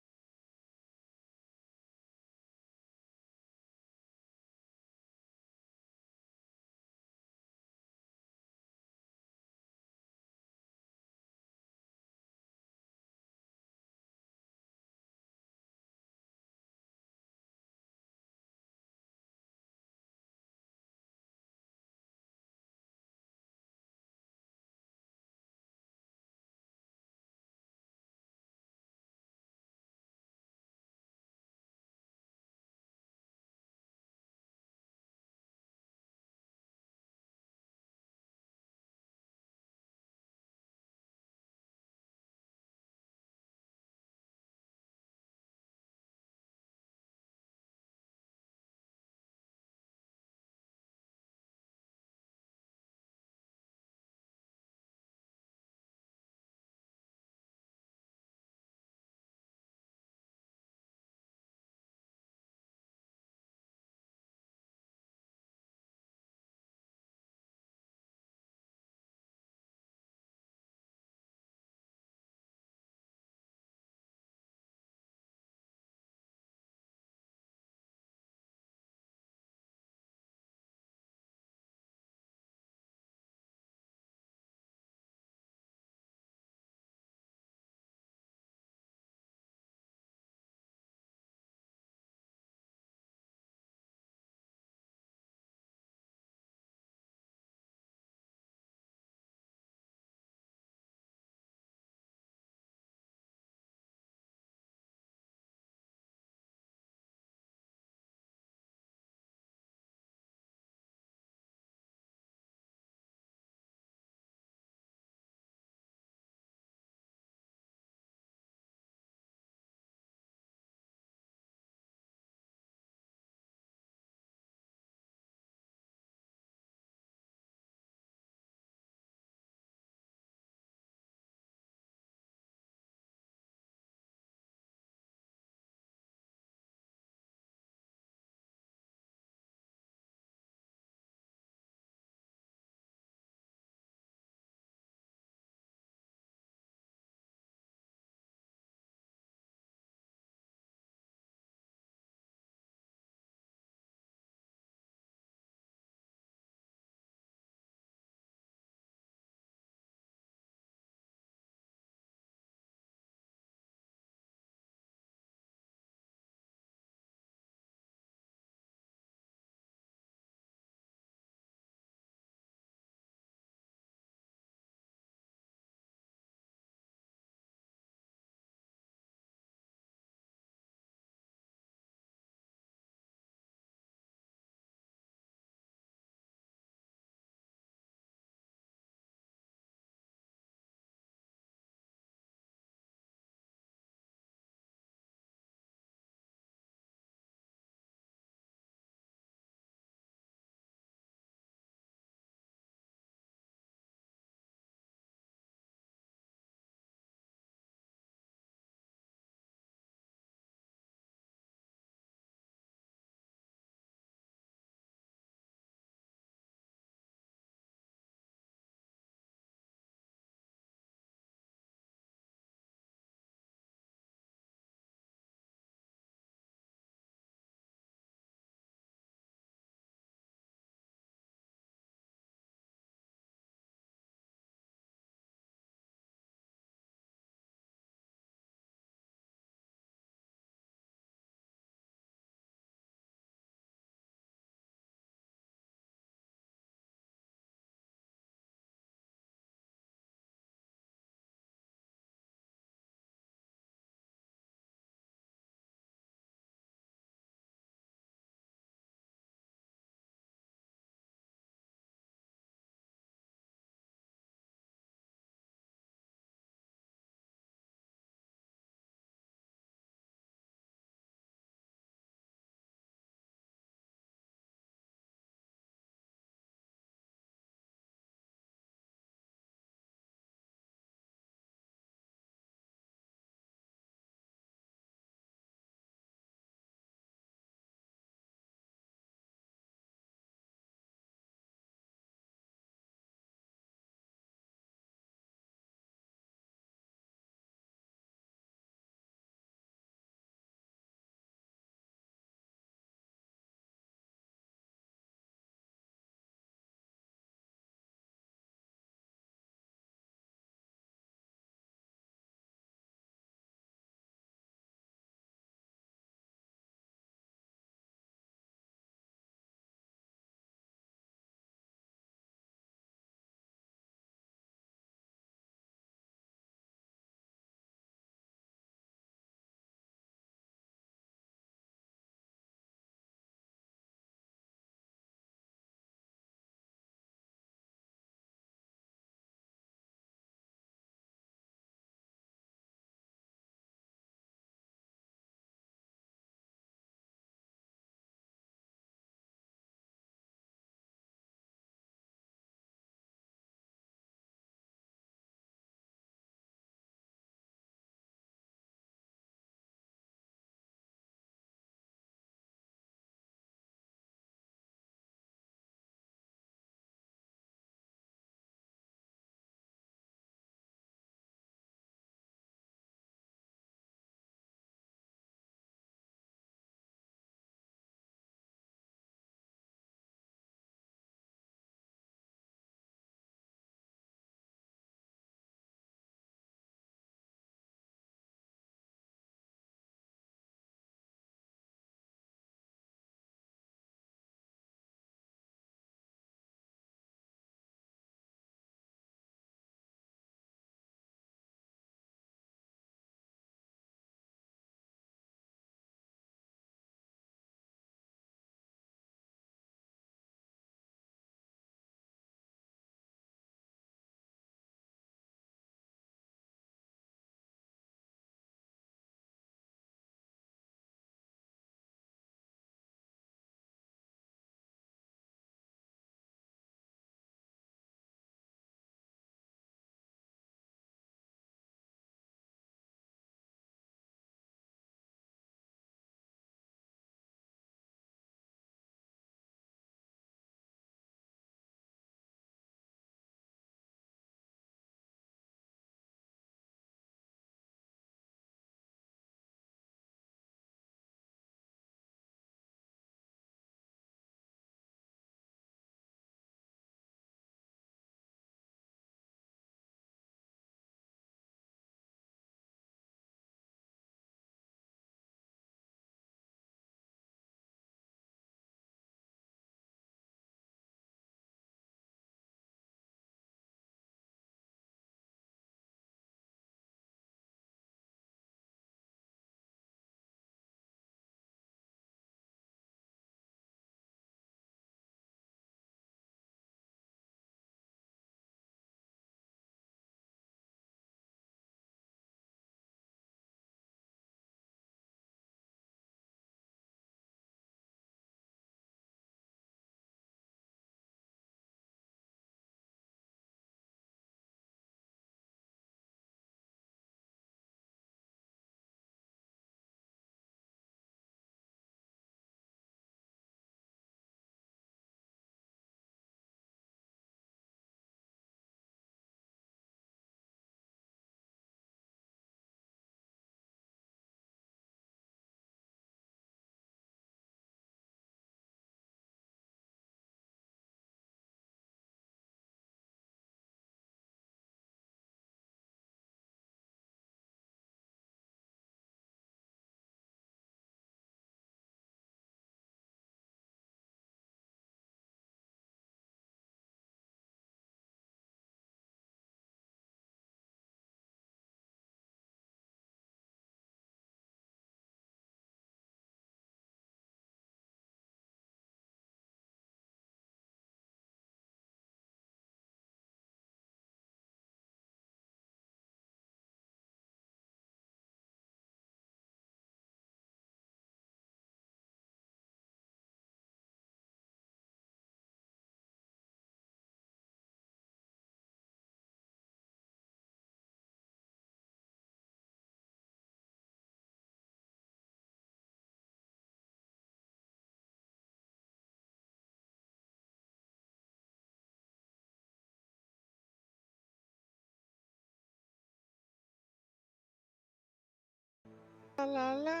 la la.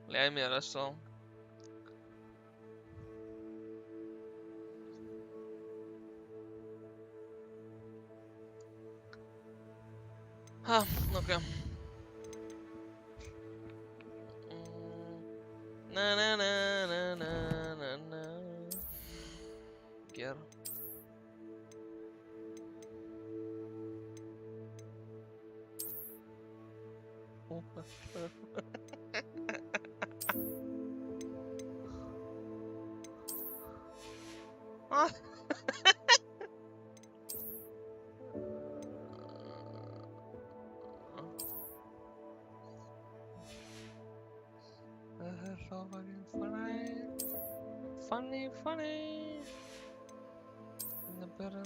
Leave me a restaurant. Ah, okay. Na na na na na na na. Gear. Ah. So fucking funny. In the better.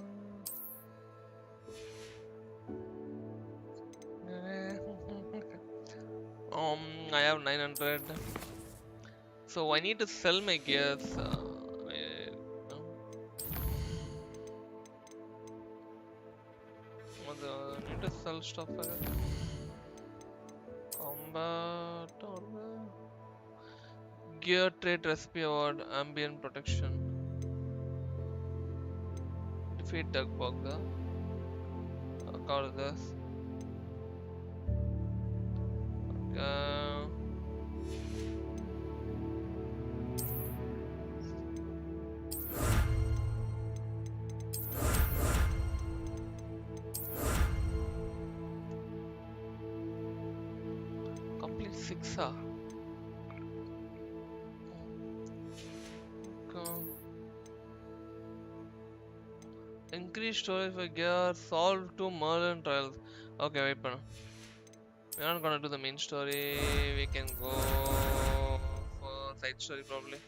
I have 900. So I need to sell my gears. Wait, I need to sell stuff. Combat order. Gear trade recipe award, ambient protection. Defeat Doug Bogda. Call this. Okay. Complete 6 hours. Increase storage for gear, solve 2 Merlin trials. Okay, wait, but we're not gonna do the main story. We can go for side story probably.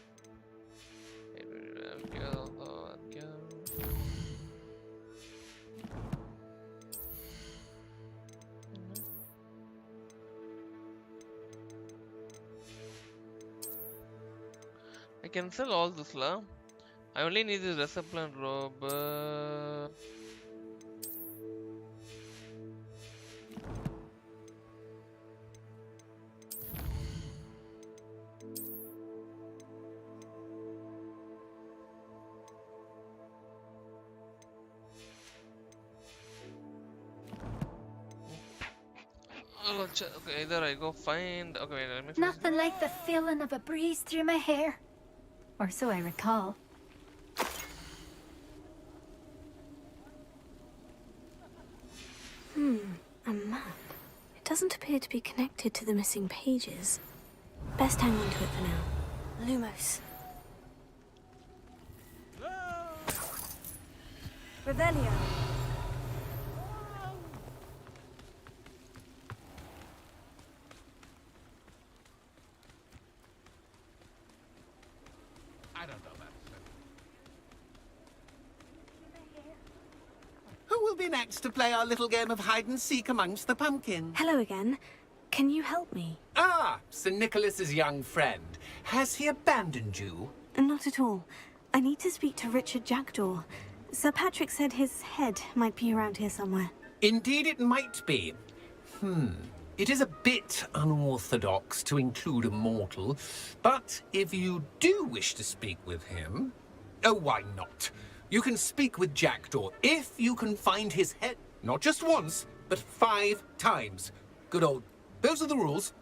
I can sell all this lah. I only need this resupplant robe. Okay, either I go find. Okay, wait, let me. Nothing like the feeling of a breeze through my hair, or so I recall. A map. It doesn't appear to be connected to the missing pages. Best hang on to it for now. Lumos. Revelio. I don't know that. Who will be next to play our little game of hide and seek amongst the pumpkins? Hello again. Can you help me? Ah, Sir Nicholas's young friend. Has he abandoned you? Not at all. I need to speak to Richard Jackdaw. Sir Patrick said his head might be around here somewhere. Indeed it might be. It is a bit unorthodox to include a mortal, but if you do wish to speak with him... Oh, why not? You can speak with Jackdaw if you can find his head, not just once, but 5 times. Good old... Those are the rules.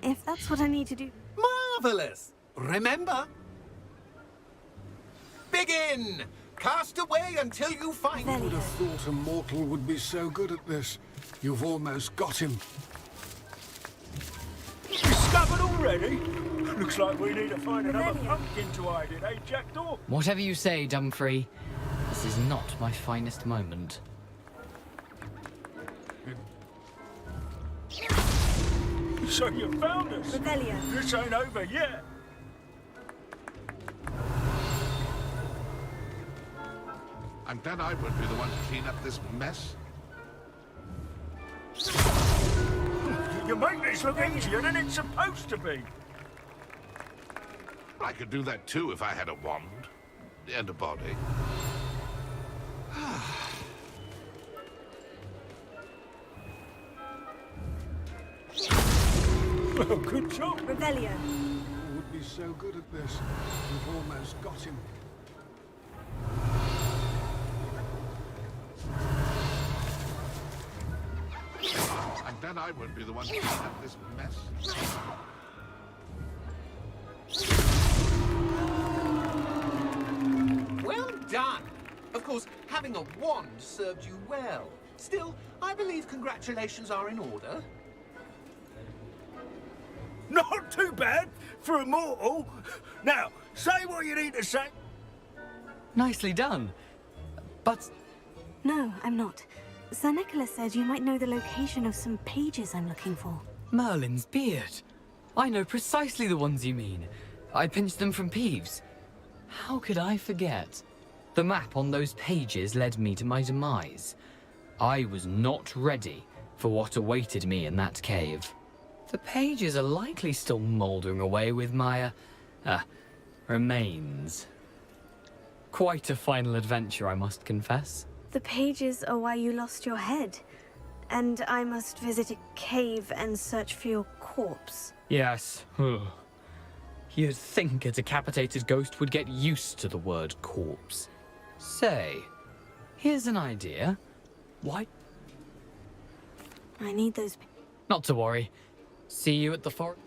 If that's what I need to do... Marvelous! Remember... Begin! Cast away until you find... Who would have thought a mortal would be so good at this? You've almost got him. Discovered already? Looks like we need to find another pumpkin to hide in, eh, Jackdaw? Whatever you say, Dumfrey. This is not my finest moment. So you found us? Revelio. This ain't over yet. I'm glad I won't be the one to clean up this mess. You make this look easier than it's supposed to be. I could do that too if I had a wand and a body. Well, good job. Revelio. Who would be so good at this? You've almost got him. And then I won't be the one to clean up this mess. Well done. Of course, having a wand served you well. Still, I believe congratulations are in order. Not too bad for a mortal. Now, say what you need to say. Nicely done. But... No, I'm not. Sir Nicholas said you might know the location of some pages I'm looking for. Merlin's beard. I know precisely the ones you mean. I pinched them from Peeves. How could I forget? The map on those pages led me to my demise. I was not ready for what awaited me in that cave. The pages are likely still mouldering away with my, remains. Quite a final adventure, I must confess. The pages are why you lost your head. And I must visit a cave and search for your corpse. Yes. You'd think a decapitated ghost would get used to the word corpse. Say, here's an idea. Why? I need those... Not to worry. See you at the forest.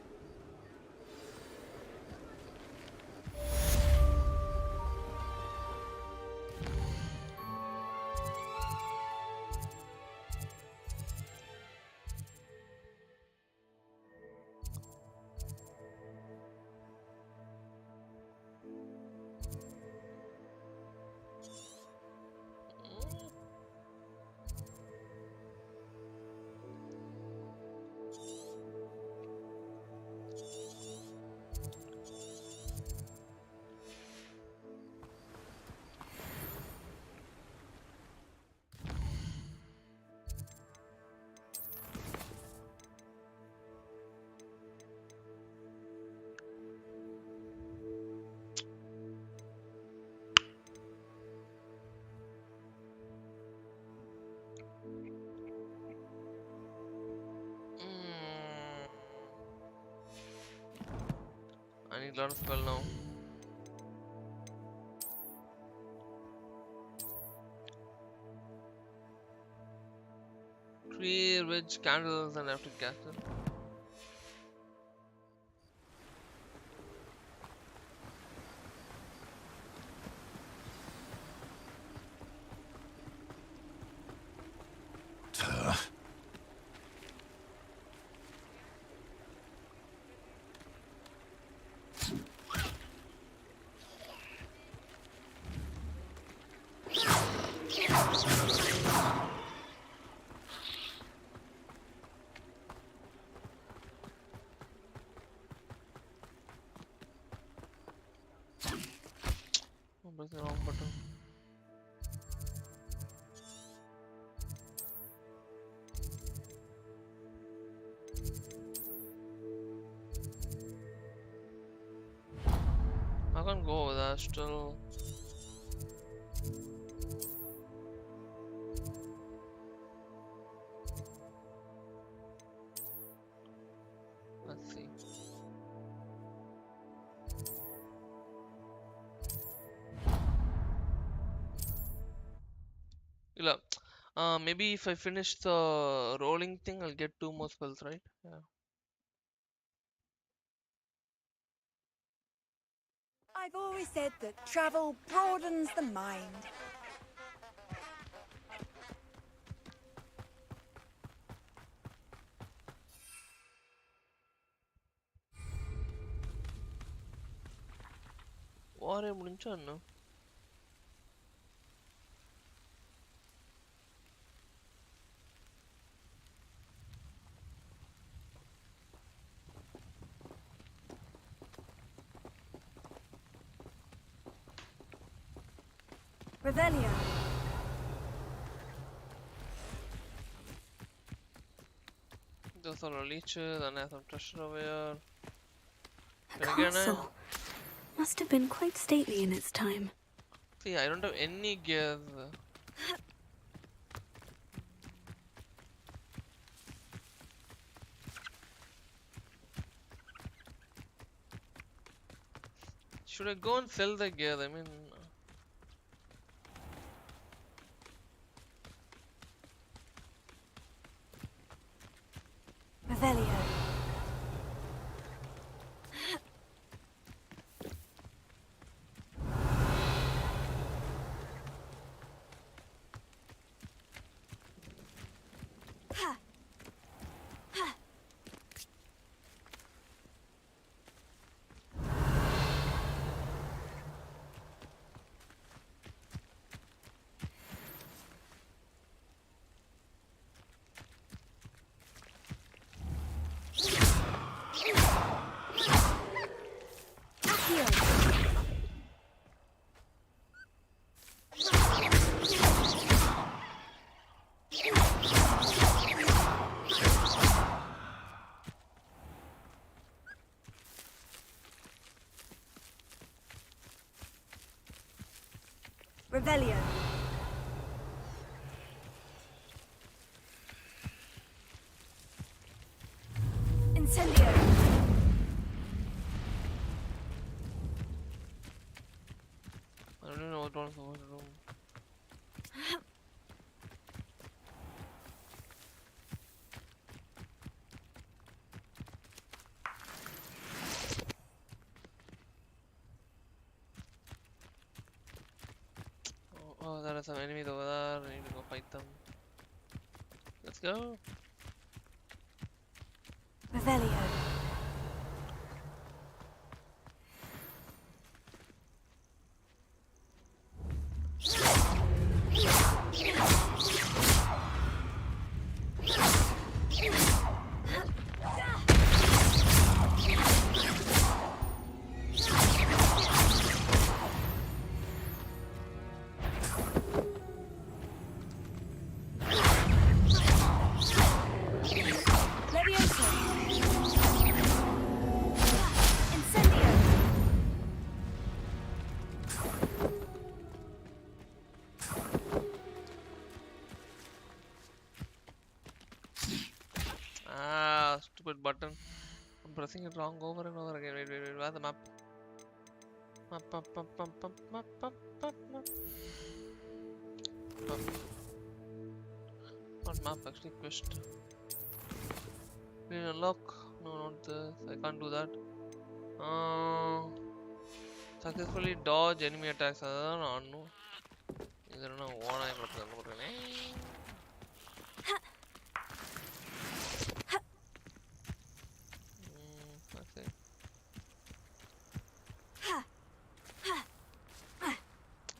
I need a lot of spell now. Clear wedge candles and after castle. Press the wrong button. I can't go with that still. Let's see. Maybe if I finish the rolling thing, I'll get 2 more spells, right? Yeah. I've always said that travel broadens the mind. War முடிஞ்சா என்ன? Revelio. Those are all leeches, and I have some treasure over here. A castle. Must have been quite stately in its time. See, I don't have any gears. Should I go and sell the gear? I mean, Revelio. Revelio. Incendio. I don't know what one's going to do. Oh, there are some enemies over there. I need to go fight them. Let's go. Revelio. Stupid button. I'm pressing it wrong over and over again. Wait, where's the map? Map. Not map, actually, quest. Green unlock. No, not this. I can't do that. Successfully dodge enemy attacks. I don't know. I don't know what I'm looking.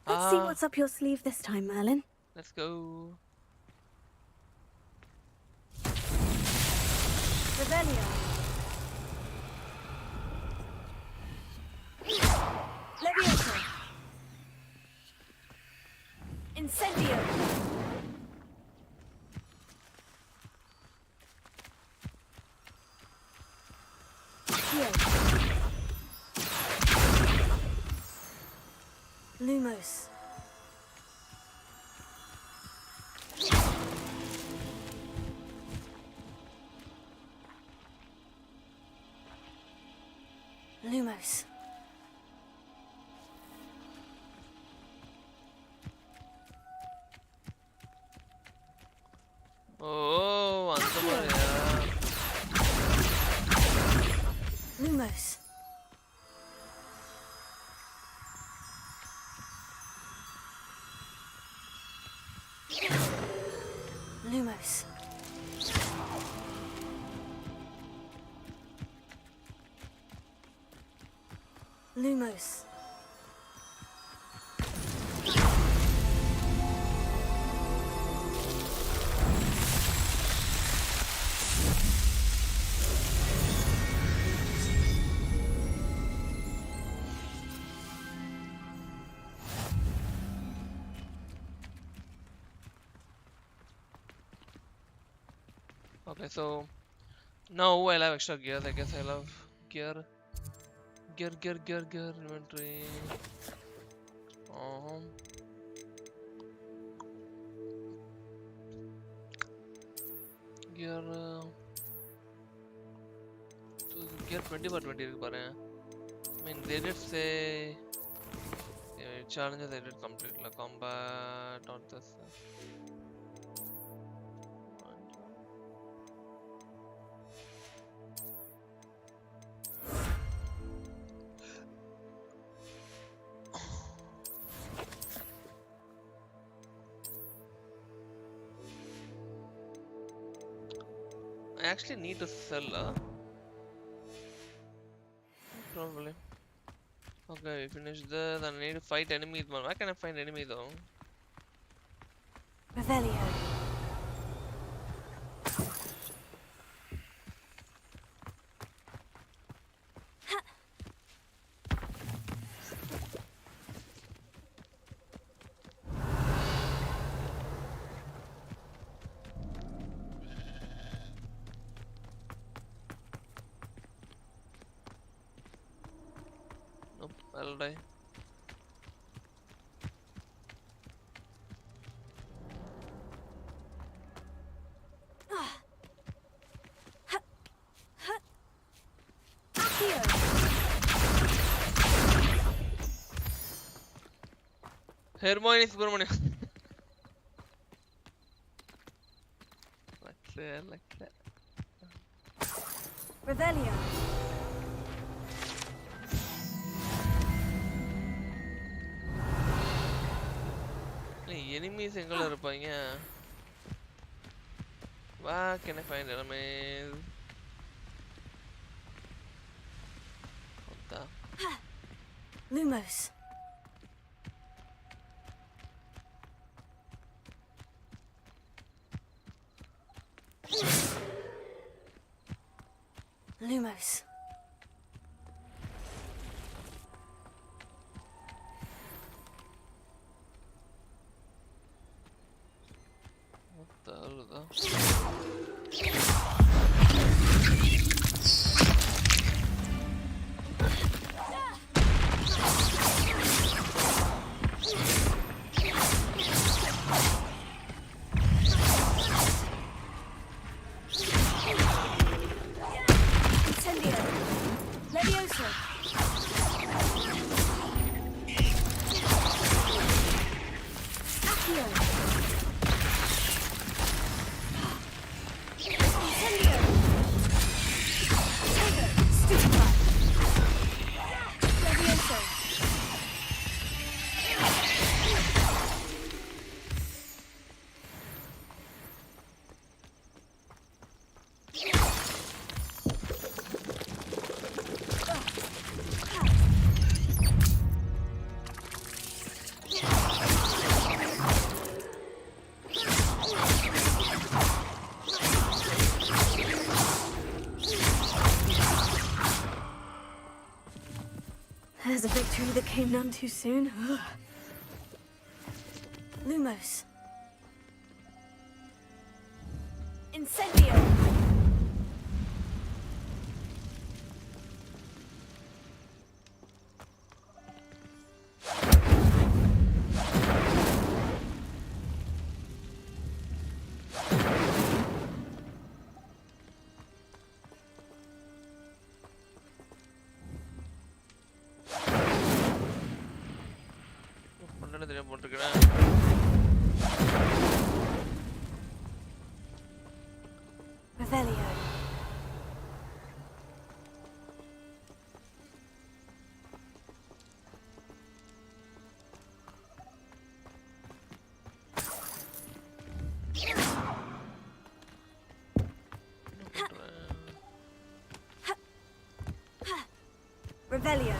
Let's see what's up your sleeve this time, Merlin. Let's go. Revelio. Levioso. Incendio. Here. Lumos. Lumos. Oh, Lumos. Lumos. Lumos. Okay, so now I have extra gears. I guess I love gear. Gear inventory. Gear. Gear 20/20 இருக்கு பாரு. mean, they did say challenges they did complete like combat or this. I actually need to sell probably. Okay, we finished this. I need to fight enemies. Where can I find enemy though? Revelio. Nope, I'll die. Hermoine is Subramaniam. like that. Revelio. Enemies எங்கல இருப்பாங்க? Where can I find enemies? What the? Lumos. Lumos. What the hell is that? There's a victory that came none too soon. Lumos. Incendio. Revelio. Revelio.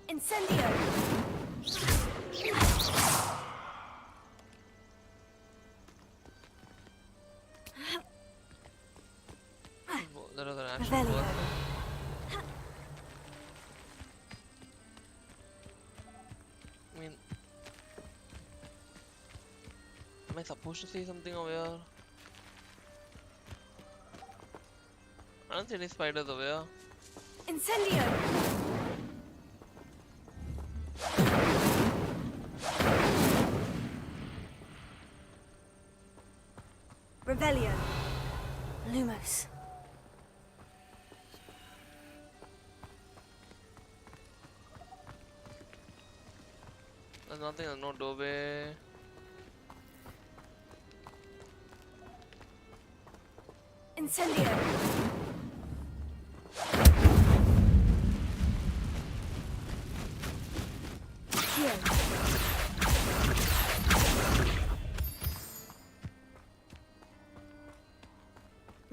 Incendio. Revelio. I mean, am I supposed to see something over here? I don't see any spiders over here. Incendio. Revelio. Lumos. There's nothing, there's no doorway. Incendio. Here.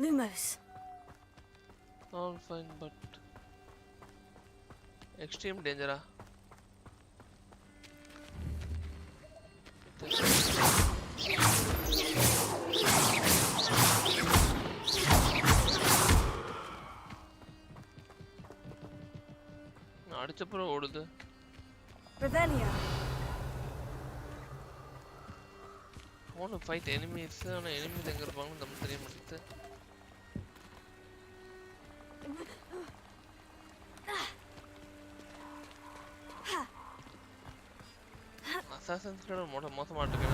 Lumos. All fine, but extreme danger. அடிச்சப்புறம் ஓடுது. Revelio. I want to fight enemies. ஆனா enemies எங்க இருப்பாங்கன்னு நமக்கு தெரிய மாட்டேங்குது. Assassin's Creed மோசமா இருக்குங்க.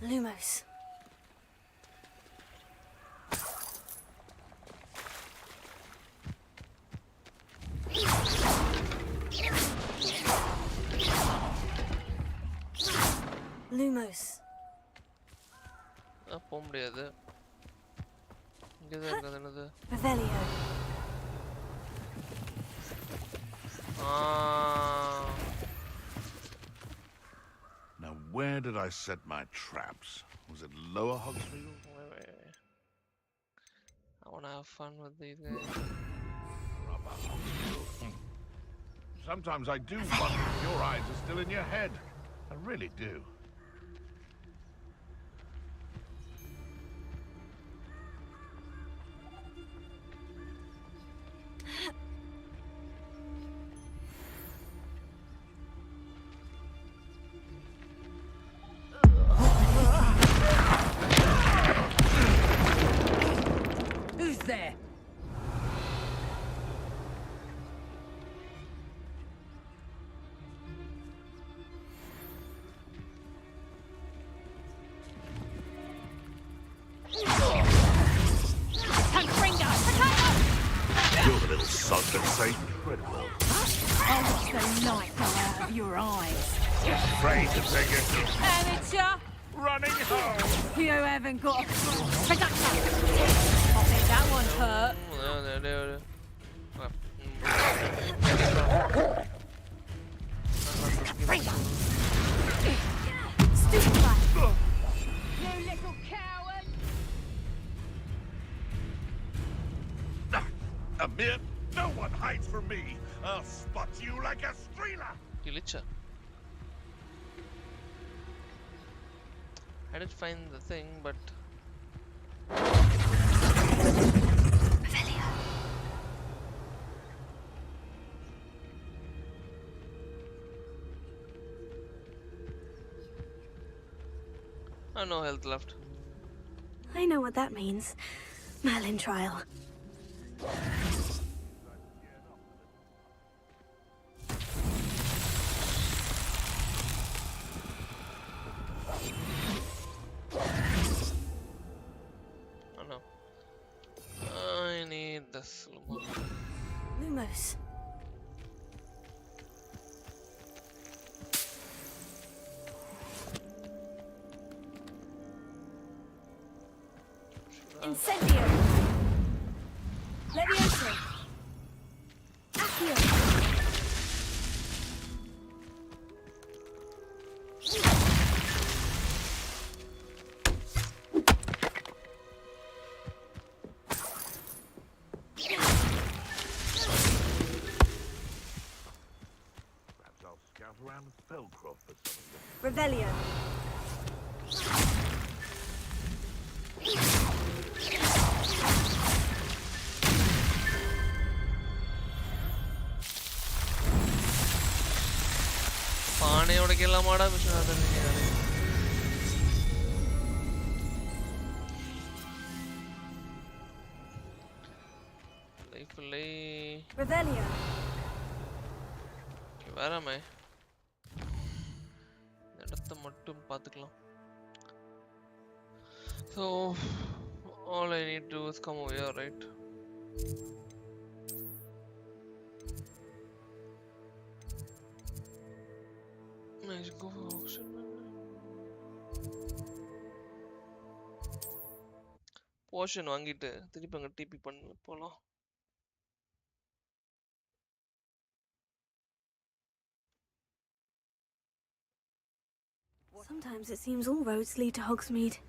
Lumos. Lumos. போக முடியாது. இங்க தான் இருக்குது என்னது? Revelio. Now, where did I set my traps? Was it Lower Hogsfield? Wait. I want to have fun with these guys. Sometimes I do wonder if your eyes are still in your head. I really do. Who's there? You're the little sod that Satan incredible. I'll watch the light go out of your eyes. Afraid to take it. Amateur! Running home! You haven't got a production. I think that one hurt. Stupefy. You little coward! Amir, no one hides from me. I'll spot you like a streeler. Glitcha. I did find the thing, but I have no health left. I know what that means. Merlin trial. Oh no. I need this Lumos. Incendio. Levioso. Accio. Perhaps I'll scout around the Spellcroft for something. Revelio. பானை உடைக்கலாமாடா விஸ்வநாதன் நீங்க லைஃப்லே Revelio. வேறமே இடத்த மட்டும் பார்த்துக்கலாம். So all I need to do is come over here, right? Let's go for auction. Potion வாங்கிட்டு திருப்பி அங்க DP பண்ண போலாம். Sometimes it seems all roads lead to Hogsmeade.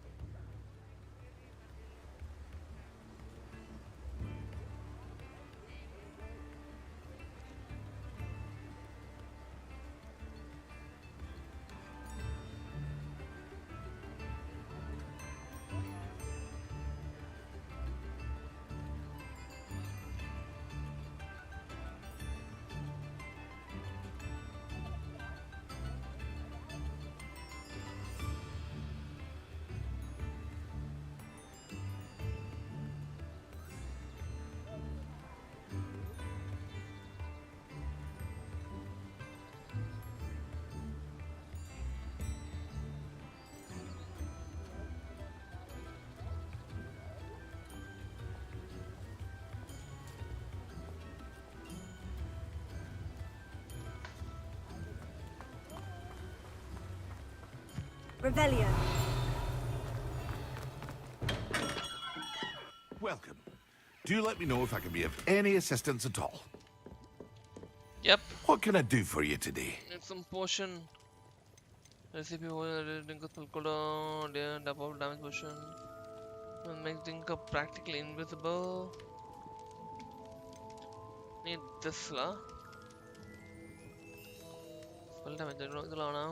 Revelio. Welcome. Do let me know if I can be of any assistance at all. Yep. What can I do for you today? Need some potion. Recipe drink of cooldown, above damage potion. Makes drink up practically invisible. Need this la. Spell damage idella.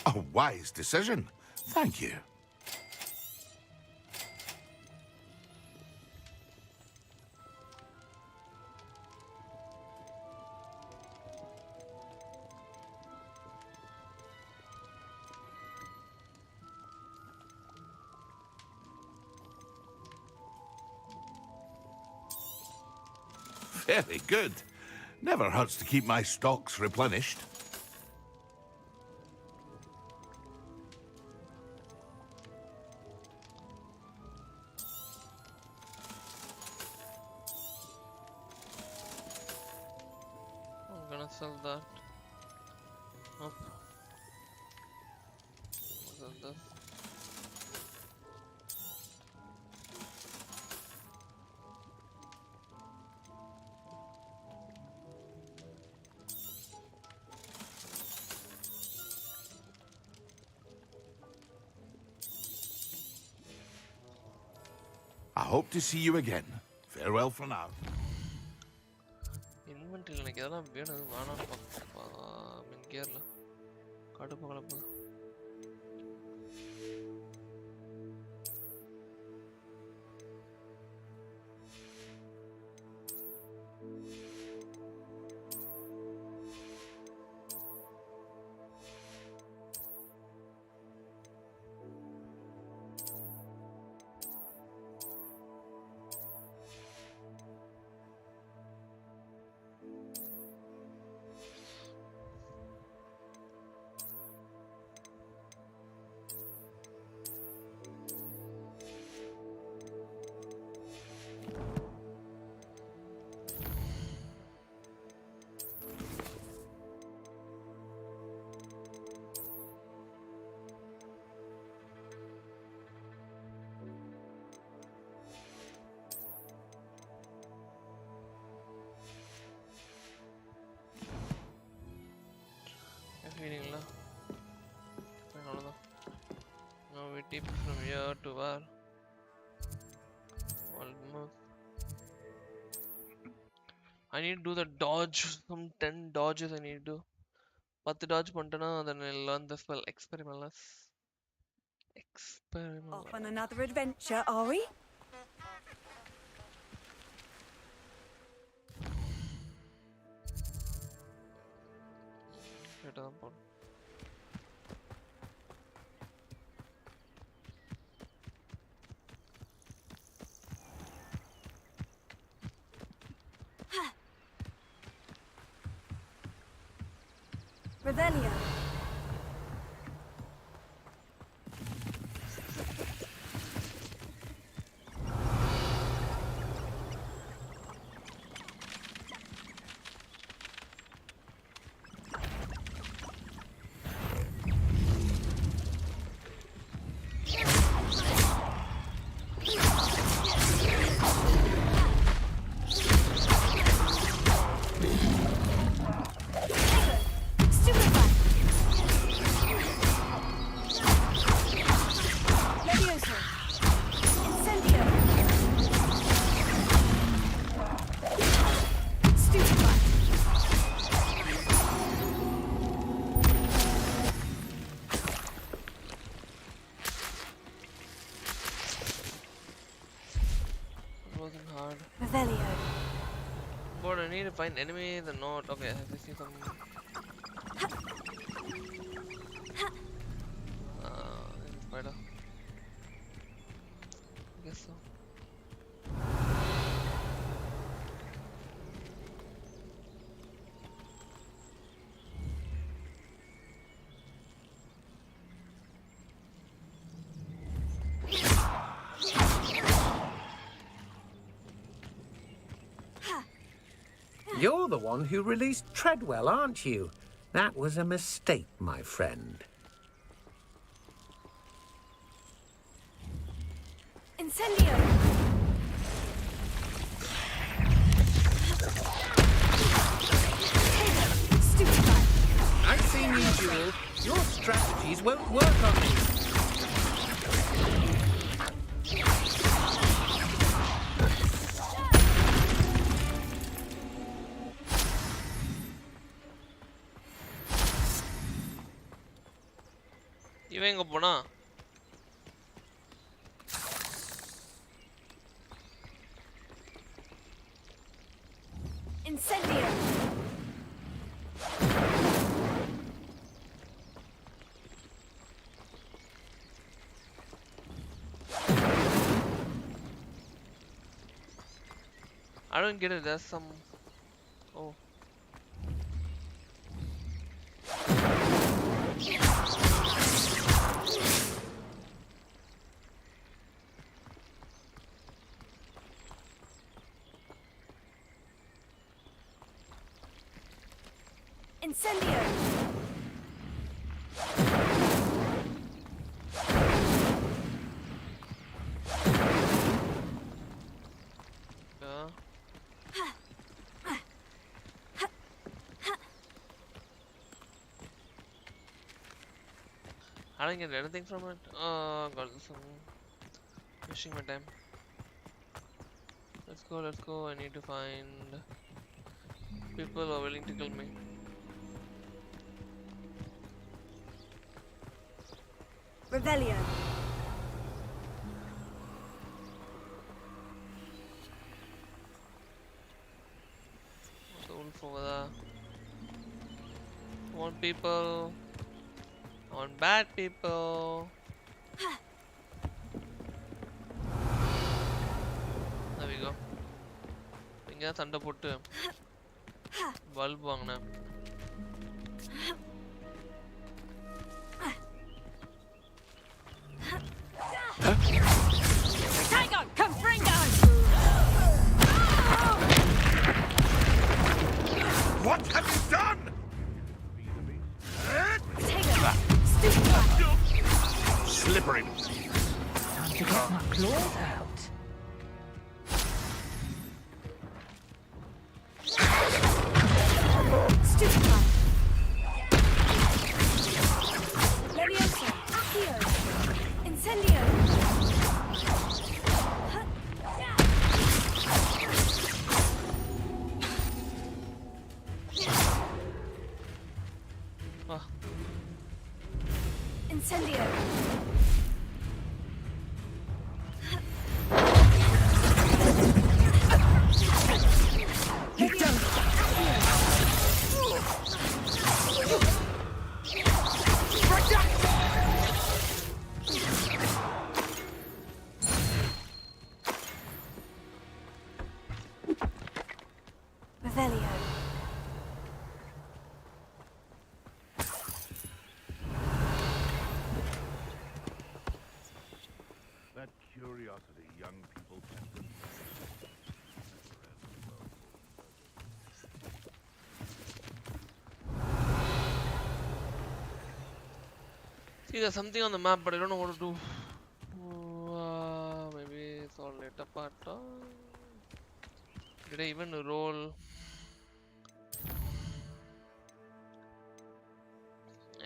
A wise decision. Thank you. Very good. Never hurts to keep my stocks replenished. Sell that. Up. Sell this. I hope to see you again. Farewell for now. Inventory எனக்கு இதெல்லாம் வேணும் வேணாம்னு பார்ப்பா மின் கியர்ல கடுப்பு கலப்பு feeling now we tip from here to where almost I need to do the dodge, some 10 dodges I need to do 10 dodge pantana then I'll learn the spell experimentless. Off on another adventure, are we? Revelio. Revelio. But I need to find enemy, the note. Okay, I see some. Spider. I guess so. You're the one who released Treadwell, aren't you? That was a mistake, my friend. Incendio. I've seen you duel. Your strategies won't work on me. இவன் எங்க போனா? Incendio. I don't get it. There's some. Oh. Incendio. I didn't get anything from it. Oh, got some. Wasting my time. Let's go, let's go. I need to find people who are willing to kill me. Revelio. The wolf over there. I want people. I want bad people. There we go. இங்க சண்டை போட்டு bulb வாங்குனேன். Tiger, come bring us! What have you done? Slippery. Time to get my claws out. Stupefy. Leviosa. Accio. Incendio. Incendio. You don't. Revelio. curiosity young people tend to See, there's something on the map, but I don't know what to do. Maybe it's all later part. Did I even roll?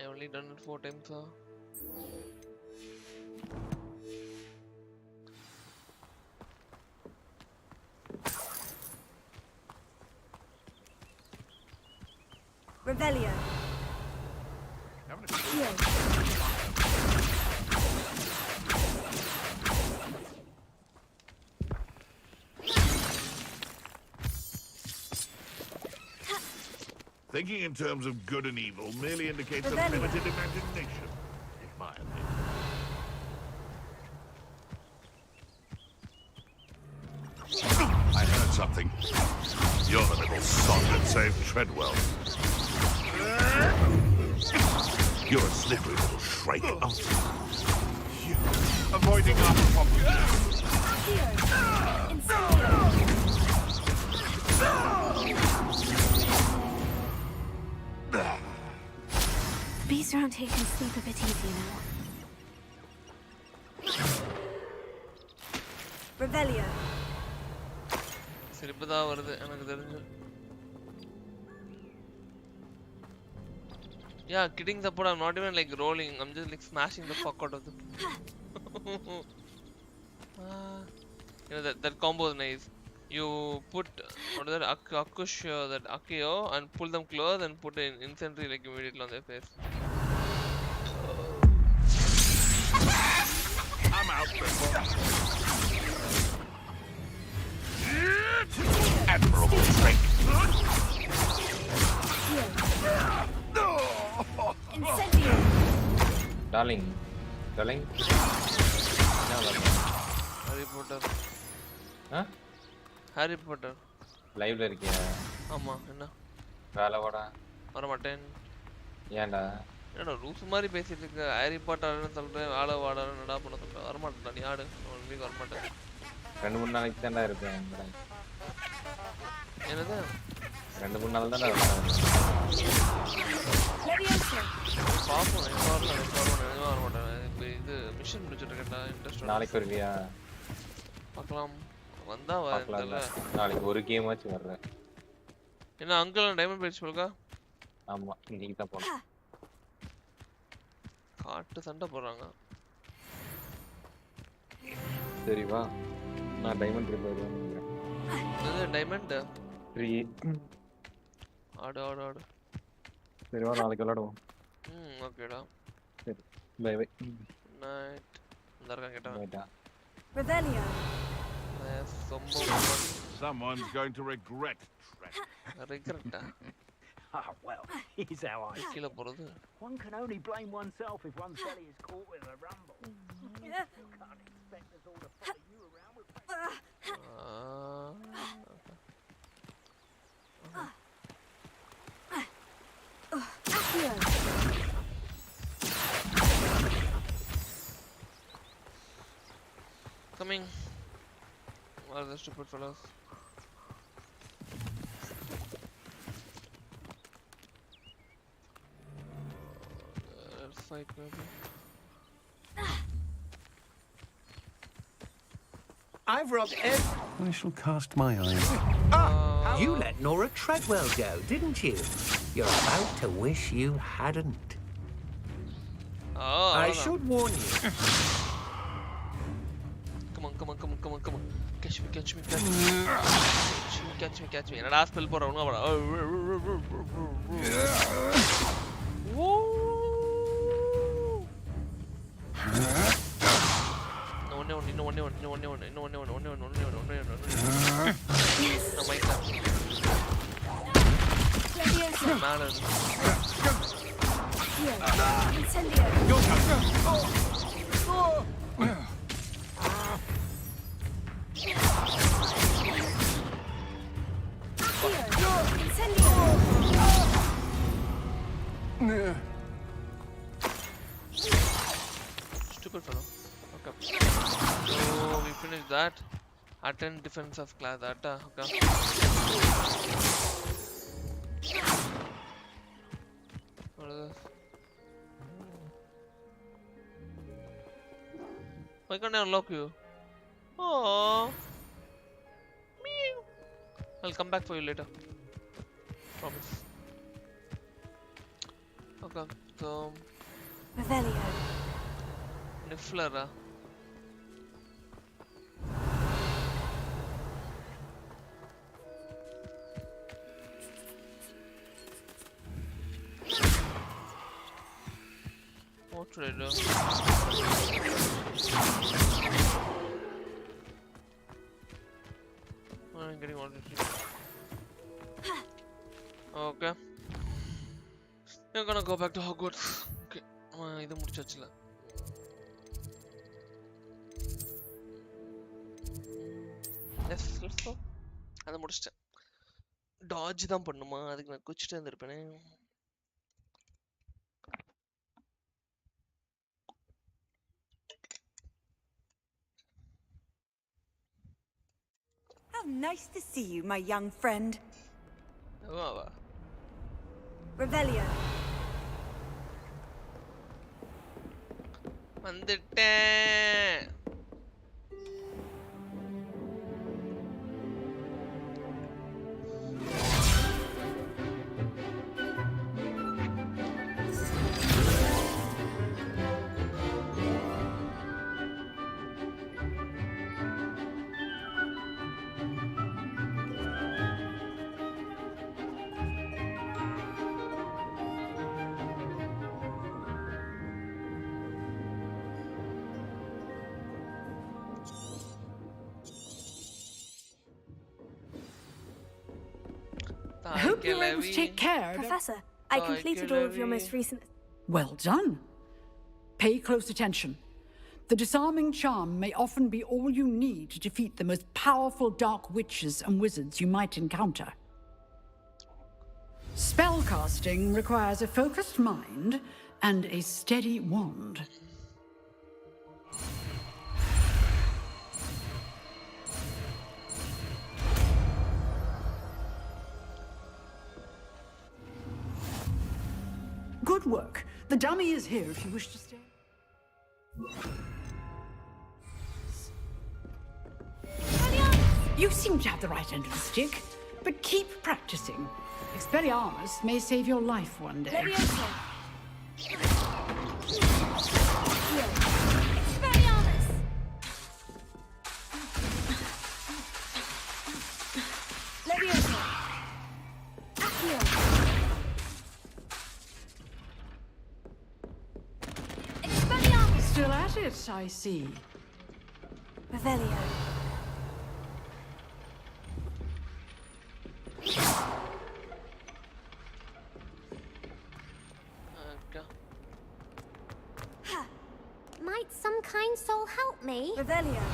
I only done it 4 times. Revelio. Thinking in terms of good and evil merely indicates a Rebellion. limited imagination, in my opinion. I heard something. You're the little sod that saved Treadwell. You're a slippery little shrike, aren't you? Avoiding our Bees around here can sleep a bit easier now. Revelio. சிரிப்புதா வருது எனக்கு தெரிஞ்சு. Yeah, kidding the pot, I'm not even like rolling, I'm just like smashing the fuck out of them. You know that combo is nice. You put what is that akush that akio and pull them close and put an incendiary like immediately on their face. I'm out. Admirable trick. Incendio. Darling. Darling. Harry Potter. Huh? Harry Potter. Live la irkiya? ஆமா என்ன? வேலை வாடா. வர மாட்டேன். ஏன்டா? என்னடா ரூஸ் மாதிரி பேசிட்டு இருக்க? ஹாரி பாட்டர்னு சொல்றேன், வேலை வாடான்னு என்னடா பண்ண சொல்ற? வர மாட்டேன்டா நீ ஆடு. நான் வீக் வர மாட்டேன். 2-3 நாளைக்கு தான்டா இருப்பேன். என்னது? 2-3 நாள் தான்டா இருப்பேன். பாப்போம் எப்போ வரலாம் வர மாட்டேன். இப்போ இது மிஷன் முடிச்சுட்டு இருக்கேன்டா. இன்ட்ரெஸ்ட் நாளைக்கு வருவியா? பார்க்கலாம். வந்தா வரல. நாளைக்கு ஒரு கேம் ஆச்சு வர்றேன். என்ன அங்கிள் டைமண்ட் பேஜ் போலக்கா? ஆமா இன்னைக்கு தான் போறேன். காட்டு சண்டை போடுறாங்க. சரி வா. நான் டைமண்ட் ட்ரிப் வருவேன். என்னது டைமண்ட்? 3 ஆடு. சரி வா நாளைக்கு விளையாடுவோம். ஓகேடா. சரி பை பை. நைட். நரகம் கேட்டா. நைட்டா. Revelio. Someone's going to regret Regret. Well, here's how I கீழ போறது. One can only blame oneself if one's belly is caught with a rumble. You can't expect us all to follow you around with Coming. What are the stupid fellows? Let's fight maybe. I've robbed I shall cast my eye. You let Nora Treadwell go, didn't you? You're about to wish you hadn't. I should warn you. Come on. Catch me. And I'll spell for a while. No. Yes. No, my God. Incendio. Stupid fellow. Okay. So we finished that. Attend defense of class data. Okay. What is this? Why can't I unlock you? Oh. Meow. I'll come back for you later. Promise. Okay. So. Revelio. Niffler. What should I do? I'm getting all this. Okay. You're gonna go back to Hogwarts. Okay. இது முடிச்சாச்சுல. Yes, let's go. அத முடிச்சிட்டேன். Dodge தான் பண்ணுமா? அதுக்கு நான் குச்சிட்டு வந்திருப்பேனே. How nice to see you, my young friend. Oh, Revelio. வந்துட்டேன். I hope you're able to take care. Professor, I completed all of your most recent... Well done. Pay close attention. The disarming charm may often be all you need to defeat the most powerful dark witches and wizards you might encounter. Spellcasting requires a focused mind and a steady wand. Good work. The dummy is here if you wish to stay. You seem to have the right end of the stick, but keep practicing. Expelliarmus may save your life one day. Leviosa. Expelliarmus. Leviosa. Accio. Still at it, I see. Revelio. Might some kind soul help me? Revelio.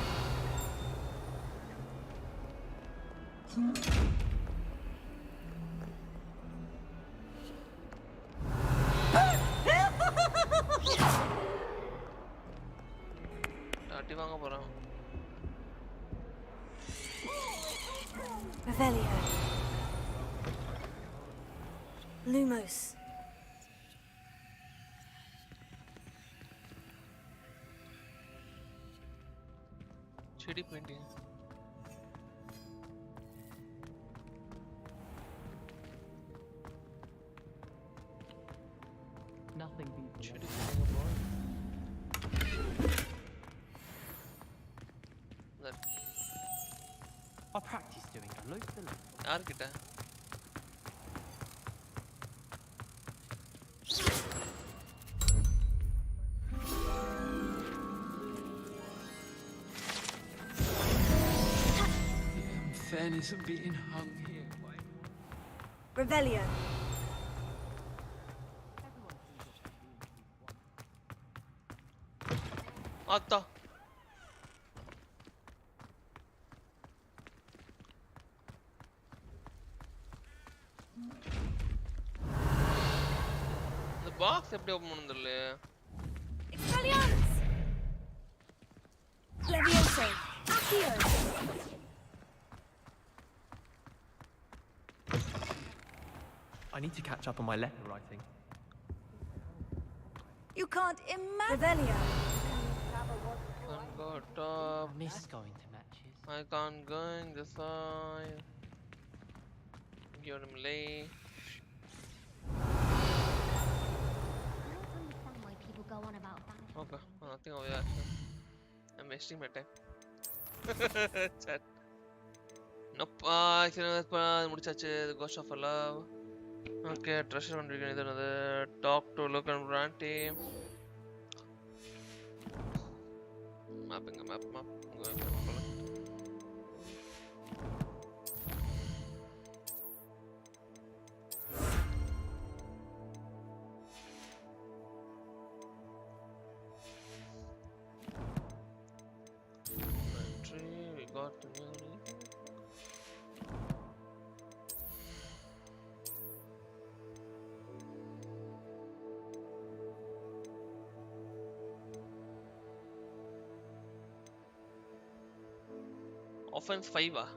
Revelio. Lumos. Shady painting. Nothing beats shady painting of all. I practice doing a loop the loop. யார்கிட்ட? Fairness of being hung here. Revelio. Atta. The box எப்படி open பண்ணனும் தெரியல. Expelliarmus. I need to catch up on my letter writing. You can't imagine. Revelio. Can't go top. Miss going to matches. I can't going this side. Give him lay. Okay, nothing over here. I'm wasting my time. Chat. Nope. The Ghost of Love. Okay, treasure hunt. We can either talk to local brand team. Mapping a map. Going to we got the new. Offense 5 ah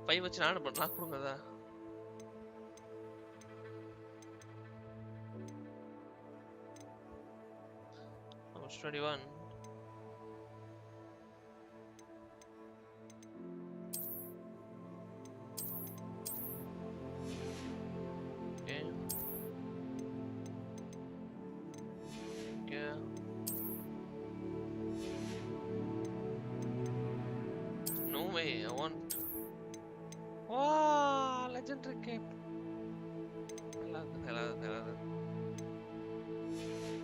5 வச்சு நான் பண்ணலாம் கொடுங்கதா Almost 21 okay okay no way I want wow legendary cape hello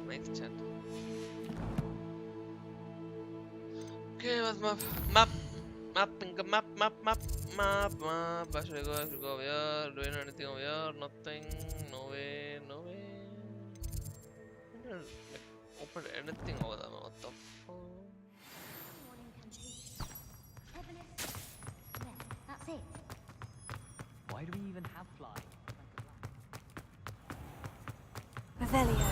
nice chat okay what's map should I go over here do you know anything over here nothing no way open anything over there what the fuck That's it. Why do we even have flying? Revelio.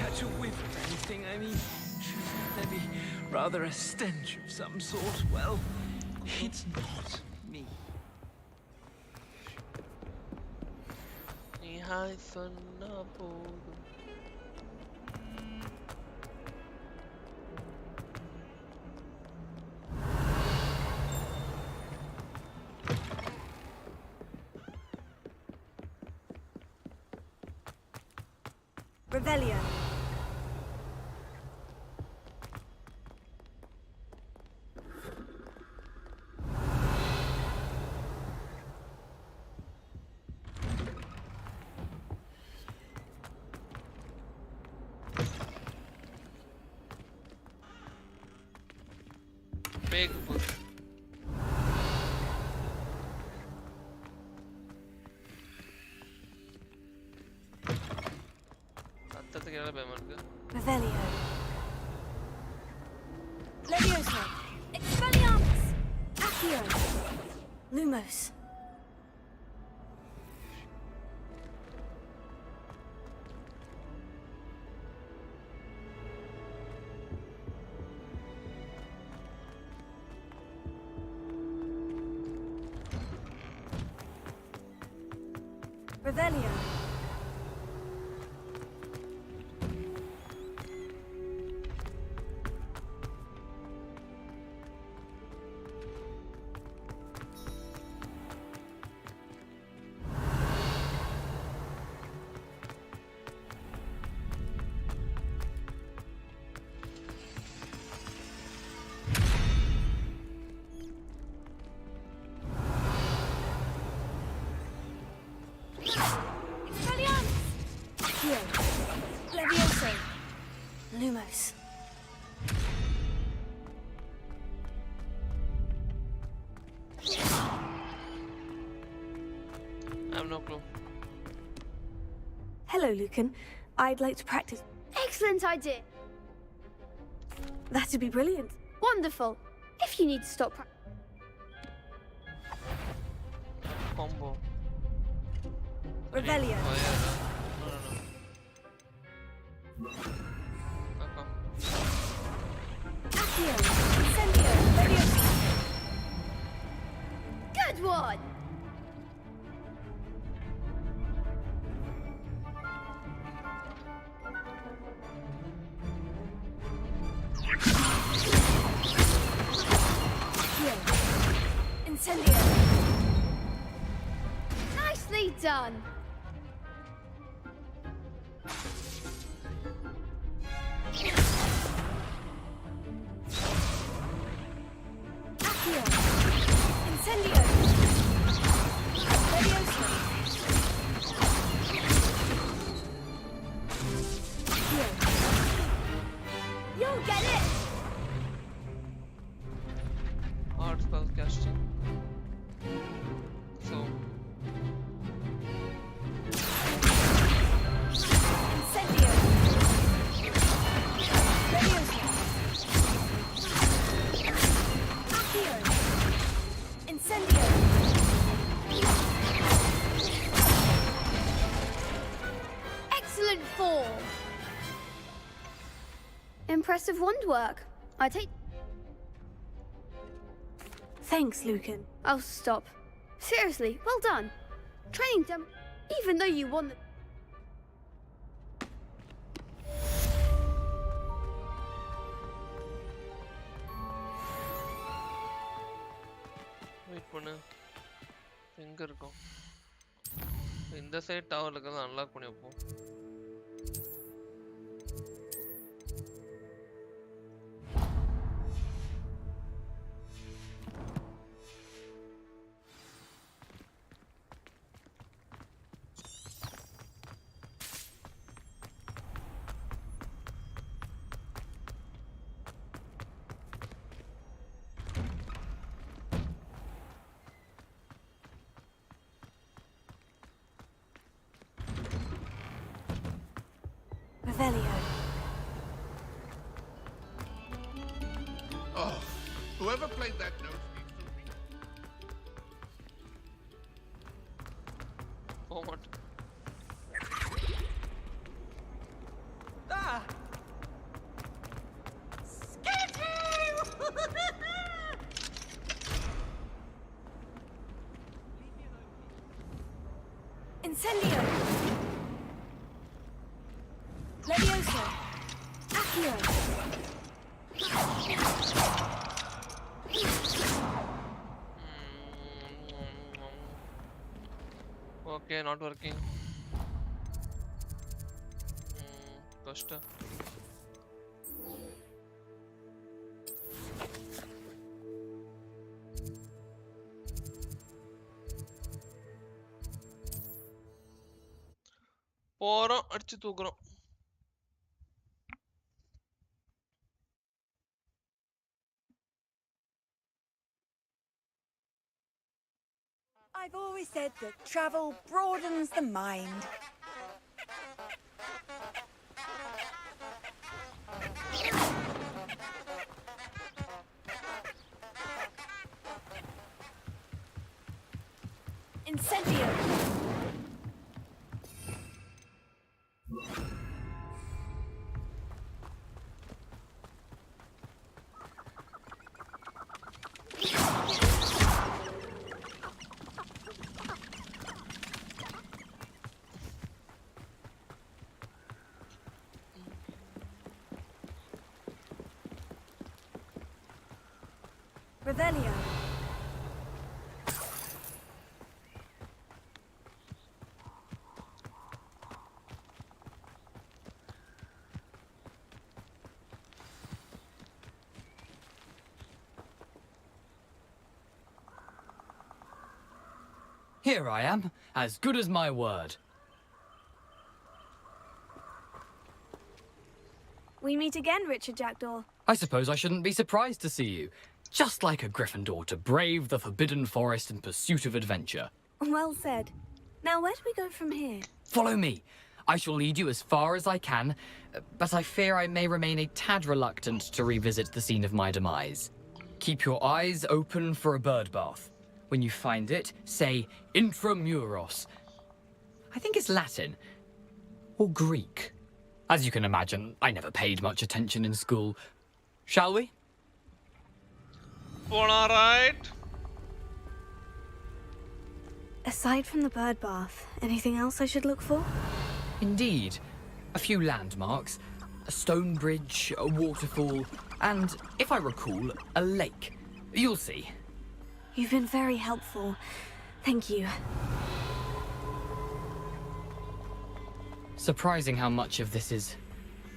Catch a whiff of anything, I mean, maybe rather a stench of some sort. Well, it's not me. Revelio. Big push. Revelio. Levioso. Expelliarmus. Accio. Lumos. Revelio. Levioso. Lumos. I have no clue. Hello, Lucan. I'd like to practice. Excellent idea. That'd be brilliant. Wonderful. If you need to stop Combo. Revelio. Oh, yeah. No. Accio. Incendio. Levioso. Good one. done. Accio. Incendio. Leviosa. Accio. You'll get it. Hard spell casting. So Incendio. Leviosa. Accio. Incendio. Excellent form. Impressive wand work. I take. Thanks, Lucan. Oh, stop. Seriously, well done. Training done. Even though you won the. Wait பண்ணு. எங்க இருக்கும்? இந்த side டவர்ல இருக்கறத unlock பண்ணி வைப்போம். Revelio. Oh, whoever played that note needs to read. Oh, what? Ah! Incendio. Leviosa. Accio. Okay, not working. First. போறோம் அடிச்சு தூக்குறோம். I've always said that travel broadens the mind. Incendio. Revelio. Here I am, as good as my word. We meet again, Richard Jackdaw. I suppose I shouldn't be surprised to see you. Just like a Gryffindor to brave the Forbidden Forest in pursuit of adventure. Well said. Now, where do we go from here? Follow me. I shall lead you as far as I can, but I fear I may remain a tad reluctant to revisit the scene of my demise. Keep your eyes open for a bird bath. When you find it, say intramuros. I think it's Latin. Or Greek. As you can imagine, I never paid much attention in school. Shall we? Alright. Aside from the bird bath, anything else I should look for? Indeed. A few landmarks, a stone bridge, a waterfall, and, if I recall, a lake. You'll see. You've been very helpful. Thank you. Surprising how much of this is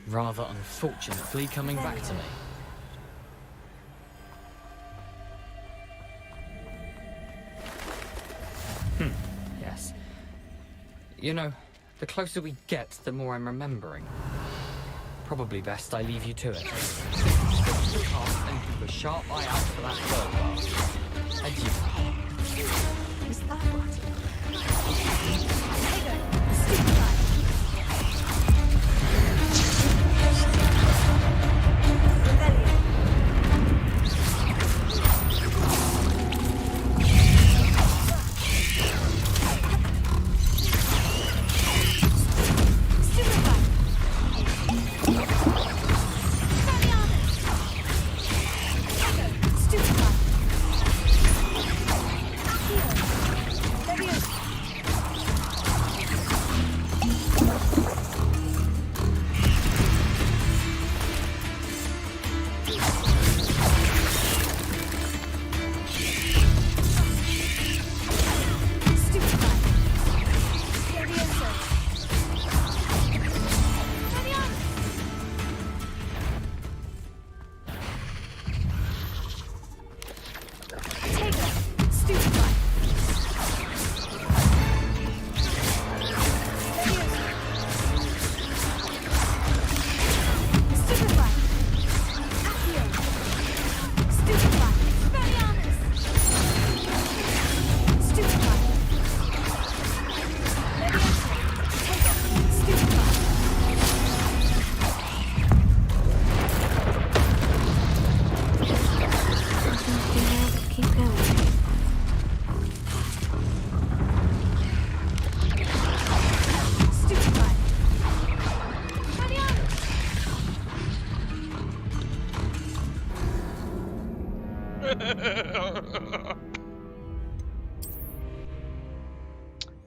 rather unfortunately coming back to me. Yes. You know, the closer we get, the more I'm remembering. Probably best I leave you to it. Stick to the task and keep a sharp eye out for that third bar. Adieu. Is that what?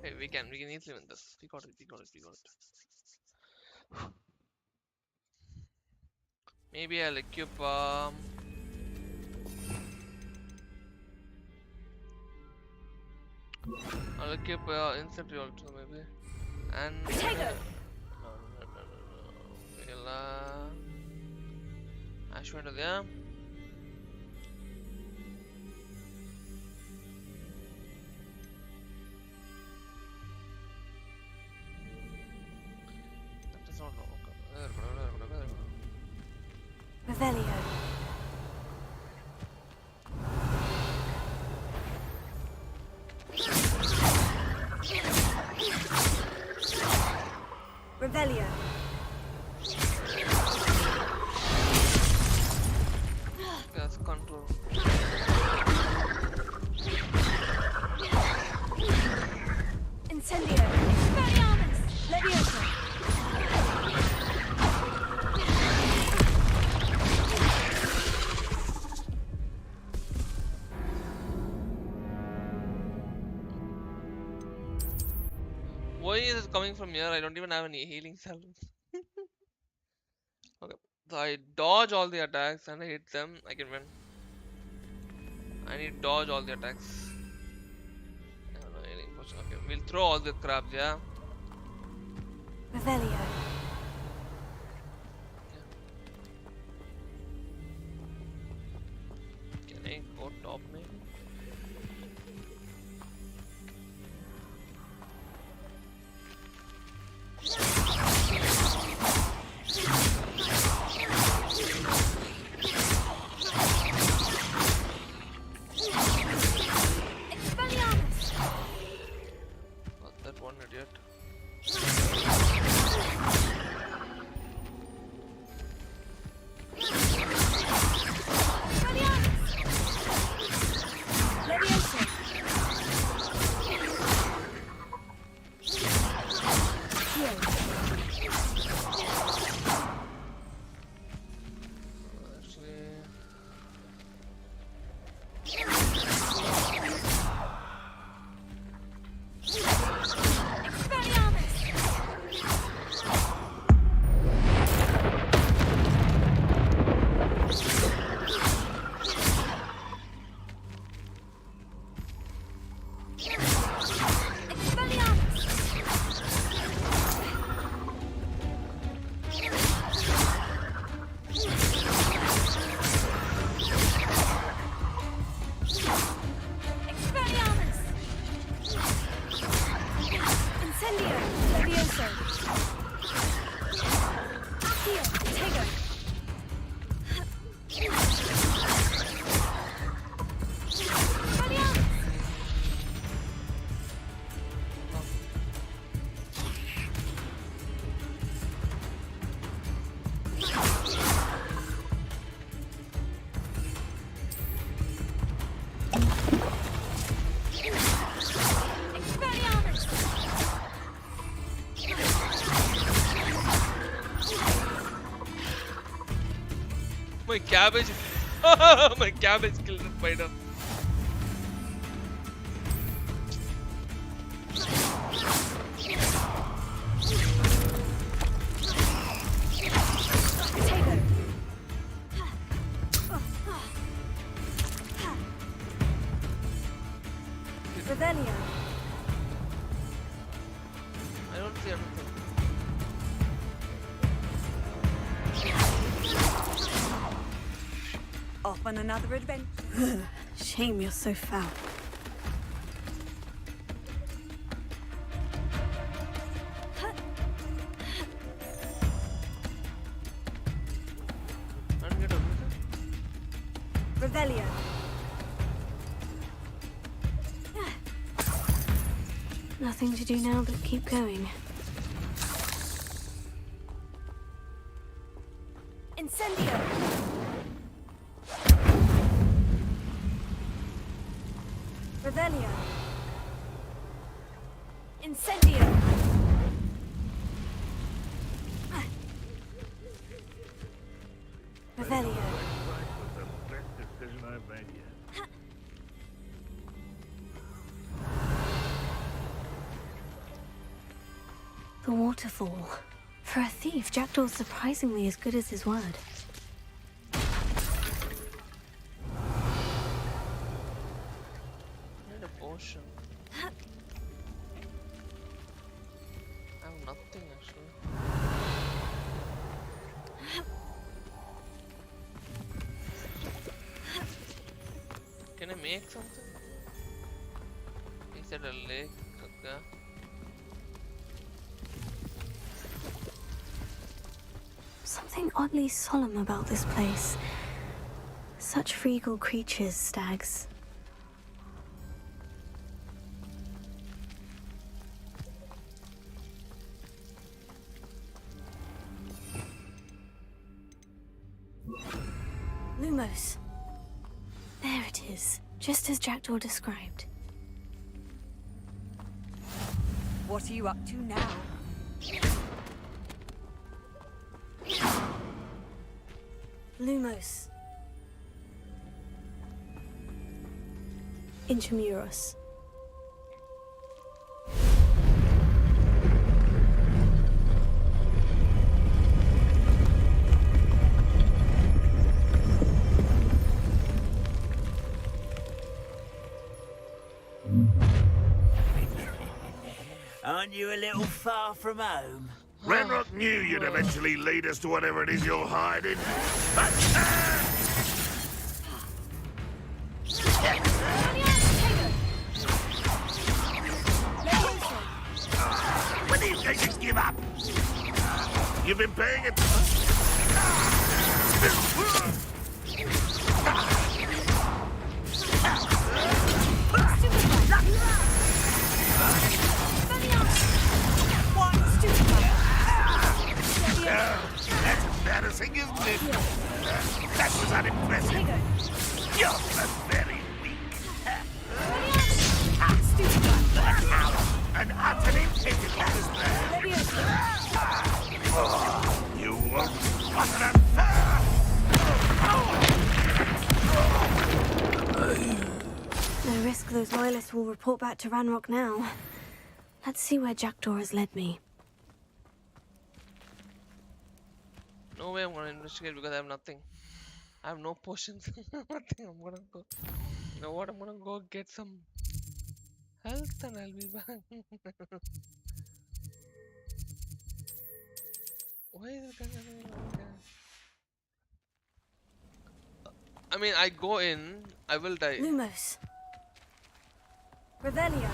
Hey, we can easily win this. We got it. Maybe I'll equip I'll equip instant revolt maybe. And we'll Ash went to there. Revelio. Revelio. Yes, control. Incendio. Expelliarmus. Leviosa. Why is it coming from here? I don't even have any healing salves. Okay, so I dodge all the attacks and I hit them. I can win. I need to dodge all the attacks. I have no healing potion. Okay, we'll throw all the crabs, yeah? Revelio. Can I go top maybe? Expelliarmus. Got that one idiot. my cabbage. My cabbage killed the spider. Revelio. I don't see anything. Off on another adventure. Shame you're so foul. Revelio. Nothing to do now but keep going. Incendio. Revelio. Incendio. Revelio. The best decision I've made yet. The waterfall. For a thief, Jackdaw's surprisingly as good as his word. Need a potion. I have nothing actually. Can I make something? Is that a lake? Okay. Something oddly solemn about this place. Such regal creatures, stags. Lumos. There it is, just as Jackdaw described. What are you up to now? Lumos. Intramuros. Aren't you a little far from home? Renrock knew you'd eventually lead us to whatever it is you're hiding. When are you going to give up? You've been paying it. That's embarrassing, isn't it? That was unimpressive. You're very weak. An utterly pitiless man. You won't utter No risk those loyalists will report back to Ranrock now. Let's see where Jackdaw has led me. No way I'm gonna investigate because I have nothing. I have no potions. Nothing. I'm gonna go. You know what? I'm gonna go get some health and I'll be back. Why is it I mean, I go in, I will die. Lumos. Revelio.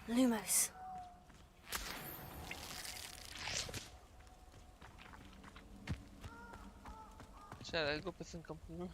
Lumos. Shall I go piss some compliment?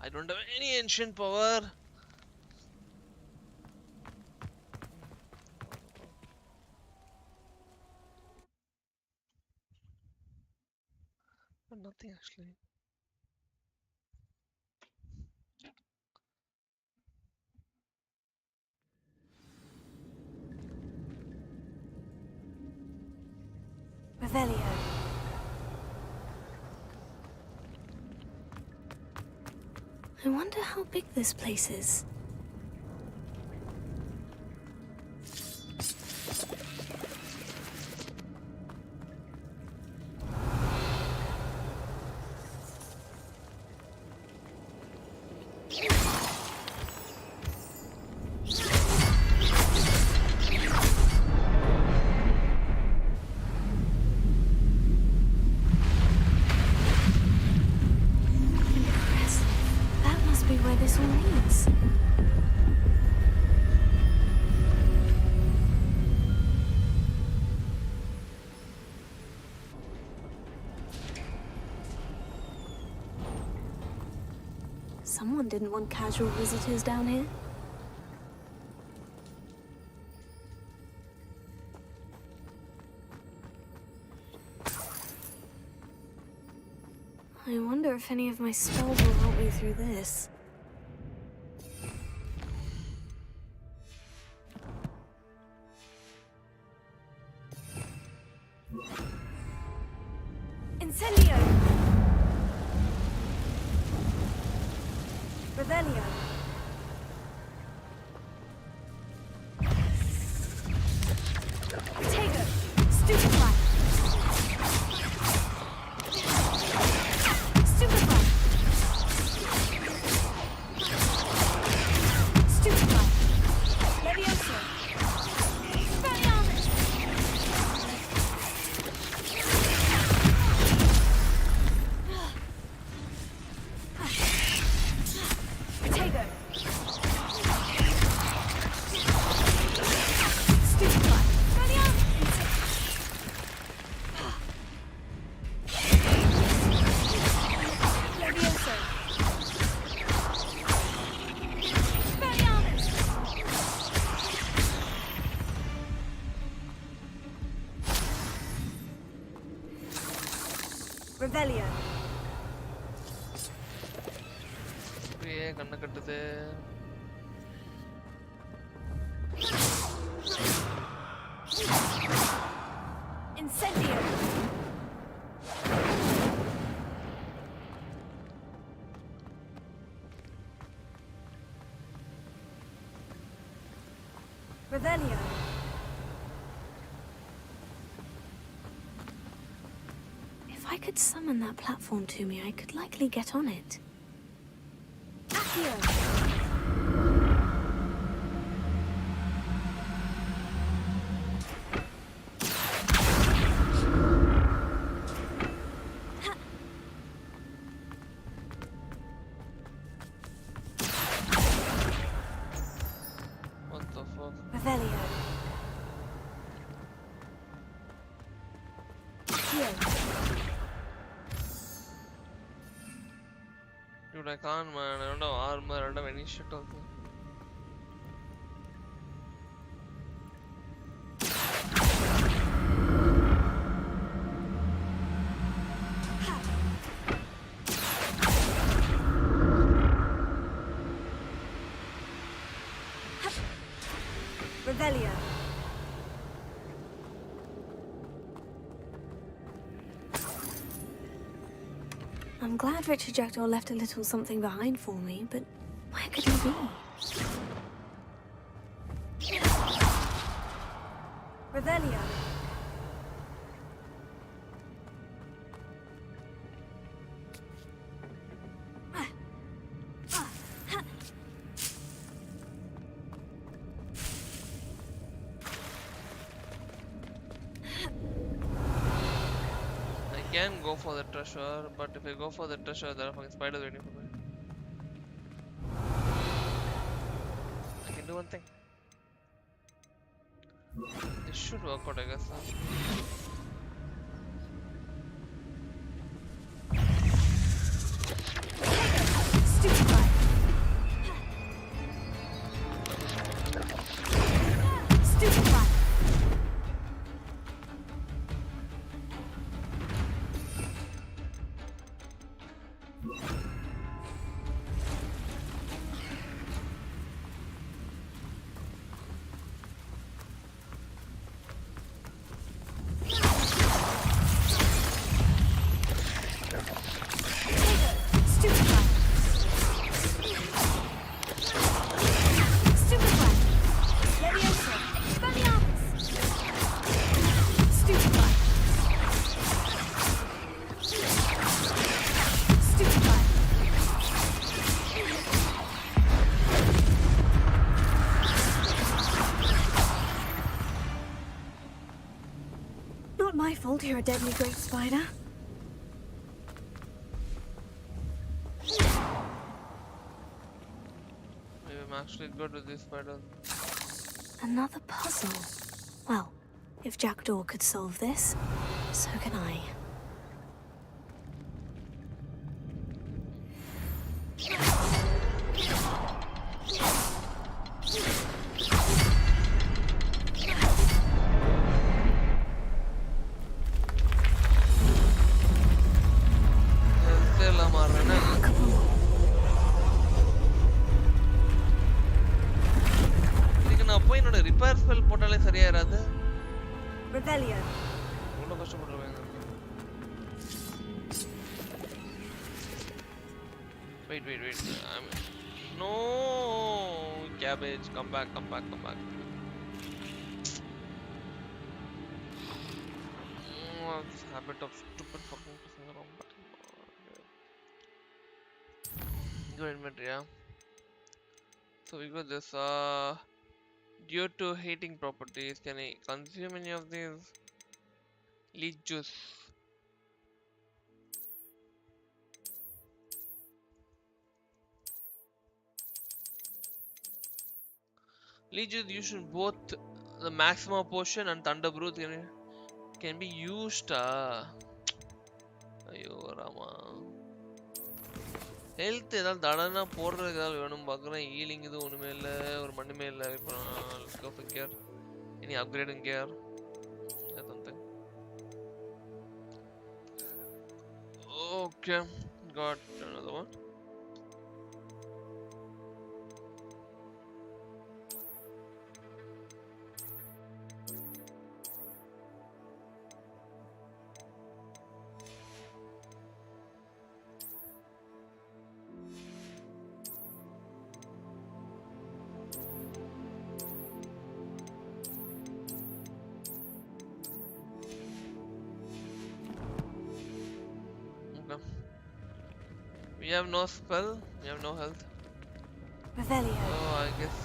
I don't have any ancient power. But nothing actually. Revelio. I wonder how big this place is. Someone didn't want casual visitors down here. I wonder if any of my spells will help me through this. Incendio! Revelio. Potato. Stupefy. Stupefy. Stupefy. Levioso. Expelliarmus. Potato. Stupefy. Levioso. Expelliarmus. Revelio. இப்படியே கண்ணை கட்டுது. Incendio. Revelio. If I could summon that platform to me, I could likely get on it. Accio. What the fuck? Revelio. Accio. Dude, I can't, man. I don't have armor, I don't have any shit also. Revelio. I'm glad Richard Jackdaw left a little something behind for me, but where could he be? Revelio. I can go for the treasure, but if I go for the treasure, there are fucking spiders waiting for me. I can do one thing. This should work out, I guess. Stupefy. my fault you're a deadly great spider. Maybe I'm actually good with these spiders. Another puzzle. Well, if Jackdaw could solve this, so can I. Rebellion. Wait. No, cabbage, come back. This habit of stupid fucking pressing the wrong button. Good inventory, yeah. So we got this. Due to heating properties, can I consume any of these? Leech juice. Leech juice used in both the maximum potion and thunder brew can be used. Ayo Rama. Health ஏதாவது தடனா போடுறதுக்கு ஏதாவது வேணும் பார்க்குறேன். Healing இது ஒன்றுமே இல்லை, ஒரு மண்ணுமே இல்லை. இப்போ let's go for gear. Any upgrading gear? Yeah, something. Okay, got another one. We have no spell, we have no health. Revelio. Oh, I guess.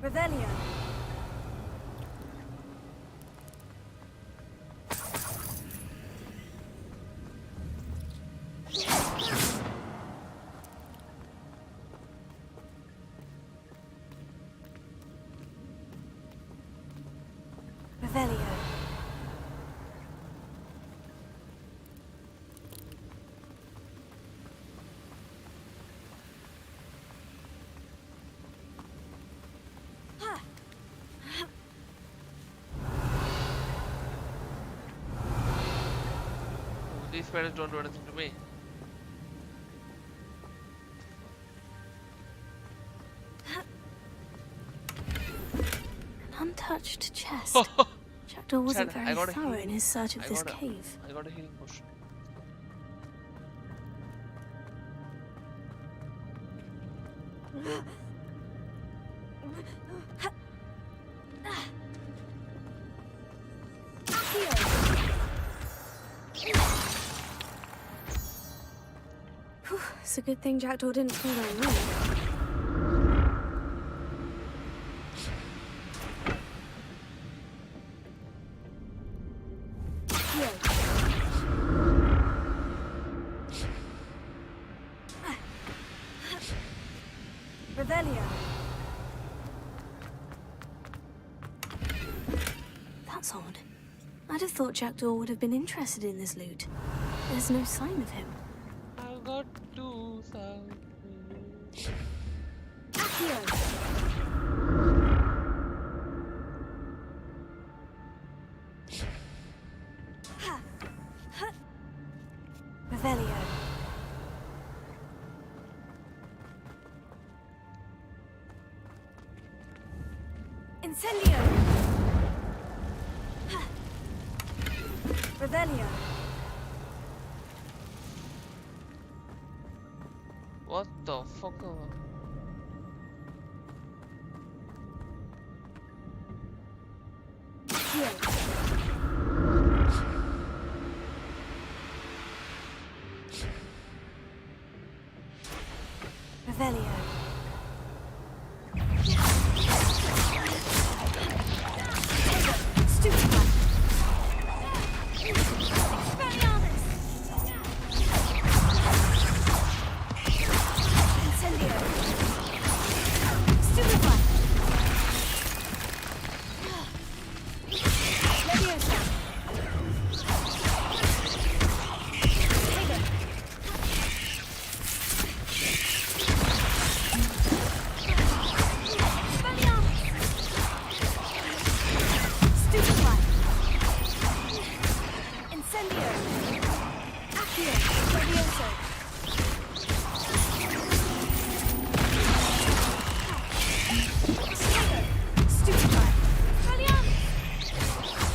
Revelio. These spiders don't do anything to me. An untouched chest. Jackdaw wasn't very thorough in his search of this cave. I got a healing potion. It's a good thing Jackdaw didn't fall down wrong. Revelio. That's odd. I'd have thought Jackdaw would have been interested in this loot. There's no sign of him. I've got two sides. Revelio. Incendio. Revelio. What the fuck? Revelio. Stupefy. Expelliarmus. Incendio. Stupefy.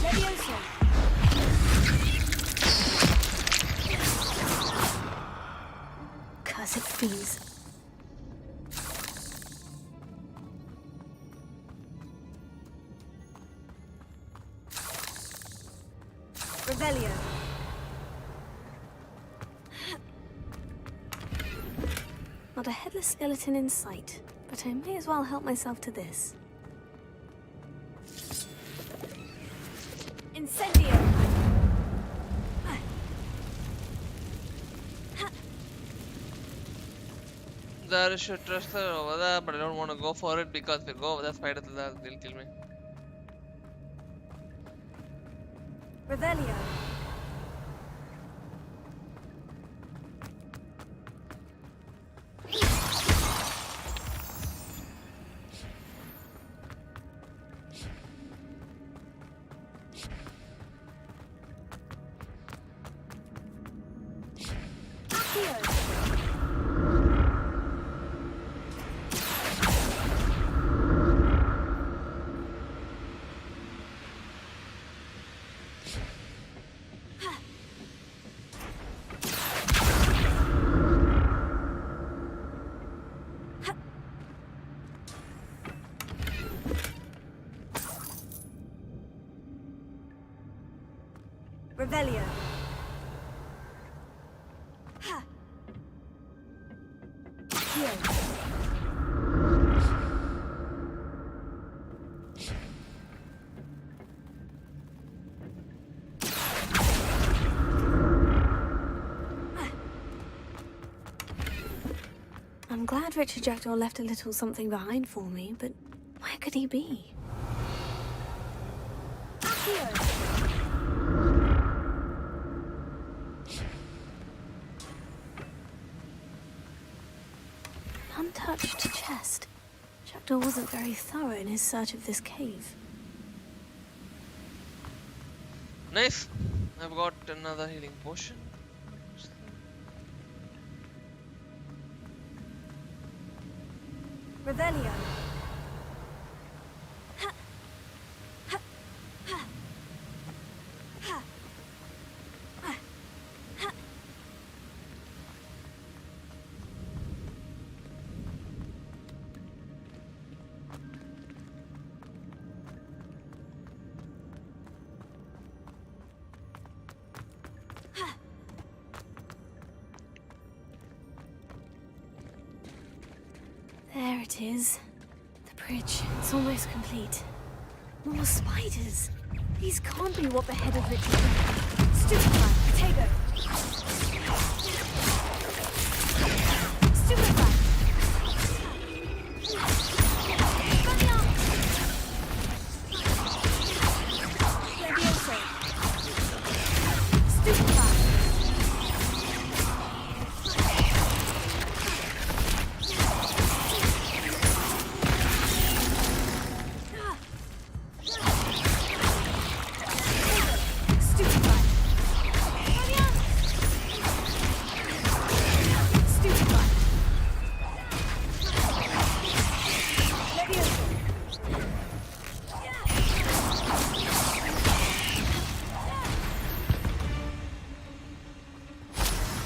Leviosa. Cursed fiends. Revelio. Not a headless skeleton in sight, but I may as well help myself to this. Incendio! There is a trustor over there, but I don't want to go for it because if I go over there, spiders they'll kill me. Revelio. Revelio. Ha. Here. I'm glad Richard Jackdaw left a little something behind for me, but where could he be? Here. Untouched chest. Jackdaw wasn't very thorough in his search of this cave. Nice. I've got another healing potion. Revelio. There it is. The bridge. It's almost complete. More spiders. These can't be what the head of Richard did. Stupefy. Potato. Stupefy. Leviosa. Stupefy.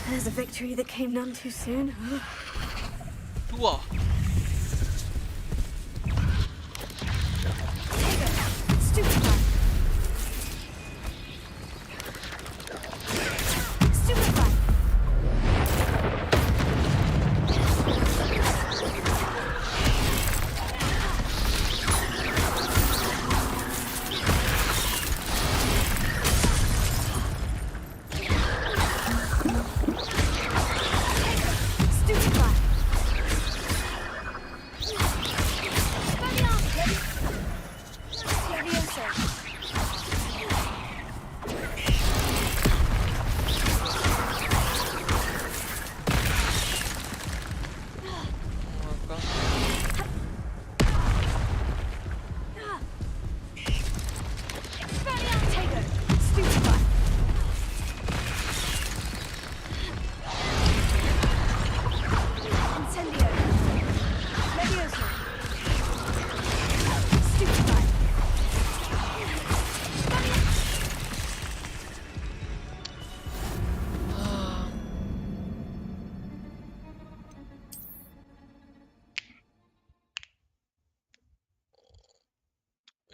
There's a victory that came none too soon. Whoa. Stupefy. Stupefy.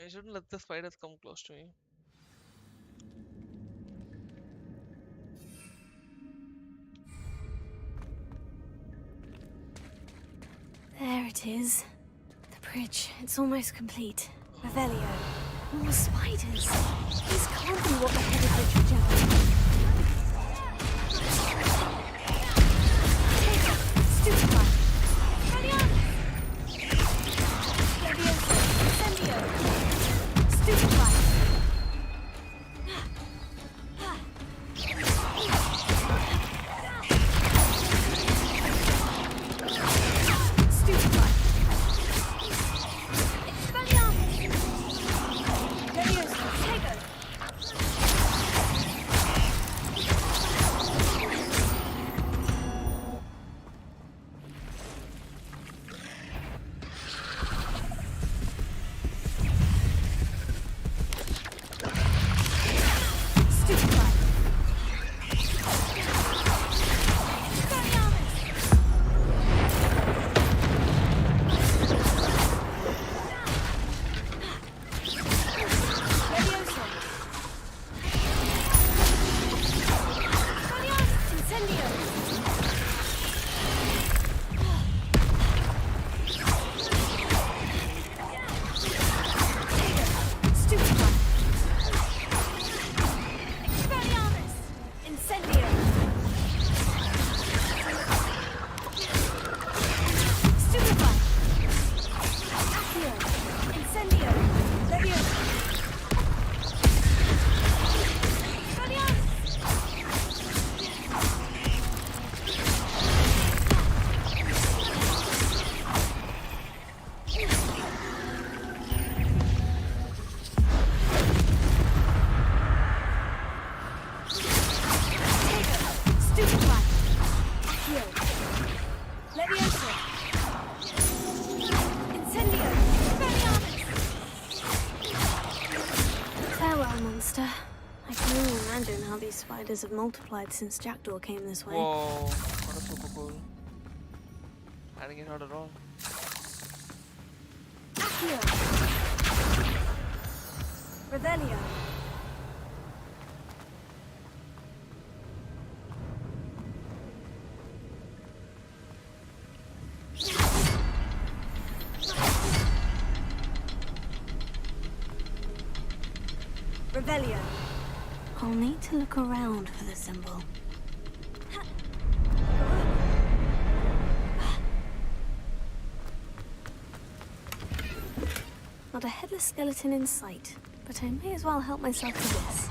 I shouldn't let the spiders come close to me. There it is. The bridge. It's almost complete. Revelio. More spiders. This can't be what the head of Richard Jefferson. Stupefy. Revelio. Incendio. Stupefy. Spiders have multiplied since Jackdaw came this way. Whoa, what a super cool. I didn't get hurt at all. Accio. Revelio. Revelio. I'll need to look around for the symbol. Not a headless skeleton in sight, but I may as well help myself to this.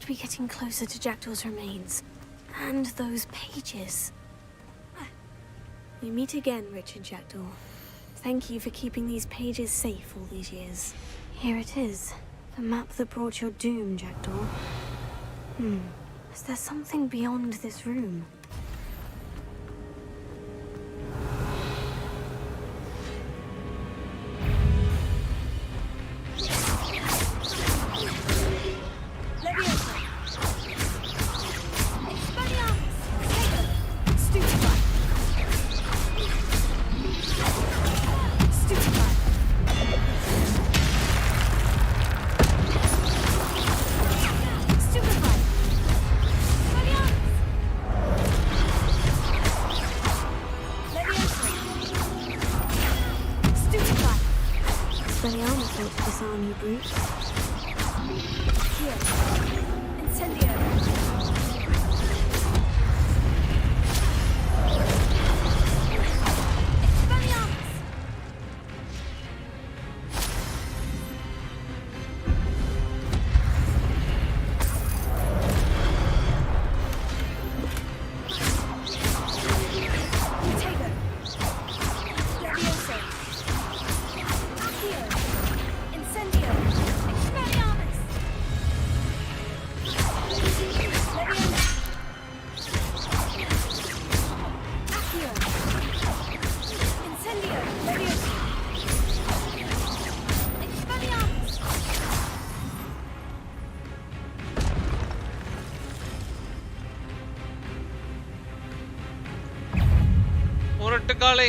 Be getting closer to Jackdaw's remains. And those pages. We meet again, Richard Jackdaw. Thank you for keeping these pages safe all these years. Here it is. The map that brought your doom, Jackdaw. Is there something beyond this room? காலை.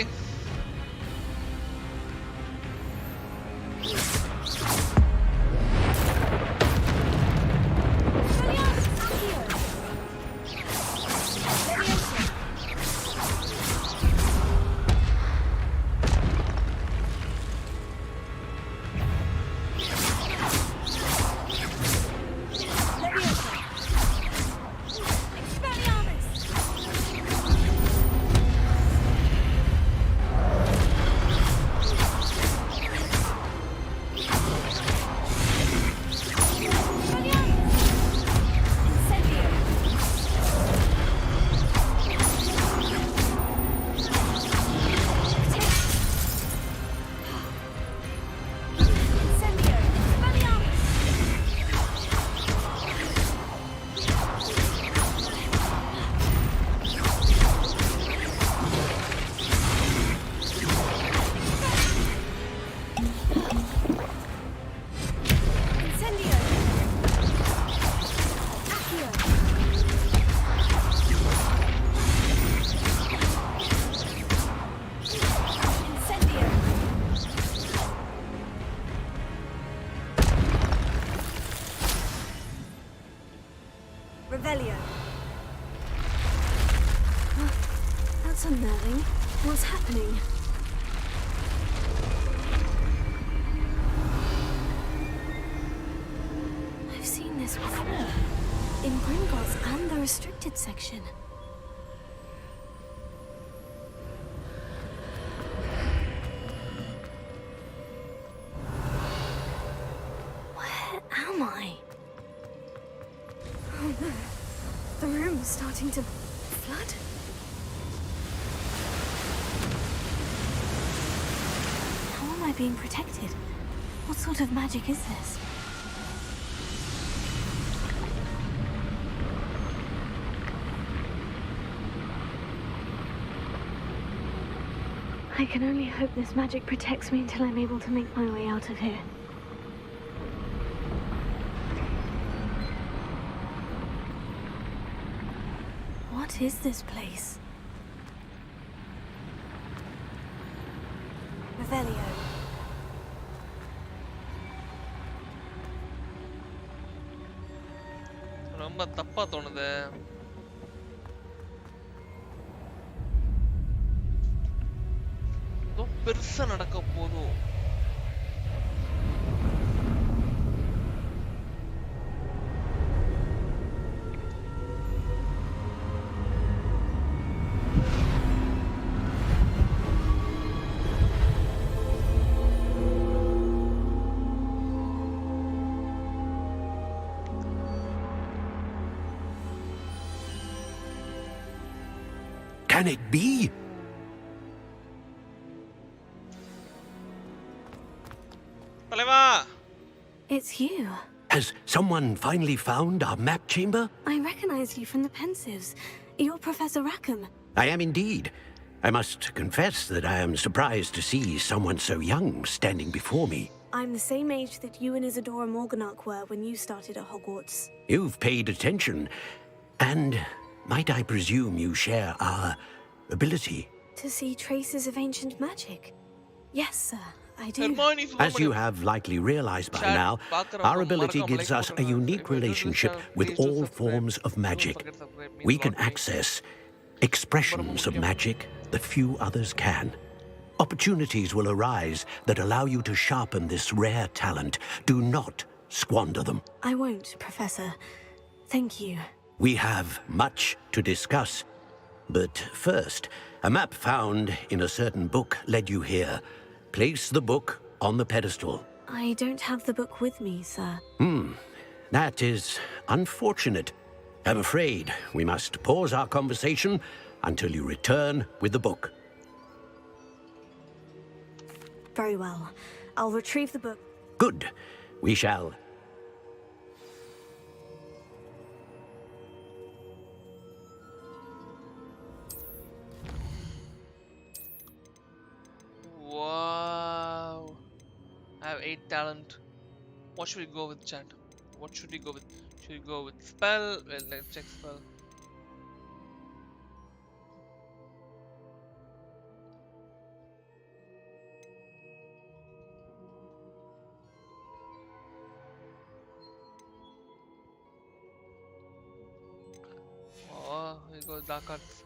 That's unnerving. What's happening? I've seen this before. In Gringotts and the restricted section. Where am I? Oh no. The room's starting to flood. How am I being protected? What sort of magic is this? I can only hope this magic protects me until I'm able to make my way out of here. What is this place? Revelio. ரொம்ப தப்பா தோணுது. ஏதோ பெருசா நடக்க போதும். Can it be? It's you. Has someone finally found our map chamber? I recognized you from the Pensives. You're Professor Rackham. I am indeed. I must confess that I am surprised to see someone so young standing before me. I'm the same age that you and Isadora Morganach were when you started at Hogwarts. You've paid attention. And might I presume you share our ability? To see traces of ancient magic. Yes, sir, I do. As you have likely realized by now, our ability gives us a unique relationship with all forms of magic. We can access expressions of magic that few others can. Opportunities will arise that allow you to sharpen this rare talent. Do not squander them. I won't, Professor. Thank you. We have much to discuss. But first, a map found in a certain book led you here. Place the book on the pedestal. I don't have the book with me, sir. That is unfortunate. I'm afraid we must pause our conversation until you return with the book. Very well. I'll retrieve the book. Good. We shall. Wow. I have 8 talent. What should we go with, chat? What should we go with? Should we go with spell? Well, let's check spell. those dark arts.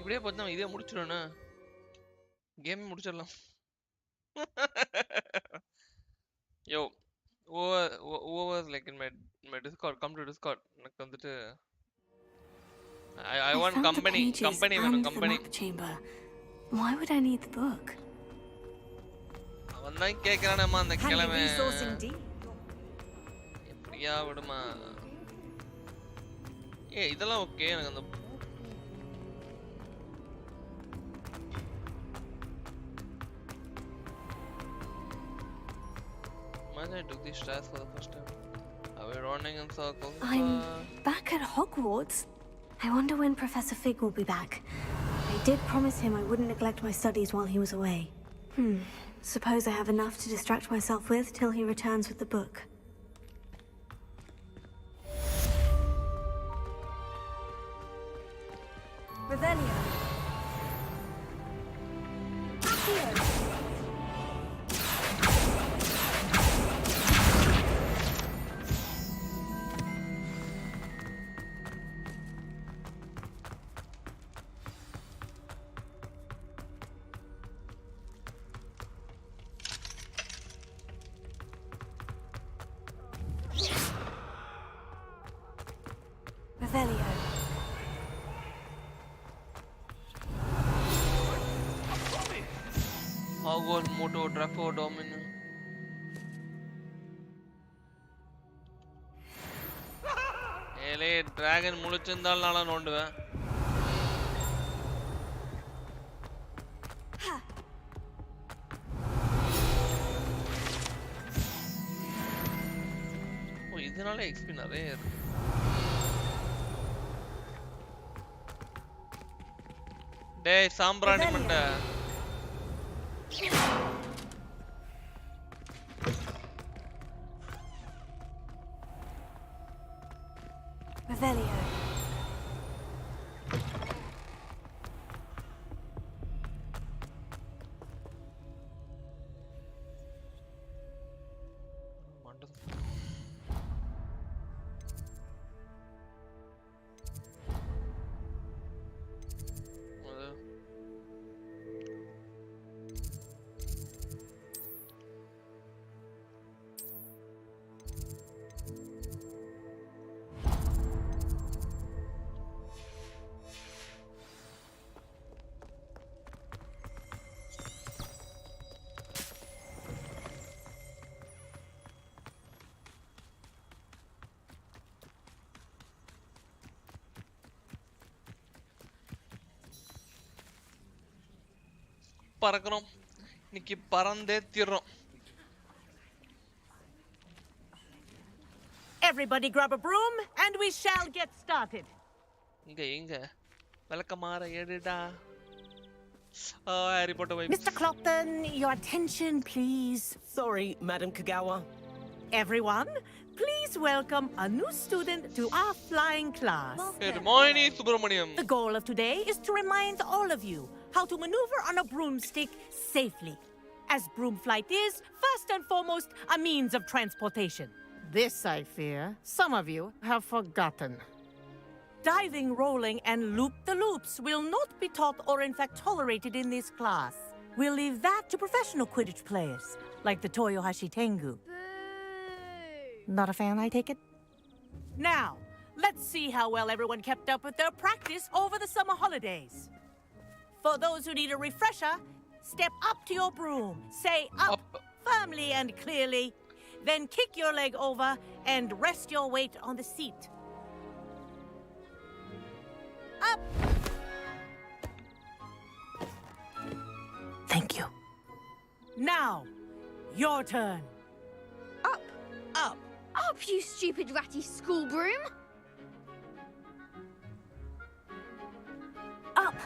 இப்படியே பார்த்தா இதே முடிச்சிடுவேனா game முடிச்சிடலாம் yo over like in my Discord come to Discord எனக்கு வந்துட்டு I want company வேணும் company why would I need the book அவன் தான் கேக்குறானேமா அந்த கிழமை எப்படியா விடுமா இதெல்லாம் ஓகே எனக்கு அந்த I took these stairs for the first time. Are we running in circles? I'm back at Hogwarts. I wonder when Professor Fig will be back. I did promise him I wouldn't neglect my studies while he was away. Suppose I have enough to distract myself with till he returns with the book. Revelio. Hogwarts Moto Draco Domino. ஏலே dragon முழிச்சிருந்தால் நாளா நோண்டுவேன் இதனால XP நிறைய இருக்கு டேய் சாம்பிராணி மண்ட Revelio. பறக்குறோம். இன்னைக்கு பறந்தே தீர்றோம். Everybody grab a broom and we shall get started. இங்க விளக்கமாற எடுடா. Harry Potter vibes. Mr. Clopton, your attention please. Sorry, Madam Kagawa. Everyone, please welcome a new student to our flying class. Hermoine Subramaniam. The goal of today is to remind all of you how to maneuver on a broomstick safely. As broom flight is, first and foremost, a means of transportation. This, I fear, some of you have forgotten. Diving, rolling, and loop-the-loops will not be taught or in fact tolerated in this class. We'll leave that to professional Quidditch players, like the Toyohashi Tengu. Not a fan, I take it? Now, let's see how well everyone kept up with their practice over the summer holidays. For those who need a refresher, step up to your broom, say up firmly and clearly, then kick your leg over and rest your weight on the seat. Up! Thank you. Now, your turn. Up! Up, you stupid ratty school broom! Up!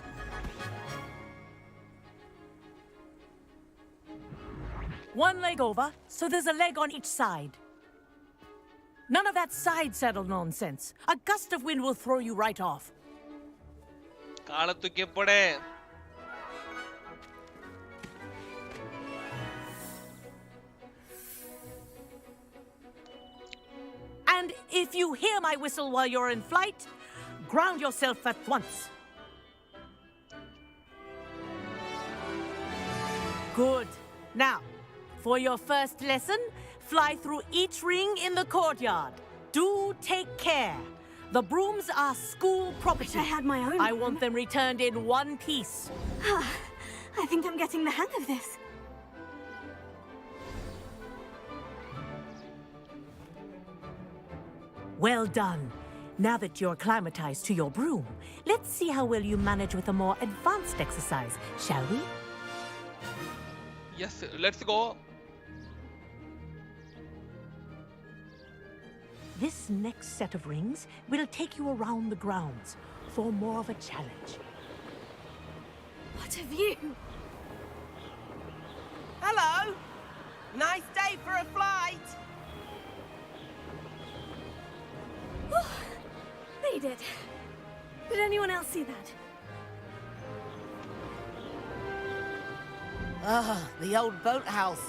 One leg over, so there's a leg on each side. None of that side saddle nonsense. A gust of wind will throw you right off. கால தூக்கி போடு. And if you hear my whistle while you're in flight, ground yourself at once. Good. Now, for your first lesson, fly through each ring in the courtyard. Do take care. The brooms are school property. I had my own. I want them returned in one piece. I think I'm getting the hang of this. Well done. Now that you're acclimatized to your broom, let's see how well you manage with a more advanced exercise, shall we? Yes, let's go. This next set of rings will take you around the grounds for more of a challenge. What a view! Hello! Nice day for a flight! Oh, made it. Did anyone else see that? Ah, the old boathouse.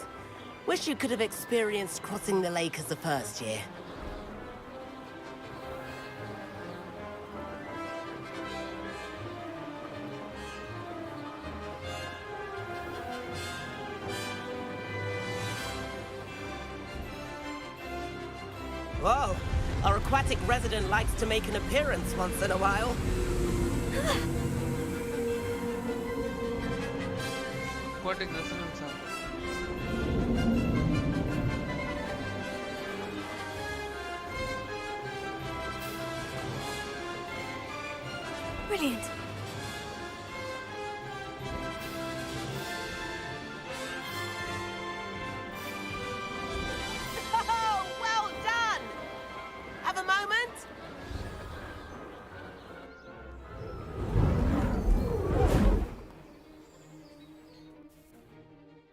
Wish you could have experienced crossing the lake as a first year. Whoa, our aquatic resident likes to make an appearance once in a while. Aquatic resonance. Brilliant. Oh, well done! Have a moment?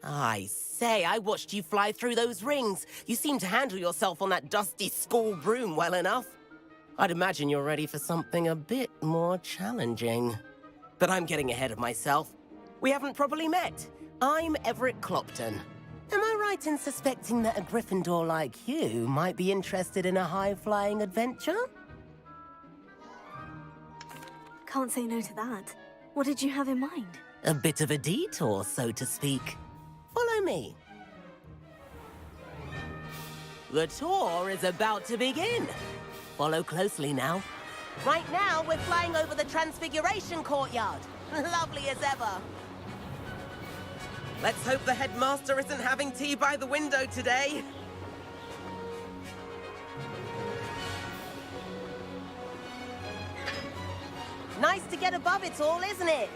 I say, I watched you fly through those rings. You seem to handle yourself on that dusty school broom well enough. I'd imagine you're ready for something a bit more challenging. But I'm getting ahead of myself. We haven't properly met. I'm Everett Clopton. Am I right in suspecting that a Gryffindor like you might be interested in a high-flying adventure? Can't say no to that. What did you have in mind? A bit of a detour, so to speak. Follow me. The tour is about to begin. Follow closely now. Right now, we're flying over the Transfiguration Courtyard. Lovely as ever. Let's hope the headmaster isn't having tea by the window today. Nice to get above it all, isn't it?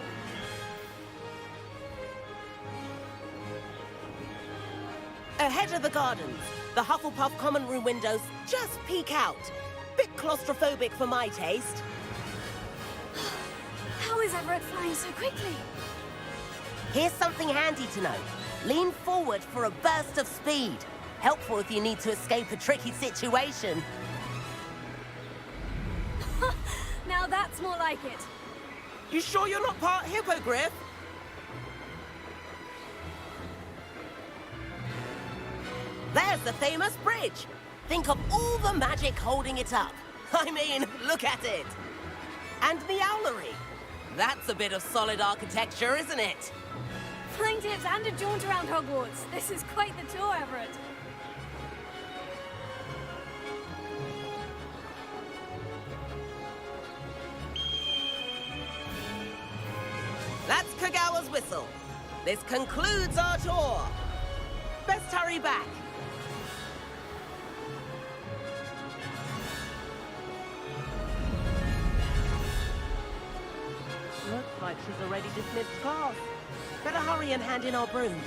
Ahead of the gardens, the Hufflepuff common room windows just peek out. Bit claustrophobic for my taste. How is Everett flying so quickly? Here's something handy to know. Lean forward for a burst of speed. Helpful if you need to escape a tricky situation. Now that's more like it. You sure you're not part hippogriff? There's the famous bridge. Think of all the magic holding it up. I mean, look at it. And the owlery. That's a bit of solid architecture, isn't it? Flying tips and a jaunt around Hogwarts. This is quite the tour, Everett. That's Kagawa's whistle. This concludes our tour. Best hurry back. Looks like she's already dismissed class. Better hurry and hand in our brooms.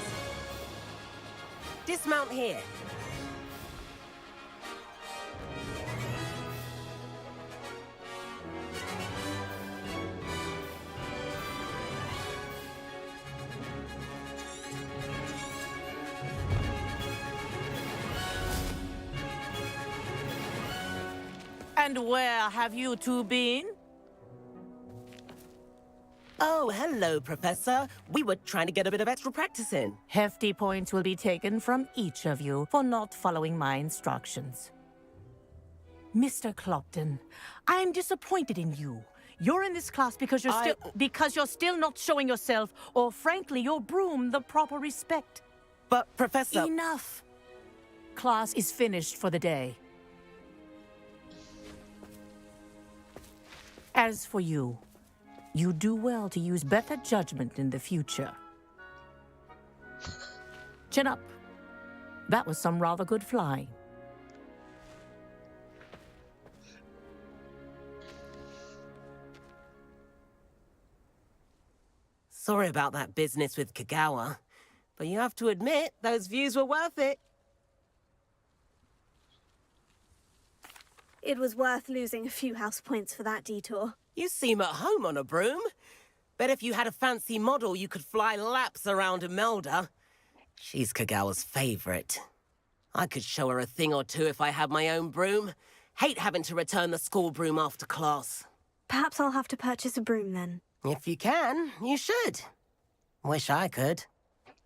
Dismount here. And where have you two been? Oh, hello, Professor. We were trying to get a bit of extra practice in. Hefty points will be taken from each of you for not following my instructions. Mr. Clopton, I'm disappointed in you. You're in this class because you're still not showing yourself, or frankly, your broom the proper respect. But, Professor... Enough. Class is finished for the day. As for you, you do well to use better judgment in the future. Chin up. That was some rather good flying. Sorry about that business with Kagawa, but you have to admit those views were worth it. It was worth losing a few house points for that detour. You seem at home on a broom. Bet if you had a fancy model, you could fly laps around Imelda. She's Kagawa's favorite. I could show her a thing or two if I had my own broom. Hate having to return the school broom after class. Perhaps I'll have to purchase a broom then. If you can, you should. Wish I could.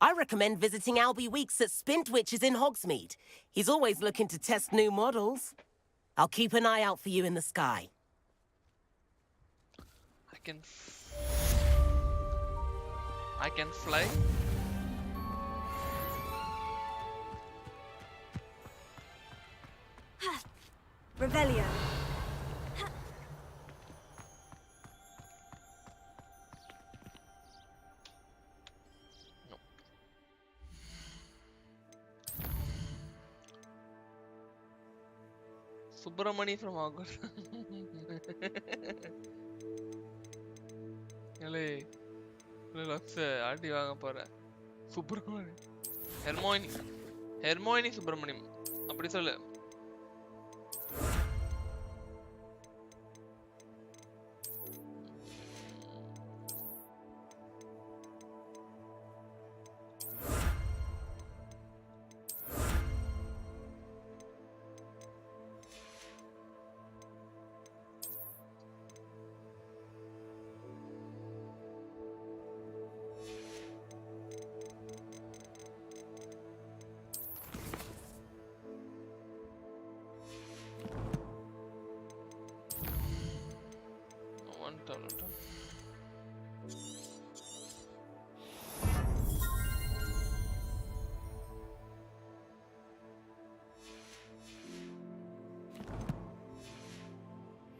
I recommend visiting Albie Weeks at Spintwitches in Hogsmeade. He's always looking to test new models. I'll keep an eye out for you in the sky. I can fly. Revelio. Subramaniam from August. Hey, let's arti vaanga pora. Subramaniam. Hermoine Subramaniam. Appadi sollu.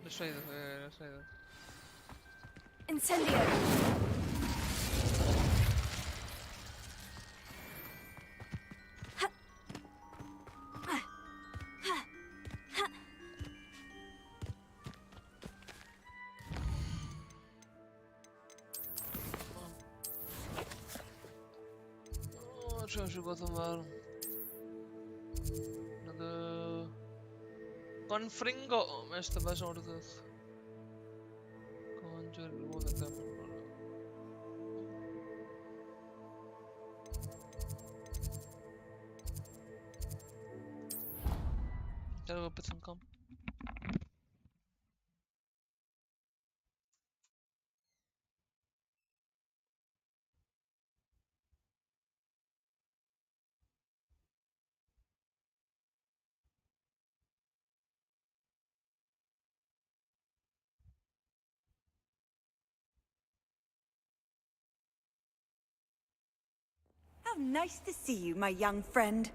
Let's try this. Incendio. Trzeba się go tam Confringo. Mesh the best. What is this? Conjure remove example. Can I go put some com? How nice to see you, my young friend.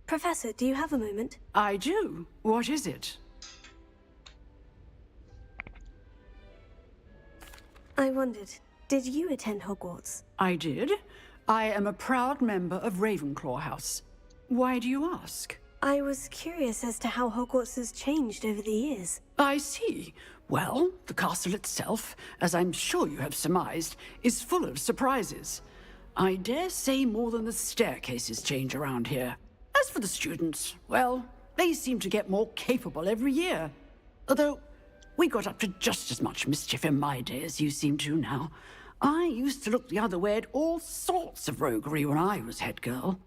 Professor, do you have a moment? I do. What is it? I wondered, did you attend Hogwarts? I did. I am a proud member of Ravenclaw House. Why do you ask? I was curious as to how Hogwarts has changed over the years. I see. Well, the castle itself, as I'm sure you have surmised, is full of surprises. I dare say more than the staircases change around here. As for the students, well, they seem to get more capable every year. Although, We got up to just as much mischief in my day as you seem to now. I used to look the other way at all sorts of roguery when I was head girl.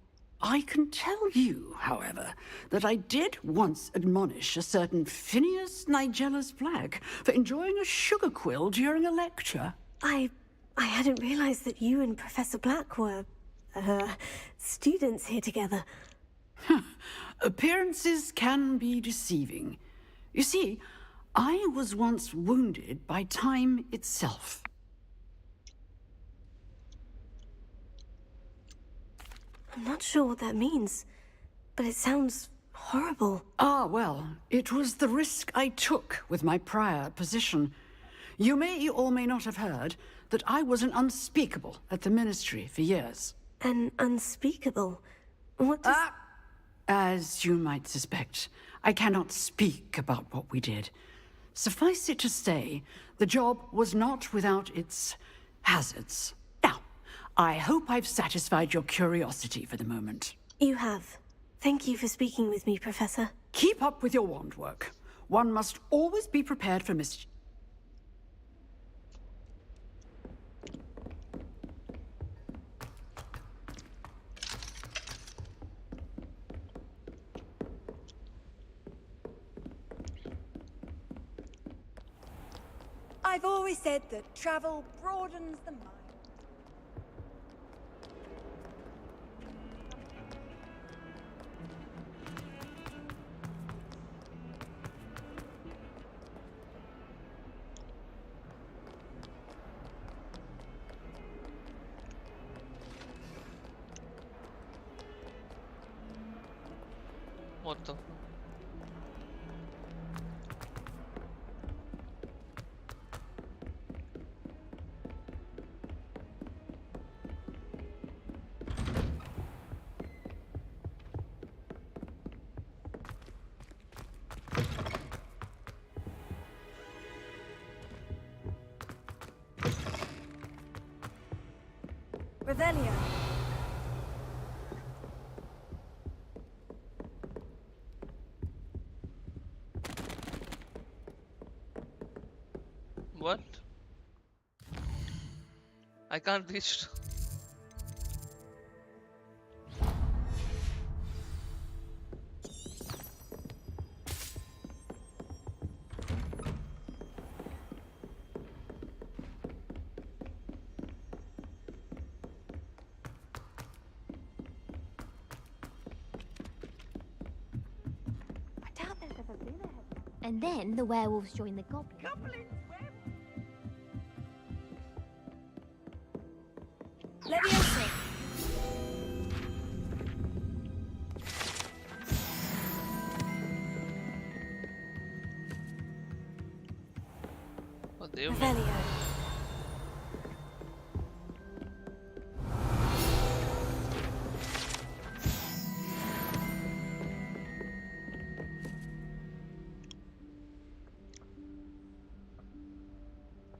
I can tell you, however, that I did once admonish a certain Phineas Nigella's Black for enjoying a sugar quill during a lecture. I hadn't realized that you and Professor Black were, students here together. Appearances can be deceiving. You see, I was once wounded by time itself. I'm not sure what that means, but it sounds horrible. Ah, well, it was the risk I took with my prior position. You may or may not have heard that I was an unspeakable at the Ministry for years. An unspeakable? What does... As you might suspect, I cannot speak about what we did. Suffice it to say, the job was not without its hazards. Now, I hope I've satisfied your curiosity for the moment. You have. Thank you for speaking with me, Professor. Keep up with your wand work. One must always be prepared for mischief. I've always said that travel broadens the mind. What the? Revelio. What? I can't reach. And then the werewolves join the goblins. Leviosa. What do you mean? Revelio.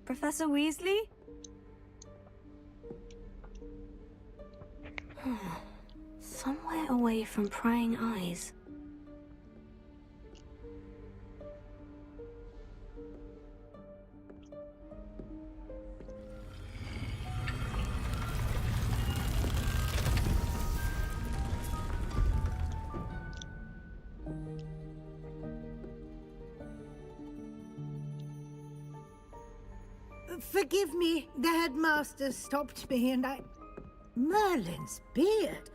Professor Weasley? Somewhere away from prying eyes. Forgive me, the headmaster stopped me and I... Merlin's beard.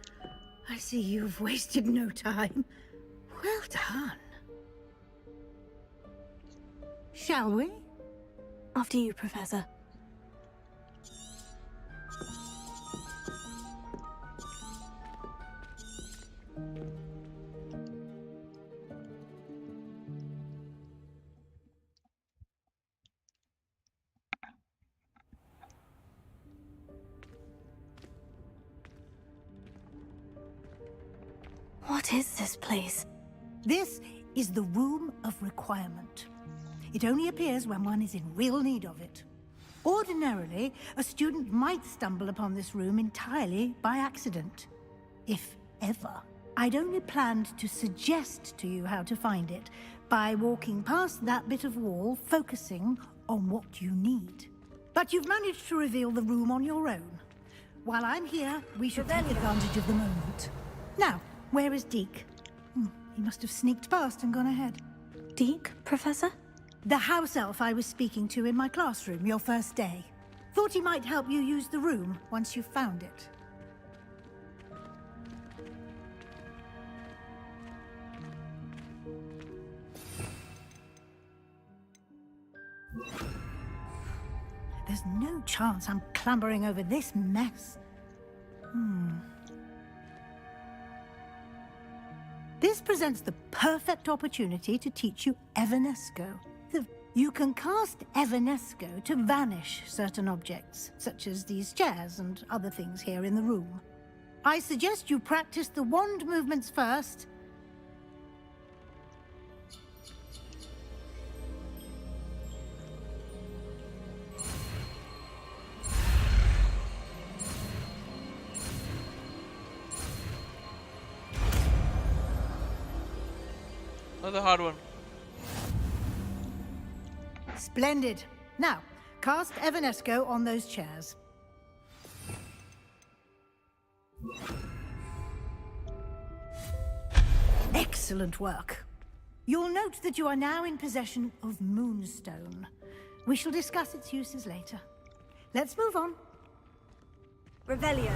I see you've wasted no time. Well done. Shall we? After you, Professor. What is this place? This is the Room of Requirement. It only appears when one is in real need of it. Ordinarily, a student might stumble upon this room entirely by accident. If ever. I'd only planned to suggest to you how to find it by walking past that bit of wall, focusing on what you need. But you've managed to reveal the room on your own. While I'm here, we should take advantage of the moment. Now, where is Deke? He must have sneaked past and gone ahead. Deke, Professor? The house elf I was speaking to in my classroom your first day. Thought he might help you use the room once you found it. There's no chance I'm clambering over this mess. This presents the perfect opportunity to teach you Evanesco. You can cast Evanesco to vanish certain objects, such as these chairs and other things here in the room. I suggest you practice the wand movements first. Another hard one. Splendid. Now, cast Evanesco on those chairs. Excellent work. You'll note that you are now in possession of Moonstone. We shall discuss its uses later. Let's move on. Revelio.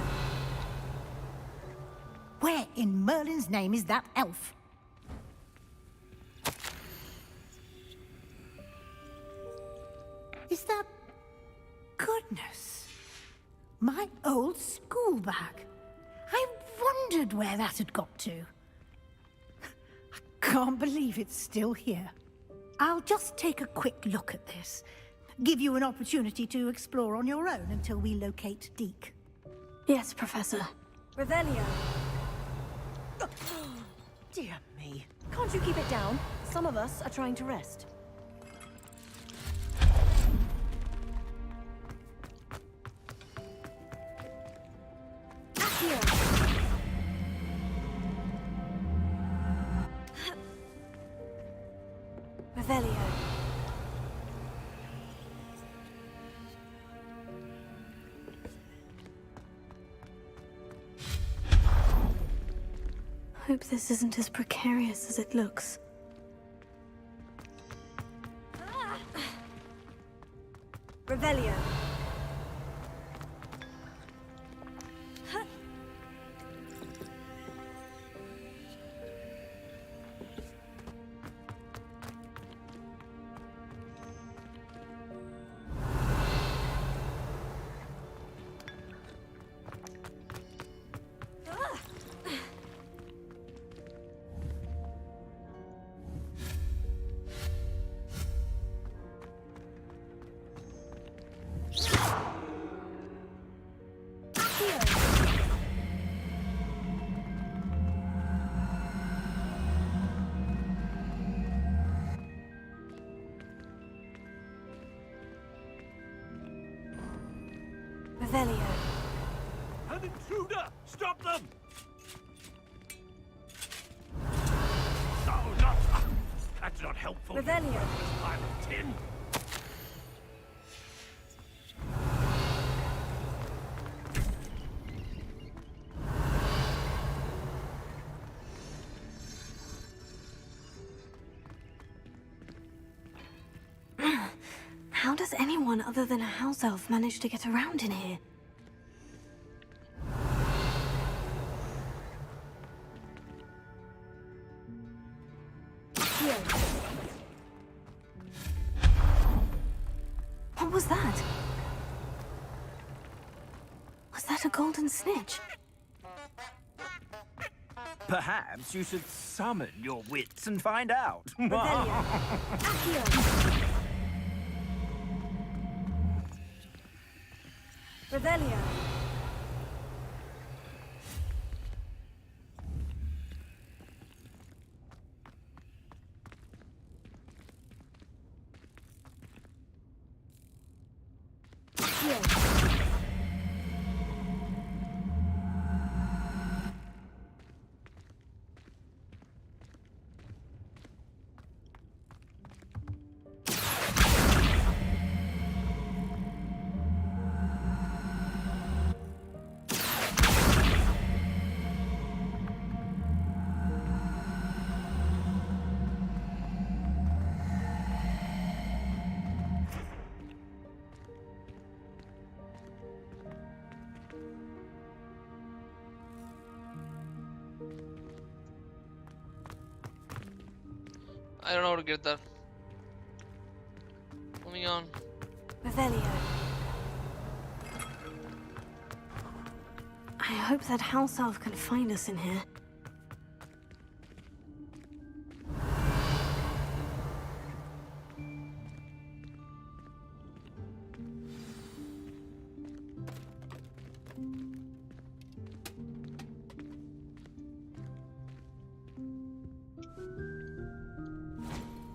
Where in Merlin's name is that elf? Is that... Goodness. My old school bag. I wondered where that had got to. I can't believe it's still here. I'll just take a quick look at this. Give you an opportunity to explore on your own until we locate Deke. Yes, Professor. Revelio. Dear me. Can't you keep it down? Some of us are trying to rest. Revelio. Hope this isn't as precarious as it looks. Revelio. Revelio. An intruder! Stop them! No, not... That's not helpful. Revelio. Pile of tin. How does anyone other than a house elf manage to get around in here? What was that? Was that a golden snitch? Perhaps you should summon your wits and find out. Revelio. I don't know how to get that. Moving on. Revelio. I hope that house elf can find us in here.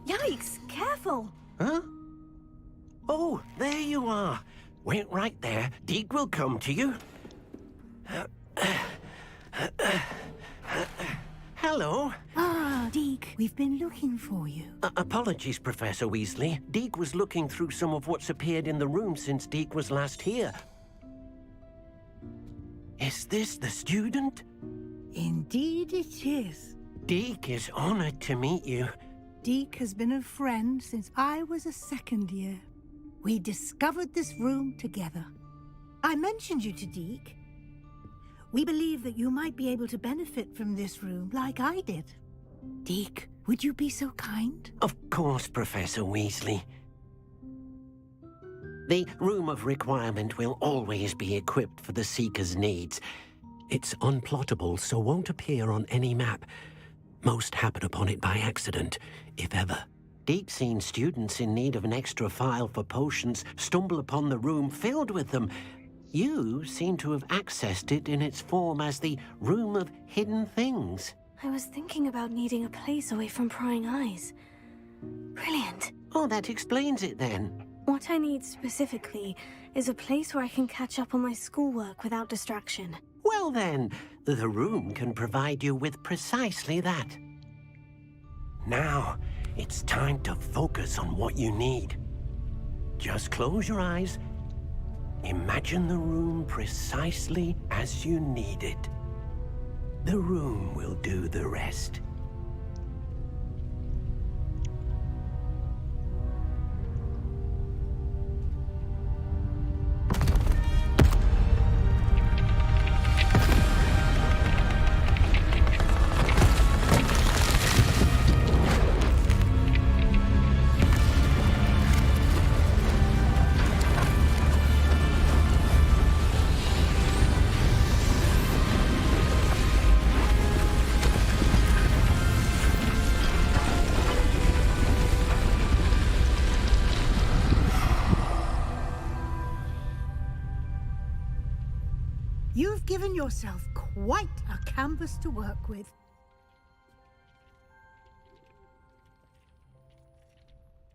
Yikes! Careful! Huh? Oh, there you are. Wait right there. Deke will come to you. Hello. Ah, Deke, we've been looking for you. Apologies, Professor Weasley. Deke was looking through some of what's appeared in the room since Deke was last here. Is this the student? Indeed it is. Deke is honored to meet you. Deke has been a friend since I was a second year. We discovered this room together. I mentioned you to Deke. We believe that you might be able to benefit from this room like I did. Deke, would you be so kind? Of course, Professor Weasley. The Room of Requirement will always be equipped for the Seeker's needs. It's unplottable, so won't appear on any map. Most happen upon it by accident, if ever. Deke's seen students in need of an extra file for potions stumble upon the room filled with them. You seem to have accessed it in its form as the Room of Hidden Things. I was thinking about needing a place away from prying eyes. Brilliant. Oh, that explains it then. What I need specifically is a place where I can catch up on my schoolwork without distraction. Well then, the room can provide you with precisely that. Now, it's time to focus on what you need. Just close your eyes. Imagine the room precisely as you need it. The room will do the rest. You've given yourself quite a canvas to work with.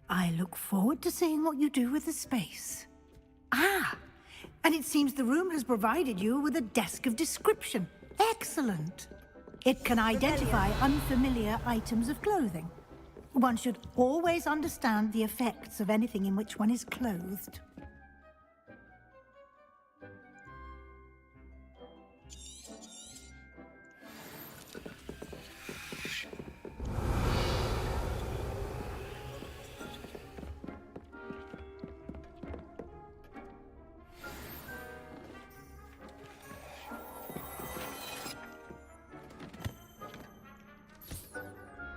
I look forward to seeing what you do with the space. Ah, and it seems the room has provided you with a desk of description. Excellent. It can identify unfamiliar items of clothing. One should always understand the effects of anything in which one is clothed.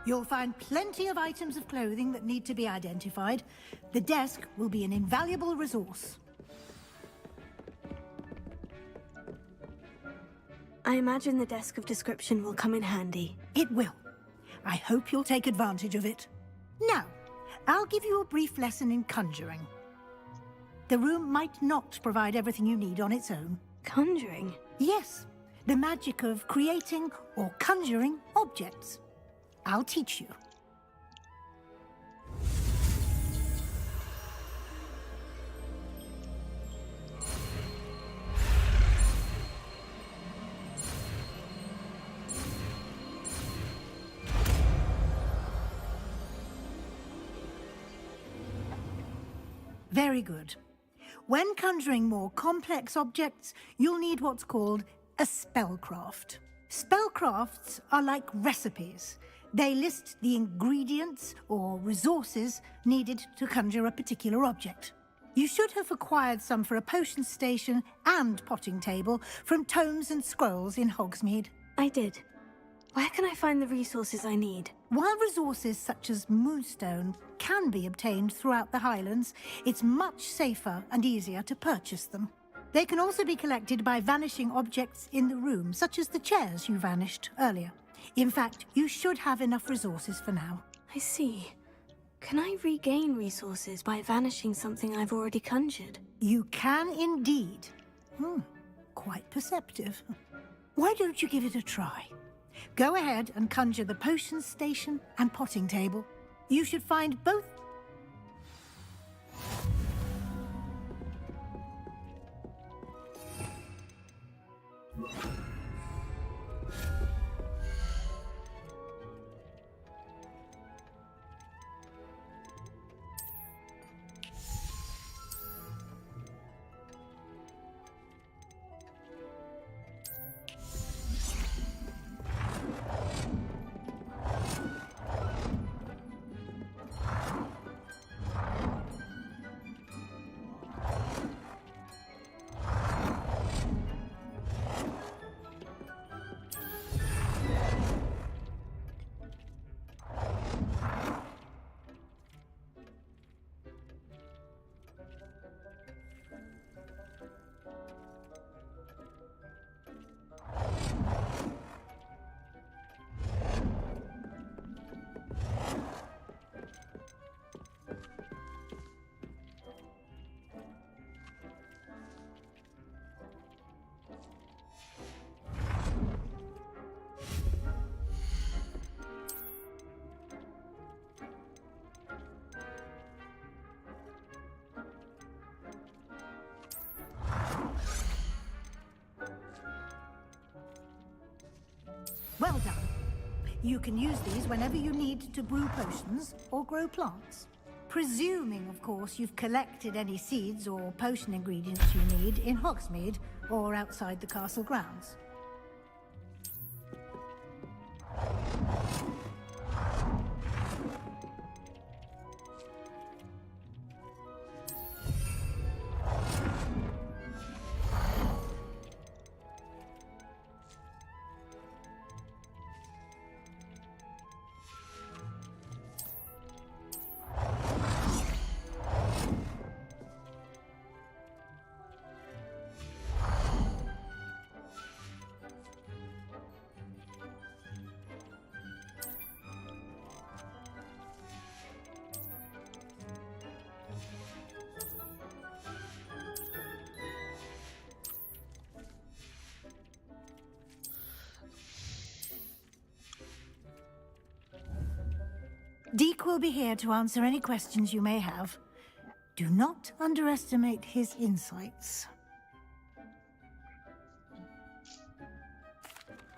You'll find plenty of items of clothing that need to be identified. The desk will be an invaluable resource. I imagine the desk of description will come in handy. It will. I hope you'll take advantage of it. Now, I'll give you a brief lesson in conjuring. The room might not provide everything you need on its own. Conjuring? Yes, the magic of creating or conjuring objects. I'll teach you. Very good. When conjuring more complex objects, you'll need what's called a spellcraft. Spellcrafts are like recipes. They list the ingredients or resources needed to conjure a particular object. You should have acquired some for a potion station and potting table from tomes and scrolls in Hogsmeade. I did. Where can I find the resources I need? While resources such as moonstone can be obtained throughout the Highlands, it's much safer and easier to purchase them. They can also be collected by vanishing objects in the room, such as the chairs you vanished earlier. In fact, you should have enough resources for now. I see. Can I regain resources by vanishing something I've already conjured? You can indeed. Quite perceptive. Why don't you give it a try? Go ahead and conjure the potion station and potting table. You should find both. Well done. You can use these whenever you need to brew potions or grow plants. Presuming, of course, you've collected any seeds or potion ingredients you need in Hogsmeade or outside the castle grounds. Deke will be here to answer any questions you may have. Do not underestimate his insights.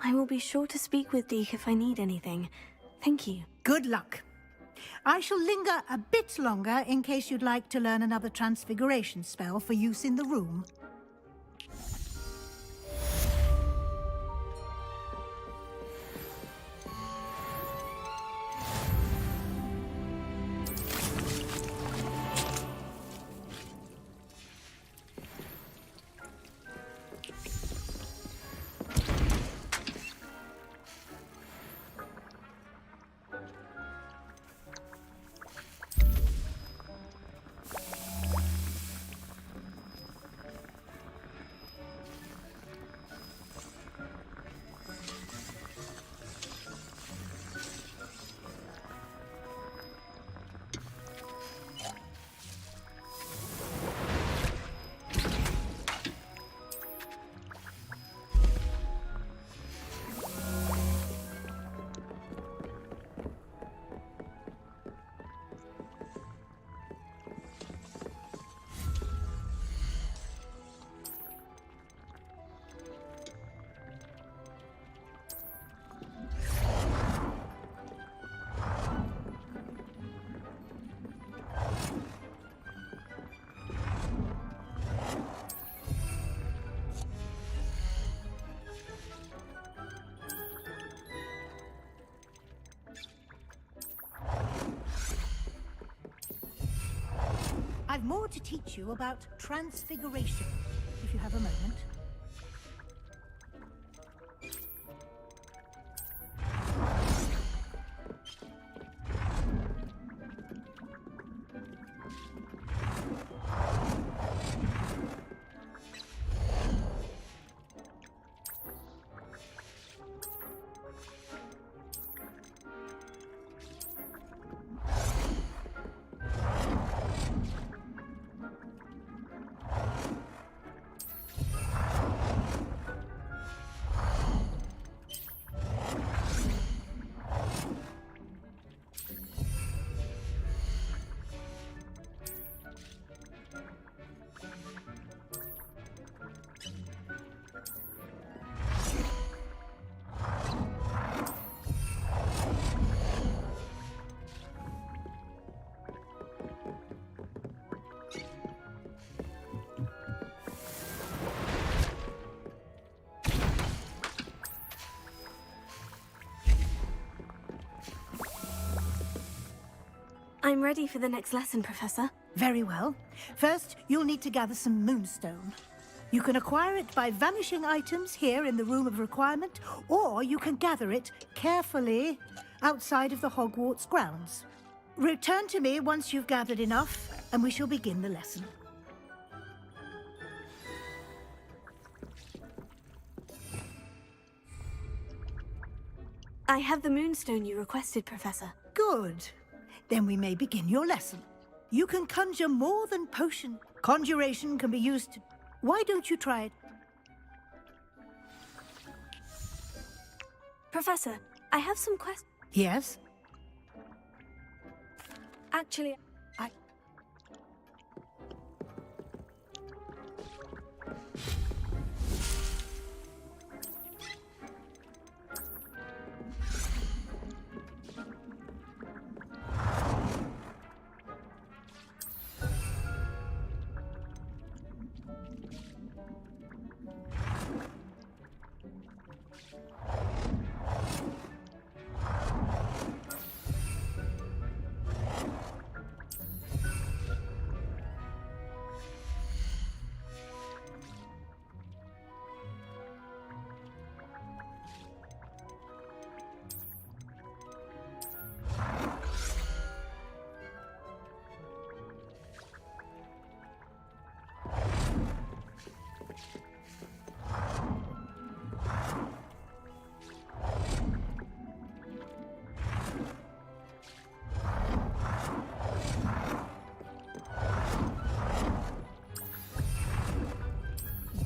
I will be sure to speak with Deke if I need anything. Thank you. Good luck. I shall linger a bit longer in case you'd like to learn another transfiguration spell for use in the room. I've more to teach you about transfiguration, if you have a moment. I'm ready for the next lesson, Professor. Very well. First, you'll need to gather some moonstone. You can acquire it by vanishing items here in the Room of Requirement, or you can gather it carefully outside of the Hogwarts grounds. Return to me once you've gathered enough, and we shall begin the lesson. I have the moonstone you requested, Professor. Good. Then we may begin your lesson. You can conjure more than potion. Conjuration can be used to... Why don't you try it? Professor, I have some questions. Yes? Actually,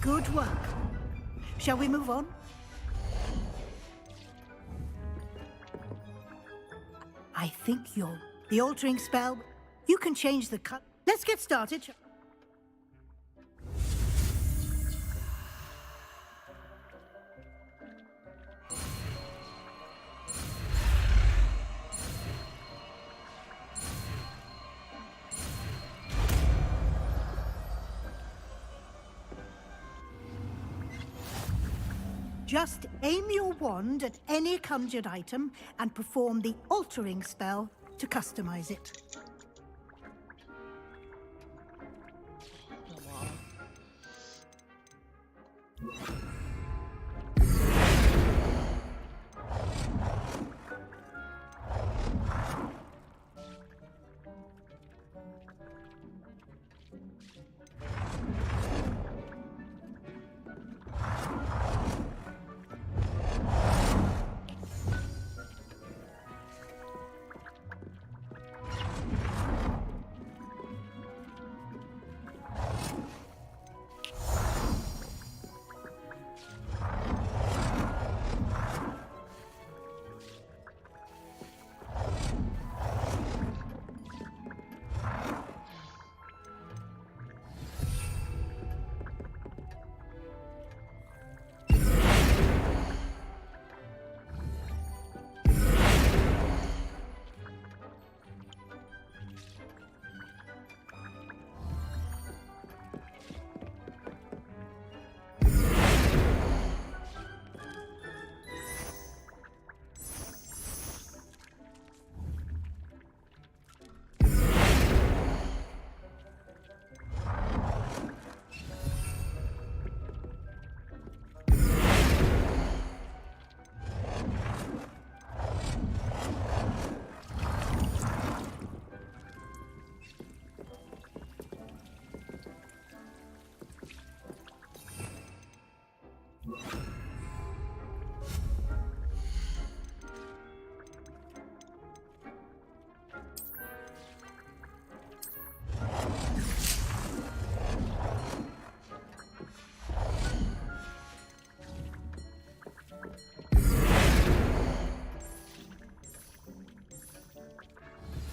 Good work. Shall we move on? I think the altering spell. You can change the cut. Let's get started. Just aim your wand at any conjured item and perform the altering spell to customize it.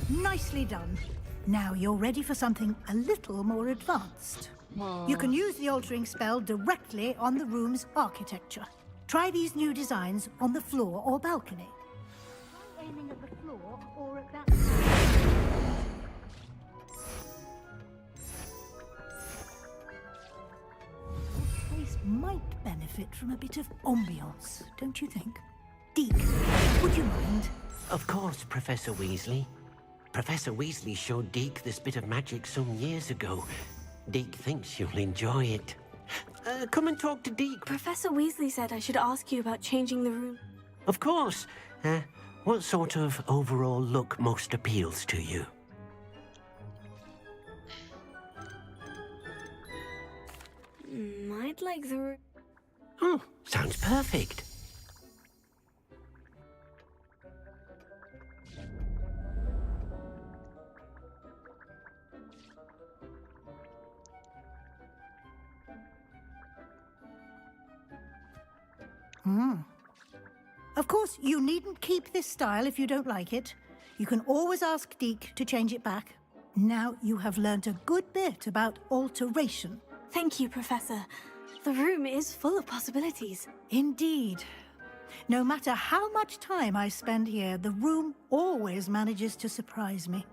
Nicely done. Now you're ready for something a little more advanced. You can use the altering spell directly on the room's architecture. Try these new designs on the floor or balcony. Try aiming at the floor or at that... This place might benefit from a bit of ambiance, don't you think? Deke, would you mind? Of course, Professor Weasley. Professor Weasley showed Deke this bit of magic some years ago. Deke thinks you'll enjoy it. Come and talk to Deke. Professor Weasley said I should ask you about changing the room. Of course. What sort of overall look most appeals to you? I'd like the room. Oh, sounds perfect. Of course, you needn't keep this style if you don't like it. You can always ask Deke to change it back. Now you have learnt a good bit about alteration. Thank you, Professor. The room is full of possibilities. Indeed. No matter how much time I spend here, the room always manages to surprise me.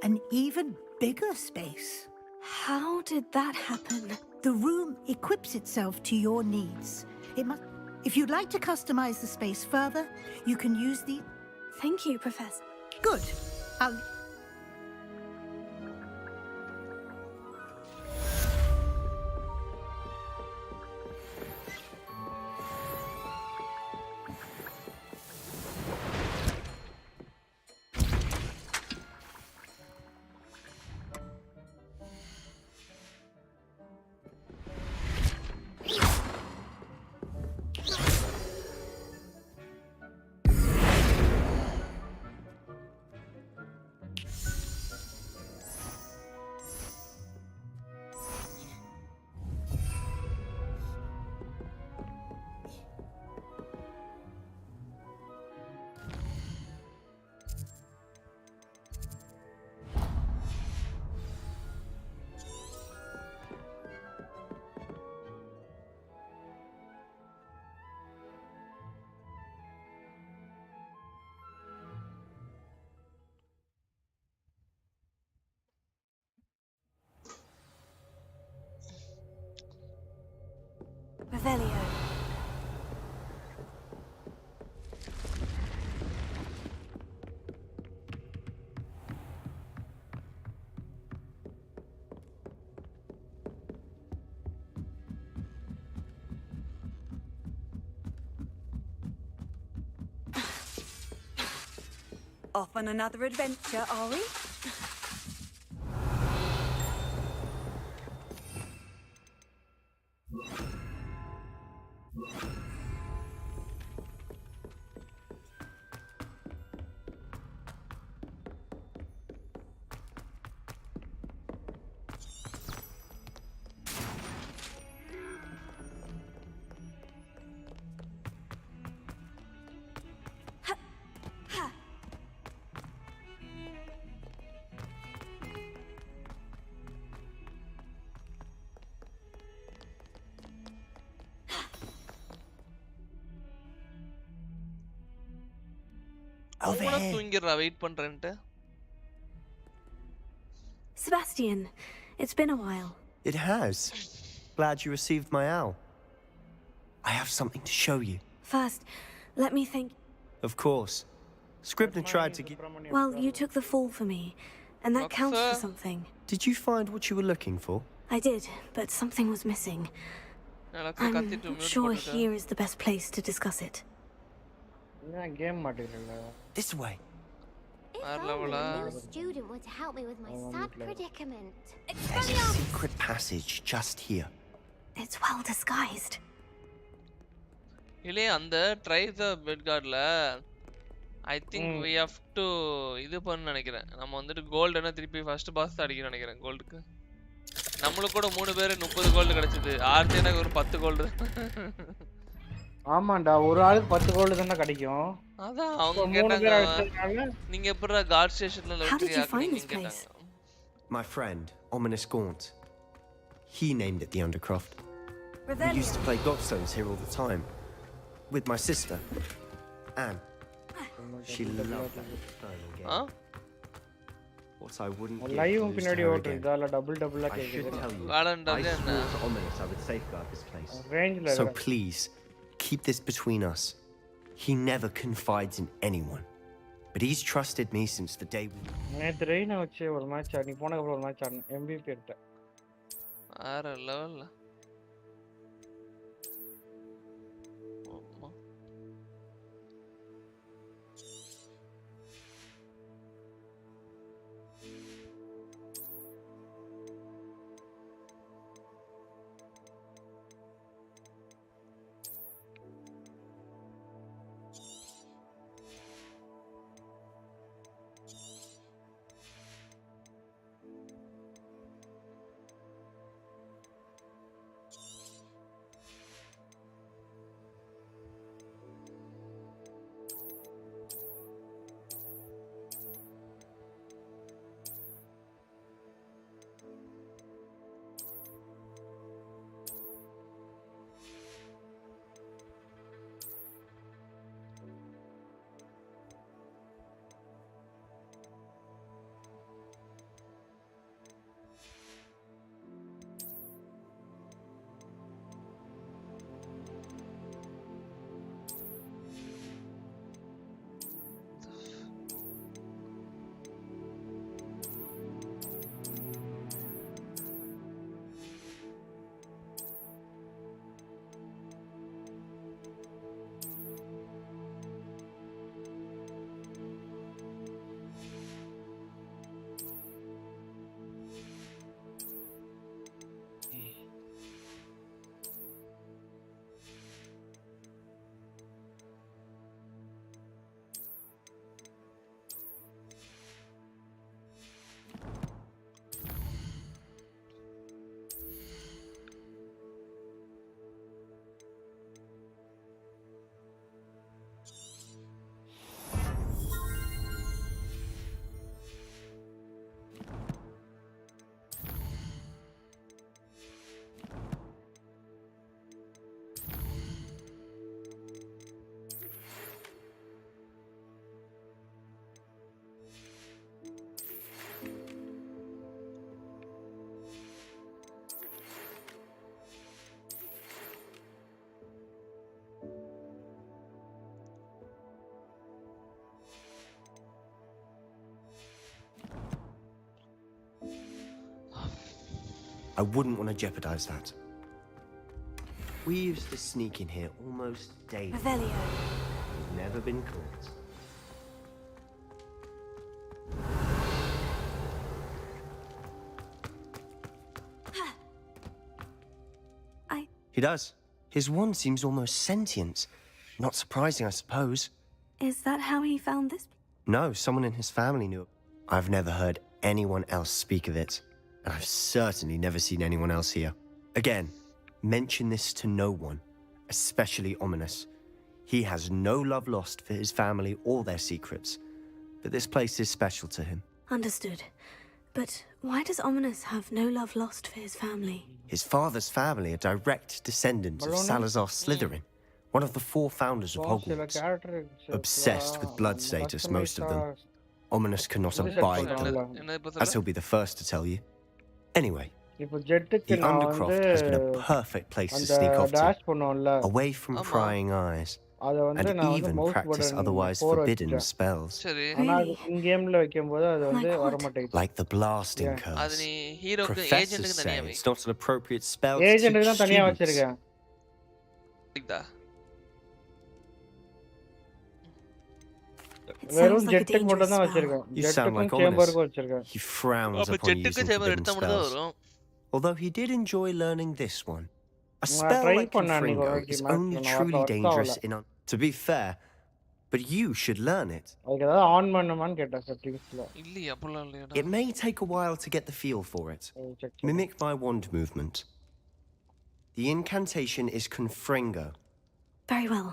An even bigger space. How did that happen? The room equips itself to your needs. If you'd like to customize the space further, you can use the... Thank you, Professor. Good. I'll... Revelio. Off on another adventure, are we? Over here. Wait பண்றேன்ட்டு. Sebastian, it's been a while. It has. Glad you received my owl. I have something to show you. First, let me think. Of course. Scribner tried to get... Well, you took the fall for me, and that counts for something. Did you find what you were looking for? I did, but something was missing. I'm not sure here is the best place to discuss it. This way. If only a new student were to help me with my sad predicament. There's a secret passage just here. It's well disguised. இல்லே அந்த try the bed கார்ட்ல I think we have to இது பண்ண நினைக்கிறேன். நம்ம வந்துட்டு gold திருப்பி first pass அடிக்க நினைக்கிறேன் கோல்டுக்கு. நம்மளுக்கு கூட 3 பேர் 30 கோல்ட் கிடைச்சது. ஆர்த்தியனுக்கு ஒரு 10 கோல்ட். ஆமாண்டா ஒரு ஆளுக்கு 10 கோல்ட் தான கிடைக்கும். அதான் அவங்க கேட்டாங்க நீங்க எப்பறா காட் ஸ்டேஷன்ல லோட்டரி ஆக்குறீங்கன்னு கேட்டாங்க. My friend, Ominous Gaunt. He named it the Undercroft. We used to play gobstones here all the time. With my sister, Anne. She loved that infernal game. Huh? What I wouldn't give live to lose பின்னாடி her ஓடுது again. இதால double I should tell you, VALORANT I swore to Ominous I would safeguard this place. ரேஞ்ச்ல So please, keep this between us. He never confides in anyone. But he's trusted me since the day we... நேத்து ரெய்னா வச்சு ஒரு match ஆடி போனதுக்கு அப்புறம் ஒரு match ஆடினேன் MVP எடுத்தேன். வேற லெவல்ல. I wouldn't want to jeopardize that. We used to sneak in here almost daily. Revelio. We've never been caught. He does. His wand seems almost sentient. Not surprising, I suppose. Is that how he found this? No, someone in his family knew it. I've never heard anyone else speak of it. And I've certainly never seen anyone else here. Again, mention this to no one, especially Ominous. He has no love lost for his family or their secrets, but this place is special to him. Understood. But why does Ominous have no love lost for his family? His father's family are direct descendants of Salazar Slytherin, one of the 4 founders of Hogwarts. Obsessed with blood status, most of them. Ominous cannot abide them, as he'll be the first to tell you. Anyway, the Undercroft has been a perfect place to sneak off to, away from prying eyes, and even practice otherwise forbidden spells. Like the blasting curse. Professors say it's not an appropriate spell to teach students. வெறும் ஜெட்டுக்கு மட்டும் தான் வச்சிருக்கேன். You sound like Ominous. He frowns upon using forbidden spells. Although he did enjoy learning this one. A spell like Confringo is only truly dangerous in... To be fair, but you should learn it. It may take a while to get the feel for it. Mimic my wand movement. The incantation is Confringo. Very well.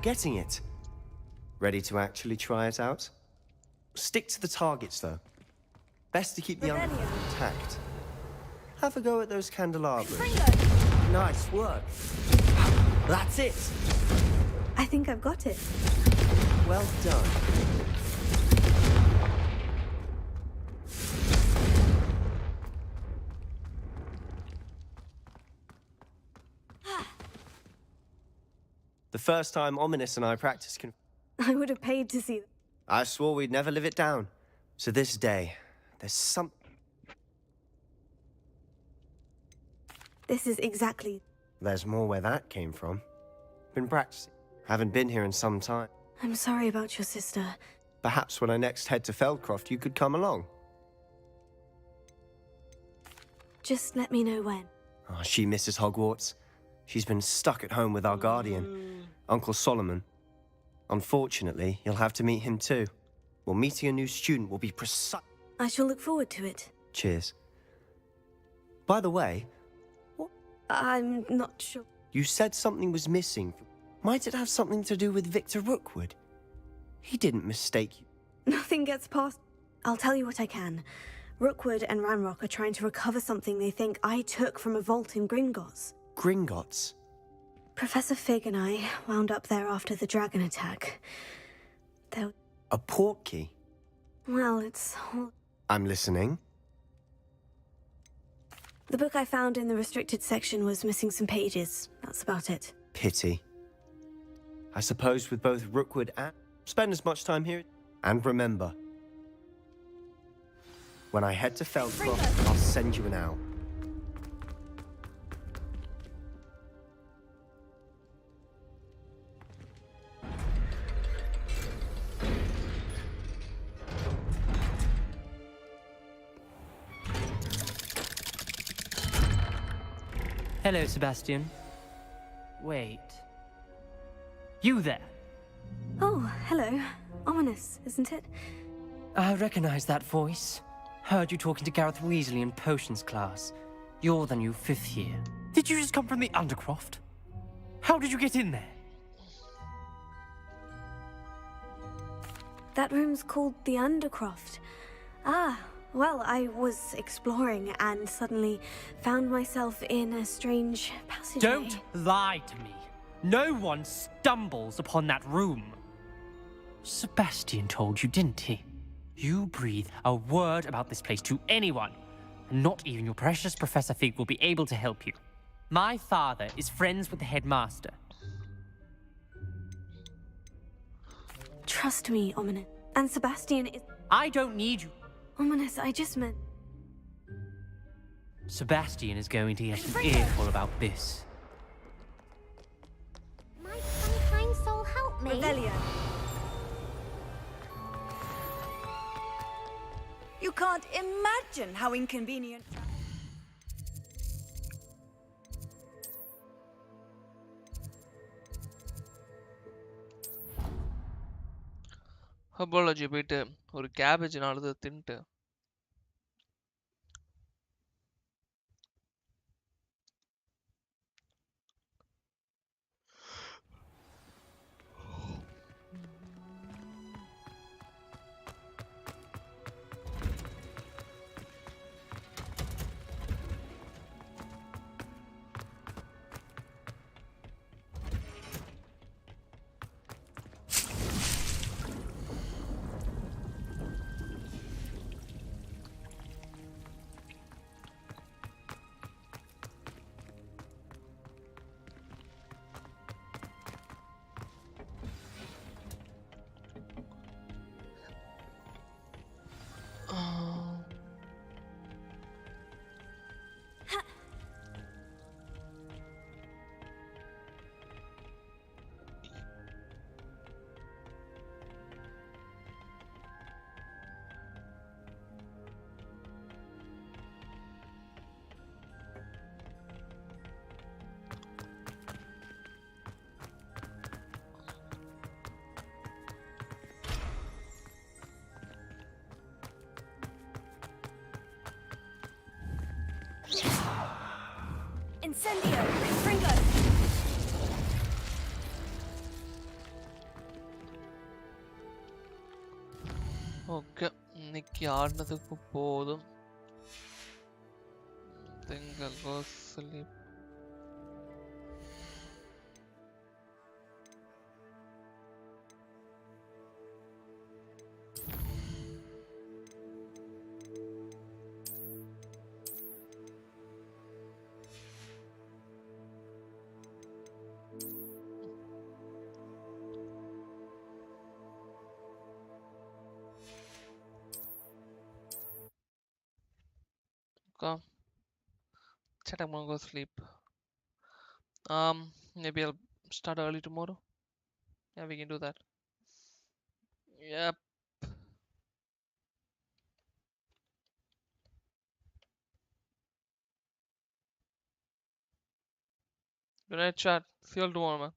getting it. Ready to actually try it out? Stick to the targets, though. Best to keep the underground intact. Have a go at those candelabras. Nice work. That's it. I think I've got it. Well done. The first time Ominous and I practiced I would have paid to see. I swore we'd never live it down. So this day, there's some... This is exactly... There's more where that came from. Been practicing. Haven't been here in some time. I'm sorry about your sister. Perhaps when I next head to Feldcroft, you could come along. Just let me know when. Oh, she misses Hogwarts. She's been stuck at home with our guardian, Uncle Solomon. Unfortunately, you'll have to meet him too. Well, meeting a new student will be precise. I shall look forward to it. Cheers. By the way... I'm not sure. You said something was missing. Might it have something to do with Victor Rookwood? He didn't mistake you. Nothing gets past... I'll tell you what I can. Rookwood and Ranrock are trying to recover something they think I took from a vault in Gringotts. Gringotts? Professor Fig and I wound up there after the dragon attack. A portkey? Well, it's... I'm listening. The book I found in the restricted section was missing some pages. That's about it. Pity. I suppose with both Rookwood and... Spend as much time here... And remember... When I head to Feldcroft, I'll send you an owl. Hello, Sebastian. Wait. You there? Oh, hello. Ominous, isn't it? I recognize that voice. Heard you talking to Gareth Weasley in potions class. You're the new 5th year. Did you just come from the Undercroft? How did you get in there? That room's called the Undercroft. Ah, well, I was exploring and suddenly found myself in a strange passageway. Don't lie to me. No one stumbles upon that room. Sebastian told you, didn't he? You breathe a word about this place to anyone, and not even your precious Professor Fig will be able to help you. My father is friends with the headmaster. Trust me, Ominous. And Sebastian is... I don't need you. Ominous, I just meant... Sebastian is going to get an earful about this. Might some kind soul help me? Revelio. You can't imagine how inconvenient... Herbology போயிட்டு ஒரு cabbage நாலு தின்ட்டு Incendio! Fringo! Okay, இன்னைக்கு ஆடினதுக்கு போதும். Think I'll go sleep. Okay. Chat, I'm gonna go sleep. Maybe I'll start early tomorrow. Yeah, we can do that. Yep. Good night, chat. See you all tomorrow, man.